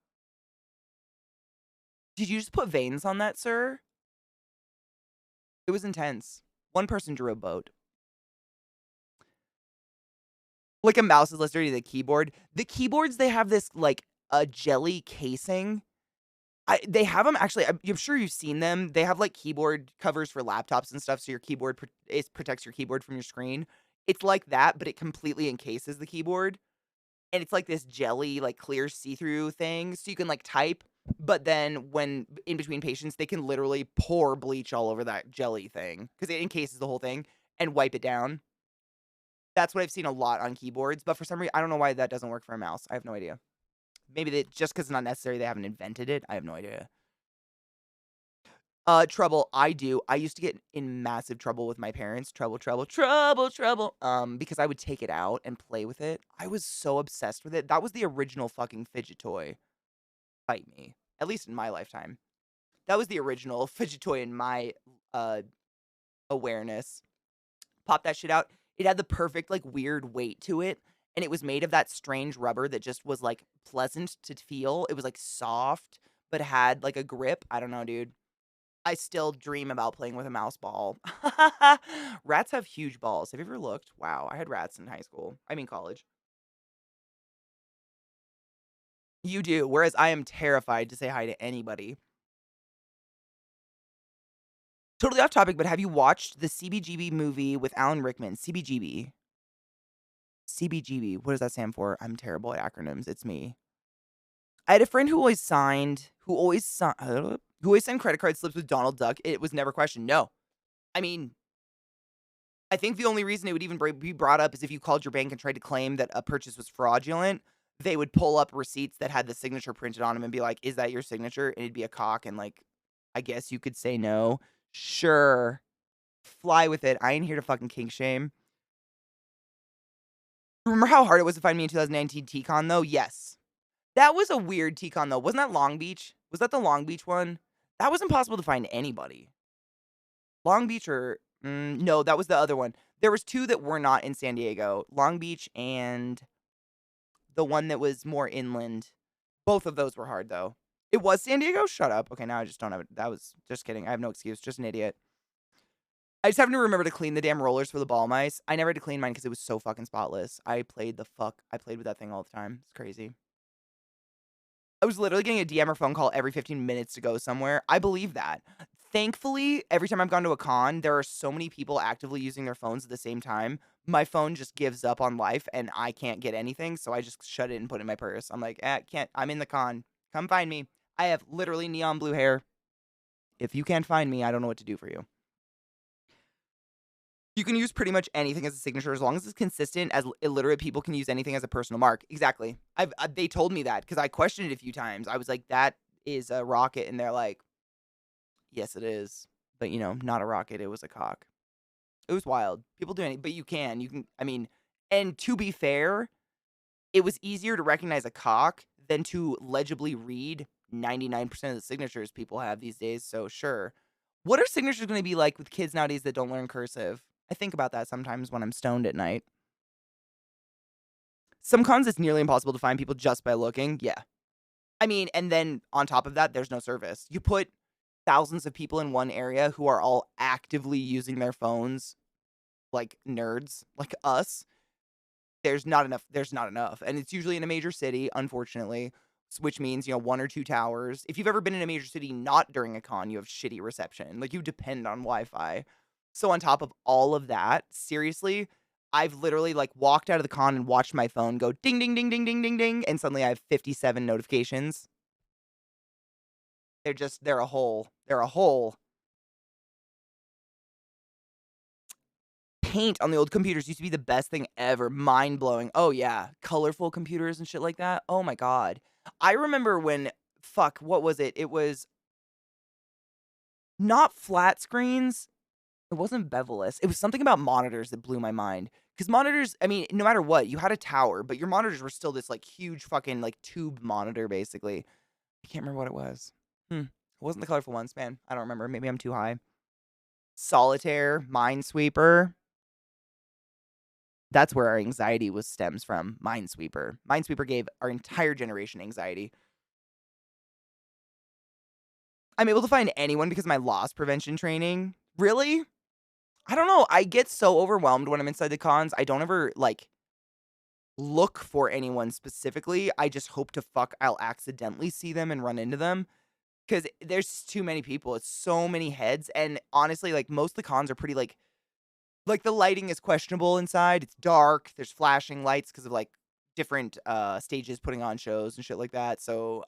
Speaker 1: did you just put veins on that, sir? It was intense. One person drew a boat. Like a mouse is less dirty than the keyboard. The keyboards, they have this like a jelly casing. They have them actually. I'm sure you've seen them. They have like keyboard covers for laptops and stuff, so your keyboard protects your keyboard from your screen. It's like that, but it completely encases the keyboard, and it's like this jelly, like clear see-through thing, so you can like type. But then when in between patients, they can literally pour bleach all over that jelly thing because it encases the whole thing and wipe it down. That's what I've seen a lot on keyboards, but for some reason, I don't know why that doesn't work for a mouse. I have no idea. Maybe just because it's not necessary, they haven't invented it. I have no idea. Trouble, I do. I used to get in massive trouble with my parents. Trouble. Because I would take it out and play with it. I was so obsessed with it. That was the original fucking fidget toy. fight me, at least in my lifetime. That was the original fidget toy in my awareness. Pop that shit out. It had the perfect, like, weird weight to it, and it was made of that strange rubber that just was, like, pleasant to feel. It was, like, soft, but had, like, a grip. I don't know, dude. I still dream about playing with a mouse ball. Rats have huge balls. Have you ever looked? Wow, I had rats in high school. I mean college. You do, whereas I am terrified to say hi to anybody. Totally off topic, but have you watched the CBGB movie with Alan Rickman? CBGB. CBGB. What does that stand for? I'm terrible at acronyms. It's me. I had a friend who always signed credit card slips with Donald Duck. It was never questioned. No. I mean, I think the only reason it would even be brought up is if you called your bank and tried to claim that a purchase was fraudulent. They would pull up receipts that had the signature printed on them and be like, "Is that your signature?" And it'd be a cock, and, like, I guess you could say no. Sure. Fly with it. I ain't here to fucking kink shame. Remember how hard it was to find me in 2019 TCon, though? Yes. That was a weird TCon, though. Wasn't that Long Beach? Was that the Long Beach one? That was impossible to find anybody. Long Beach or no, that was the other one. There was 2 that were not in San Diego. Long Beach and the one that was more inland. Both of those were hard, though. It was San Diego? Shut up. Okay, now I just don't have it. That was just kidding. I have no excuse. Just an idiot. I just have to remember to clean the damn rollers for the ball mice. I never had to clean mine because it was so fucking spotless. I played with that thing all the time. It's crazy. I was literally getting a DM or phone call every 15 minutes to go somewhere. I believe that. Thankfully, every time I've gone to a con, there are so many people actively using their phones at the same time. My phone just gives up on life and I can't get anything, so I just shut it and put it in my purse. I'm like, can't. I'm in the con. Come find me. I have literally neon blue hair. If you can't find me, I don't know what to do for you. You can use pretty much anything as a signature as long as it's consistent, as illiterate people can use anything as a personal mark. Exactly. They told me that because I questioned it a few times. I was like, that is a rocket. And they're like, yes, it is. But, not a rocket. It was a cock. It was wild. People do anything, but you can, I mean, and to be fair, it was easier to recognize a cock than to legibly read 99% of the signatures people have these days. So, sure. What are signatures going to be like with kids nowadays that don't learn cursive? I think about that sometimes when I'm stoned at night. Some cons, it's nearly impossible to find people just by looking. Yeah. I mean, and then on top of that, there's no service. You put thousands of people in one area who are all actively using their phones like nerds, like us. There's not enough. And it's usually in a major city, unfortunately, which means, 1 or 2 towers. If you've ever been in a major city not during a con, you have shitty reception. Like, you depend on Wi-Fi. So on top of all of that, seriously, I've literally, like, walked out of the con and watched my phone go ding, ding, ding, ding, ding, ding, ding, and suddenly I have 57 notifications. They're a hole. They're a hole. Paint on the old computers used to be the best thing ever. Mind-blowing. Oh, yeah. Colorful computers and shit like that. Oh, my God. I remember when, what was it? It was not flat screens. It wasn't bevel-less. It was something about monitors that blew my mind. Because monitors, I mean, no matter what, you had a tower, but your monitors were still this, like, huge fucking, like, tube monitor, basically. I can't remember what it was. It wasn't the colorful ones, man. I don't remember. Maybe I'm too high. Solitaire, Minesweeper. That's where our anxiety stems from. Minesweeper. Minesweeper gave our entire generation anxiety. I'm able to find anyone because of my loss prevention training. Really? I don't know. I get so overwhelmed when I'm inside the cons. I don't ever, like, look for anyone specifically. I just hope I'll accidentally see them and run into them. Because there's too many people. It's so many heads. And honestly, like, most of the cons are pretty, like, the lighting is questionable inside. It's dark. There's flashing lights because of, like, different stages putting on shows and shit like that. So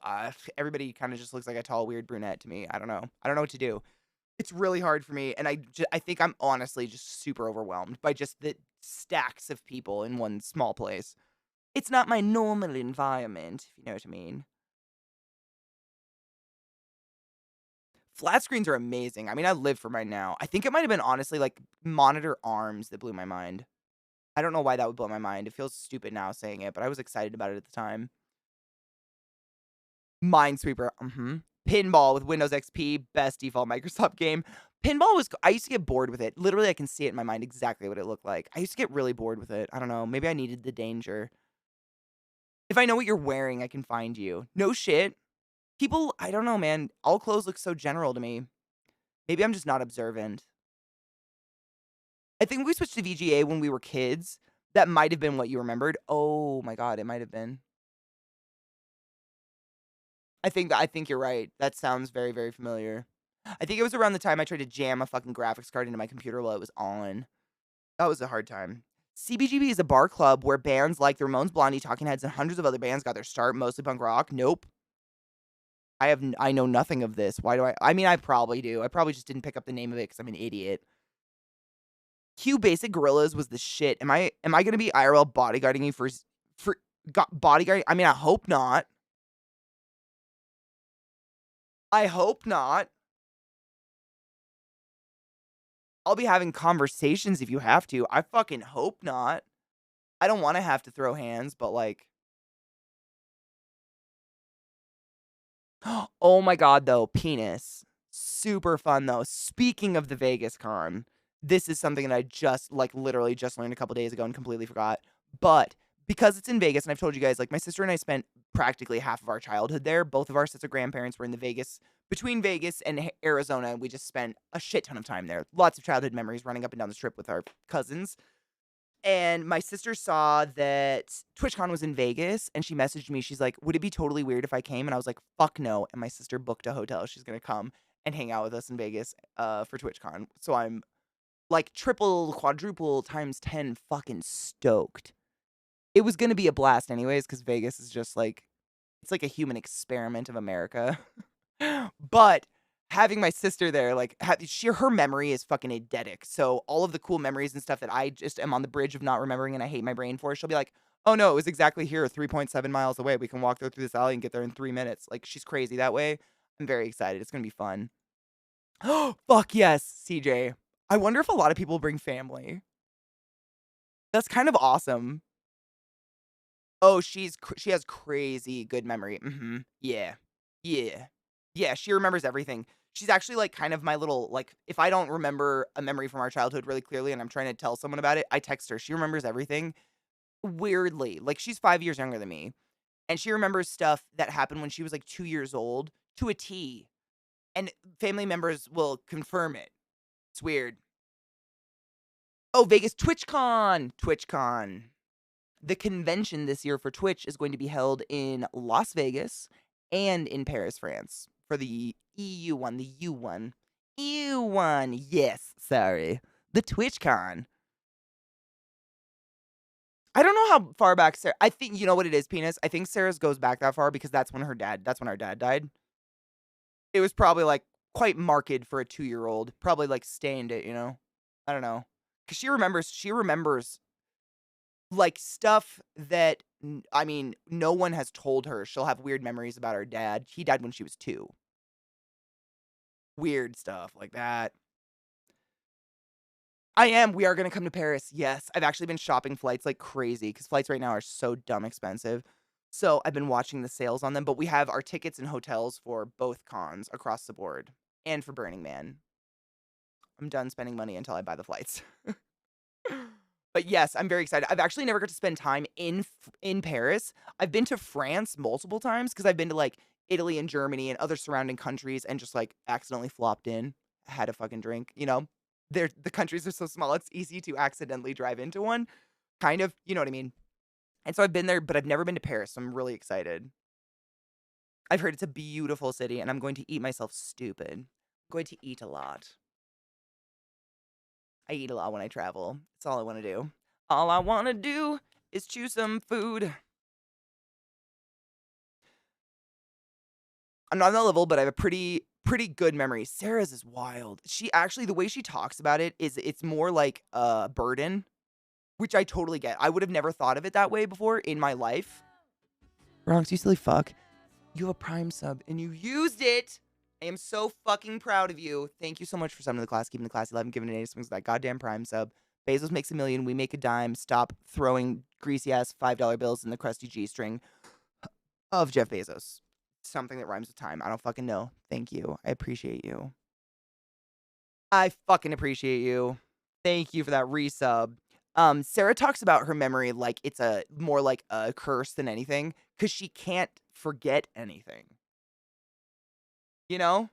Speaker 1: everybody kind of just looks like a tall, weird brunette to me. I don't know. I don't know what to do. It's really hard for me, and I think I'm honestly just super overwhelmed by just the stacks of people in one small place. It's not my normal environment, if you know what I mean. Flat screens are amazing. I mean, I live for mine now. I think it might have been honestly like monitor arms that blew my mind. I don't know why that would blow my mind. It feels stupid now saying it, but I was excited about it at the time. Minesweeper, Pinball with Windows XP, best default Microsoft game. Pinball was I used to get bored with it. Literally, I can see it in my mind exactly what it looked like. I used to get really bored with it. I don't know, maybe I needed the danger. If I know what you're wearing, I can find you. No shit. People, I don't know, man. All clothes look so general to me. Maybe I'm just not observant. I think we switched to VGA when we were kids. That might have been what you remembered. Oh my god, it might have been. I think you're right. That sounds very, very familiar. I think it was around the time I tried to jam a fucking graphics card into my computer while it was on. That was a hard time. CBGB is a bar club where bands like the Ramones, Blondie, Talking Heads, and hundreds of other bands got their start, mostly punk rock. Nope. I know nothing of this. Why do I mean, I probably do. I probably just didn't pick up the name of it because I'm an idiot. Q Basic Gorillas was the shit. Am I gonna be IRL bodyguarding you for bodyguarding? I mean, I hope not. I hope not. I'll be having conversations if you have to. I fucking hope not. I don't want to have to throw hands, but like, oh my god, though, penis. Super fun though. Speaking of the Vegas con, this is something that I just like literally just learned a couple days ago and completely forgot. But because it's in Vegas, and I've told you guys, like my sister and I spent practically half of our childhood there. Both of our sets of grandparents were in the Vegas, between Vegas and Arizona, and we just spent a shit ton of time there. Lots of childhood memories running up and down the strip with our cousins. And my sister saw that TwitchCon was in Vegas, and she messaged me. She's like, would it be totally weird if I came? And I was like, fuck no. And my sister booked a hotel. She's going to come and hang out with us in Vegas for TwitchCon. So I'm like triple, quadruple times 10 fucking stoked. It was going to be a blast anyways, because Vegas is just like, it's like a human experiment of America. But having my sister there, like, her memory is fucking eidetic. So all of the cool memories and stuff that I just am on the bridge of not remembering and I hate my brain for, she'll be like, oh no, it was exactly here, 3.7 miles away. We can walk through this alley and get there in 3 minutes. Like, she's crazy that way. I'm very excited. It's going to be fun. Oh, fuck yes, CJ. I wonder if a lot of people bring family. That's kind of awesome. Oh, she has crazy good memory. Yeah. Yeah. Yeah, she remembers everything. She's actually, like, kind of my little, like, if I don't remember a memory from our childhood really clearly and I'm trying to tell someone about it, I text her. She remembers everything weirdly. Like, she's 5 years younger than me, and she remembers stuff that happened when she was, like, 2 years old to a T, and family members will confirm it. It's weird. Oh, Vegas TwitchCon! TwitchCon. The convention this year for Twitch is going to be held in Las Vegas and in Paris, France for the EU one, the U one. EU one, yes, sorry. The TwitchCon. I don't know how far back Sarah, I think, you know what it is, Penis? I think Sarah's goes back that far because that's when our dad died. It was probably like quite marked for a 2-year-old. Probably like stained it, you know? I don't know. Because she remembers like stuff that, I mean, no one has told her. She'll have weird memories about her dad. He died when she was 2. Weird stuff like that. We are going to come to Paris. Yes. I've actually been shopping flights like crazy because flights right now are so dumb expensive. So I've been watching the sales on them, but we have our tickets and hotels for both cons across the board and for Burning Man. I'm done spending money until I buy the flights. But yes, I'm very excited. I've actually never got to spend time in Paris. I've been to France multiple times because I've been to like Italy and Germany and other surrounding countries and just like accidentally flopped in, had a fucking drink. You know, the countries are so small, it's easy to accidentally drive into one. Kind of, you know what I mean? And so I've been there, but I've never been to Paris, so I'm really excited. I've heard it's a beautiful city, and I'm going to eat myself stupid. I'm going to eat a lot. I eat a lot when I travel. That's all I want to do. All I want to do is chew some food. I'm not on that level, but I have a pretty good memory. Sarah's is wild. She actually, the way she talks about it is it's more like a burden, which I totally get. I would have never thought of it that way before in my life. Bronx, you silly fuck. You have a Prime sub and you used it. I am so fucking proud of you. Thank you so much for subbing to the class, keeping the class 11, giving it 8 swings that goddamn Prime sub. Bezos makes $1 million. We make a dime. Stop throwing greasy ass $5 bills in the crusty G string of Jeff Bezos. something that rhymes with time. I don't fucking know. Thank you. I appreciate you. I fucking appreciate you. Thank you for that resub. Sarah talks about her memory like it's a more like a curse than anything because she can't forget anything. You know?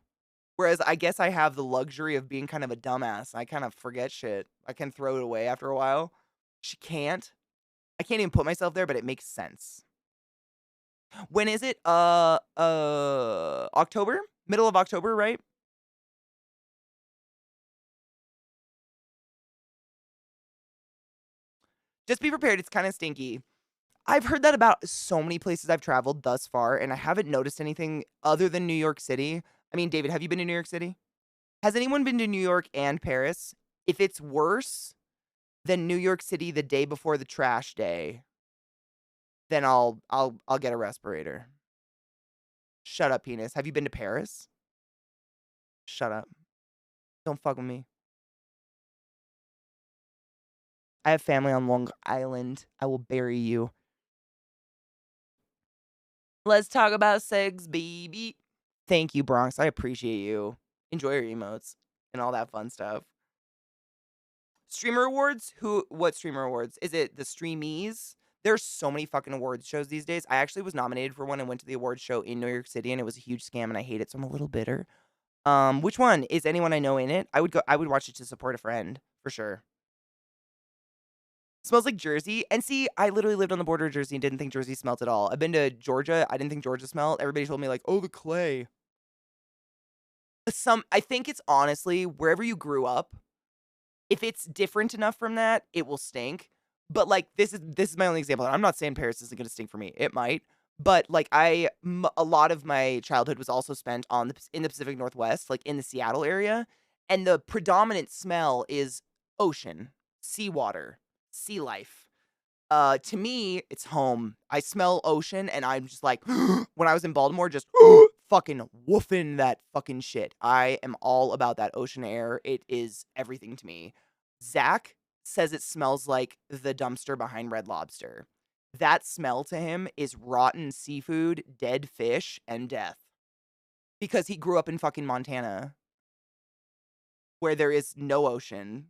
Speaker 1: Whereas I guess I have the luxury of being kind of a dumbass. I kind of forget shit. I can throw it away after a while. She can't. I can't even put myself there, but it makes sense. When is it? October? Middle of October, right? Just be prepared. It's kind of stinky. I've heard that about so many places I've traveled thus far, and I haven't noticed anything other than New York City. I mean, David, have you been to New York City? Has anyone been to New York and Paris? If it's worse than New York City the day before the trash day, then I'll get a respirator. Shut up, penis. Have you been to Paris? Shut up. Don't fuck with me. I have family on Long Island. I will bury you. Let's talk about sex, baby. Thank you, Bronx. I appreciate you. Enjoy your emotes and all that fun stuff. Streamer awards? What streamer awards? Is it the streamies? There's so many fucking awards shows these days. I actually was nominated for one and went to the awards show in New York City, and it was a huge scam, and I hate it, so I'm a little bitter. Which one? Is anyone I know in it? I would watch it to support a friend, for sure. Smells like Jersey. And see, I literally lived on the border of Jersey and didn't think Jersey smelled at all. I've been to Georgia. I didn't think Georgia smelled. Everybody told me like, oh, the clay. I think it's honestly wherever you grew up. If it's different enough from that, it will stink. But like this is my only example. I'm not saying Paris isn't going to stink for me. It might. But like a lot of my childhood was also spent in the Pacific Northwest, like in the Seattle area, and the predominant smell is ocean, seawater, sea life. To me, it's home. I smell ocean and I'm just like, when I was in Baltimore, just fucking woofing that fucking shit. I am all about that ocean air. It is everything to me. Zach says it smells like the dumpster behind Red Lobster. That smell to him is rotten seafood, dead fish, and death. Because he grew up in fucking Montana, where there is no ocean.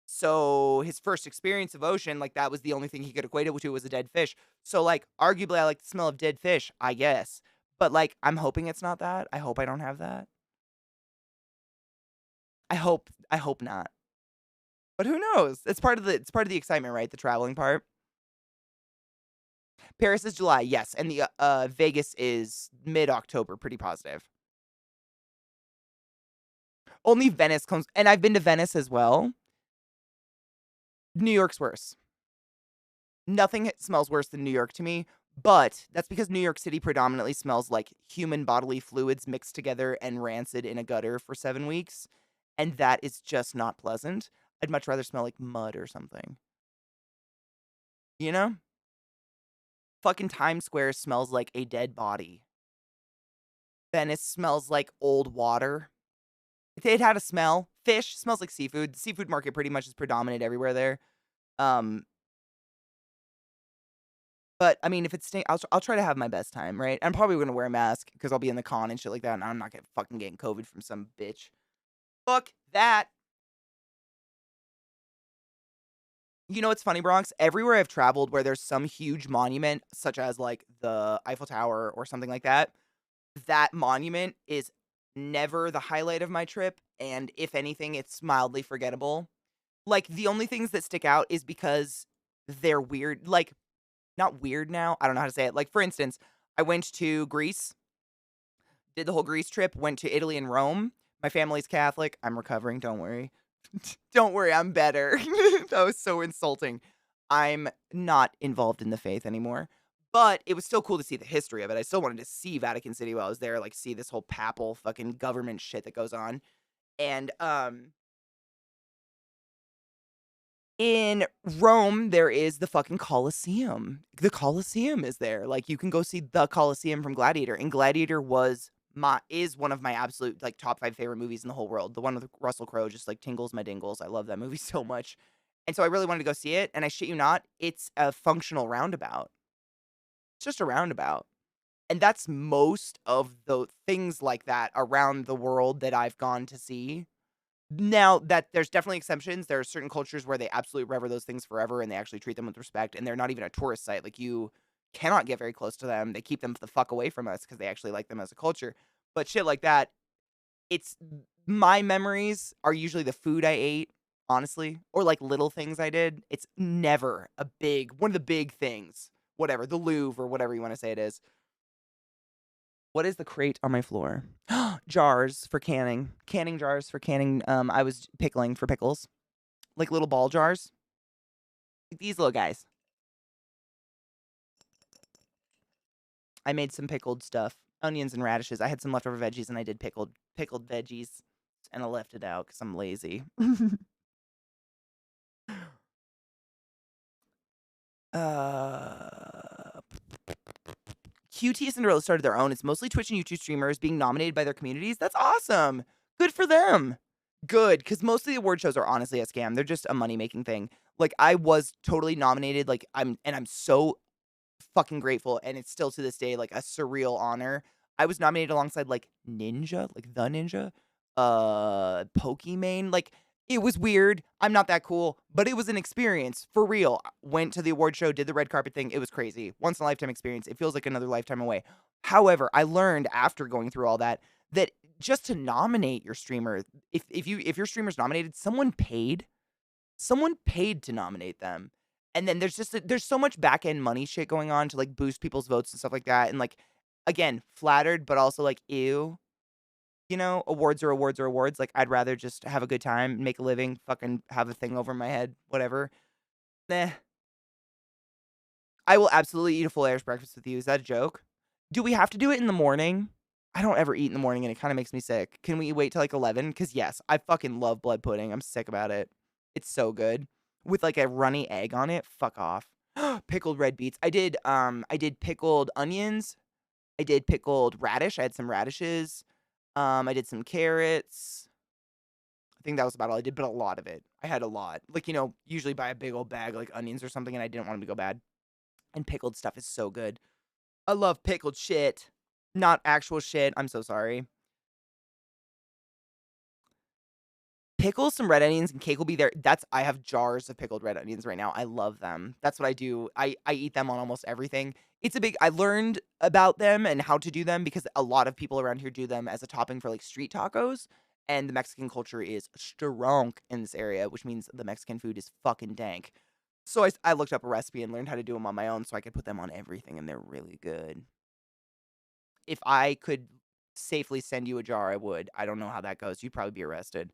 Speaker 1: So his first experience of ocean, like that was the only thing he could equate it to was a dead fish. So like arguably I like the smell of dead fish, I guess. But like I'm hoping it's not that. I hope I don't have that. I hope not. But who knows? It's part of the excitement, right? The traveling part. Paris is July, yes, and the Vegas is mid-October, pretty positive. Only Venice comes, and I've been to Venice as well. New York's worse. Nothing smells worse than New York to me, but that's because New York City predominantly smells like human bodily fluids mixed together and rancid in a gutter for 7 weeks, and that is just not pleasant. I'd much rather smell like mud or something. You know? Fucking Times Square smells like a dead body. Venice smells like old water. It had a smell. Fish smells like seafood. The seafood market pretty much is predominant everywhere there. But I mean, if it's I'll try to have my best time, right? I'm probably gonna wear a mask because I'll be in the con and shit like that, and I'm not gonna fucking getting COVID from some bitch. Fuck that. You know what's funny, Bronx? Everywhere I've traveled where there's some huge monument, such as like the Eiffel Tower or something like that, that monument is never the highlight of my trip, and if anything, it's mildly forgettable. Like, the only things that stick out is because they're weird. Like, not weird now. I don't know how to say it. Like, for instance, I went to Greece, did the whole Greece trip, went to Italy and Rome. My family's Catholic. I'm recovering. Don't worry. Don't worry. I'm better. That was so insulting. I'm not involved in the faith anymore. But it was still cool to see the history of it. I still wanted to see Vatican City while I was there, like see this whole papal fucking government shit that goes on. And in Rome, there is the fucking Colosseum. The Colosseum is there. Like you can go see the Colosseum from Gladiator. And Gladiator is one of my absolute like top 5 favorite movies in the whole world. The one with Russell Crowe just like tingles my dingles. I love that movie so much. And so I really wanted to go see it. And I shit you not, it's a functional roundabout. It's just a roundabout. And that's most of the things like that around the world that I've gone to see. Now that there's definitely exceptions, there are certain cultures where they absolutely rever those things forever and they actually treat them with respect and they're not even a tourist site. Like you cannot get very close to them. They keep them the fuck away from us because they actually like them as a culture. But shit like that, it's my memories are usually the food I ate, honestly, or like little things I did. It's never a big one of the big things. Whatever, the Louvre or whatever you want to say it is. What is the crate on my floor? Jars for canning. Canning jars for canning. I was pickling for pickles. Like little ball jars. Like these little guys. I made some pickled stuff. Onions and radishes. I had some leftover veggies and I did pickled veggies. And I left it out because I'm lazy. QT and Cinderella started their own. It's mostly Twitch and YouTube streamers being nominated by their communities. That's awesome. Good for them. Good, because most of the award shows are honestly a scam. They're just a money-making thing. Like, I was totally nominated. Like, I'm so fucking grateful, and it's still to this day, like, a surreal honor. I was nominated alongside, like, Ninja, like, The Ninja, Pokimane. Like, it was weird. I'm not that cool, but it was an experience for real. Went to the award show, did the red carpet thing. It was crazy. Once in a lifetime experience. It feels like another lifetime away. However, I learned after going through all that just to nominate your streamer, if your streamer's nominated, someone paid to nominate them. And then there's so much back end money shit going on to like boost people's votes and stuff like that. And like again, flattered, but also like ew. You know, awards are awards are awards. Like, I'd rather just have a good time, make a living, fucking have a thing over my head, whatever. Nah. I will absolutely eat a full Irish breakfast with you. Is that a joke? Do we have to do it in the morning? I don't ever eat in the morning and it kind of makes me sick. Can we wait till like 11? Because yes, I fucking love blood pudding. I'm sick about it. It's so good. With like a runny egg on it. Fuck off. Pickled red beets. I did pickled onions. I did pickled radish. I had some radishes. I did some carrots. I think that was about all I did, but a lot of it. I had a lot. Like, you know, usually buy a big old bag like onions or something, and I didn't want them to go bad. And pickled stuff is so good. I love pickled shit. Not actual shit. I'm so sorry. Pickle some red onions and cake will be there. I have jars of pickled red onions right now. I love them. That's what I do. I eat them on almost everything. I learned about them and how to do them because a lot of people around here do them as a topping for like street tacos. And the Mexican culture is strong in this area, which means the Mexican food is fucking dank. So I looked up a recipe and learned how to do them on my own so I could put them on everything and they're really good. If I could safely send you a jar, I would. I don't know how that goes. You'd probably be arrested.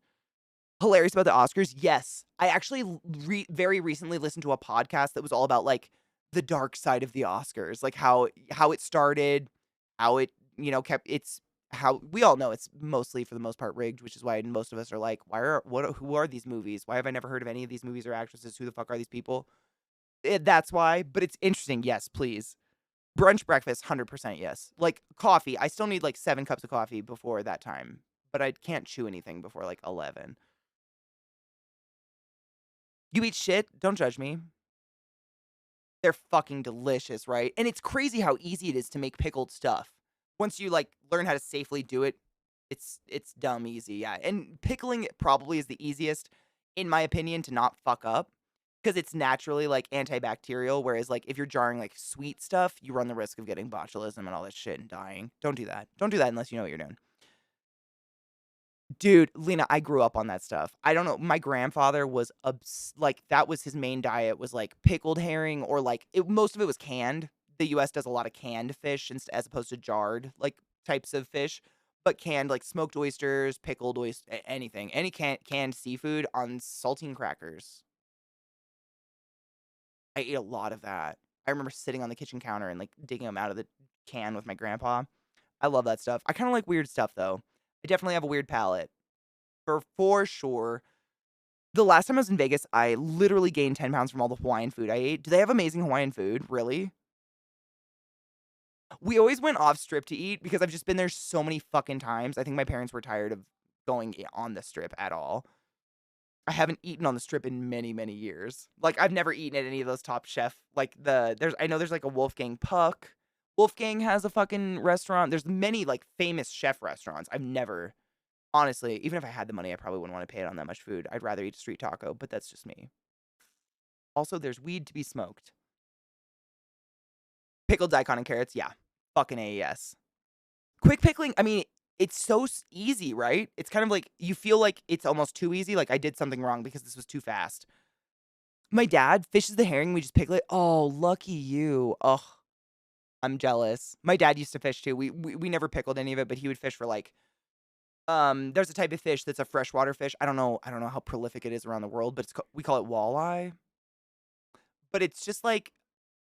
Speaker 1: Hilarious about the Oscars? Yes. I actually very recently listened to a podcast that was all about like the dark side of the Oscars, like how it started, how it, you know, how we all know it's mostly for the most part rigged, which is why most of us are like, who are these movies? Why have I never heard of any of these movies or actresses? Who the fuck are these people? That's why, but it's interesting. Yes, please. Brunch breakfast, 100% yes. Like coffee, I still need like 7 cups of coffee before that time, but I can't chew anything before like 11. You eat shit? Don't judge me. They're fucking delicious, right? And it's crazy how easy it is to make pickled stuff. Once you like learn how to safely do it, it's dumb easy, yeah. And pickling it probably is the easiest, in my opinion, to not fuck up. Because it's naturally like antibacterial, whereas like if you're jarring like sweet stuff, you run the risk of getting botulism and all that shit and dying. Don't do that. Don't do that unless you know what you're doing. Dude, Lena, I grew up on that stuff. I don't know. My grandfather was like that was his main diet was like pickled herring or like most of it was canned. The US does a lot of canned fish as opposed to jarred like types of fish, but canned like smoked oysters, pickled anything, any canned seafood on saltine crackers. I ate a lot of that. I remember sitting on the kitchen counter and like digging them out of the can with my grandpa. I love that stuff. I kind of like weird stuff though. I definitely have a weird palate. For sure. The last time I was in Vegas, I literally gained 10 pounds from all the Hawaiian food I ate. Do they have amazing Hawaiian food? Really? We always went off strip to eat because I've just been there so many fucking times. I think my parents were tired of going on the strip at all. I haven't eaten on the strip in many, many years. Like I've never eaten at any of those Top Chef. Like I know there's like a Wolfgang Puck, Wolfgang has a fucking restaurant. There's many, like, famous chef restaurants. I've never honestly, even if I had the money, I probably wouldn't wanna pay it on that much food. I'd rather eat a street taco, but that's just me. Also, there's weed to be smoked. Pickled daikon and carrots, yeah. Fucking A, yes. Quick pickling, I mean, it's so easy, right? It's kind of like, you feel like it's almost too easy, like I did something wrong because this was too fast. My dad fishes the herring, we just pickle it. Oh, lucky you. Ugh, I'm jealous. My dad used to fish too. We never pickled any of it, but he would fish for like, there's a type of fish that's a freshwater fish. I don't know how prolific it is around the world, but we call it walleye. But it's just like,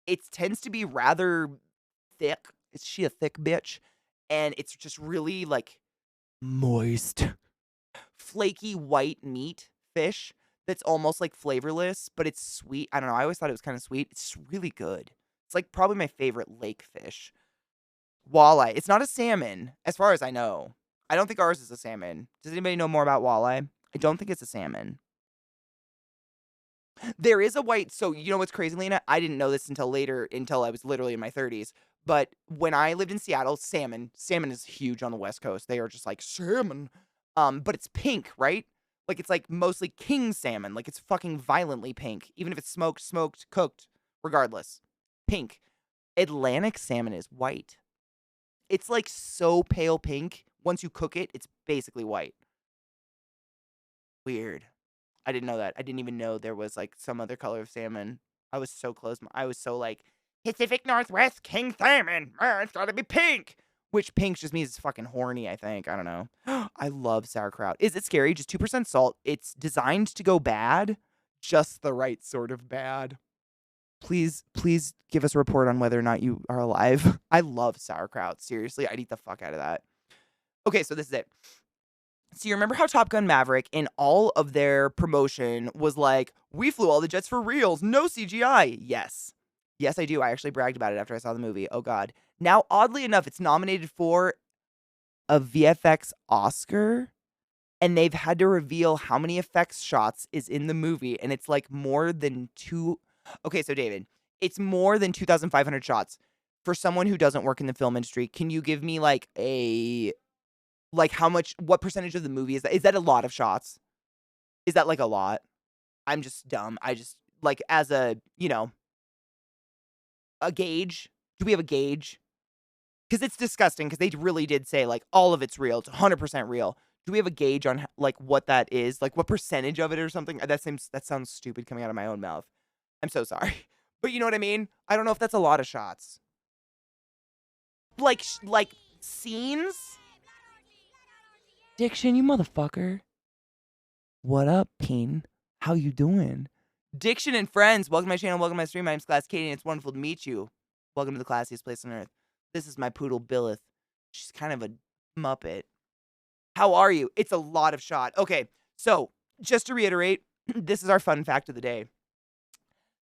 Speaker 1: it tends to be rather thick. Is she a thick bitch? And it's just really like moist, flaky white meat fish that's almost like flavorless, but it's sweet. I don't know. I always thought it was kind of sweet. It's really good. It's like probably my favorite lake fish. Walleye. It's not a salmon, as far as I know. I don't think ours is a salmon. Does anybody know more about walleye? I don't think it's a salmon. There is a white, so you know what's crazy, Lena? I didn't know this until later, until I was literally in my 30s. But when I lived in Seattle, salmon is huge on the West Coast. They are just like salmon. But it's pink, right? Like it's like mostly king salmon. Like it's fucking violently pink. Even if it's smoked, cooked, regardless. Pink. Atlantic salmon is white. It's like so pale pink. Once you cook it, it's basically white. Weird. I didn't know that. I didn't even know there was like some other color of salmon. I was so close. I was so like, Pacific Northwest king salmon. It's gotta be pink. Which pink just means it's fucking horny, I think. I don't know. I love sauerkraut. Is it scary? Just 2% salt. It's designed to go bad. Just the right sort of bad. Please give us a report on whether or not you are alive. I love sauerkraut. Seriously, I'd eat the fuck out of that. Okay, so this is it. So you remember how Top Gun Maverick in all of their promotion was like, we flew all the jets for reals, no CGI. Yes. Yes, I do. I actually bragged about it after I saw the movie. Oh, God. Now, oddly enough, it's nominated for a VFX Oscar, and they've had to reveal how many effects shots is in the movie, and it's like more than two. Okay, so David, it's more than 2,500 shots. For someone who doesn't work in the film industry, can you give me like how much, what percentage of the movie is that? Is that a lot of shots? Is that like a lot? I'm just dumb. I just, like, as a, a gauge. Do we have a gauge? Because it's disgusting, because they really did say, like, all of it's real. It's 100% real. Do we have a gauge on, like, what that is? Like, what percentage of it or something? That sounds stupid coming out of my own mouth. I'm so sorry. But you know what I mean? I don't know if that's a lot of shots. Like scenes? Diction, you motherfucker. What up, Peen? How you doing? Diction and friends, welcome to my channel, welcome to my stream. My name's ClassyKatie, and it's wonderful to meet you. Welcome to the classiest place on earth. This is my poodle, Billith. She's kind of a muppet. How are you? It's a lot of shot. Okay, so, just to reiterate, this is our fun fact of the day.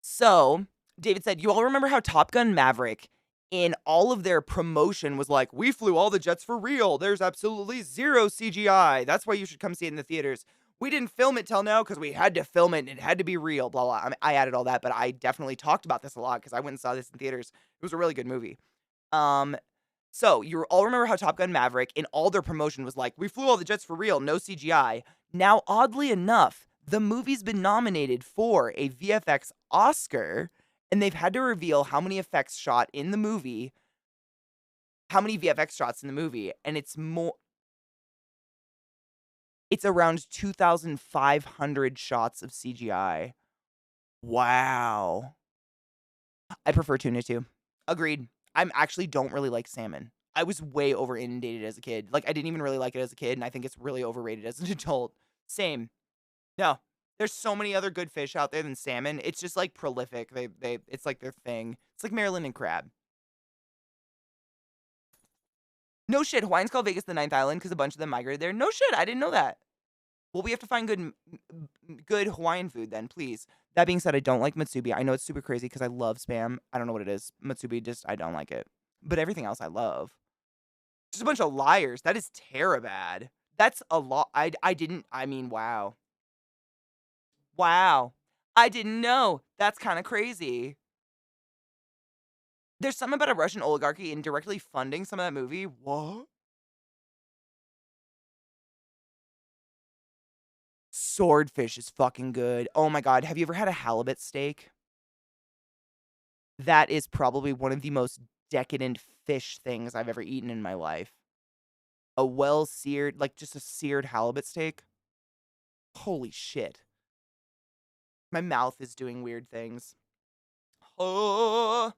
Speaker 1: So, David said, you all remember how Top Gun Maverick, in all of their promotion, was like, we flew all the jets for real. There's absolutely zero CGI. That's why you should come see it in the theaters. We didn't film it till now because we had to film it and it had to be real, blah, blah. I mean, I added all that, but I definitely talked about this a lot because I went and saw this in theaters. It was a really good movie. So you all remember how Top Gun Maverick in all their promotion was like, we flew all the jets for real, no CGI. Now, oddly enough, the movie's been nominated for a VFX Oscar, and they've had to reveal how many effects shot in the movie, how many VFX shots in the movie, and it's around 2,500 shots of CGI. Wow. I prefer tuna too. Agreed. I actually don't really like salmon. I was way over inundated as a kid. Like, I didn't even really like it as a kid, and I think it's really overrated as an adult. Same. No. There's so many other good fish out there than salmon. It's just, like, prolific. It's like their thing. It's like Maryland and crab. No shit. Hawaiians call Vegas the ninth island because a bunch of them migrated there. No shit. I didn't know that. Well, we have to find good Hawaiian food then, please. That being said, I don't like matsubi. I know it's super crazy because I love Spam. I don't know what it is. Matsubi, I don't like it. But everything else I love. Just a bunch of liars. That is terribad. That's a lot. I mean, wow. Wow. I didn't know. That's kind of crazy. There's something about a Russian oligarchy indirectly funding some of that movie. What? Swordfish is fucking good. Oh my god, have you ever had a halibut steak? That is probably one of the most decadent fish things I've ever eaten in my life. A well-seared, like, just a seared halibut steak. Holy shit. My mouth is doing weird things. Oh,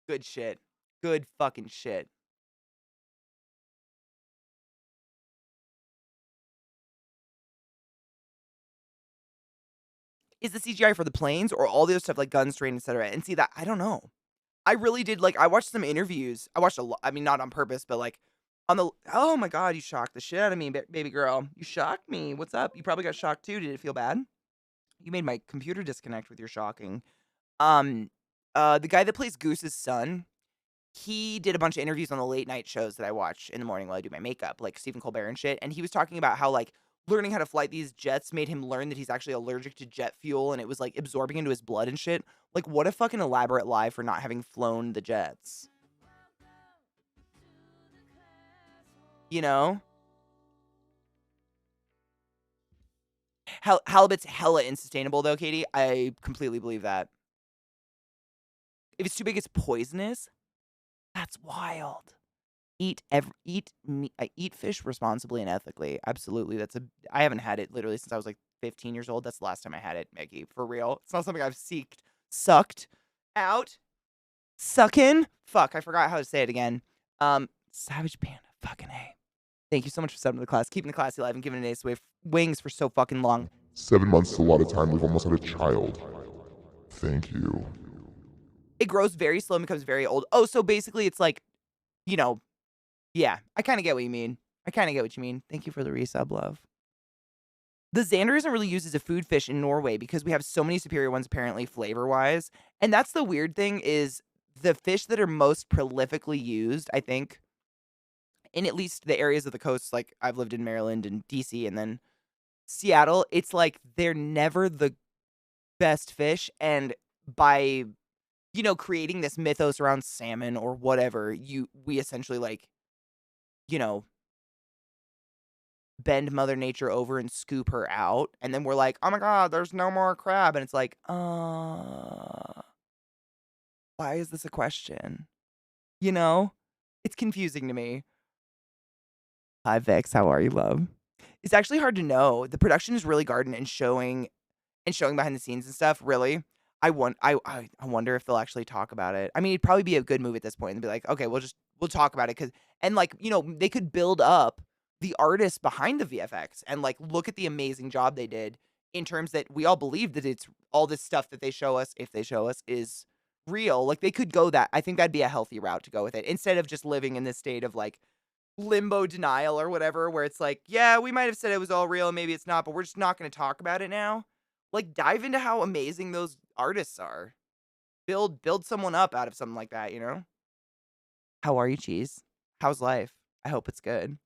Speaker 1: good shit. Good fucking shit. Is the CGI for the planes or all the other stuff like guns, train, etc.? And see that I don't know. I really did like I watched some interviews. I watched a lot. I mean, not on purpose, but like on the. Oh my god, you shocked the shit out of me, baby girl. You shocked me. What's up? You probably got shocked too. Did it feel bad? You made my computer disconnect with your shocking. Um, the guy that plays Goose's son, he did a bunch of interviews on the late night shows that I watch in the morning while I do my makeup, like Stephen Colbert and shit. And he was talking about how like learning how to fly these jets made him learn that he's actually allergic to jet fuel and it was like absorbing into his blood and shit. Like, what a fucking elaborate lie for not having flown the jets. You know? Halibut's hella unsustainable though, Katie. I completely believe that. If it's too big, it's poisonous. That's wild. Eat fish responsibly and ethically. Absolutely. I haven't had it literally since I was like 15 years old. That's the last time I had it, Maggie. For real. It's not something I've sucked out. Suck in. Fuck, I forgot how to say it again. Savage Panda. Fucking A. Thank you so much for subbing to the class, keeping the classy alive and giving an ace away wings for so fucking long.
Speaker 2: 7 months is a lot of time. We've almost had a child. Thank you.
Speaker 1: It grows very slow and becomes very old. Oh, so basically it's like, you know, yeah, I kind of get what you mean. Thank you for the resub, love. The Xander isn't really used as a food fish in Norway because we have so many superior ones apparently flavor-wise. And that's the weird thing is the fish that are most prolifically used, I think, in at least the areas of the coast, like I've lived in Maryland and DC and then Seattle, it's like they're never the best fish. And by, creating this mythos around salmon or whatever, we essentially like, you know, bend Mother Nature over and scoop her out. And then we're like, oh my God, there's no more crab. And it's like, why is this a question? It's confusing to me. Hi, Vix. How are you, love? It's actually hard to know. The production is really garden and showing behind the scenes and stuff. Really, I wonder if they'll actually talk about it. I mean, it'd probably be a good movie at this point and be like, okay, we'll talk about it and like they could build up the artists behind the VFX and like look at the amazing job they did in terms that we all believe that it's all this stuff that they show us if they show us is real. Like they could go that. I think that'd be a healthy route to go with it instead of just living in this state of like limbo denial or whatever, where it's like, yeah, we might have said it was all real and maybe it's not, but we're just not going to talk about it now. Like, dive into how amazing those artists are. Build someone up out of something like that, How are you, Cheese? How's life? I hope it's good.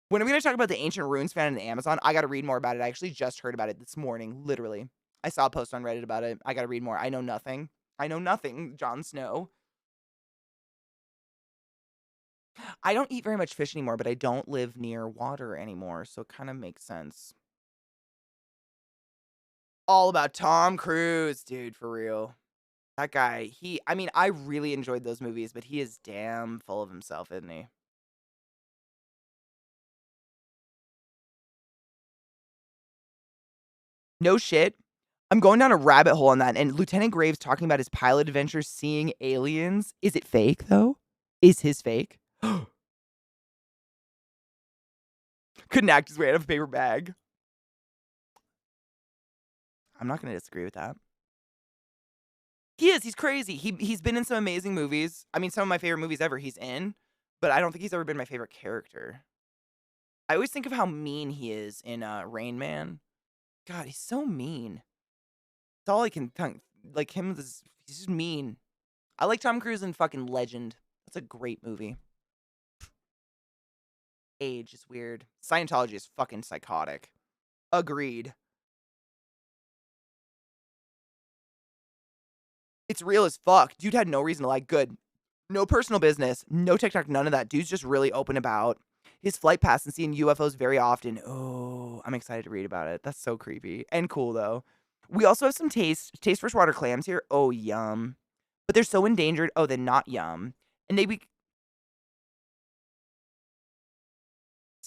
Speaker 1: When are we going to talk about the ancient ruins found in the Amazon? I got to read more about it. I actually just heard about it this morning, literally. I saw a post on Reddit about it. I got to read more. I know nothing. Jon Snow. I don't eat very much fish anymore, but I don't live near water anymore, so it kind of makes sense. All about Tom Cruise, dude, for real. That guy, I really enjoyed those movies, but he is damn full of himself, isn't he? No shit. I'm going down a rabbit hole on that, and Lieutenant Graves talking about his pilot adventure seeing aliens. Is it fake, though? Is his fake? Couldn't act his way out of a paper bag. I'm not going to disagree with that. He is. He's crazy. He's been in some amazing movies. I mean, some of my favorite movies ever he's in, but I don't think he's ever been my favorite character. I always think of how mean he is in Rain Man. God, he's so mean. That's all I can think. Like him, he's just mean. I like Tom Cruise in fucking Legend. That's a great movie. Age is weird. Scientology is fucking psychotic. Agreed. It's real as fuck. Dude had no reason to lie. Good. No personal business. No TikTok. None of that. Dude's just really open about his flight paths and seeing UFOs very often. Oh, I'm excited to read about it. That's so creepy and cool though. We also have some taste freshwater clams here. Oh, yum. But they're so endangered. Oh, then not yum. And it's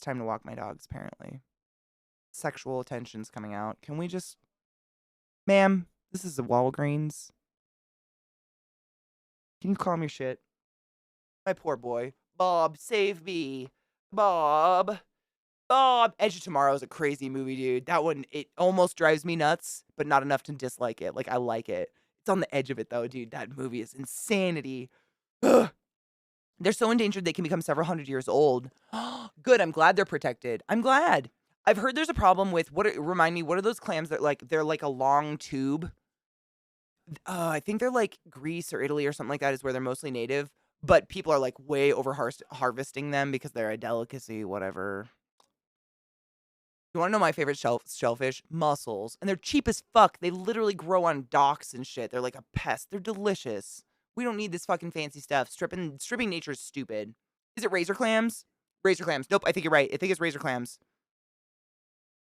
Speaker 1: time to walk my dogs, apparently. Sexual attention's coming out. Can we just... Ma'am, this is the Walgreens. Can you calm your shit? My poor boy. Bob, save me. Bob. Bob. Edge of Tomorrow is a crazy movie, dude. That one, it almost drives me nuts, but not enough to dislike it. Like, I like it. It's on the edge of it, though, dude. That movie is insanity. Ugh. They're so endangered they can become several hundred years old. Good, I'm glad they're protected. I'm glad. I've heard there's a problem with, remind me, what are those clams that, like, they're like a long tube? I think they're like Greece or Italy or something like that is where they're mostly native, but people are like way over harvesting them because they're a delicacy, whatever. You want to know my favorite shellfish? Mussels. And they're cheap as fuck. They literally grow on docks and shit. They're like a pest. They're delicious. We don't need this fucking fancy stuff. Stripping nature is stupid. Is it razor clams? Razor clams. Nope, I think you're right. I think it's razor clams.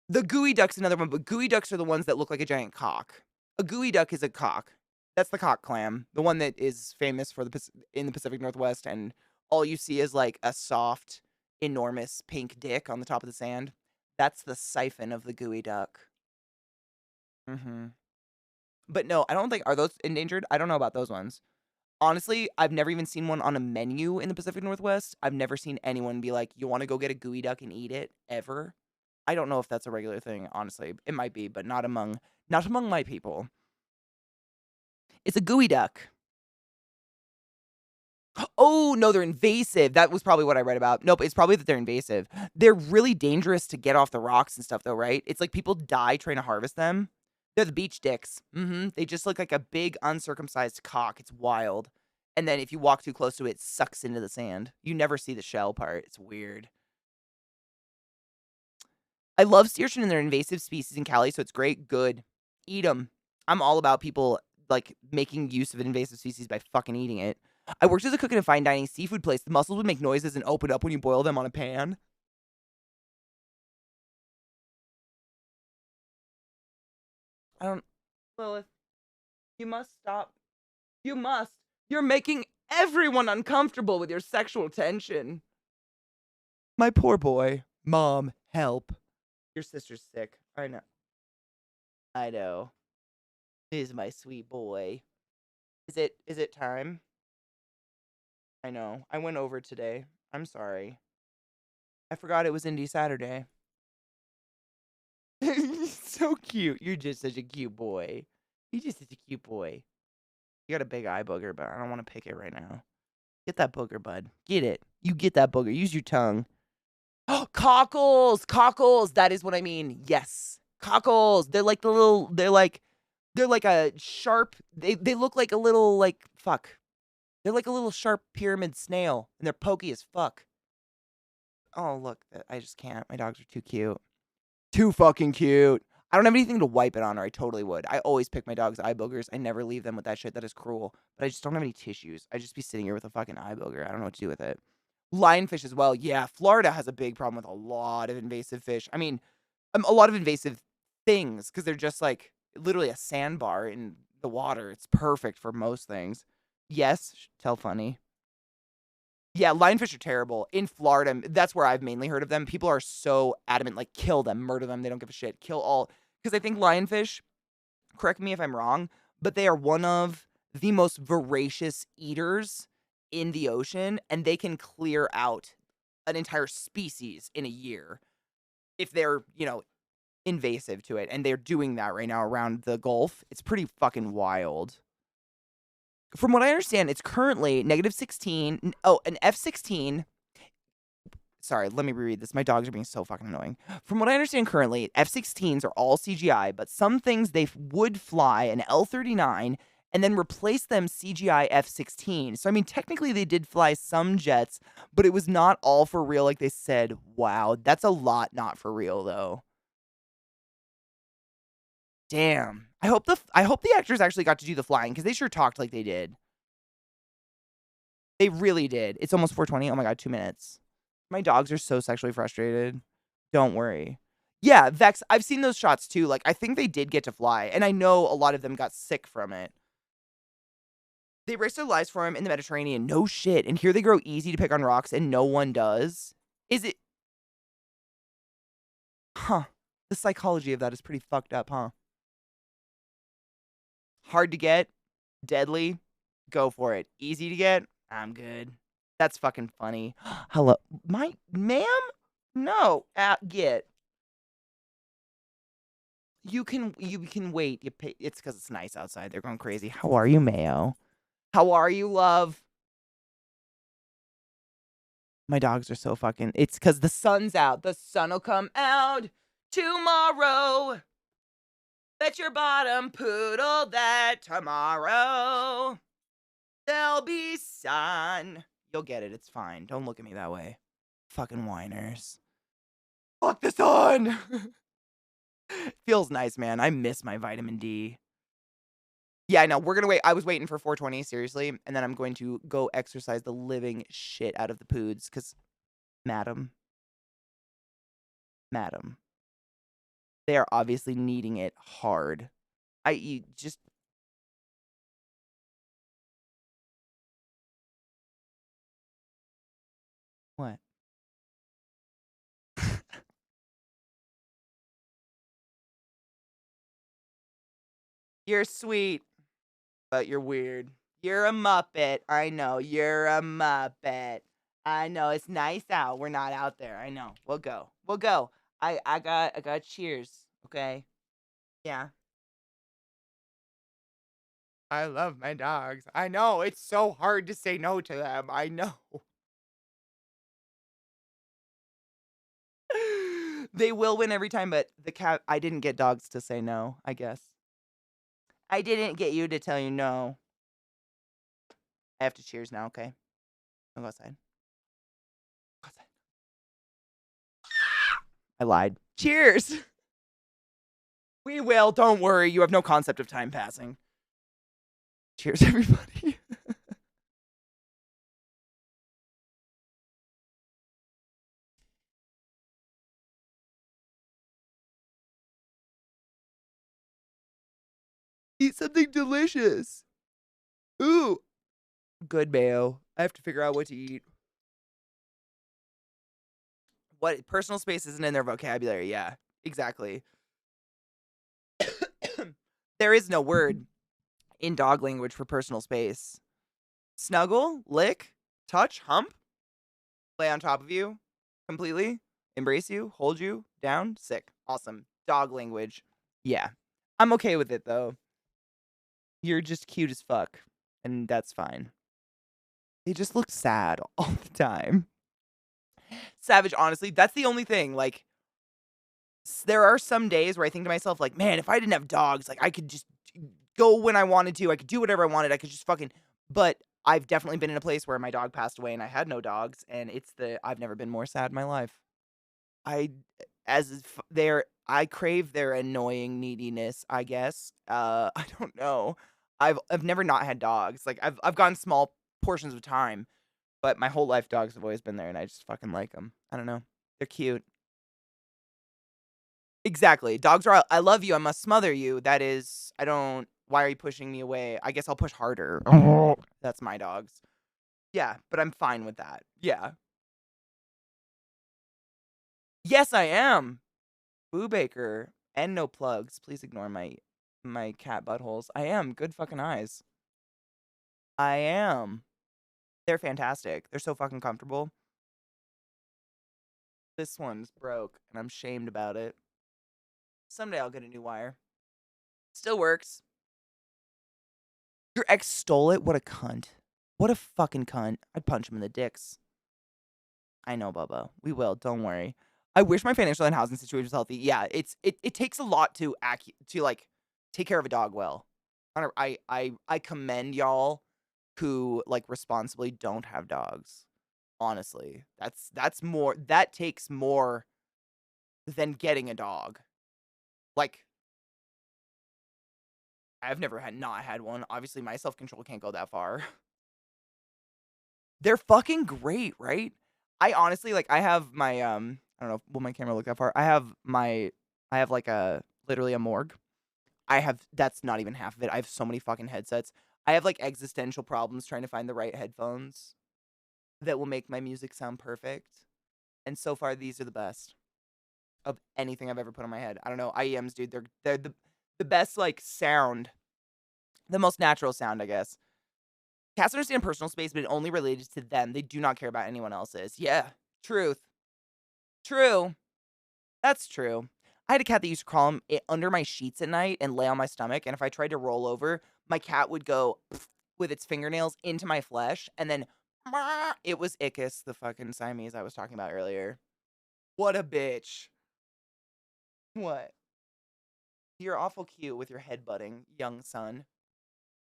Speaker 1: The gooey duck's another one, but gooey ducks are the ones that look like a giant cock. A gooey duck is a cock. That's the cock clam, the one that is famous for in the Pacific Northwest, and all you see is like a soft, enormous pink dick on the top of the sand. That's the siphon of the gooey duck. But no, I don't think, are those endangered? I don't know about those ones. Honestly, I've never even seen one on a menu in the Pacific Northwest. I've never seen anyone be like, you want to go get a gooey duck and eat it, ever. I don't know if that's a regular thing, honestly. It might be, but not among my people. It's a gooey duck. Oh, no, they're invasive. That was probably what I read about. Nope, it's probably that they're invasive. They're really dangerous to get off the rocks and stuff, though, right? It's like people die trying to harvest them. They're the beach dicks. They just look like a big uncircumcised cock. It's wild. And then if you walk too close to it, it sucks into the sand. You never see the shell part. It's weird. I love sea urchin and they're invasive species in Cali, so it's great. Good. Eat them. I'm all about people, like, making use of an invasive species by fucking eating it. I worked as a cook in a fine dining seafood place. The mussels would make noises and open up when you boil them on a pan. Lilith, you must stop. You must. You're making everyone uncomfortable with your sexual tension. My poor boy. Mom, help. Your sister's sick. I know. I know. This is my sweet boy. Is it time? I know. I went over today. I'm sorry. I forgot it was Indie Saturday. So cute. You're just such a cute boy. You're just such a cute boy. You got a big eye booger, but I don't want to pick it right now. Get that booger, bud. Get it. You get that booger. Use your tongue. Oh, cockles. Cockles. That is what I mean. Yes. Cockles. They're like they're like a sharp, they look like a little, like, fuck. They're like a little sharp pyramid snail, and they're pokey as fuck. Oh, look. I just can't. My dogs are too cute. Too fucking cute. I don't have anything to wipe it on, or I totally would. I always pick my dog's eye boogers. I never leave them with that shit. That is cruel. But I just don't have any tissues. I just be sitting here with a fucking eye booger. I don't know what to do with it. Lionfish as well. Yeah, Florida has a big problem with a lot of invasive fish. I mean, a lot of invasive things, because they're just like literally a sandbar in the water. It's perfect for most things. Yes, tell funny. Yeah, lionfish are terrible. In Florida, that's where I've mainly heard of them. People are so adamant, like, kill them, murder them. They don't give a shit. Kill all. Because I think lionfish, correct me if I'm wrong, but they are one of the most voracious eaters in the ocean, and they can clear out an entire species in a year if they're, invasive to it. And they're doing that right now around the Gulf. It's pretty fucking wild. From what I understand, it's currently -16. Oh, an F-16. Sorry, let me reread this. My dogs are being so fucking annoying. From what I understand currently, F-16s are all CGI, but some things they would fly an L-39 and then replace them CGI F-16. So, I mean, technically they did fly some jets, but it was not all for real like they said. Wow, that's a lot not for real, though. Damn. I hope the actors actually got to do the flying because they sure talked like they did. They really did. It's almost 4:20. Oh my god, 2 minutes. My dogs are so sexually frustrated. Don't worry. Yeah, Vex, I've seen those shots too. Like, I think they did get to fly, and I know a lot of them got sick from it. They risked their lives for him in the Mediterranean. No shit. And here they grow easy to pick on rocks, and no one does. Is it? Huh. The psychology of that is pretty fucked up, huh? Hard to get, deadly, go for it. Easy to get, I'm good. That's fucking funny. Hello, my ma'am? No, get. You can wait. You pay. It's because it's nice outside. They're going crazy. How are you, Mayo? How are you, love? My dogs are so fucking. It's because the sun's out. The sun will come out tomorrow. Bet your bottom poodle that tomorrow there'll be sun. You'll get it. It's fine. Don't look at me that way. Fucking whiners. Fuck the sun. Feels nice, man. I miss my vitamin D. Yeah, I know. We're gonna wait. I was waiting for 4:20, seriously, and then I'm going to go exercise the living shit out of the poods, because, madam, they are obviously needing it hard. You just. What? You're sweet, but you're weird. You're a Muppet. I know. You're a Muppet. I know. It's nice out. We're not out there. I know. We'll go. We'll go. I got cheers. Okay? Yeah. I love my dogs. I know. It's so hard to say no to them. I know. They will win every time, but the cat, I didn't get dogs to say no, I guess. I didn't get you to tell you no. I have to cheers now, okay? I'll go outside. Go outside. I lied. Cheers! We will. Don't worry. You have no concept of time passing. Cheers, everybody. Eat something delicious. Ooh. Good mayo. I have to figure out what to eat. What personal space isn't in their vocabulary? Yeah, exactly. There is no word in dog language for personal space. Snuggle, lick, touch, hump, lay on top of you, completely, embrace you, hold you, down, sick. Awesome. Dog language. Yeah. I'm okay with it, though. You're just cute as fuck, and that's fine. They just look sad all the time. Savage, honestly, that's the only thing. Like, there are some days where I think to myself, like, man, if I didn't have dogs, like, I could just go when I wanted to. I could do whatever I wanted. I could just fucking. But I've definitely been in a place where my dog passed away and I had no dogs, and I've never been more sad in my life. I crave their annoying neediness, I guess. I don't know. I've never not had dogs. Like, I've gone small portions of time, but my whole life dogs have always been there, and I just fucking like them. I don't know. They're cute. Exactly. Dogs are, I love you, I must smother you. That is, why are you pushing me away? I guess I'll push harder. That's my dogs. Yeah, but I'm fine with that. Yeah. Yes, I am. Boo Baker. And no plugs. Please ignore my cat buttholes. I am. Good fucking eyes. I am. They're fantastic. They're so fucking comfortable. This one's broke, and I'm shamed about it. Someday I'll get a new wire. Still works. Your ex stole it? What a cunt. What a fucking cunt. I'd punch him in the dicks. I know, Bubba. We will. Don't worry. I wish my financial and housing situation was healthy. Yeah, it takes a lot to like take care of a dog well. I commend y'all who like responsibly don't have dogs. Honestly, that takes more than getting a dog. Like, I've never not had one. Obviously, my self-control can't go that far. They're fucking great, right? I honestly, like, I have my, I don't know, will my camera look that far? I have, like, literally a morgue. That's not even half of it. I have so many fucking headsets. I have, like, existential problems trying to find the right headphones that will make my music sound perfect. And so far, these are the best of anything I've ever put on my head. I don't know. IEMs, dude, they're the best, like, sound. The most natural sound, I guess. Cats understand personal space, but it only related to them. They do not care about anyone else's. Yeah. Truth. True. That's true. I had a cat that used to crawl under my sheets at night and lay on my stomach, and if I tried to roll over, my cat would go with its fingernails into my flesh, and then it was Ickis, the fucking Siamese I was talking about earlier. What a bitch. What? You're awful cute with your headbutting, young son.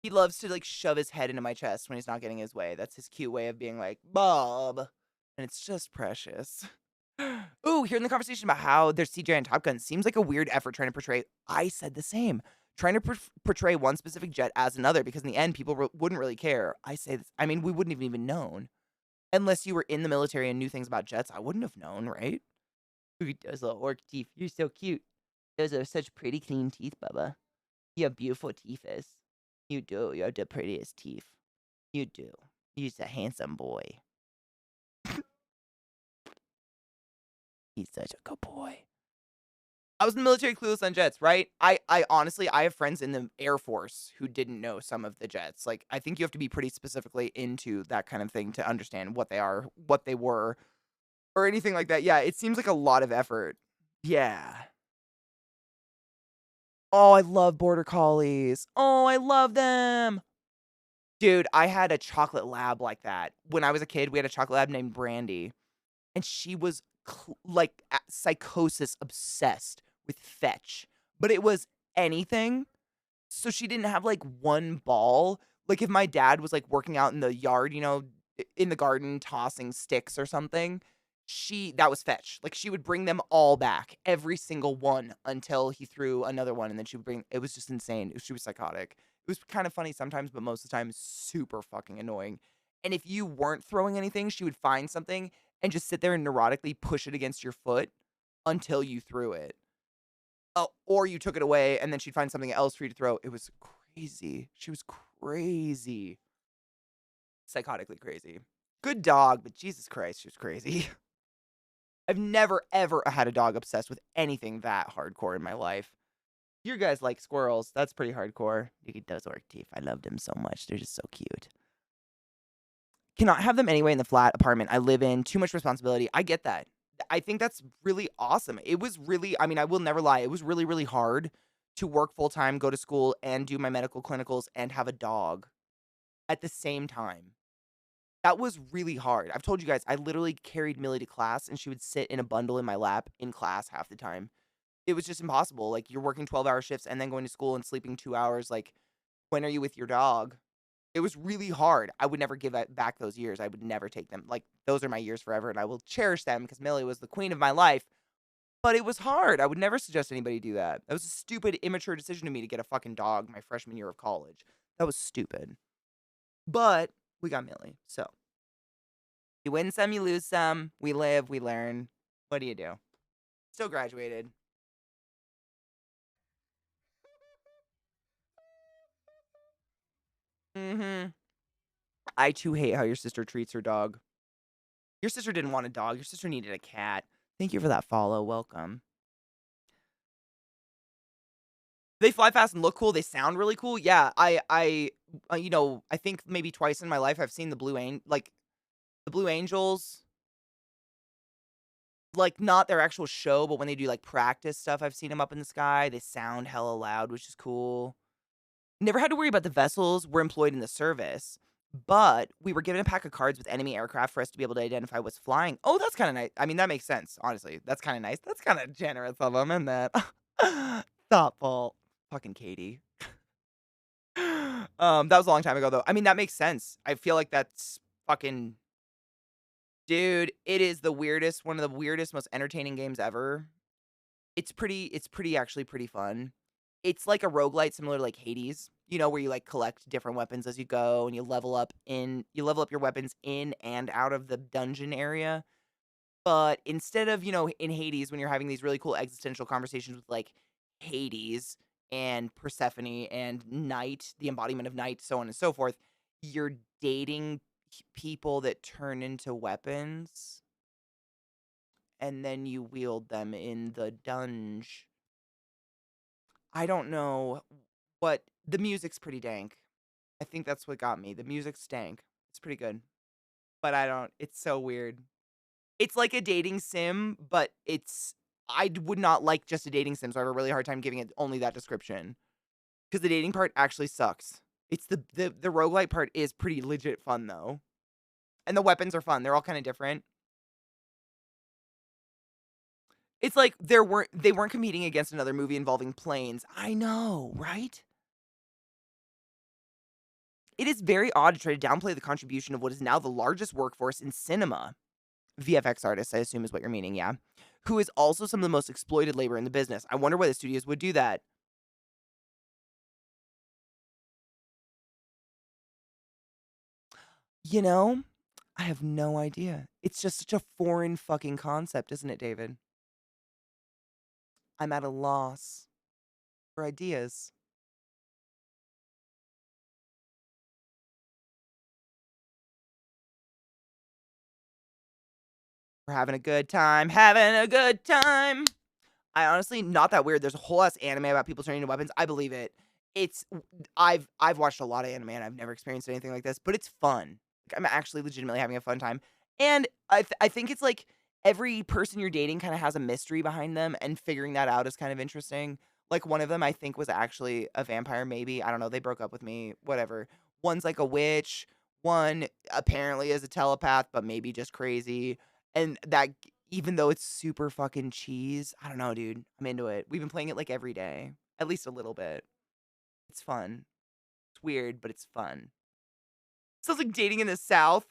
Speaker 1: He loves to, like, shove his head into my chest when he's not getting his way. That's his cute way of being like, Bob. And it's just precious. Ooh, hearing the conversation about how there's CGI in Top Gun seems like a weird effort trying to portray. I said the same. Trying to portray one specific jet as another because in the end, people wouldn't really care. I say this. I mean, we wouldn't have even known. Unless you were in the military and knew things about jets, I wouldn't have known, right? Look at those little orc teeth. You're so cute. Those are such pretty clean teeth, Bubba. You have beautiful teeth. You do. You have the prettiest teeth. You do. You're a handsome boy. He's such a good boy. I was in the military, clueless on jets, right? I honestly, I have friends in the Air Force who didn't know some of the jets. Like, I think you have to be pretty specifically into that kind of thing to understand what they are, what they were, or anything like that. Yeah, it seems like a lot of effort. Yeah. Oh, I love border collies. Oh, I love them. Dude, I had a chocolate lab like that. When I was a kid, we had a chocolate lab named Brandy, and she was like psychosis obsessed with fetch, but it was anything. So she didn't have like one ball. Like if my dad was like working out in the yard, in the garden tossing sticks or something, that was fetch. Like she would bring them all back, every single one until he threw another one and then she would bring it was just insane. She was psychotic. It was kind of funny sometimes, but most of the time super fucking annoying. And if you weren't throwing anything, she would find something and just sit there and neurotically push it against your foot until you threw it. Oh, or you took it away and then she'd find something else for you to throw. It was crazy. She was crazy. Psychotically crazy. Good dog, but Jesus Christ, she was crazy. I've never, ever had a dog obsessed with anything that hardcore in my life. You guys like squirrels. That's pretty hardcore. Look at those orc teeth. I love them so much. They're just so cute. Cannot have them anyway in the flat apartment I live in. Too much responsibility. I get that. I think that's really awesome. It was really, I mean, I will never lie. It was really, really hard to work full time, go to school, and do my medical clinicals and have a dog at the same time. That was really hard. I've told you guys, I literally carried Millie to class and she would sit in a bundle in my lap in class half the time. It was just impossible. Like, you're working 12-hour shifts and then going to school and sleeping 2 hours. Like, when are you with your dog? It was really hard. I would never give back those years. I would never take them. Like, those are my years forever, and I will cherish them because Millie was the queen of my life. But it was hard. I would never suggest anybody do that. That was a stupid, immature decision to me to get a fucking dog my freshman year of college. That was stupid. But we got Millie, so. You win some, you lose some. We live, we learn. What do you do? Still graduated. Mm-hmm. I too hate how your sister treats her dog. Your sister didn't want a dog. Your sister needed a cat. Thank you for that follow. Welcome. They fly fast and look cool. They sound really cool. Yeah, I think maybe twice in my life I've seen the Blue Angels. Like, not their actual show, but when they do, like, practice stuff, I've seen them up in the sky. They sound hella loud, which is cool. Never had to worry about the vessels we're employed in the service, but we were given a pack of cards with enemy aircraft for us to be able to identify what's flying. Oh, that's kind of nice. I mean, that makes sense, honestly. That's kind of nice. That's kind of generous of them, isn't that? Thoughtful. Fucking Katie. That was a long time ago, though. I mean, that makes sense. I feel like that's fucking... Dude, it is the weirdest, one of the weirdest, most entertaining games ever. It's actually pretty fun. It's like a roguelite similar to like Hades, you know, where you like collect different weapons as you go and you level up your weapons in and out of the dungeon area. But instead of, in Hades when you're having these really cool existential conversations with like Hades and Persephone and Night, the embodiment of night, so on and so forth, you're dating people that turn into weapons and then you wield them in the dungeon. I don't know what the music's pretty dank. I think that's what got me. The music's stank. It's pretty good. But it's so weird. It's like a dating sim, but I would not like just a dating sim, so I have a really hard time giving it only that description. Because the dating part actually sucks. It's the roguelite part is pretty legit fun though. And the weapons are fun. They're all kind of different. It's like they weren't competing against another movie involving planes. I know, right? It is very odd to try to downplay the contribution of what is now the largest workforce in cinema. VFX artists, I assume is what you're meaning, yeah. Who is also some of the most exploited labor in the business. I wonder why the studios would do that. You know, I have no idea. It's just such a foreign fucking concept, isn't it, David? I'm at a loss for ideas. We're having a good time, having a good time. I honestly, not that weird. There's a whole ass anime about people turning into weapons. I believe it. It's I've watched a lot of anime and I've never experienced anything like this, but it's fun. Like, I'm actually legitimately having a fun time. And I think it's like every person you're dating kind of has a mystery behind them, and figuring that out is kind of interesting. Like one of them I think was actually a vampire, maybe. I don't know. They broke up with me, whatever. One's like a witch. One apparently is a telepath, but maybe just crazy. And that even though it's super fucking cheese, I don't know, dude. I'm into it. We've been playing it like every day, at least a little bit. It's fun. It's weird, but it's fun. Sounds like dating in the South.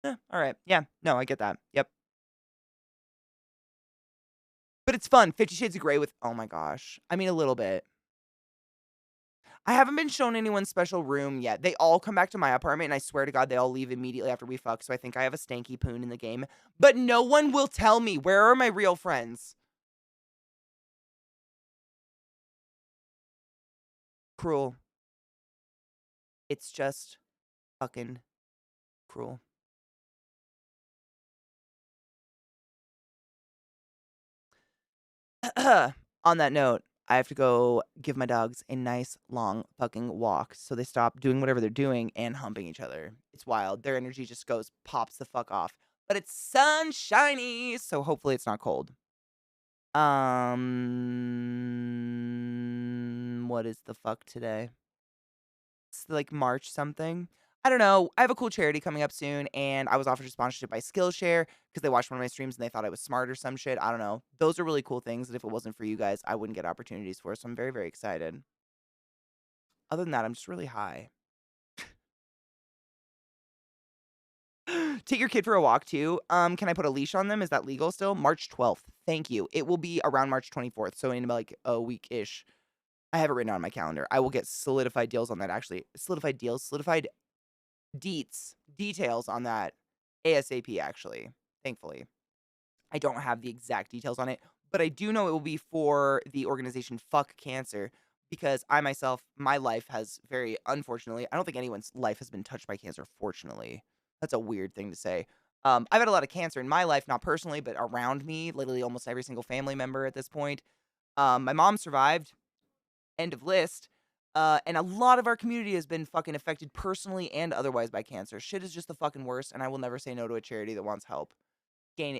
Speaker 1: All right. Yeah. No, I get that. Yep. But it's fun. 50 Shades of Grey with, oh my gosh. I mean, a little bit. I haven't been shown anyone's special room yet. They all come back to my apartment, and I swear to God, they all leave immediately after we fuck. So I think I have a stanky poon in the game. But no one will tell me. Where are my real friends? Cruel. It's just fucking cruel. On that note, I have to go give my dogs a nice long fucking walk so they stop doing whatever they're doing and humping each other. It's wild. Their energy just pops the fuck off. But it's sunshiny, so hopefully it's not cold. What is the fuck today? It's like March something. I don't know. I have a cool charity coming up soon, and I was offered a sponsorship by Skillshare because they watched one of my streams and they thought I was smart or some shit. I don't know. Those are really cool things that if it wasn't for you guys, I wouldn't get opportunities for. So I'm very, very excited. Other than that, I'm just really high. Take your kid for a walk too. Can I put a leash on them? Is that legal still? March 12th. Thank you. It will be around March 24th, so in like a week-ish. I have it written on my calendar. I will get solidified deals on that, actually. Solidified details on that ASAP, actually, thankfully. I don't have the exact details on it, but I do know it will be for the organization Fuck Cancer, because I myself, my life has very, unfortunately, I don't think anyone's life has been touched by cancer, fortunately. That's a weird thing to say. I've had a lot of cancer in my life, not personally, but around me, literally almost every single family member at this point. My mom survived, end of list. And a lot of our community has been fucking affected personally and otherwise by cancer. Shit is just the fucking worst, and I will never say no to a charity that wants help.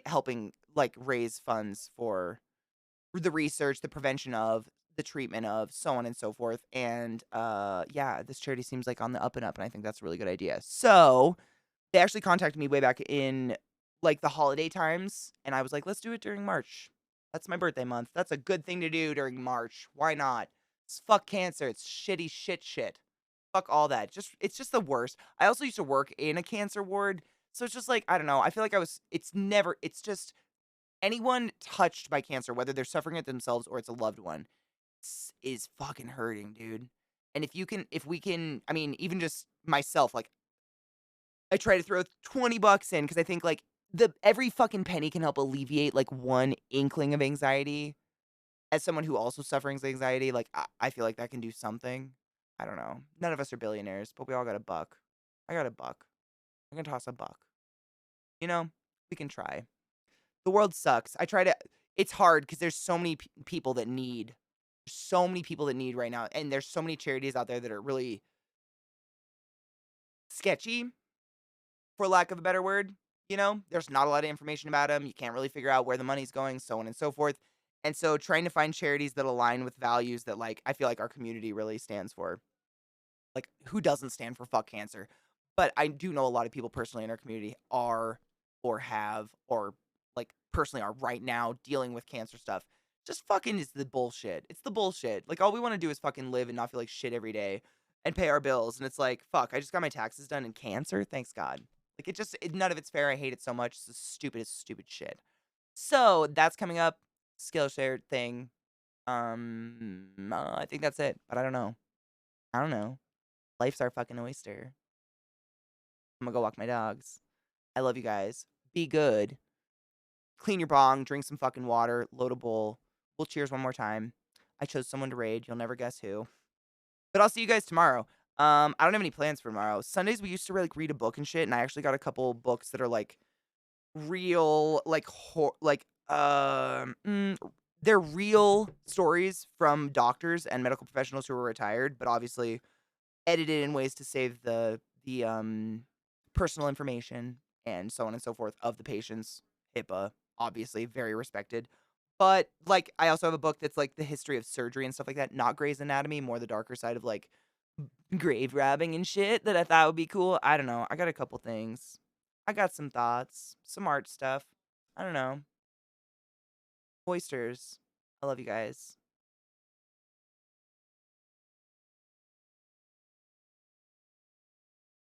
Speaker 1: Helping, like, raise funds for the research, the prevention of, the treatment of, so on and so forth. And, yeah, this charity seems like on the up and up, and I think that's a really good idea. So, they actually contacted me way back in, like, the holiday times, and I was like, let's do it during March. That's my birthday month. That's a good thing to do during March. Why not? Fuck cancer. It's shitty shit. Fuck all that. It's just the worst. I also used to work in a cancer ward, so it's just like, I don't know. I feel like it's just anyone touched by cancer, whether they're suffering it themselves or it's a loved one, is fucking hurting, dude. And if we can, I mean, even just myself, like I try to throw $20 in because I think like every fucking penny can help alleviate like one inkling of anxiety. As someone who also suffers anxiety, like I feel like that can do something. I don't know. None of us are billionaires, but we all got a buck. I got a buck. I can toss a buck. You know, we can try. The world sucks. I try to. It's hard because there's so many people that need. So many people that need right now, and there's so many charities out there that are really sketchy, for lack of a better word. You know, there's not a lot of information about them. You can't really figure out where the money's going, so on and so forth. And so, trying to find charities that align with values that, like, I feel like our community really stands for. Like, who doesn't stand for fuck cancer? But I do know a lot of people personally in our community are, or have, or like personally are right now dealing with cancer stuff. Just fucking is the bullshit. It's the bullshit. Like, all we want to do is fucking live and not feel like shit every day and pay our bills. And it's like, fuck, I just got my taxes done in cancer. Thanks God. Like, none of it's fair. I hate it so much. It's the stupidest, stupid shit. So that's coming up. Skillshare thing. I think that's it, but I don't know. I don't know. Life's our fucking oyster. I'm gonna go walk my dogs. I love you guys. Be good. Clean your bong, drink some fucking water, load a bowl. We'll cheers one more time. I chose someone to raid. You'll never guess who. But I'll see you guys tomorrow. I don't have any plans for tomorrow. Sundays we used to like read a book and shit, and I actually got a couple books that are like real, like they're real stories from doctors and medical professionals who are retired, but obviously edited in ways to save the personal information and so on and so forth of the patients. HIPAA, obviously, very respected. But like, I also have a book that's like the history of surgery and stuff like that. Not Grey's Anatomy, more the darker side of like grave robbing and shit that I thought would be cool. I don't know. I got a couple things. I got some thoughts, some art stuff. I don't know. Oysters. I love you guys.